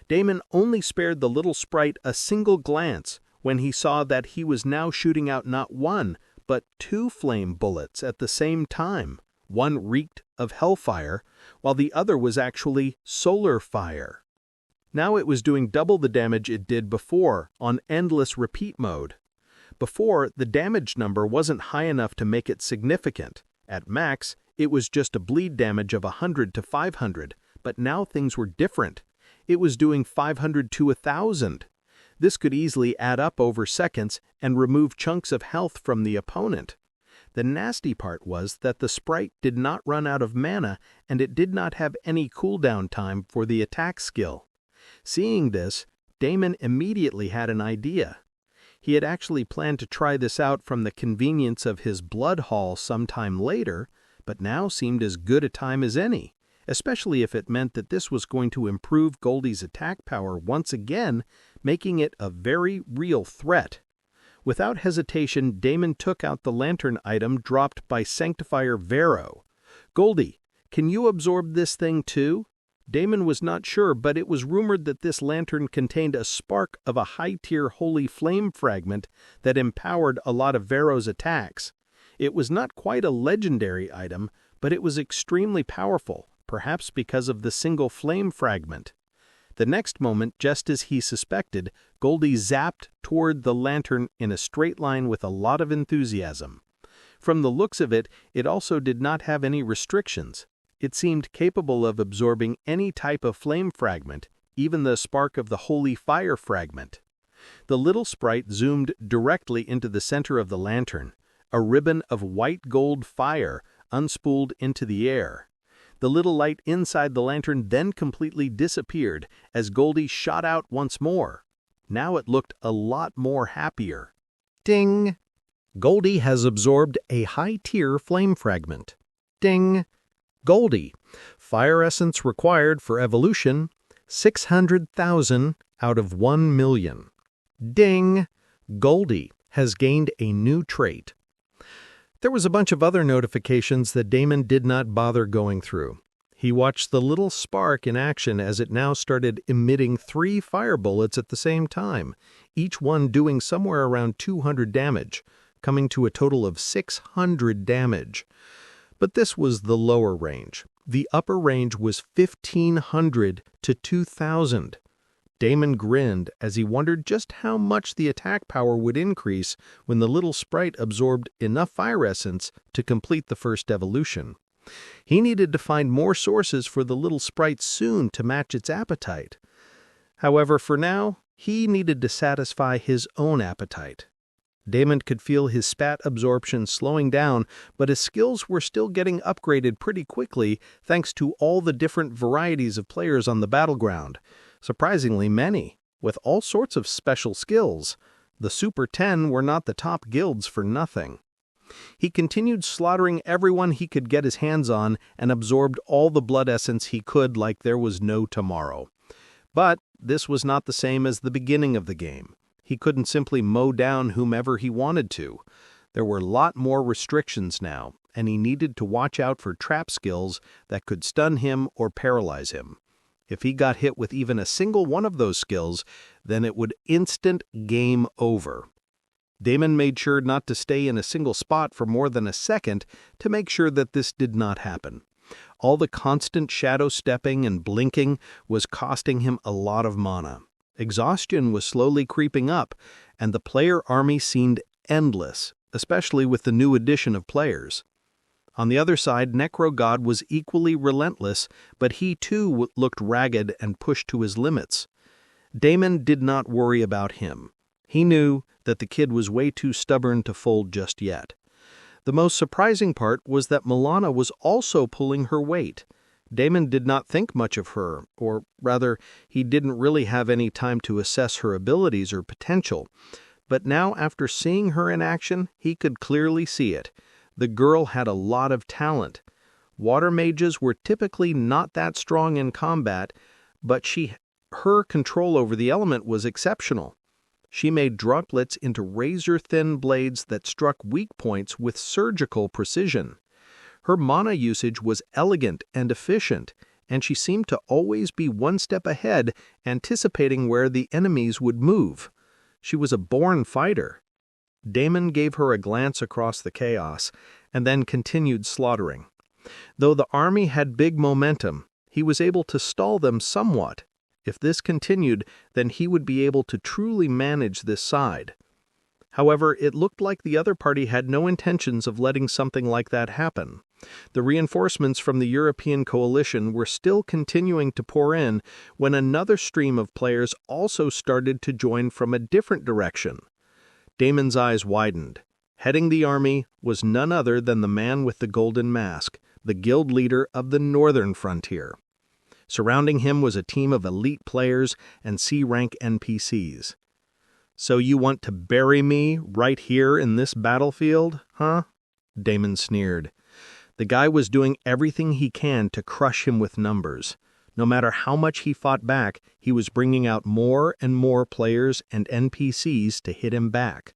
Damon only spared the little sprite a single glance when he saw that he was now shooting out not one, but 2 flame bullets at the same time. One reeked of hellfire, while the other was actually solar fire. Now it was doing double the damage it did before on endless repeat mode. Before, the damage number wasn't high enough to make it significant. At max, it was just a bleed damage of 100 to 500, but now things were different. It was doing 500 to 1,000. This could easily add up over seconds and remove chunks of health from the opponent. The nasty part was that the sprite did not run out of mana and it did not have any cooldown time for the attack skill. Seeing this, Damon immediately had an idea. He had actually planned to try this out from the convenience of his blood haul sometime later, but now seemed as good a time as any, especially if it meant that this was going to improve Goldie's attack power once again, making it a very real threat. Without hesitation, Damon took out the lantern item dropped by Sanctifier Vero. "Goldie, can you absorb this thing too?" Damon was not sure, but it was rumored that this lantern contained a spark of a high-tier holy flame fragment that empowered a lot of Vero's attacks. It was not quite a legendary item, but it was extremely powerful, perhaps because of the single flame fragment. The next moment, just as he suspected, Goldie zapped toward the lantern in a straight line with a lot of enthusiasm. From the looks of it, it also did not have any restrictions. It seemed capable of absorbing any type of flame fragment, even the spark of the holy fire fragment. The little sprite zoomed directly into the center of the lantern, a ribbon of white gold fire unspooled into the air. The little light inside the lantern then completely disappeared as Goldie shot out once more. Now it looked a lot more happier. Ding! Goldie has absorbed a high-tier flame fragment. Ding! Goldie. Fire essence required for evolution, 600,000 out of 1 million. Ding! Goldie has gained a new trait. There was a bunch of other notifications that Damon did not bother going through. He watched the little spark in action as it now started emitting 3 fire bullets at the same time, each one doing somewhere around 200 damage, coming to a total of 600 damage. But this was the lower range. The upper range was 1,500 to 2,000. Damon grinned as he wondered just how much the attack power would increase when the little sprite absorbed enough fire essence to complete the first evolution. He needed to find more sources for the little sprite soon to match its appetite. However, for now, he needed to satisfy his own appetite. Damon could feel his spat absorption slowing down, but his skills were still getting upgraded pretty quickly thanks to all the different varieties of players on the battleground. Surprisingly many, with all sorts of special skills. The Super 10 were not the top guilds for nothing. He continued slaughtering everyone he could get his hands on and absorbed all the blood essence he could like there was no tomorrow. But this was not the same as the beginning of the game. He couldn't simply mow down whomever he wanted to. There were a lot more restrictions now, and he needed to watch out for trap skills that could stun him or paralyze him. If he got hit with even a single one of those skills, then it would instant game over. Damon made sure not to stay in a single spot for more than a second to make sure that this did not happen. All the constant shadow stepping and blinking was costing him a lot of mana. Exhaustion was slowly creeping up, and the player army seemed endless, especially with the new addition of players. On the other side, Necro God was equally relentless, but he too looked ragged and pushed to his limits. Damon did not worry about him. He knew that the kid was way too stubborn to fold just yet. The most surprising part was that Milana was also pulling her weight. Damon did not think much of her, or rather, he didn't really have any time to assess her abilities or potential. But now, after seeing her in action, he could clearly see it. The girl had a lot of talent. Water mages were typically not that strong in combat, but her control over the element was exceptional. She made droplets into razor-thin blades that struck weak points with surgical precision. Her mana usage was elegant and efficient, and she seemed to always be one step ahead, anticipating where the enemies would move. She was a born fighter. Damon gave her a glance across the chaos, and then continued slaughtering. Though the army had big momentum, he was able to stall them somewhat. If this continued, then he would be able to truly manage this side. However, it looked like the other party had no intentions of letting something like that happen. The reinforcements from the European coalition were still continuing to pour in when another stream of players also started to join from a different direction. Damon's eyes widened. Heading the army was none other than the man with the golden mask, the guild leader of the northern frontier. Surrounding him was a team of elite players and C-rank NPCs. "So you want to bury me right here in this battlefield, huh?" Damon sneered. The guy was doing everything he can to crush him with numbers. No matter how much he fought back, he was bringing out more and more players and NPCs to hit him back.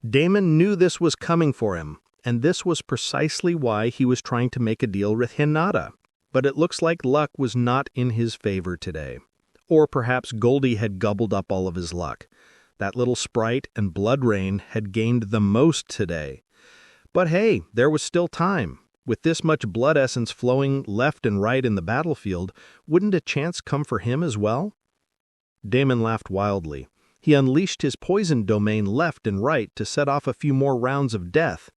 Damon knew this was coming for him, and this was precisely why he was trying to make a deal with Hinata. But it looks like luck was not in his favor today. Or perhaps Goldie had gobbled up all of his luck. That little sprite and Blood Rain had gained the most today. But hey, there was still time. With this much blood essence flowing left and right in the battlefield, wouldn't a chance come for him as well? Damon laughed wildly. He unleashed his poison domain left and right to set off a few more rounds of death.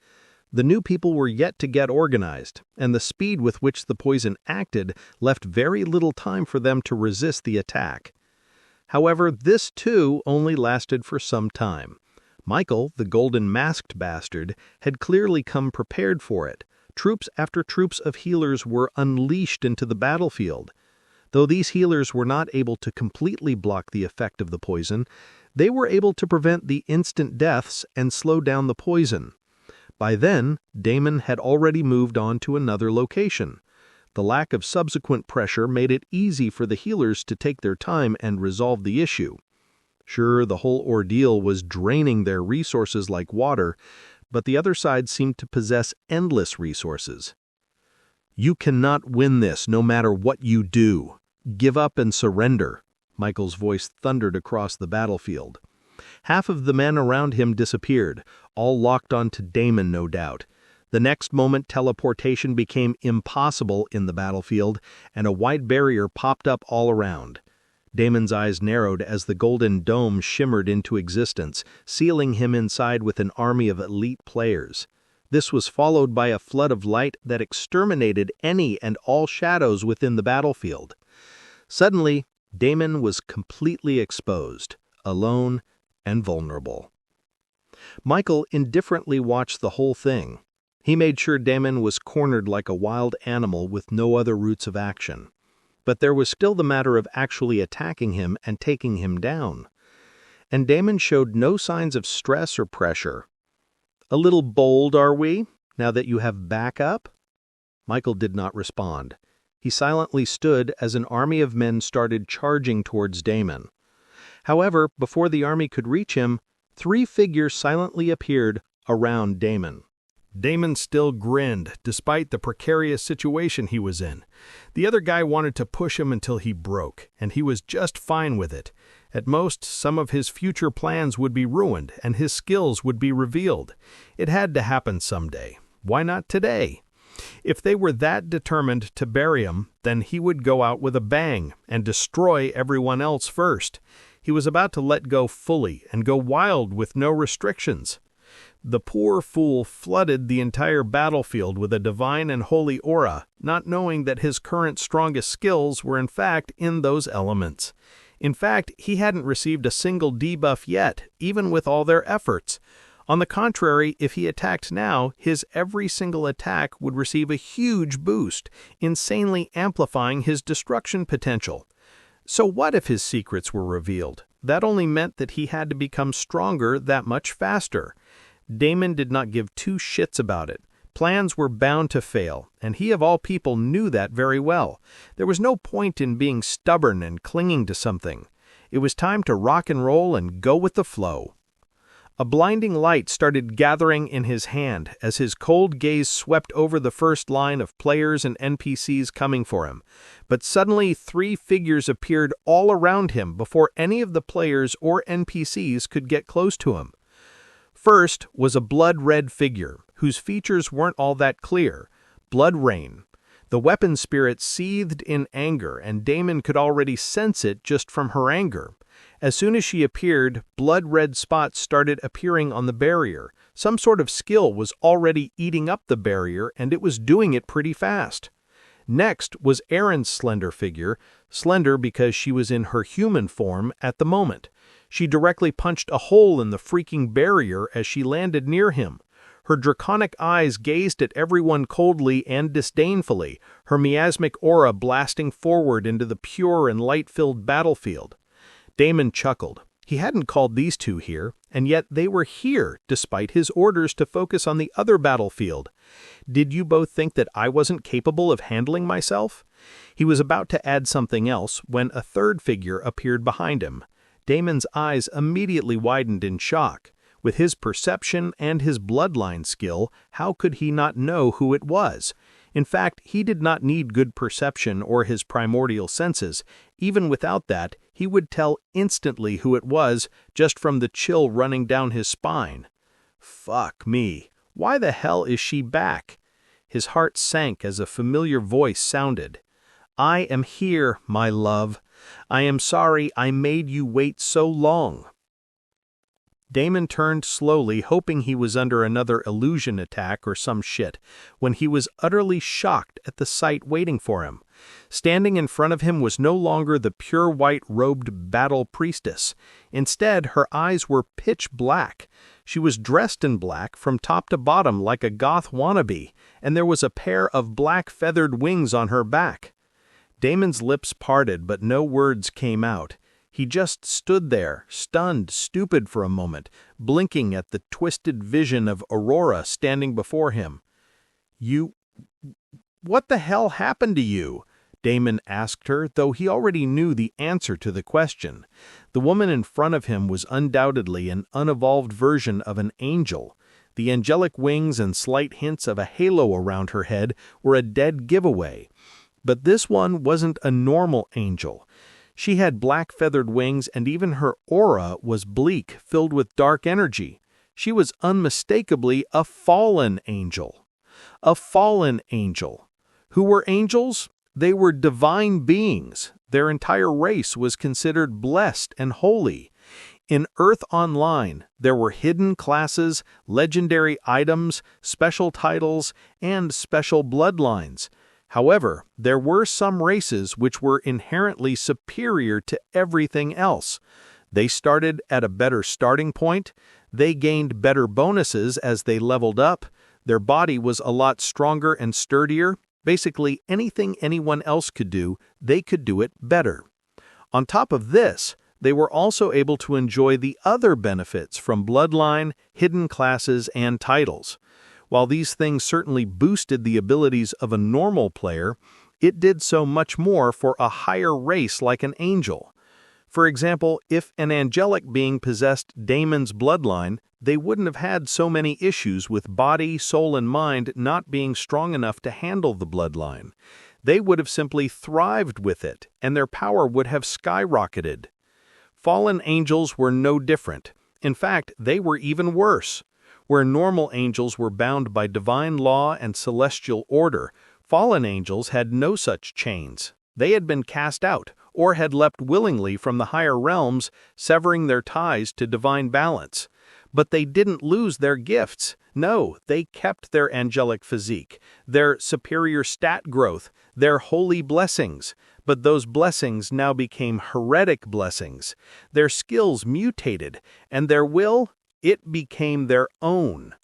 The new people were yet to get organized, and the speed with which the poison acted left very little time for them to resist the attack. However, this too only lasted for some time. Michael, the golden masked bastard, had clearly come prepared for it. Troops after troops of healers were unleashed into the battlefield. Though these healers were not able to completely block the effect of the poison, they were able to prevent the instant deaths and slow down the poison. By then, Damon had already moved on to another location. The lack of subsequent pressure made it easy for the healers to take their time and resolve the issue. Sure, the whole ordeal was draining their resources like water, but the other side seemed to possess endless resources. "You cannot win this no matter what you do. Give up and surrender," Michael's voice thundered across the battlefield. Half of the men around him disappeared, all locked on to Damon, no doubt. The next moment, teleportation became impossible in the battlefield, and a white barrier popped up all around. Damon's eyes narrowed as the golden dome shimmered into existence, sealing him inside with an army of elite players. This was followed by a flood of light that exterminated any and all shadows within the battlefield. Suddenly, Damon was completely exposed, alone and vulnerable. Michael indifferently watched the whole thing. He made sure Damon was cornered like a wild animal with no other routes of action. But there was still the matter of actually attacking him and taking him down. And Damon showed no signs of stress or pressure. "A little bold, are we, now that you have backup?" Michael did not respond. He silently stood as an army of men started charging towards Damon. However, before the army could reach him, 3 figures silently appeared around Damon. Damon still grinned, despite the precarious situation he was in. The other guy wanted to push him until he broke, and he was just fine with it. At most, some of his future plans would be ruined, and his skills would be revealed. It had to happen someday. Why not today? If they were that determined to bury him, then he would go out with a bang and destroy everyone else first. He was about to let go fully and go wild with no restrictions. The poor fool flooded the entire battlefield with a divine and holy aura, not knowing that his current strongest skills were in fact in those elements. In fact, he hadn't received a single debuff yet, even with all their efforts. On the contrary, if he attacked now, his every single attack would receive a huge boost, insanely amplifying his destruction potential. So what if his secrets were revealed? That only meant that he had to become stronger that much faster. Damon did not give two shits about it. Plans were bound to fail, and he of all people knew that very well. There was no point in being stubborn and clinging to something. It was time to rock and roll and go with the flow. A blinding light started gathering in his hand as his cold gaze swept over the first line of players and NPCs coming for him. But suddenly 3 figures appeared all around him before any of the players or NPCs could get close to him. First was a blood-red figure, whose features weren't all that clear. Blood Rain. The weapon spirit seethed in anger, and Damon could already sense it just from her anger. As soon as she appeared, blood-red spots started appearing on the barrier. Some sort of skill was already eating up the barrier, and it was doing it pretty fast. Next was Erin's slender figure, slender because she was in her human form at the moment. She directly punched a hole in the freaking barrier as she landed near him. Her draconic eyes gazed at everyone coldly and disdainfully, her miasmic aura blasting forward into the pure and light-filled battlefield. Damon chuckled. He hadn't called these two here, and yet they were here despite his orders to focus on the other battlefield. Did you both think that I wasn't capable of handling myself? He was about to add something else when a third figure appeared behind him. Damon's eyes immediately widened in shock. With his perception and his bloodline skill, how could he not know who it was? In fact, he did not need good perception or his primordial senses. Even without that, he would tell instantly who it was just from the chill running down his spine. Fuck me. Why the hell is she back? His heart sank as a familiar voice sounded. I am here, my love. I am sorry I made you wait so long. Damon turned slowly, hoping he was under another illusion attack or some shit, when he was utterly shocked at the sight waiting for him. Standing in front of him was no longer the pure white-robed battle priestess. Instead, her eyes were pitch black. She was dressed in black from top to bottom like a goth wannabe, and there was a pair of black feathered wings on her back. Damon's lips parted, but no words came out. He just stood there, stunned, stupid for a moment, blinking at the twisted vision of Aurora standing before him. What the hell happened to you? Damon asked her, though he already knew the answer to the question. The woman in front of him was undoubtedly an unevolved version of an angel. The angelic wings and slight hints of a halo around her head were a dead giveaway. But this one wasn't a normal angel. She had black feathered wings, and even her aura was bleak, filled with dark energy. She was unmistakably a fallen angel. A fallen angel. Who were angels? They were divine beings. Their entire race was considered blessed and holy. In Earth Online, there were hidden classes, legendary items, special titles, and special bloodlines. However, there were some races which were inherently superior to everything else. They started at a better starting point, they gained better bonuses as they leveled up, their body was a lot stronger and sturdier. Basically, anything anyone else could do, they could do it better. On top of this, they were also able to enjoy the other benefits from bloodline, hidden classes, and titles. While these things certainly boosted the abilities of a normal player, it did so much more for a higher race like an angel. For example, if an angelic being possessed Damon's bloodline, they wouldn't have had so many issues with body, soul, and mind not being strong enough to handle the bloodline. They would have simply thrived with it, and their power would have skyrocketed. Fallen angels were no different. In fact, they were even worse. Where normal angels were bound by divine law and celestial order, fallen angels had no such chains. They had been cast out, or had leapt willingly from the higher realms, severing their ties to divine balance. But they didn't lose their gifts. No, they kept their angelic physique, their superior stat growth, their holy blessings. But those blessings now became heretic blessings. Their skills mutated, and their will, it became their own.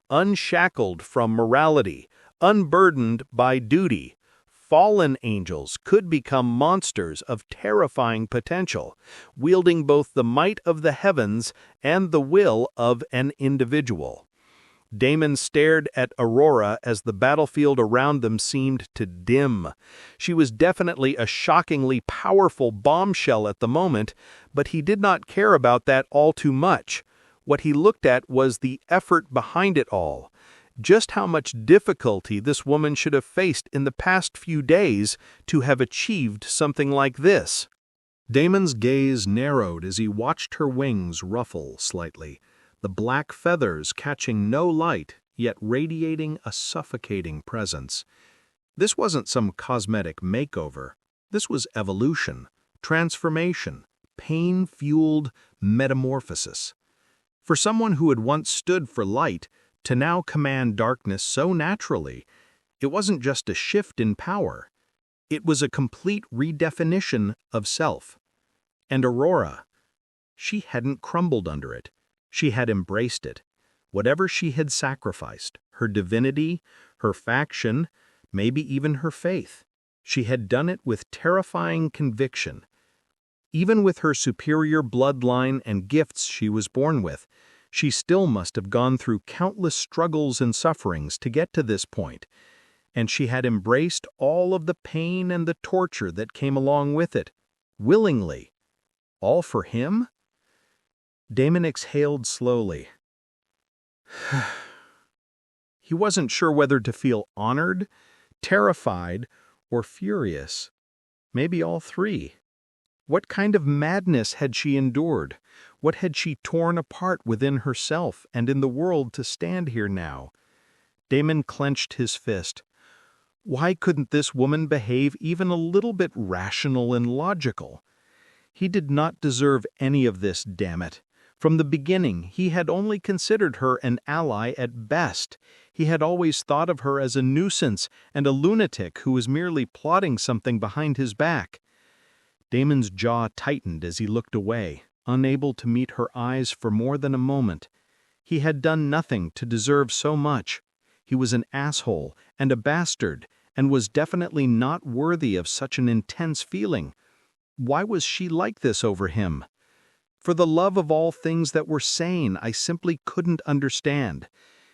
Unshackled from morality, unburdened by duty, fallen angels could become monsters of terrifying potential, wielding both the might of the heavens and the will of an individual. Damon stared at Aurora as the battlefield around them seemed to dim. She was definitely a shockingly powerful bombshell at the moment, but he did not care about that all too much. What he looked at was the effort behind it all. Just how much difficulty this woman should have faced in the past few days to have achieved something like this. Damon's gaze narrowed as he watched her wings ruffle slightly, the black feathers catching no light, yet radiating a suffocating presence. This wasn't some cosmetic makeover. This was evolution, transformation, pain-fueled metamorphosis. For someone who had once stood for light, to now command darkness so naturally, it wasn't just a shift in power. It was a complete redefinition of self. And Aurora, she hadn't crumbled under it. She had embraced it. Whatever she had sacrificed, her divinity, her faction, maybe even her faith, she had done it with terrifying conviction. Even with her superior bloodline and gifts she was born with, she still must have gone through countless struggles and sufferings to get to this point, and she had embraced all of the pain and the torture that came along with it, willingly. All for him? Damon exhaled slowly. He wasn't sure whether to feel honored, terrified, or furious. Maybe all three. What kind of madness had she endured? What had she torn apart within herself and in the world to stand here now? Damon clenched his fist. Why couldn't this woman behave even a little bit rational and logical? He did not deserve any of this, damn it. From the beginning, he had only considered her an ally at best. He had always thought of her as a nuisance and a lunatic who was merely plotting something behind his back. Damon's jaw tightened as he looked away, unable to meet her eyes for more than a moment. He had done nothing to deserve so much. He was an asshole and a bastard, and was definitely not worthy of such an intense feeling. Why was she like this over him? For the love of all things that were sane, I simply couldn't understand.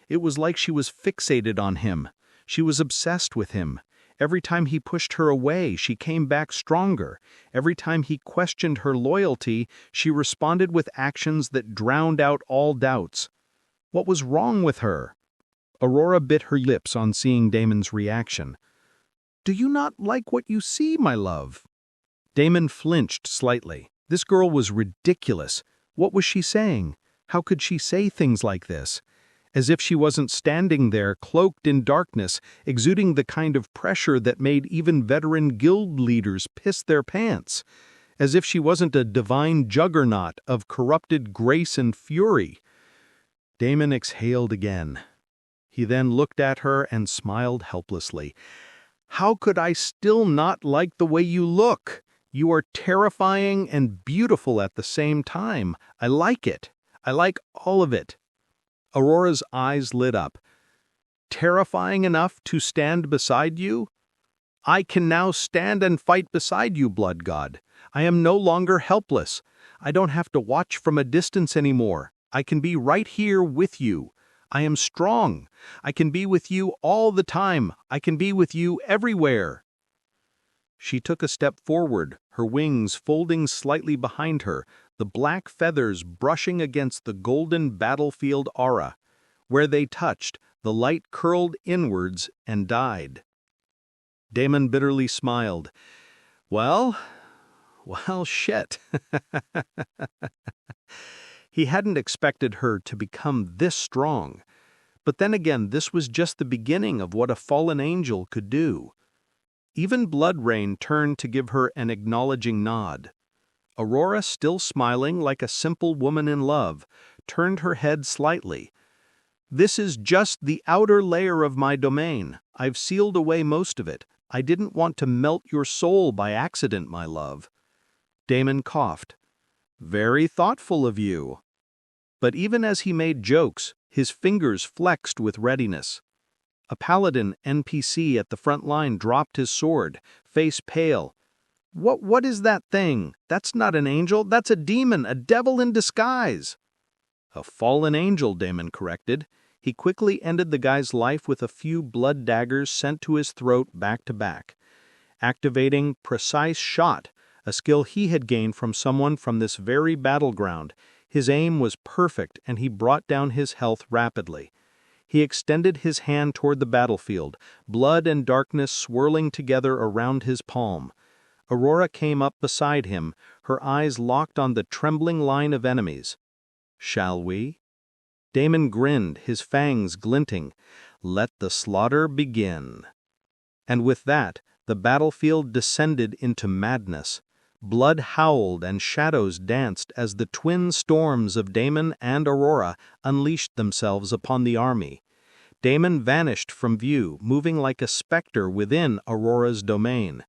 It was like she was fixated on him. She was obsessed with him. Every time he pushed her away, she came back stronger. Every time he questioned her loyalty, she responded with actions that drowned out all doubts. What was wrong with her? Aurora bit her lips on seeing Damon's reaction. "Do you not like what you see, my love?" Damon flinched slightly. This girl was ridiculous. What was she saying? How could she say things like this? As if she wasn't standing there, cloaked in darkness, exuding the kind of pressure that made even veteran guild leaders piss their pants. As if she wasn't a divine juggernaut of corrupted grace and fury. Damon exhaled again. He then looked at her and smiled helplessly. "How could I still not like the way you look? You are terrifying and beautiful at the same time. I like it. I like all of it." Aurora's eyes lit up. "Terrifying enough to stand beside you? I can now stand and fight beside you, Blood God. I am no longer helpless. I don't have to watch from a distance anymore. I can be right here with you. I am strong. I can be with you all the time. I can be with you everywhere." She took a step forward, her wings folding slightly behind her, the black feathers brushing against the golden battlefield aura. Where they touched, the light curled inwards and died. Damon bitterly smiled. Well, shit. He hadn't expected her to become this strong. But then again, this was just the beginning of what a fallen angel could do. Even Blood Rain turned to give her an acknowledging nod. Aurora, still smiling like a simple woman in love, turned her head slightly. "This is just the outer layer of my domain. I've sealed away most of it. I didn't want to melt your soul by accident, my love." Damon coughed. "Very thoughtful of you." But even as he made jokes, his fingers flexed with readiness. A paladin NPC at the front line dropped his sword, face pale. What is that thing? That's not an angel, that's a demon, a devil in disguise." "A fallen angel," Damon corrected. He quickly ended the guy's life with a few blood daggers sent to his throat back to back. Activating precise shot, a skill he had gained from someone from this very battleground, his aim was perfect and he brought down his health rapidly. He extended his hand toward the battlefield, blood and darkness swirling together around his palm. Aurora came up beside him, her eyes locked on the trembling line of enemies. "Shall we?" Damon grinned, his fangs glinting. "Let the slaughter begin." And with that, the battlefield descended into madness. Blood howled and shadows danced as the twin storms of Damon and Aurora unleashed themselves upon the army. Damon vanished from view, moving like a specter within Aurora's domain.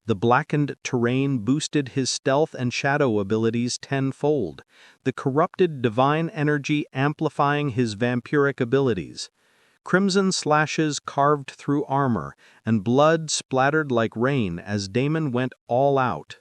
The blackened terrain boosted his stealth and shadow abilities tenfold, the corrupted divine energy amplifying his vampiric abilities. Crimson slashes carved through armor, and blood splattered like rain as Damon went all out.